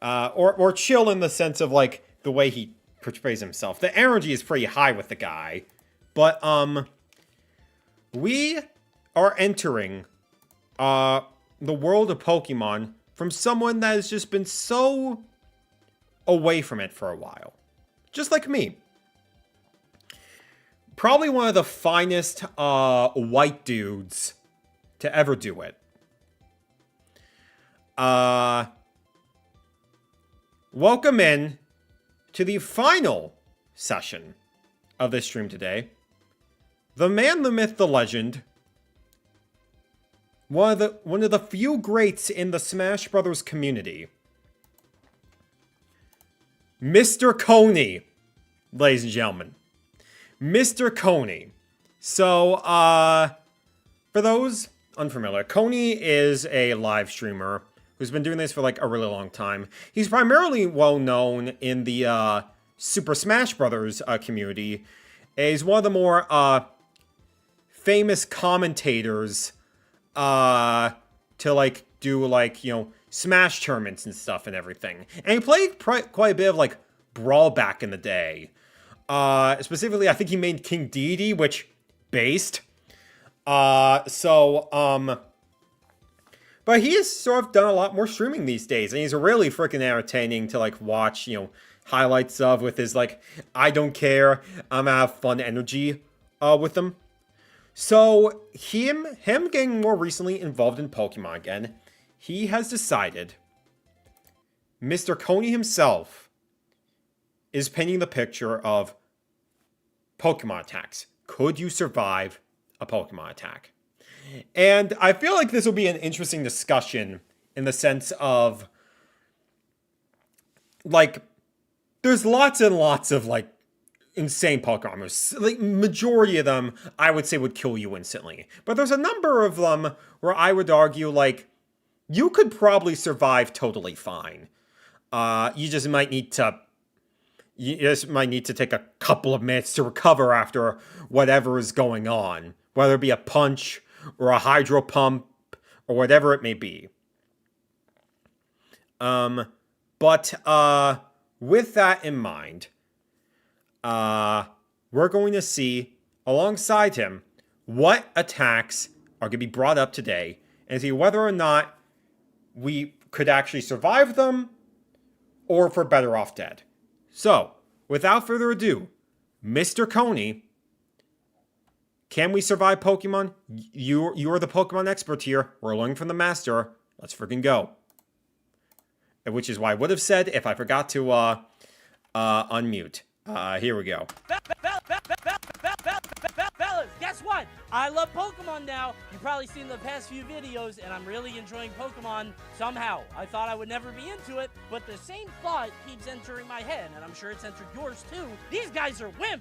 Or chill in the sense of like the way he portrays himself. The energy is pretty high with the guy, but we are entering the world of Pokemon from someone that has just been so away from it for a while. Just like me. Probably one of the finest white dudes to ever do it. Welcome in to the final session of this stream today. The man, the myth, the legend. One of the few greats in the Smash Brothers community. Mr. CONEY, ladies and gentlemen. Mr. CONEY. So, for those unfamiliar, CONEY is a live streamer who's been doing this for like a really long time. He's primarily well known in the Super Smash Brothers community. He's one of the more famous commentators to like do like, you know, Smash tournaments and stuff and everything. And he played quite a bit of like Brawl back in the day. Specifically, I think he made King Dedede, which based. But he has sort of done a lot more streaming these days, and he's really freaking entertaining to like watch, you know, highlights of with his like, I don't care, I'm gonna have fun energy with him. So him getting more recently involved in Pokemon again, he has decided Mr. CONEY himself is painting the picture of Pokemon attacks. Could you survive a Pokemon attack? And I feel like this will be an interesting discussion in the sense of, like, there's lots and lots of, like, insane Pokemon. Like, majority of them, I would say, would kill you instantly. But there's a number of them where I would argue, like, you could probably survive totally fine. You just might need to take a couple of minutes to recover after whatever is going on. Whether it be a punch or a hydro pump or whatever it may be. But with that in mind, we're going to see, alongside him, what attacks are going to be brought up today and see whether or not we could actually survive them or if we're better off dead. So, without further ado, Mr. CONEY, can we survive Pokemon? You are the Pokemon expert here. We're learning from the master. Let's freaking go. Which is why I would have said if I forgot to unmute. Here we go. Fellas, guess what? I love Pokemon now. You've probably seen the past few videos, and I'm really enjoying Pokemon somehow. I thought I would never be into it, but the same thought keeps entering my head, and I'm sure it's entered yours too. These guys are wimps.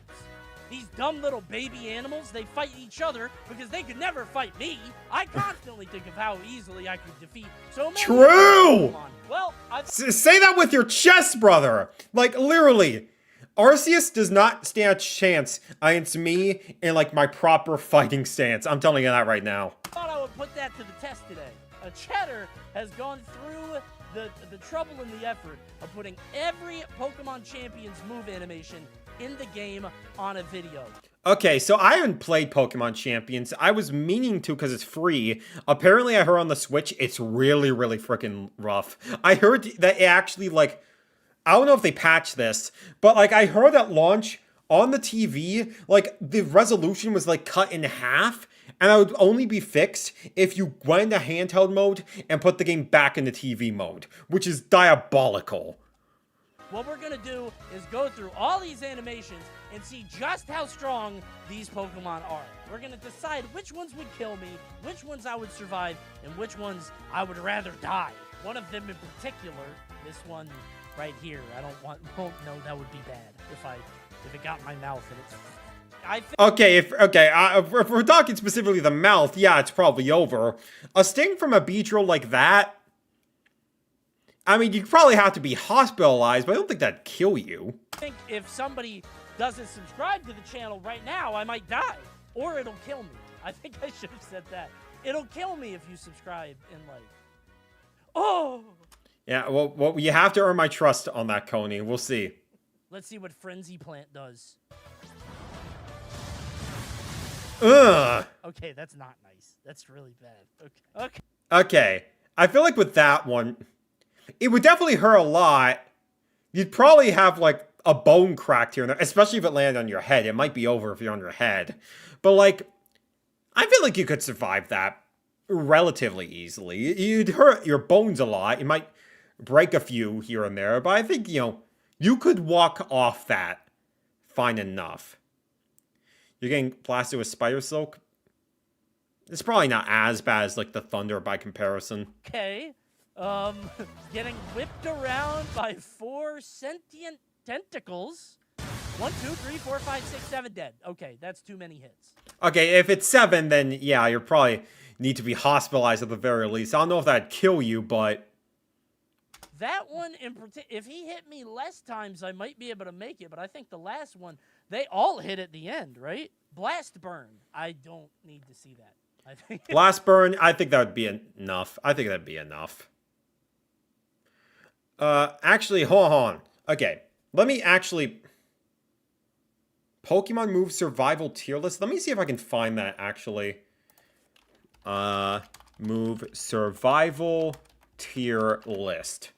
These dumb little baby animals, they fight each other because they could never fight me. I constantly think of how easily I could defeat so many True! Pokemon. Well, say that with your chest, brother! Like, literally. Arceus does not stand a chance against me in, like, my proper fighting stance. I'm telling you that right now. I thought I would put that to the test today. A Cheddar has gone through the trouble and the effort of putting every Pokemon Champion's move animation in the game on a video. Okay, so I haven't played Pokemon Champions. I was meaning to because it's free. Apparently, I heard on the Switch, it's really, really freaking rough. I heard that it actually, like, I don't know if they patched this, but, like, I heard at launch on the TV, like, the resolution was, like, cut in half, and it would only be fixed if you went into handheld mode and put the game back into TV mode, which is diabolical. What we're gonna do is go through all these animations and see just how strong these Pokemon are. We're gonna decide which ones would kill me, which ones I would survive, and which ones I would rather die. One of them in particular, this one right here, no, that would be bad if it got in my mouth and it's... If we're talking specifically the mouth, yeah, it's probably over. A sting from a Beedrill like that, I mean, you'd probably have to be hospitalized, but I don't think that'd kill you. I think if somebody doesn't subscribe to the channel right now, I might die. Or it'll kill me. I think I should have said that. It'll kill me if you subscribe and like... Oh! Yeah, well, you have to earn my trust on that, CONEY. We'll see. Let's see what Frenzy Plant does. Ugh! Okay, that's not nice. That's really bad. Okay. Okay. I feel like with that one, it would definitely hurt a lot. you'd probably have, like, a bone cracked here and there, especially if it landed on your head. It might be over if you're on your head. But, like, I feel like you could survive that relatively easily. You'd hurt your bones a lot. You might break a few here and there, but I think, you know, you could walk off that fine enough. You're getting blasted with spider silk? It's probably not as bad as, like, the thunder by comparison. Okay. Getting whipped around by 4 sentient tentacles. 1, 2, 3, 4, 5, 6, 7 dead. Okay, that's too many hits. Okay, if it's 7, then yeah, you probably need to be hospitalized at the very least. I don't know if that'd kill you, but... That one, if he hit me less times, I might be able to make it, but I think the last one, they all hit at the end, right? Blast burn. I don't need to see that. I think Blast burn, I think that would be enough. I think that'd be enough. Actually, hold on. Okay, let me actually... Pokemon move survival tier list. Let me see if I can find that, actually. Move survival tier list.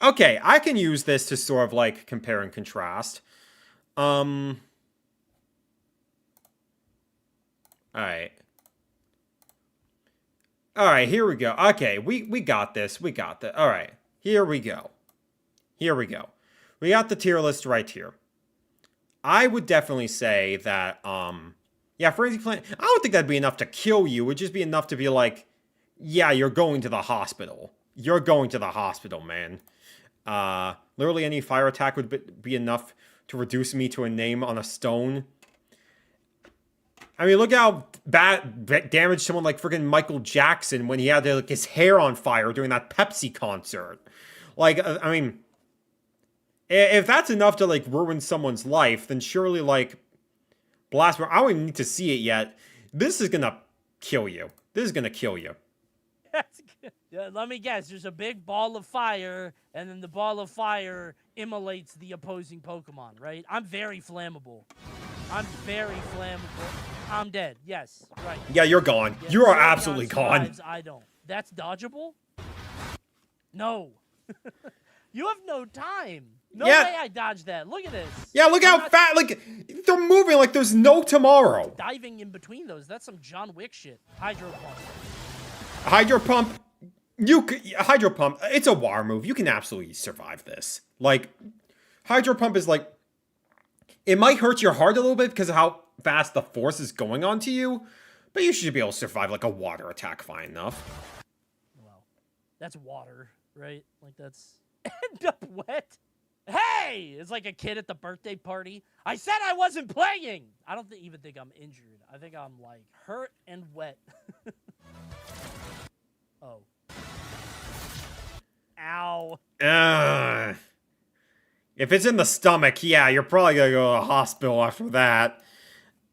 Okay, I can use this to sort of, like, compare and contrast. Alright. Alright, here we go. Okay, we got this. We got that. Alright, here we go. Here we go. We got the tier list right here. I would definitely say that, yeah, Frenzy Plant, I don't think that'd be enough to kill you. It would just be enough to be like, yeah, you're going to the hospital. You're going to the hospital, man. Literally any fire attack would be enough to reduce me to a name on a stone. I mean, look how bad damage someone like freaking Michael Jackson when he had like, his hair on fire during that Pepsi concert. Like, I mean, if that's enough to, like, ruin someone's life, then surely, like, Blast Burn, I don't even need to see it yet. This is gonna kill you. This is gonna kill you. That's good. Yeah, let me guess. There's a big ball of fire, and then the ball of fire immolates the opposing Pokemon, right? I'm very flammable. I'm very flammable. I'm dead. Yes, right. Yeah, you're gone. Yeah, you are Sylveon absolutely gone. survives, I don't. That's dodgeable? No. You have no time. No way I dodged that. Look at this. Yeah, look how fast, like, they're moving like there's no tomorrow. Diving in between those. That's some John Wick shit. Hydro Pump. Hydro Pump, Hydro Pump, it's a water move. You can absolutely survive this. Like, Hydro Pump is like, it might hurt your heart a little bit because of how fast the force is going onto you, but you should be able to survive like a water attack fine enough. Well, that's water, right? Like, that's end up wet. Hey! It's like a kid at the birthday party. I said I wasn't playing! I don't even think I'm injured. I think I'm, like, hurt and wet. Oh. Ow. If it's in the stomach, yeah, you're probably gonna go to the hospital after that.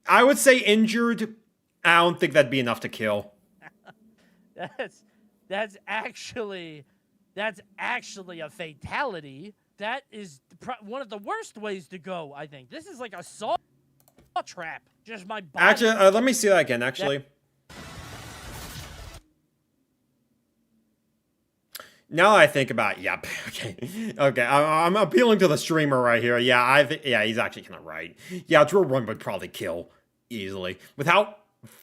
I would say injured. I don't think that'd be enough to kill. That's actually a fatality. That is one of the worst ways to go, I think. This is like a saw trap. Just my body. Actually, let me see that again, actually. Now that I think about it, yep, okay, I'm appealing to the streamer right here. Yeah, yeah, he's actually kind of right. Yeah, Drill Run would probably kill easily. With how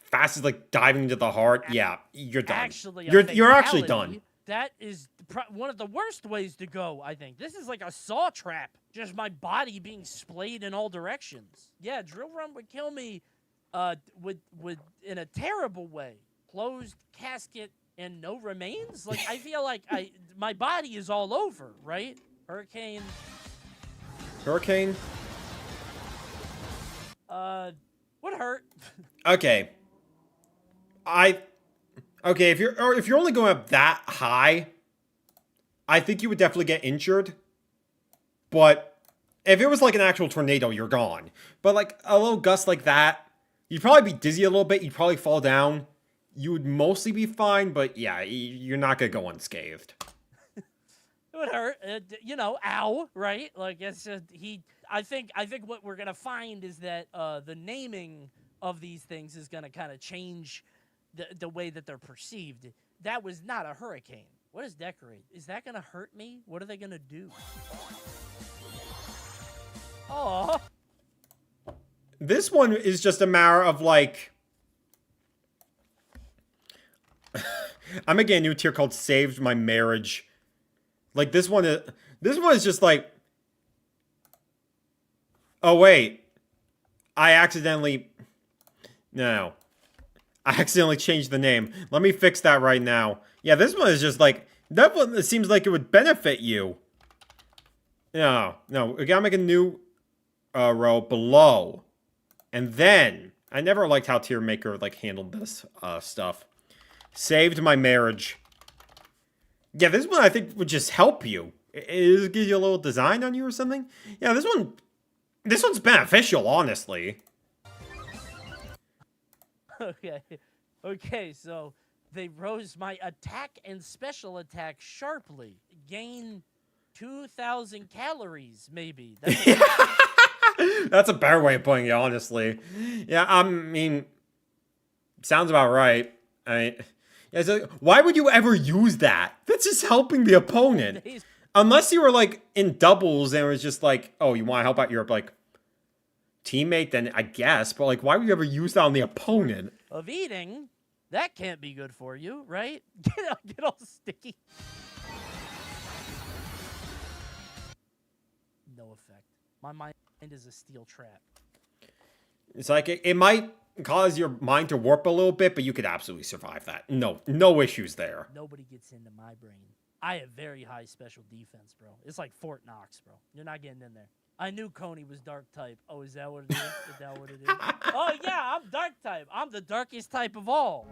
fast it's like diving into the heart, yeah, you're done. You're actually done. That is one of the worst ways to go, I think. This is like a saw trap. Just my body being splayed in all directions. Yeah, Drill Run would kill me would in a terrible way. Closed casket and no remains? Like, I feel like my body is all over, right? Hurricane. Hurricane? Would hurt. Okay. Okay, if you're only going up that high, I think you would definitely get injured. But if it was like an actual tornado, you're gone. But like a little gust like that, you'd probably be dizzy a little bit. You'd probably fall down. You would mostly be fine, but yeah, you're not gonna go unscathed. It would hurt, you know. Ow, right? Like it's just I think what we're gonna find is that the naming of these things is gonna kind of change the way that they're perceived. That was not a hurricane. What is decorate? Is that gonna hurt me? What are they gonna do? Oh. This one is just a matter of like... I'm making a new tier called Saved My Marriage. Like this one is just like... Oh wait. I accidentally... No. I accidentally changed the name. Let me fix that right now. Yeah, this one is just like... That one seems like it would benefit you. No. We gotta make a new row below. And then... I never liked how Tier Maker like handled this stuff. Saved My Marriage. Yeah, this one I think would just help you. It gives you a little design on you or something. Yeah, this one's beneficial, honestly. Okay, so they rose my attack and special attack sharply. Gain 2,000 calories, maybe. That's a better way of putting it, honestly. Yeah, I mean, sounds about right. Why would you ever use that? That's just helping the opponent. Unless you were like in doubles and it was just like, oh, you want to help out your like teammate, then I guess. But like, why would you ever use that on the opponent? Of eating, that can't be good for you, right? Get all sticky. No effect. My mind is a steel trap. It's like it might cause your mind to warp a little bit, but you could absolutely survive that. No issues there. Nobody gets into my brain. I have very high special defense, bro. It's like Fort Knox, bro. You're not getting in there. I knew CONEY was dark type. Oh, is that what it is? Is that what it is? Oh, yeah, I'm dark type. I'm the darkest type of all.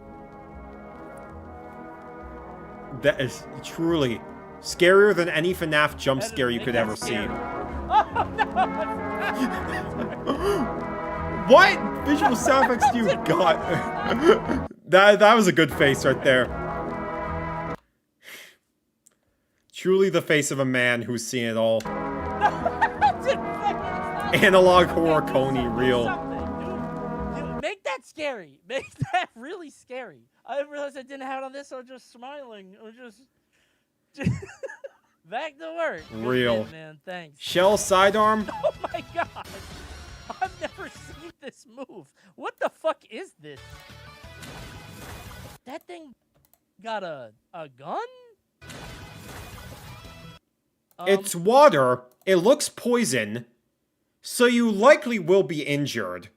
That is truly scarier than any FNAF jump scare you could ever see. Oh, no! What visual sound effects do you got? That was a good face right there. Truly the face of a man who's seen it all. Analog horror CONEY real. Dude, make that scary. Make that really scary. I didn't realize I didn't have it on this, so I was just smiling. I was just back to work. Real. Good, man, thanks. Shell sidearm. Oh my god. I've never seen this move. What the fuck is this? That thing got a gun? It's water. It looks poison. So you likely will be injured.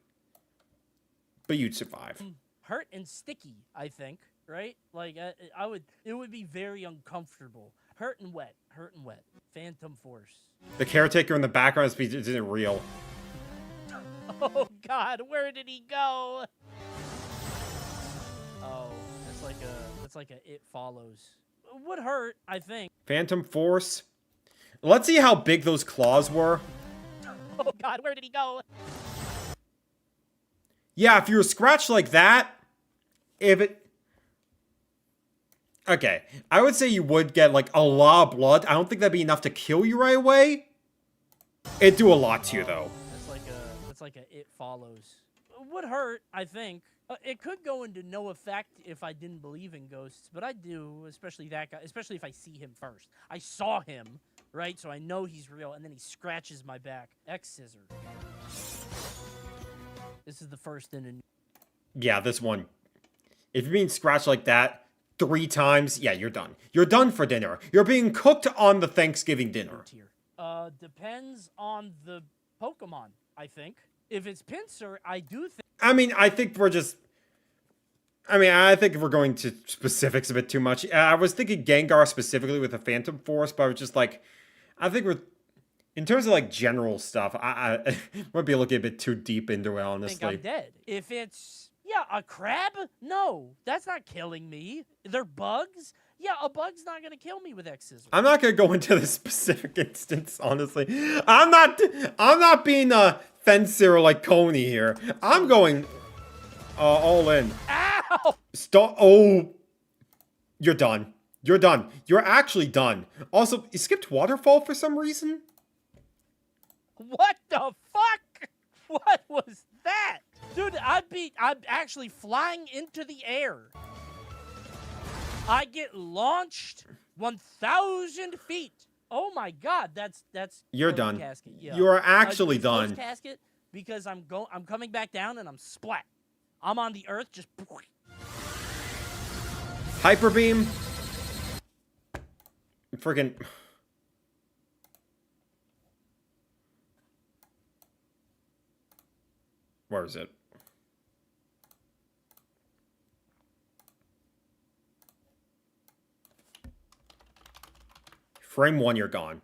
But you'd survive. Hurt and sticky, I think, right? Like, it would be very uncomfortable. Hurt and wet. Phantom Force. The caretaker in the background isn't real. Oh god, where did he go? Oh, that's like a It Follows. Would hurt, I think. Phantom Force. Let's see how big those claws were. Oh god, where did he go? Yeah, if you were scratched like that, okay, I would say you would get like a lot of blood. I don't think that'd be enough to kill you right away. It'd do a lot to you though. That's like a It Follows. Would hurt, I think. It could go into no effect if I didn't believe in ghosts, but I do, especially that guy, especially if I see him first. I saw him, right? So I know he's real, and then he scratches my back. X-Scissor. This is the first in a... Yeah, this one. If you're being scratched like that 3 times, yeah, you're done. You're done for dinner. You're being cooked on the Thanksgiving dinner. Depends on the Pokemon, I think. If it's Pinsir, I do think... I mean, I think we're just... I think we're going to specifics a bit too much. I was thinking Gengar specifically with the Phantom Force, but I was just like... I think we're... In terms of, like, general stuff, I might be looking a bit too deep into it, honestly. I think I'm dead. If it's... Yeah, a crab? No, that's not killing me. They're bugs? Yeah, a bug's not going to kill me with X-Scissors. I'm not going to go into this specific instance, honestly. I'm not being a fencer like CONEY here. I'm going all in. Ow! Stop. Oh. You're done. You're done. You're actually done. Also, you skipped Waterfall for some reason? What the fuck? What was that? Dude, I'm actually flying into the air. I get launched 1,000 feet. Oh my God, that's. You're closed done. Casket. Yeah. You are actually It's closed done. Casket because I'm coming back down and I'm splat. I'm on the earth just. Hyper beam. Freaking. Where is it? Frame 1, you're gone.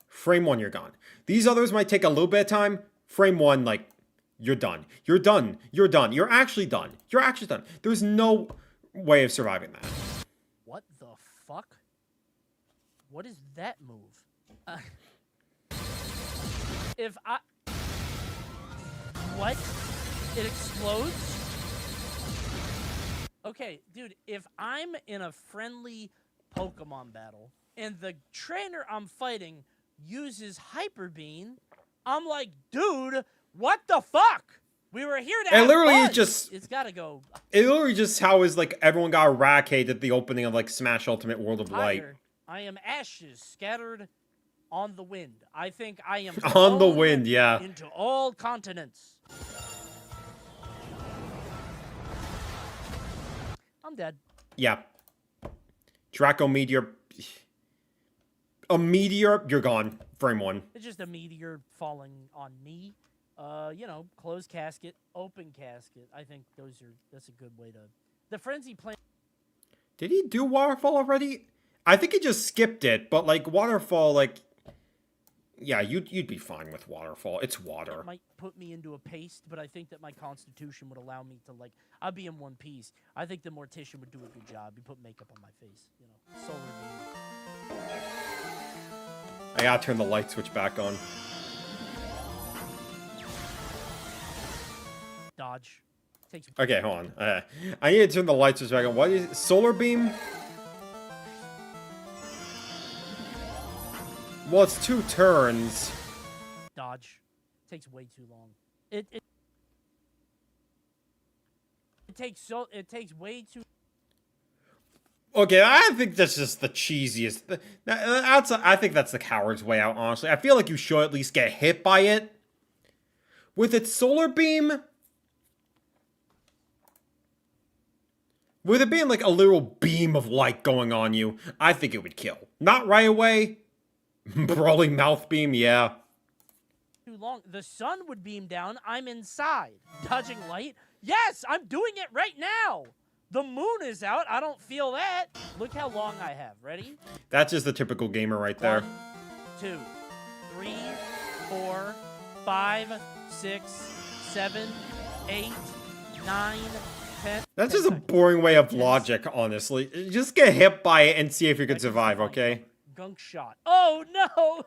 Frame 1, you're gone. These others might take a little bit of time. Frame 1, like, you're done. You're done. You're done. You're actually done. You're actually done. There's no way of surviving that. What the fuck? What is that move? If I... What? It explodes? Okay, dude, if I'm in a friendly Pokemon battle and the trainer I'm fighting uses Hyper Beam, I'm like, dude, what the fuck? We were here to It have literally fun. is just... It's gotta go. It literally just how is, like, everyone got eradicated at the opening of, like, Smash Ultimate World of Light. Higher. I am ashes scattered on the wind. I think I am On the blown wind, yeah. into all continents. I'm dead. Yeah. Draco Meteor. A meteor, you're gone. Frame 1. It's just a meteor falling on me. You know, closed casket, open casket. I think that's a good way to... The Frenzy plan... Did he do Waterfall already? I think he just skipped it, but, like, Waterfall, like... Yeah, you'd be fine with Waterfall. It's water. It might put me into a paste, but I think that my constitution would allow me to, like... I'd be in one piece. I think the Mortician would do a good job. He put makeup on my face. You know, solar beam. I gotta turn the light switch back on. Dodge. Takes... Okay, hold on. I need to turn the light switch back on. What is it? Solar beam? Well, it's 2 turns. Dodge. Takes way too long. It takes way too... Okay, I think that's just the cheesiest. I think that's the coward's way out, honestly. I feel like you should at least get hit by it. With its solar beam... With it being like a literal beam of light going on you, I think it would kill. Not right away. Brawling mouth beam, yeah. Too long. The sun would beam down. I'm inside. Dodging light? Yes, I'm doing it right now. The moon is out. I don't feel that. Look how long I have. Ready? That's just the typical gamer right there. 1, 2, 3, 4, 5, 6, 7, 8, 9, 10. That's just a boring way of logic, honestly. Just get hit by it and see if you can survive, okay? Gunk shot. Oh, no!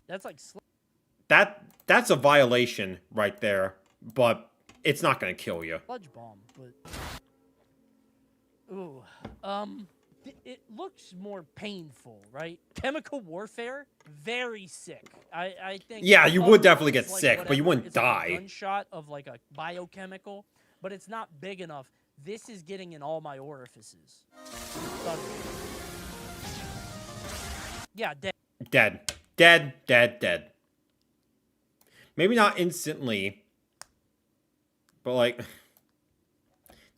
That's like... That's a violation right there, but it's not gonna kill you. Sludge bomb, but... Ooh. It looks more painful, right? Chemical warfare? Very sick. I think... Yeah, you would definitely get it's like sick, but you wouldn't it's like a die. gunshot of like a biochemical, but it's not big enough. This is getting in all my orifices. Thunder. Yeah, dead. Dead. Maybe not instantly, but like...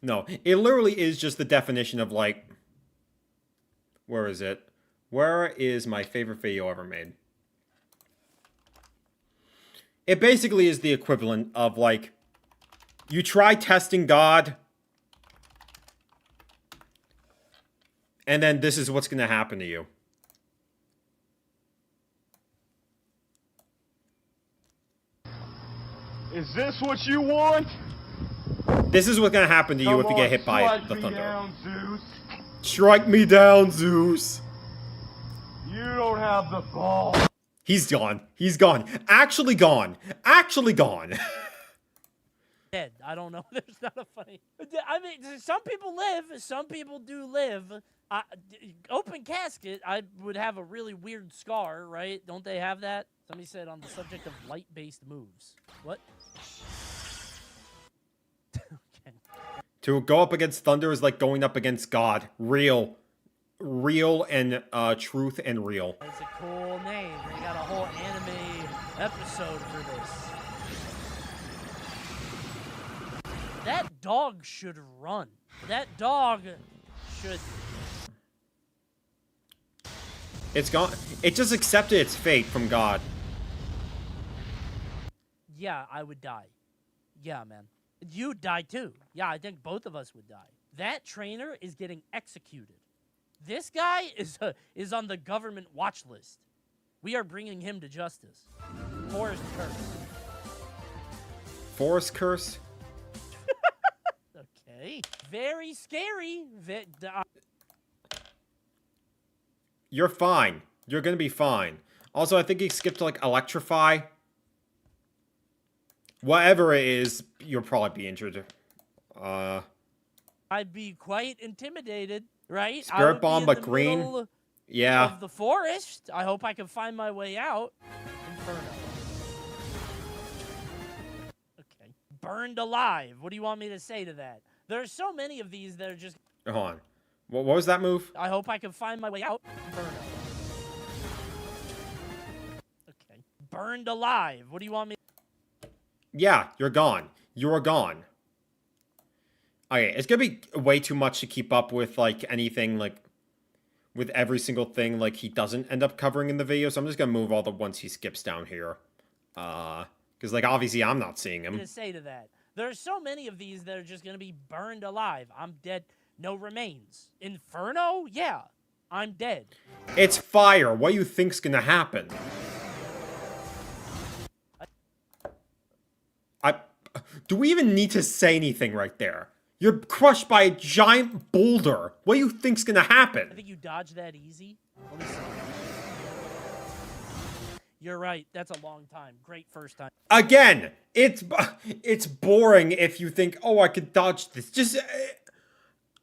No, it literally is just the definition of like... Where is it? Where is my favorite video ever made? It basically is the equivalent of like... You try testing God... And then this is what's going to happen to you. Is this what you want? This is what's going to happen to you Come if you get on, hit by strike the me thunder. down, Zeus. Strike me down, Zeus. You don't have the ball. He's gone. He's gone. Actually gone. Actually gone. Dead. I don't know. There's not a funny... I mean, some people live. Some people do live. Open casket, I would have a really weird scar, right? Don't they have that? Somebody said on the subject of light-based moves. What? Okay. To go up against Thunder is like going up against God. Real and truth and real. It's a cool name. They got a whole anime episode for this. That dog should run. That dog should... It's gone. It just accepted its fate from God. Yeah, I would die. Yeah, man. You'd die too. Yeah, I think both of us would die. That trainer is getting executed. This guy is on the government watch list. We are bringing him to justice. Forest curse. Forest curse? Okay. Very scary. You're fine. You're gonna be fine. Also, I think he skipped like electrify. Whatever it is, you'll probably be injured. I'd be quite intimidated, right? Spirit bomb, but green. Yeah. Of the forest. I hope I can find my way out. Inferno. Okay. Burned alive. What do you want me to say to that? There are so many of these that are just... Hold on. What was that move? I hope I can find my way out. Inferno. Okay. Burned alive. What do you want me... Yeah, you're gone. You're gone. Okay, it's gonna be way too much to keep up with, like, anything, like, with every single thing, like, he doesn't end up covering in the video, so I'm just gonna move all the ones he skips down here. Because, like, obviously I'm not seeing him. To say to that. There are so many of these that are just gonna be burned alive. I'm dead. No remains. Inferno? Yeah. I'm dead. It's fire. What do you think's gonna happen? Do we even need to say anything right there? You're crushed by a giant boulder. What do you think's gonna happen? I think you dodged that easy. Let me see. You're right. That's a long time. Great first time. Again, it's boring if you think, oh, I could dodge this. Just,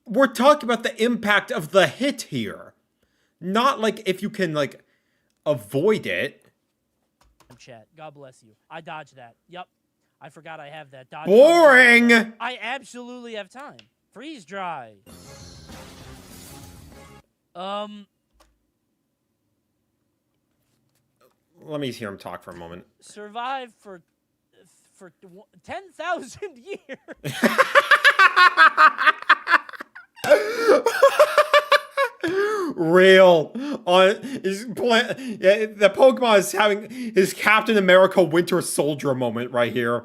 we're talking about the impact of the hit here. Not like if you can, like, avoid it. Chat. God bless you. I dodged that. Yep. I forgot I have that. Dodge. Boring! I absolutely have time. Freeze dry. Let me hear him talk for a moment. Survive for 10,000 years. Real on the Pokemon is having his Captain America Winter Soldier moment right here.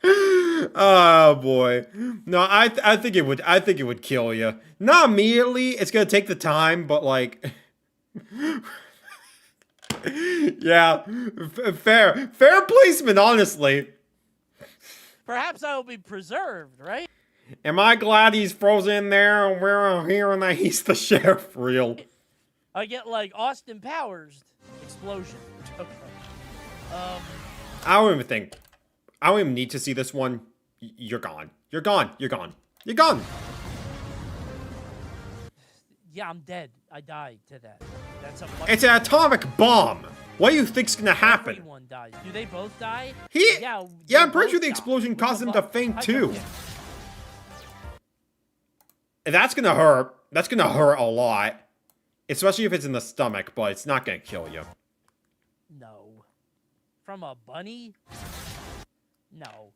Oh boy, no, I think it would kill you. Not immediately. It's gonna take the time, but like, yeah, fair placement, honestly. Perhaps I will be preserved, right? Am I glad he's frozen in there and we're here and that he's the sheriff? Real. I get like Austin Powers explosion. Okay. I don't even need to see this one. You're gone. You're gone. You're gone. You're gone. Yeah, I'm dead. I died to that. That's a. It's an atomic bomb. What do you think's gonna happen? Everyone dies. Do they both die? Yeah, I'm pretty sure the explosion caused him to faint too. That's gonna hurt. That's gonna hurt a lot. Especially if it's in the stomach, but it's not gonna kill you. No. From a bunny? No.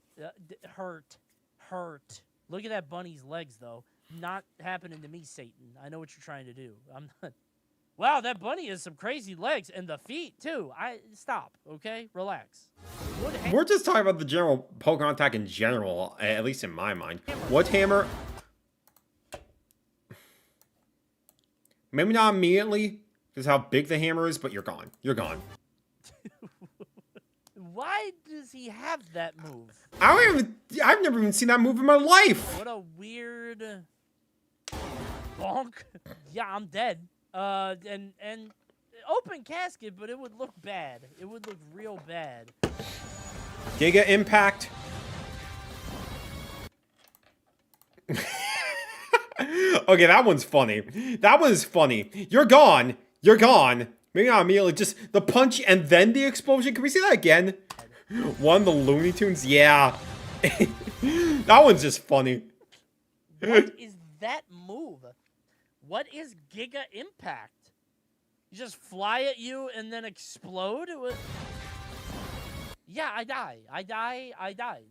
Hurt. Look at that bunny's legs, though. Not happening to me, Satan. I know what you're trying to do. I'm not... Wow, that bunny has some crazy legs. And the feet, too. Stop, okay? Relax. We're just talking about the general Pokemon attack in general, at least in my mind. Woodhammer... Maybe not immediately, because how big the hammer is, but you're gone. You're gone. Why does he have that move? I've never even seen that move in my life. What a weird bonk. Yeah, I'm dead. And open casket, but it would look bad. It would look real bad. Giga Impact. Okay, that one's funny. That one's funny. You're gone. You're gone. Maybe not immediately. Just the punch and then the explosion. Can we see that again? One, the Looney Tunes. Yeah. That one's just funny. What is that move? What is Giga Impact? You just fly at you and then explode? Yeah, I die.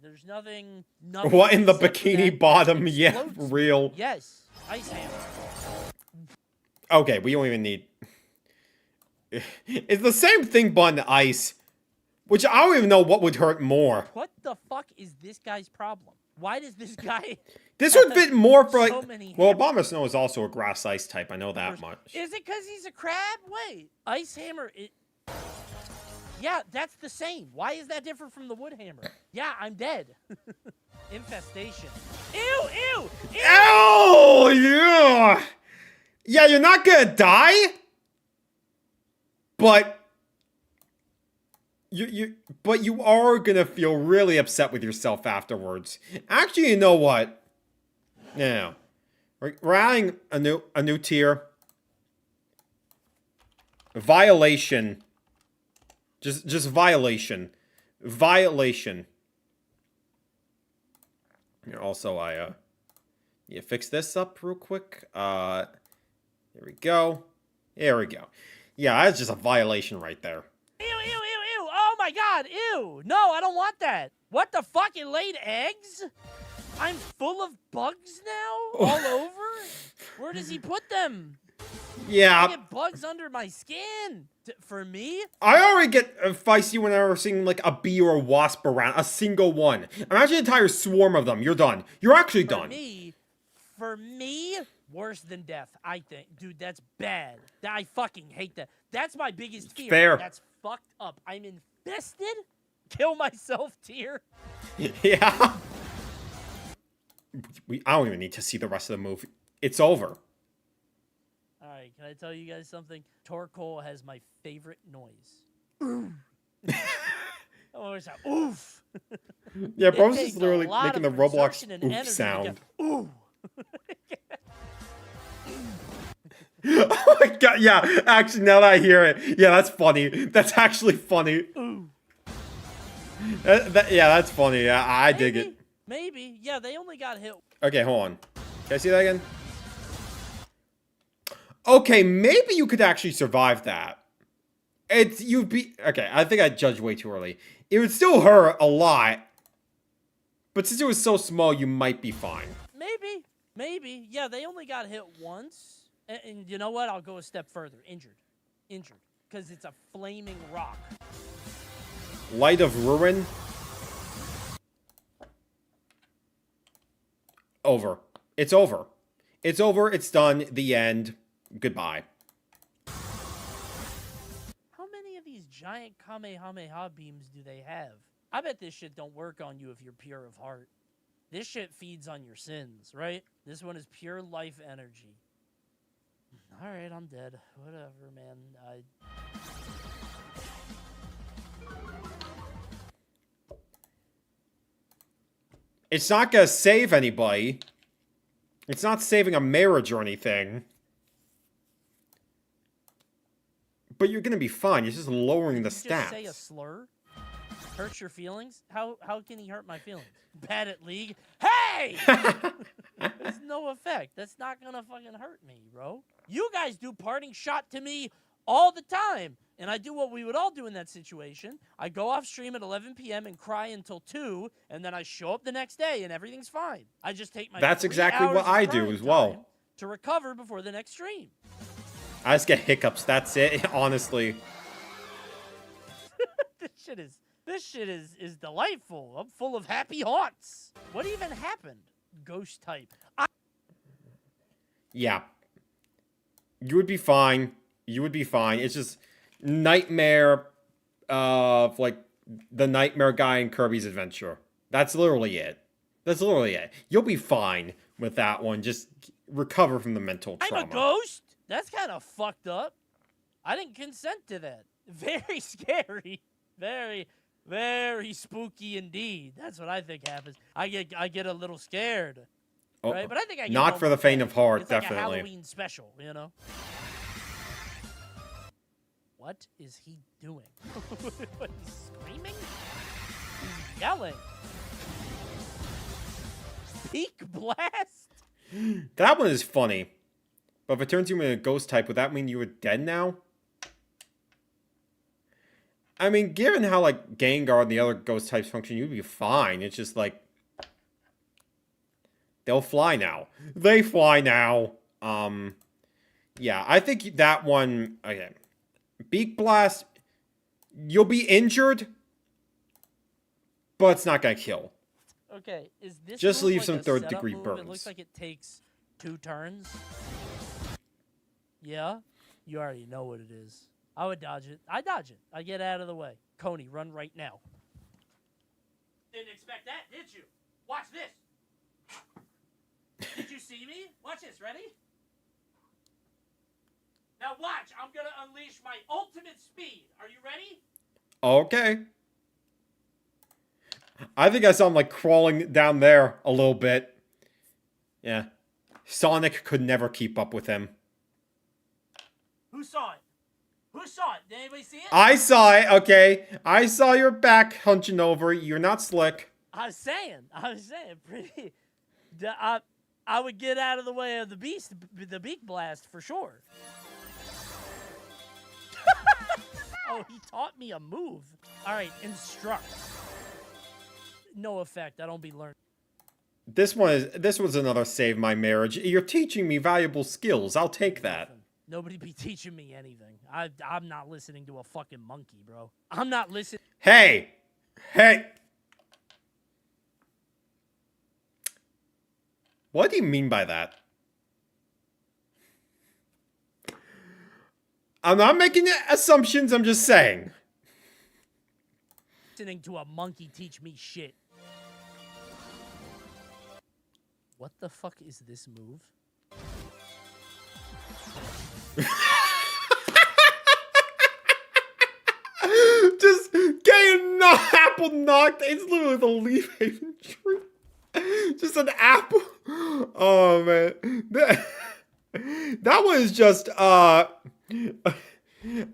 There's nothing What in the except for bikini that bottom? Yeah, explodes. real. Yes, Ice Hammer. Okay, we don't even need... It's the same thing but on ice. Which I don't even know what would hurt more. What the fuck is this guy's problem? Why does this guy... This would fit more for like... so many Well, hammers? Obama Snow is also a grass ice type. I know that much. Is it because he's a crab? Wait, Ice Hammer... Yeah, that's the same. Why is that different from the Wood Hammer? Yeah, I'm dead. Infestation. Ew, ew, ew! Oh, yeah! Yeah, you're not gonna die? But... But you are gonna feel really upset with yourself afterwards. Actually, you know what? No. We're adding a new tier. Violation. Just violation. Violation. Here, also, fix this up real quick. There we go. There we go. Yeah, that's just a violation right there. Ew, ew, ew, ew. Oh my god, ew. No, I don't want that. What the fuck? It laid eggs? I'm full of bugs now? All over? Where does he put them? Yeah. I get bugs under my skin. For me? I already get feisty whenever seeing like a bee or a wasp around. A single one. Imagine an entire swarm of them. You're done. You're actually done. For me, worse than death, I think. Dude, that's bad. I fucking hate that. That's my biggest fear. Fair. That's fucked up. I'm infested? Kill myself tier? Yeah. I don't even need to see the rest of the movie. It's over. Alright, can I tell you guys something? Torkoal has my favorite noise. I always have oof. Yeah, bro's It just takes a literally lot making the of Roblox exertion and oof energy to sound. get ooh. Oh my god, yeah. Actually, now that I hear it, yeah, that's funny. That's actually funny. Ooh. Yeah, that's funny. Yeah, I dig it. Maybe. Yeah, they only got hit. Okay, hold on. Can I see that again? Okay, maybe you could actually survive that. You'd be... Okay, I think I judged way too early. It would still hurt a lot. But since it was so small, you might be fine. Maybe. Maybe. Yeah, they only got hit once. And you know what? I'll go a step further. Injured. Injured. Because it's a flaming rock. Light of Ruin. Over. It's over. It's over. It's done. The end. Goodbye. How many of these giant Kamehameha beams do they have? I bet this shit don't work on you if you're pure of heart. This shit feeds on your sins, right? This one is pure life energy. Alright, I'm dead. Whatever, man. It's not gonna save anybody. It's not saving a marriage or anything. But you're gonna be fine. You're just lowering the Did you stats. just say a slur? Hurt your feelings? How can he hurt my feelings? Bad at League? Hey! There's no effect. That's not gonna fucking hurt me, bro. You guys do parting shot to me all the time. And I do what we would all do in that situation. I go off stream at 11 p.m. and cry until 2, and then I show up the next day and everything's fine. I just take my That's 3 exactly hours what of I do crying as well. time to recover before the next stream. I just get hiccups. That's it. Honestly. This shit is delightful. I'm full of happy haunts. What even happened? Ghost type. Yeah. You would be fine. You would be fine. It's just nightmare of like the nightmare guy in Kirby's Adventure. That's literally it. That's literally it. You'll be fine with that one. Just recover from the mental trauma. I'm a ghost? That's kind of fucked up. I didn't consent to that. Very scary. Very, very spooky indeed. That's what I think happens. I get a little scared. Oh, right? But I think I get not for the faint of heart, it's like definitely. a Halloween special, you know? What is he doing? He's screaming? He's yelling. Beak Blast? That one is funny. But if it turns you into a ghost type, would that mean you were dead now? I mean, given how, like, Gengar and the other ghost types function, you'd be fine. It's just, like... They'll fly now. They fly now. Yeah, I think that one... Okay. Beak Blast, you'll be injured, but it's not gonna kill. Okay, is this just move leave like some a third-degree setup move? burns. It looks like it takes 2 turns. Yeah? You already know what it is. I would dodge it. I dodge it. I get out of the way. Coney, run right now. Didn't expect that, did you? Watch this. Did you see me? Watch this. Ready? Now watch. I'm going to unleash my ultimate speed. Are you ready? Okay. I think I saw him, like, crawling down there a little bit. Yeah. Sonic could never keep up with him. Who saw it? Who saw it? Did anybody see it? I saw it, okay. I saw your back hunching over. You're not slick. I was saying, pretty. I would get out of the way of the beak blast for sure. Oh, he taught me a move. All right, instruct. No effect. I don't be learning. This was another save my marriage. You're teaching me valuable skills. I'll take that. Nobody be teaching me anything. I'm not listening to a fucking monkey, bro. I'm not listening. Hey! What do you mean by that? I'm not making assumptions, I'm just saying. Listening to a monkey teach me shit. What the fuck is this move? Just getting apple knocked. It's literally the Leaf Haven tree. Just an apple. Oh man, that one is just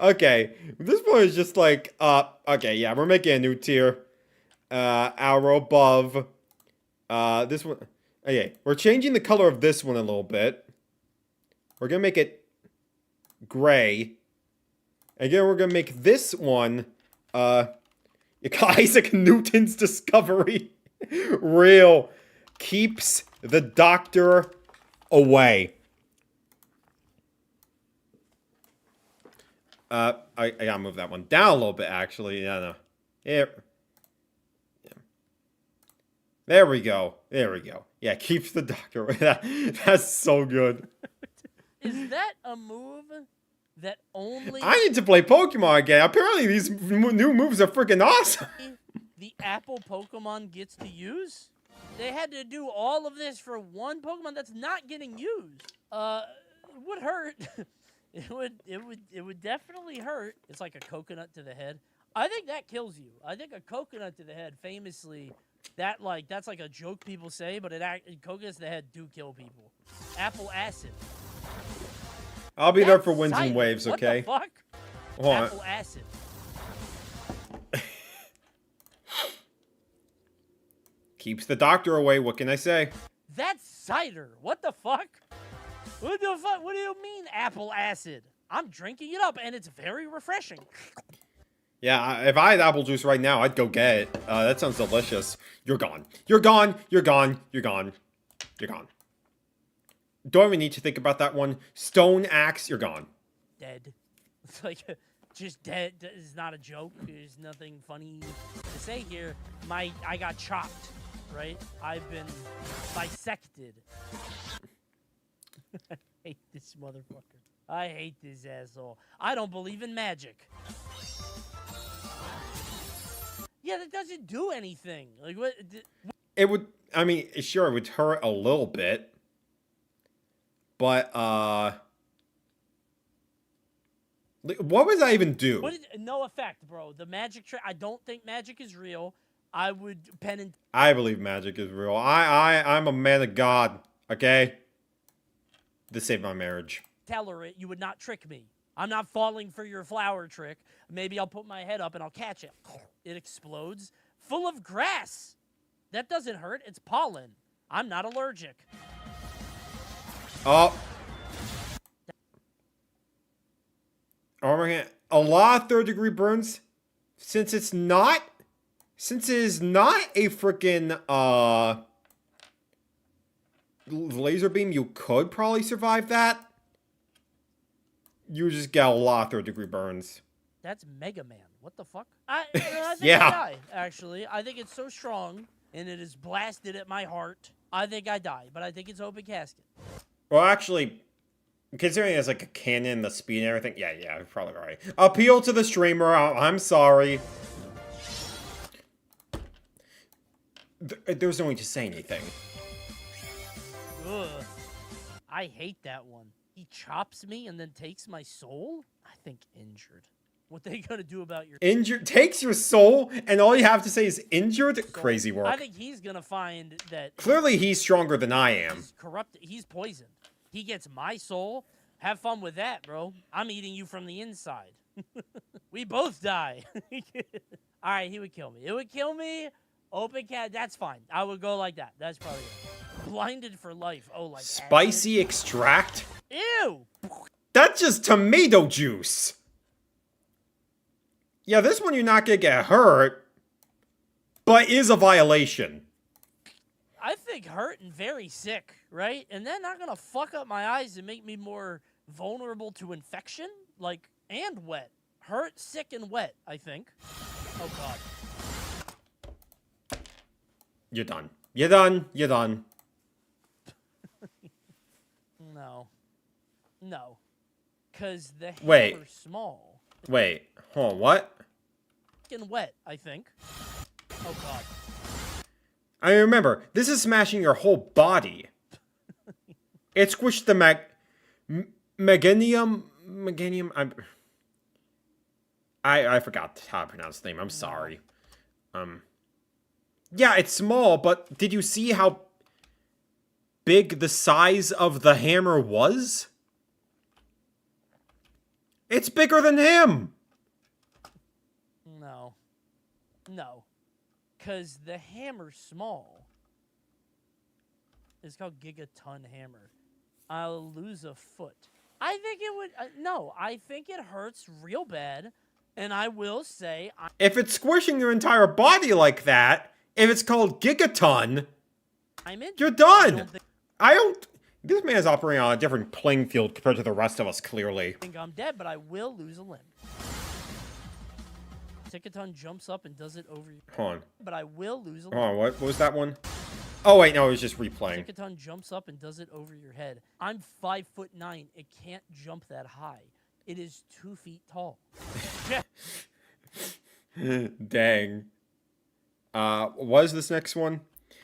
okay. This one is just like okay, yeah, we're making a new tier. Arrow above. This one. Okay, we're changing the color of this one a little bit. We're gonna make it gray. Again, we're gonna make this one Isaac Newton's discovery. Real keeps the doctor away. I gotta move that one down a little bit, actually. Yeah, no. Here. Yeah. There we go. There we go. Yeah, keeps the doctor away. That's so good. Is that a move that only... I need to play Pokemon again. Apparently, these new moves are freaking awesome. The Apple Pokemon gets to use? They had to do all of this for one Pokemon that's not getting used. It would hurt. It would definitely hurt. It's like a coconut to the head. I think that kills you. I think a coconut to the head, famously, that's like a joke people say, but coconuts to the head do kill people. Apple acid. I'll be there for winds and waves, okay? What the fuck? Hold on. Apple acid. Keeps the doctor away, what can I say? That's cider. What the fuck? What the fuck? What do you mean apple acid? I'm drinking it up, and it's very refreshing. Yeah, if I had apple juice right now, I'd go get it. That sounds delicious. You're gone. You're gone. You're gone. You're gone. You're gone. Don't even need to think about that one. Stone axe, you're gone. Dead. It's like, just dead. It's not a joke. There's nothing funny to say here. I got chopped, right? I've been bisected. I hate this motherfucker. I hate this asshole. I don't believe in magic. Yeah, that doesn't do anything. Like, what? It would, I mean, sure, it would hurt a little bit. But, what would that even do? No effect, bro. The magic trick, I don't think magic is real. I would pen and... I believe magic is real. I'm a man of God, okay? This saved my marriage. Tell her it, you would not trick me. I'm not falling for your flower trick. Maybe I'll put my head up and I'll catch it. It explodes. Full of grass. That doesn't hurt. It's pollen. I'm not allergic. Oh. A lot of third-degree burns. Since it is not a freaking laser beam, you could probably survive that. You just get a lot of third-degree burns. That's Mega Man. What the fuck? I think Yeah. I die, actually. I think it's so strong, and it is blasted at my heart. I think I die, but I think it's open casket. Well, actually, considering it has like a cannon, the speed and everything, yeah, you're probably right. Appeal to the streamer. I'm sorry. There's no way to say anything. Ugh. I hate that one. He chops me and then takes my soul? I think injured. What they gonna do about your Injured takes your soul, and all you have to say is injured. Crazy work. I think he's gonna find that Clearly, he's stronger than I am. he's corrupted. He's poisoned. He gets my soul. Have fun with that, bro. I'm eating you from the inside. We both die. All right, he would kill me. It would kill me. Open cat. That's fine. I would go like that. That's probably it. Blinded for life. Oh, like Spicy extract. Ew. That's just tomato juice. Yeah, this one you're not gonna get hurt, but is a violation. I think hurt and very sick, right? And then not gonna fuck up my eyes and make me more vulnerable to infection, like, and wet. Hurt, sick, and wet, I think. Oh, God. You're done. You're done. You're done. No. No. Because the Wait. hammer's small. Wait. Hold on. What? And wet, I think. Oh, God. I mean, remember, this is smashing your whole body. It squished the Meganium. I forgot how to pronounce the name. I'm sorry. Yeah, it's small, but did you see how big the size of the hammer was? It's bigger than him. No. No. Because the hammer's small. It's called Gigaton Hammer. I'll lose a foot. I think it would... no, I think it hurts real bad. And I will say... If it's squishing your entire body like that, if it's called Gigaton, you're done. I don't... This man's operating on a different playing field compared to the rest of us, clearly. I think I'm dead, but I will lose a limb. Tickaton jumps up and does it over you. Hold on. But I will lose a limb. Hold on, what was that one? Oh, wait, no, it was just replaying. Tickaton jumps up and does it over your head. I'm 5'9". It can't jump that high. It is 2 feet tall. Dang. What is this next one?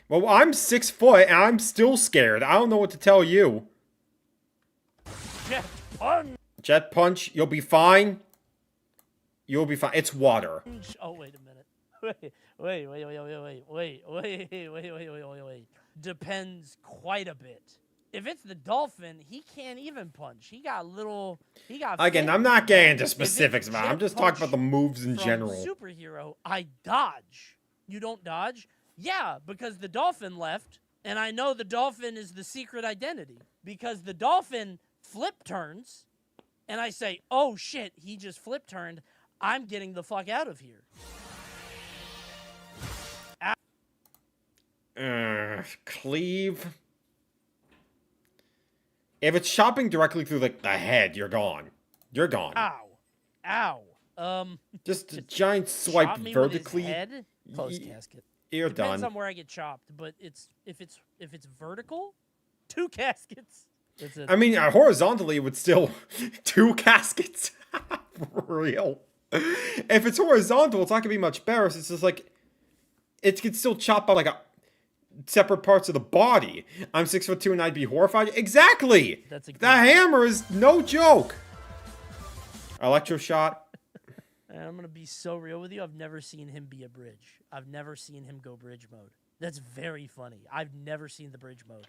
Well, I'm 6 foot and I'm still scared. I don't know what to tell you. Jet punch. Jet punch, you'll be fine. You'll be fine. It's water. Oh, wait a minute. Wait. Depends quite a bit. If it's the dolphin, he can't even punch. He got little... Again, I'm not getting into specifics about it. I'm just talking about the moves in general. Superhero, I dodge. You don't dodge? Yeah, because the dolphin left, and I know the dolphin is the secret identity. Because the dolphin flip turns, and I say, oh shit, he just flip turned. I'm getting the fuck out of here. Cleave. If it's chopping directly through like the head, you're gone. You're gone. Ow. Just a giant swipe chop me vertically. With his head? Close casket. You're Depends done. on where I get chopped, but if it's vertical, 2 caskets. That's it. I mean, horizontally, it would still 2 caskets. For real. If it's horizontal, it's not gonna be much better. So it's just like it could still chop out like separate parts of the body. I'm 6'2" and I'd be horrified. Exactly. That's a the hammer is no joke. Electroshot. And I'm gonna be so real with you. I've never seen him be a bridge. I've never seen him go bridge mode. That's very funny. I've never seen the bridge mode.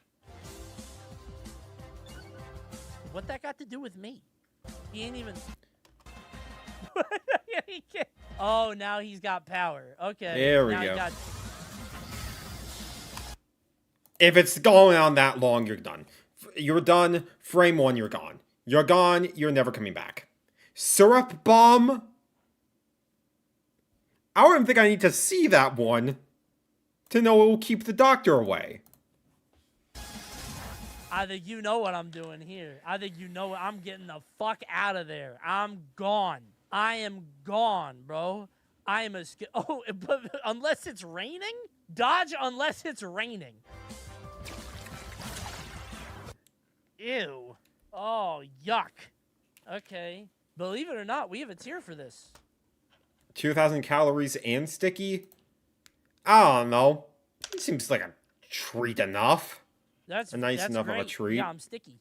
What that got to do with me? He ain't even... He can't. Oh, now he's got power. Okay. There we now go. If it's going on that long, you're done. You're done. Frame 1, you're gone. You're gone. You're never coming back. Syrup bomb? I don't even think I need to see that one to know it will keep the doctor away. I think you know what I'm doing here. I think you know I'm getting the fuck out of there. I'm gone. I am gone, bro. I am a... Oh, but unless it's raining? Dodge unless it's raining. Ew. Oh, yuck. Okay. Believe it or not, we have a tier for this. 2,000 calories and sticky? I don't know. It seems like a treat enough. That's enough great. of a treat. Yeah, I'm sticky.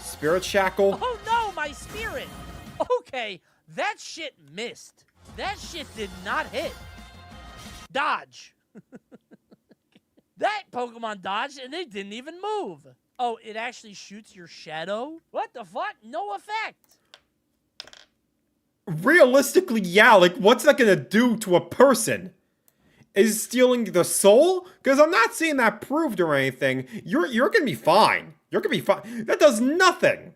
Spirit shackle? Oh no, my spirit! Okay, that shit missed. That shit did not hit. Dodge. That Pokemon dodged and it didn't even move. Oh, it actually shoots your shadow? What the fuck? No effect. Realistically, yeah, like, what's that gonna do to a person? Is stealing the soul? Because I'm not seeing that proved or anything. You're gonna be fine. You're gonna be fine. That does nothing.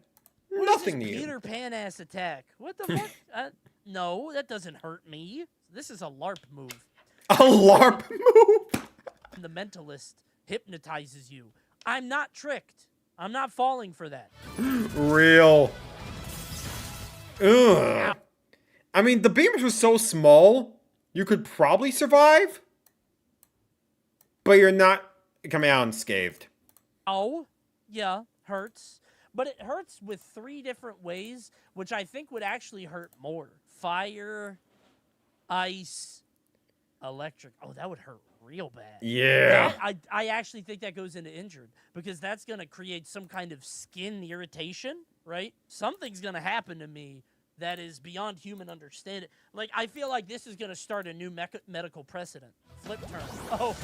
Nothing to you. Peter Pan ass attack. What the fuck? No, that doesn't hurt me. This is a LARP move. A LARP move? The mentalist hypnotizes you. I'm not tricked. I'm not falling for that. Real. Ugh. I mean, the beams were so small, you could probably survive. But you're not coming out unscathed. Oh, yeah, hurts. But it hurts with 3 different ways, which I think would actually hurt more. Fire, ice, electric. Oh, that would hurt real bad. Yeah. I actually think that goes into injured because that's going to create some kind of skin irritation, right? Something's going to happen to me that is beyond human understanding. Like, I feel like this is going to start a new medical precedent. Flip turn. Oh.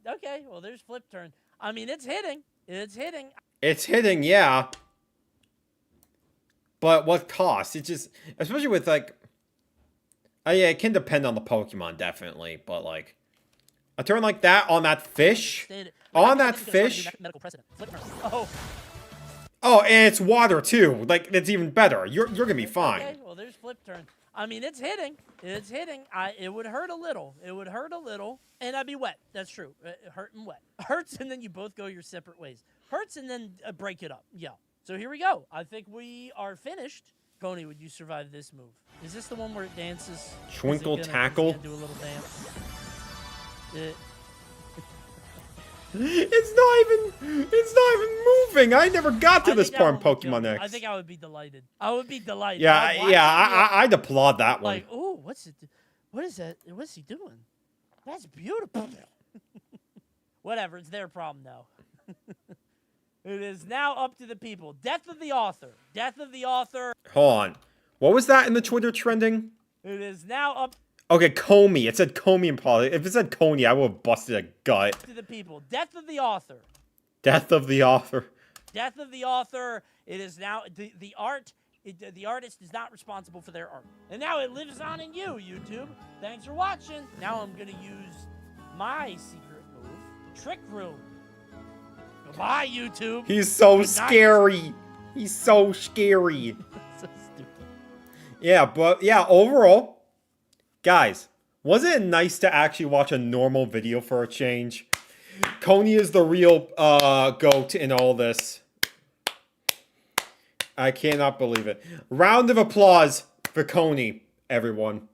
Okay, well, there's flip turn. I mean, it's hitting. It's hitting. It's hitting, yeah. But what cost? It just, especially with, like, oh yeah, it can depend on the Pokemon, definitely. But, like, a turn like that on that fish? On that fish? Medical precedent. Flip turn. Oh. Oh, and it's water, too. Like, that's even better. You're gonna be fine. Okay, well, there's flip turn. I mean, it's hitting. It's hitting. It would hurt a little. It would hurt a little. And I'd be wet. That's true. Hurt and wet. Hurts, and then you both go your separate ways. Hurts, and then break it up. Yeah. So here we go. I think we are finished. CONEY, would you survive this move? Is this the one where it dances? Twinkle tackle? Do a little dance? It's not even moving. I never got to this part in Pokemon X. I think I would be delighted. I would be delighted. Yeah, I'd applaud that one. Like, oh, what's it? What is that? What's he doing? That's beautiful. Whatever, it's their problem now. It is now up to the people. Death of the author. Death of the author. Hold on. What was that in the Twitter trending? It is now up. Okay, CONEY. It said CONEY in Poly. If it said CONEY, I would have busted a gut. To the people. Death of the author. Death of the author. Death of the author. It is now the art. The artist is not responsible for their art. And now it lives on in you, YouTube. Thanks for watching. Now I'm going to use my secret move, Trick Room. Goodbye, YouTube. He's so scary. He's so scary. So stupid. Yeah, but yeah, overall, guys, wasn't it nice to actually watch a normal video for a change? CONEY is the real GOAT in all this. I cannot believe it. Round of applause for CONEY, everyone.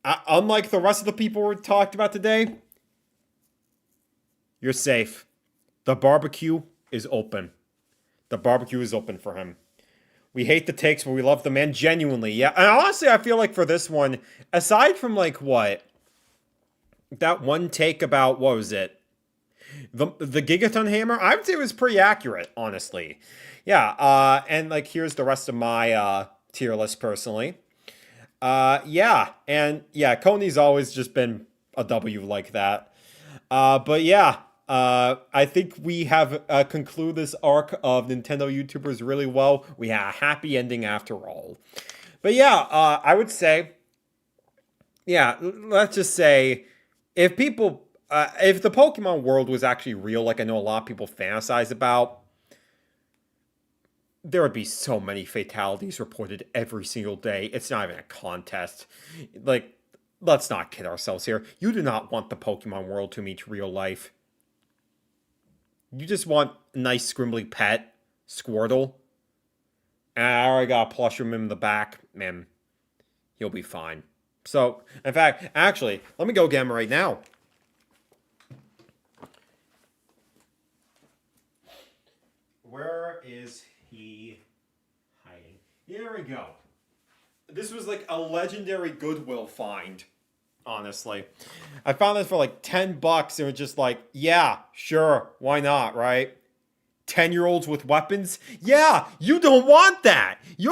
Unlike the rest of the people we talked about today, you're safe. The barbecue is open. The barbecue is open for him. We hate the takes, but we love the man genuinely. Yeah, and honestly, I feel like for this one, aside from like what? That one take about, what was it? The Gigaton Hammer? I would say it was pretty accurate, honestly. Yeah, and like here's the rest of my tier list personally. Yeah, and yeah, CONEY's always just been a W like that. But yeah, I think we have concluded this arc of Nintendo YouTubers really well. We had a happy ending after all. But yeah, I would say, yeah, let's just say, if people, if the Pokemon world was actually real, like I know a lot of people fantasize about, there would be so many fatalities reported every single day. It's not even a contest. Like, let's not kid ourselves here. You do not want the Pokemon world to meet real life. You just want a nice scribbly pet, Squirtle. And I already got a plush from him in the back. Man, he'll be fine. So, in fact, actually, let me go get him right now. Where is he hiding? Here we go. This was like a legendary Goodwill find, honestly. I found this for like $10 and it was just like, yeah, sure, why not, right? 10-year-olds with weapons? Yeah, you don't want that. You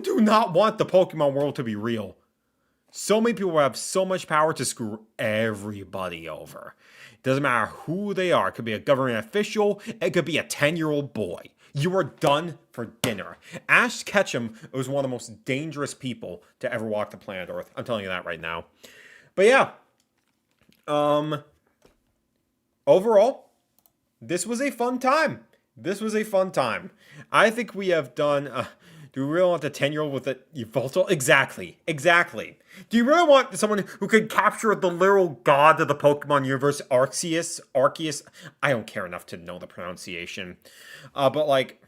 do not want the Pokemon world to be real. So many people have so much power to screw everybody over. It doesn't matter who they are. It could be a government official. It could be a 10-year-old boy. You are done for dinner. Ash Ketchum was one of the most dangerous people to ever walk the planet Earth. I'm telling you that right now. But yeah. Overall, this was a fun time. This was a fun time. I think we have done... do we really want the 10-year-old with a Yveltal? Exactly. Exactly. Do you really want someone who could capture the literal god of the Pokemon universe, Arceus? I don't care enough to know the pronunciation. But, like,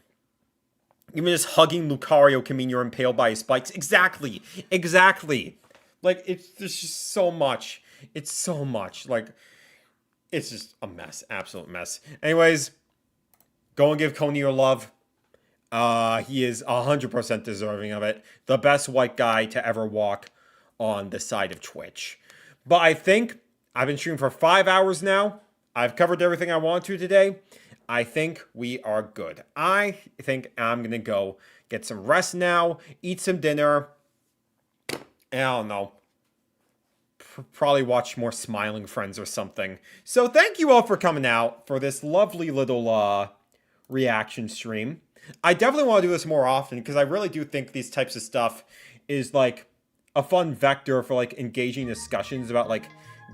even just hugging Lucario can mean you're impaled by his spikes. Exactly. Exactly. Like, there's just so much. It's so much. Like, it's just a mess. Absolute mess. Anyways, go and give CONEY your love. He is 100% deserving of it. The best white guy to ever walk on the side of Twitch. But I think I've been streaming for 5 hours now. I've covered everything I want to today. I think we are good. I think I'm going to go get some rest now, eat some dinner, and I don't know, probably watch more Smiling Friends or something. So thank you all for coming out for this lovely little reaction stream. I definitely want to do this more often because I really do think these types of stuff is like a fun vector for like engaging discussions about like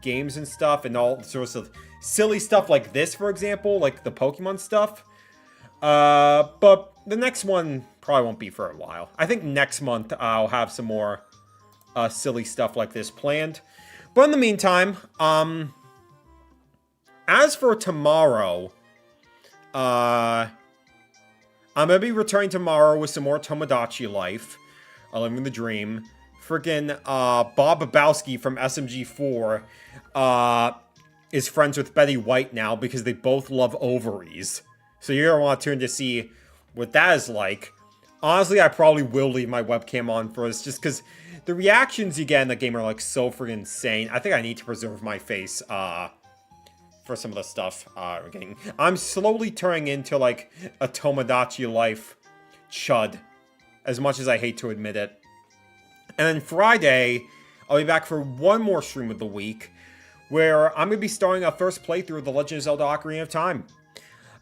games and stuff and all sorts of silly stuff like this, for example, like the Pokemon stuff. But the next one probably won't be for a while. I think next month I'll have some more silly stuff like this planned. But in the meantime, as for tomorrow, I'm going to be returning tomorrow with some more Tomodachi Life. Living the Dream. Freaking Bob Babowski from SMG4 is friends with Betty White now because they both love ovaries. So you're going to want to tune to see what that is like. Honestly, I probably will leave my webcam on for this just because the reactions you get in the game are like so freaking insane. I think I need to preserve my face for some of the stuff we're getting. I'm slowly turning into like a Tomodachi Life chud, as much as I hate to admit it. And then Friday, I'll be back for one more stream of the week, where I'm going to be starting a first playthrough of The Legend of Zelda Ocarina of Time.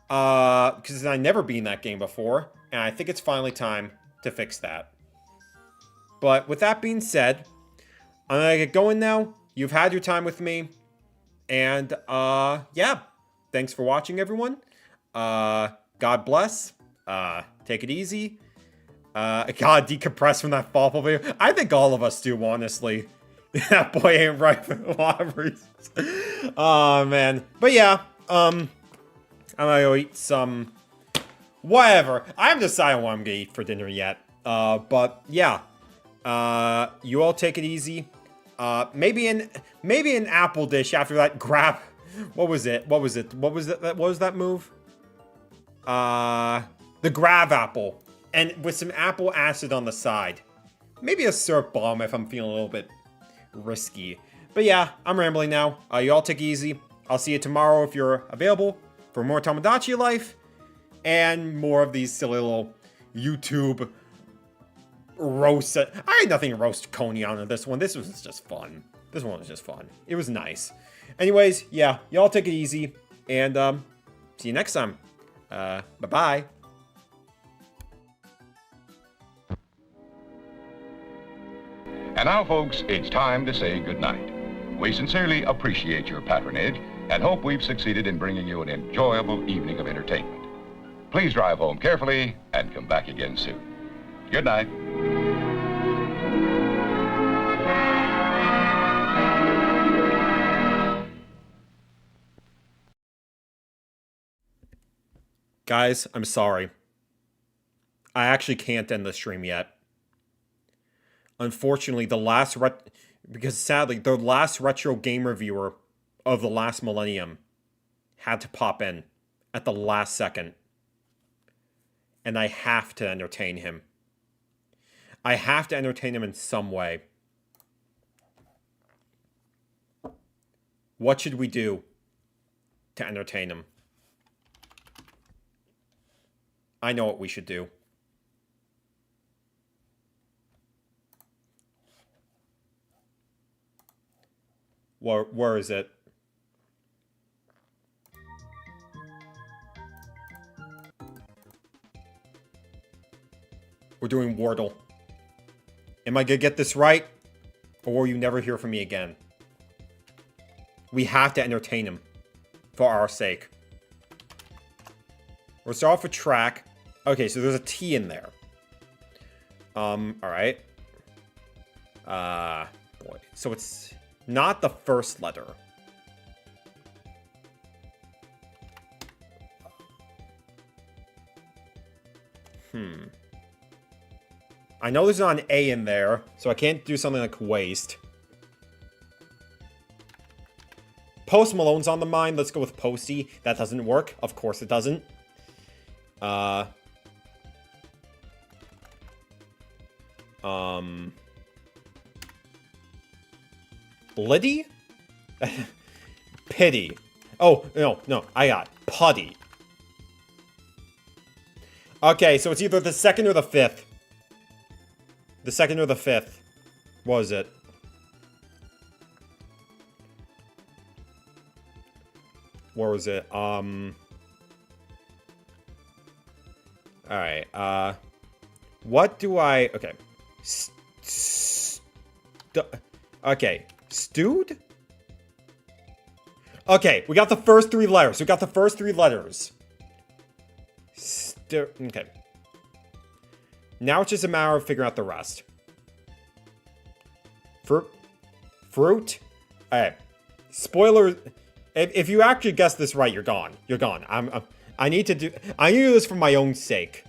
Because I've never beaten that game before, and I think it's finally time to fix that. But with that being said, I'm going to get going now. You've had your time with me. And, yeah. Thanks for watching, everyone. God bless. Take it easy. God, decompress from that Fawful video. I think all of us do, honestly. That boy ain't right for a lot of reasons. Oh, man. But yeah, I'm gonna go eat some... whatever. I haven't decided what I'm gonna eat for dinner yet. But yeah. You all take it easy. Maybe an apple dish after that grab... What was it? What was that move? The grab apple. And with some apple acid on the side. Maybe a syrup bomb if I'm feeling a little bit risky. But yeah, I'm rambling now. You all take it easy. I'll see you tomorrow if you're available for more Tomodachi Life. And more of these silly little YouTube roasts. I had nothing to roast CONEY on in this one. This was just fun. This one was just fun. It was nice. Anyways, yeah, y'all take it easy. And see you next time. Bye-bye. And now, folks, it's time to say goodnight. We sincerely appreciate your patronage and hope we've succeeded in bringing you an enjoyable evening of entertainment. Please drive home carefully and come back again soon. Good night. Guys, I'm sorry. I actually can't end the stream yet. Unfortunately, because sadly, the last retro game reviewer of the last millennium had to pop in at the last second. And I have to entertain him. I have to entertain him in some way. What should we do to entertain him? I know what we should do. Where is it? We're doing Wordle. Am I gonna get this right? Or will you never hear from me again? We have to entertain him. For our sake. We'll start off with track. Okay, so there's a T in there. Alright. Boy. So it's not the first letter. I know there's not an A in there, so I can't do something like waste. Post Malone's on the mind. Let's go with Posty. That doesn't work. Of course it doesn't. Liddy? Pity. Oh, no, I got Putty. Okay, so it's either the second or the fifth. The second or the fifth. What was it? Where was it? Alright, what do I... Okay. Okay. Stewed? Okay, we got the first three letters. Okay. Now it's just a matter of figuring out the rest. Fruit? Alright. Spoiler... If you actually guess this right, you're gone. You're gone. I need to do this for my own sake.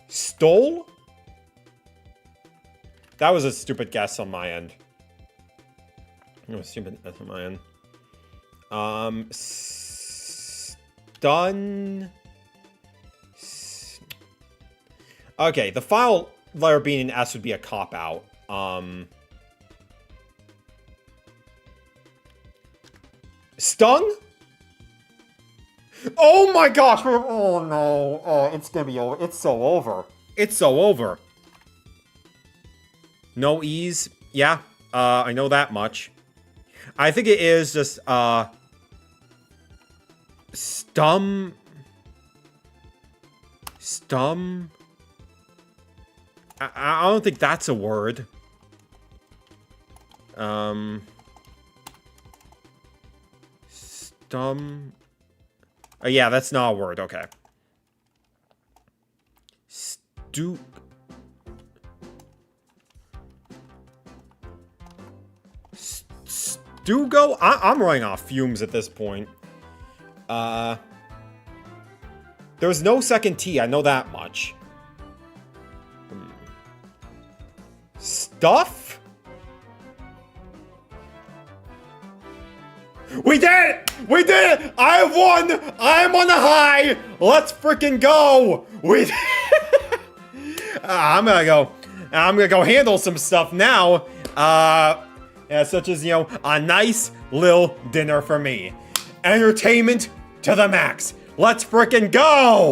Stole? That was a stupid guess on my end. It was stupid guess on my end. Stun. Okay, the final letter being an S would be a cop-out. Stung? Oh my gosh! Oh no. Oh, it's gonna be over. It's so over. It's so over. No E's? Yeah, I know that much. I think it is just, Stum? I don't think that's a word. Stum? Oh, yeah, that's not a word. Okay. Stugo? I'm running off fumes at this point. There's no second T, I know that much. Stuff? We did it! We did it! I have won! I'm on the high! Let's freaking go! We did I'm gonna go handle some stuff now. Such as, a nice little dinner for me. Entertainment to the max. Let's freaking go!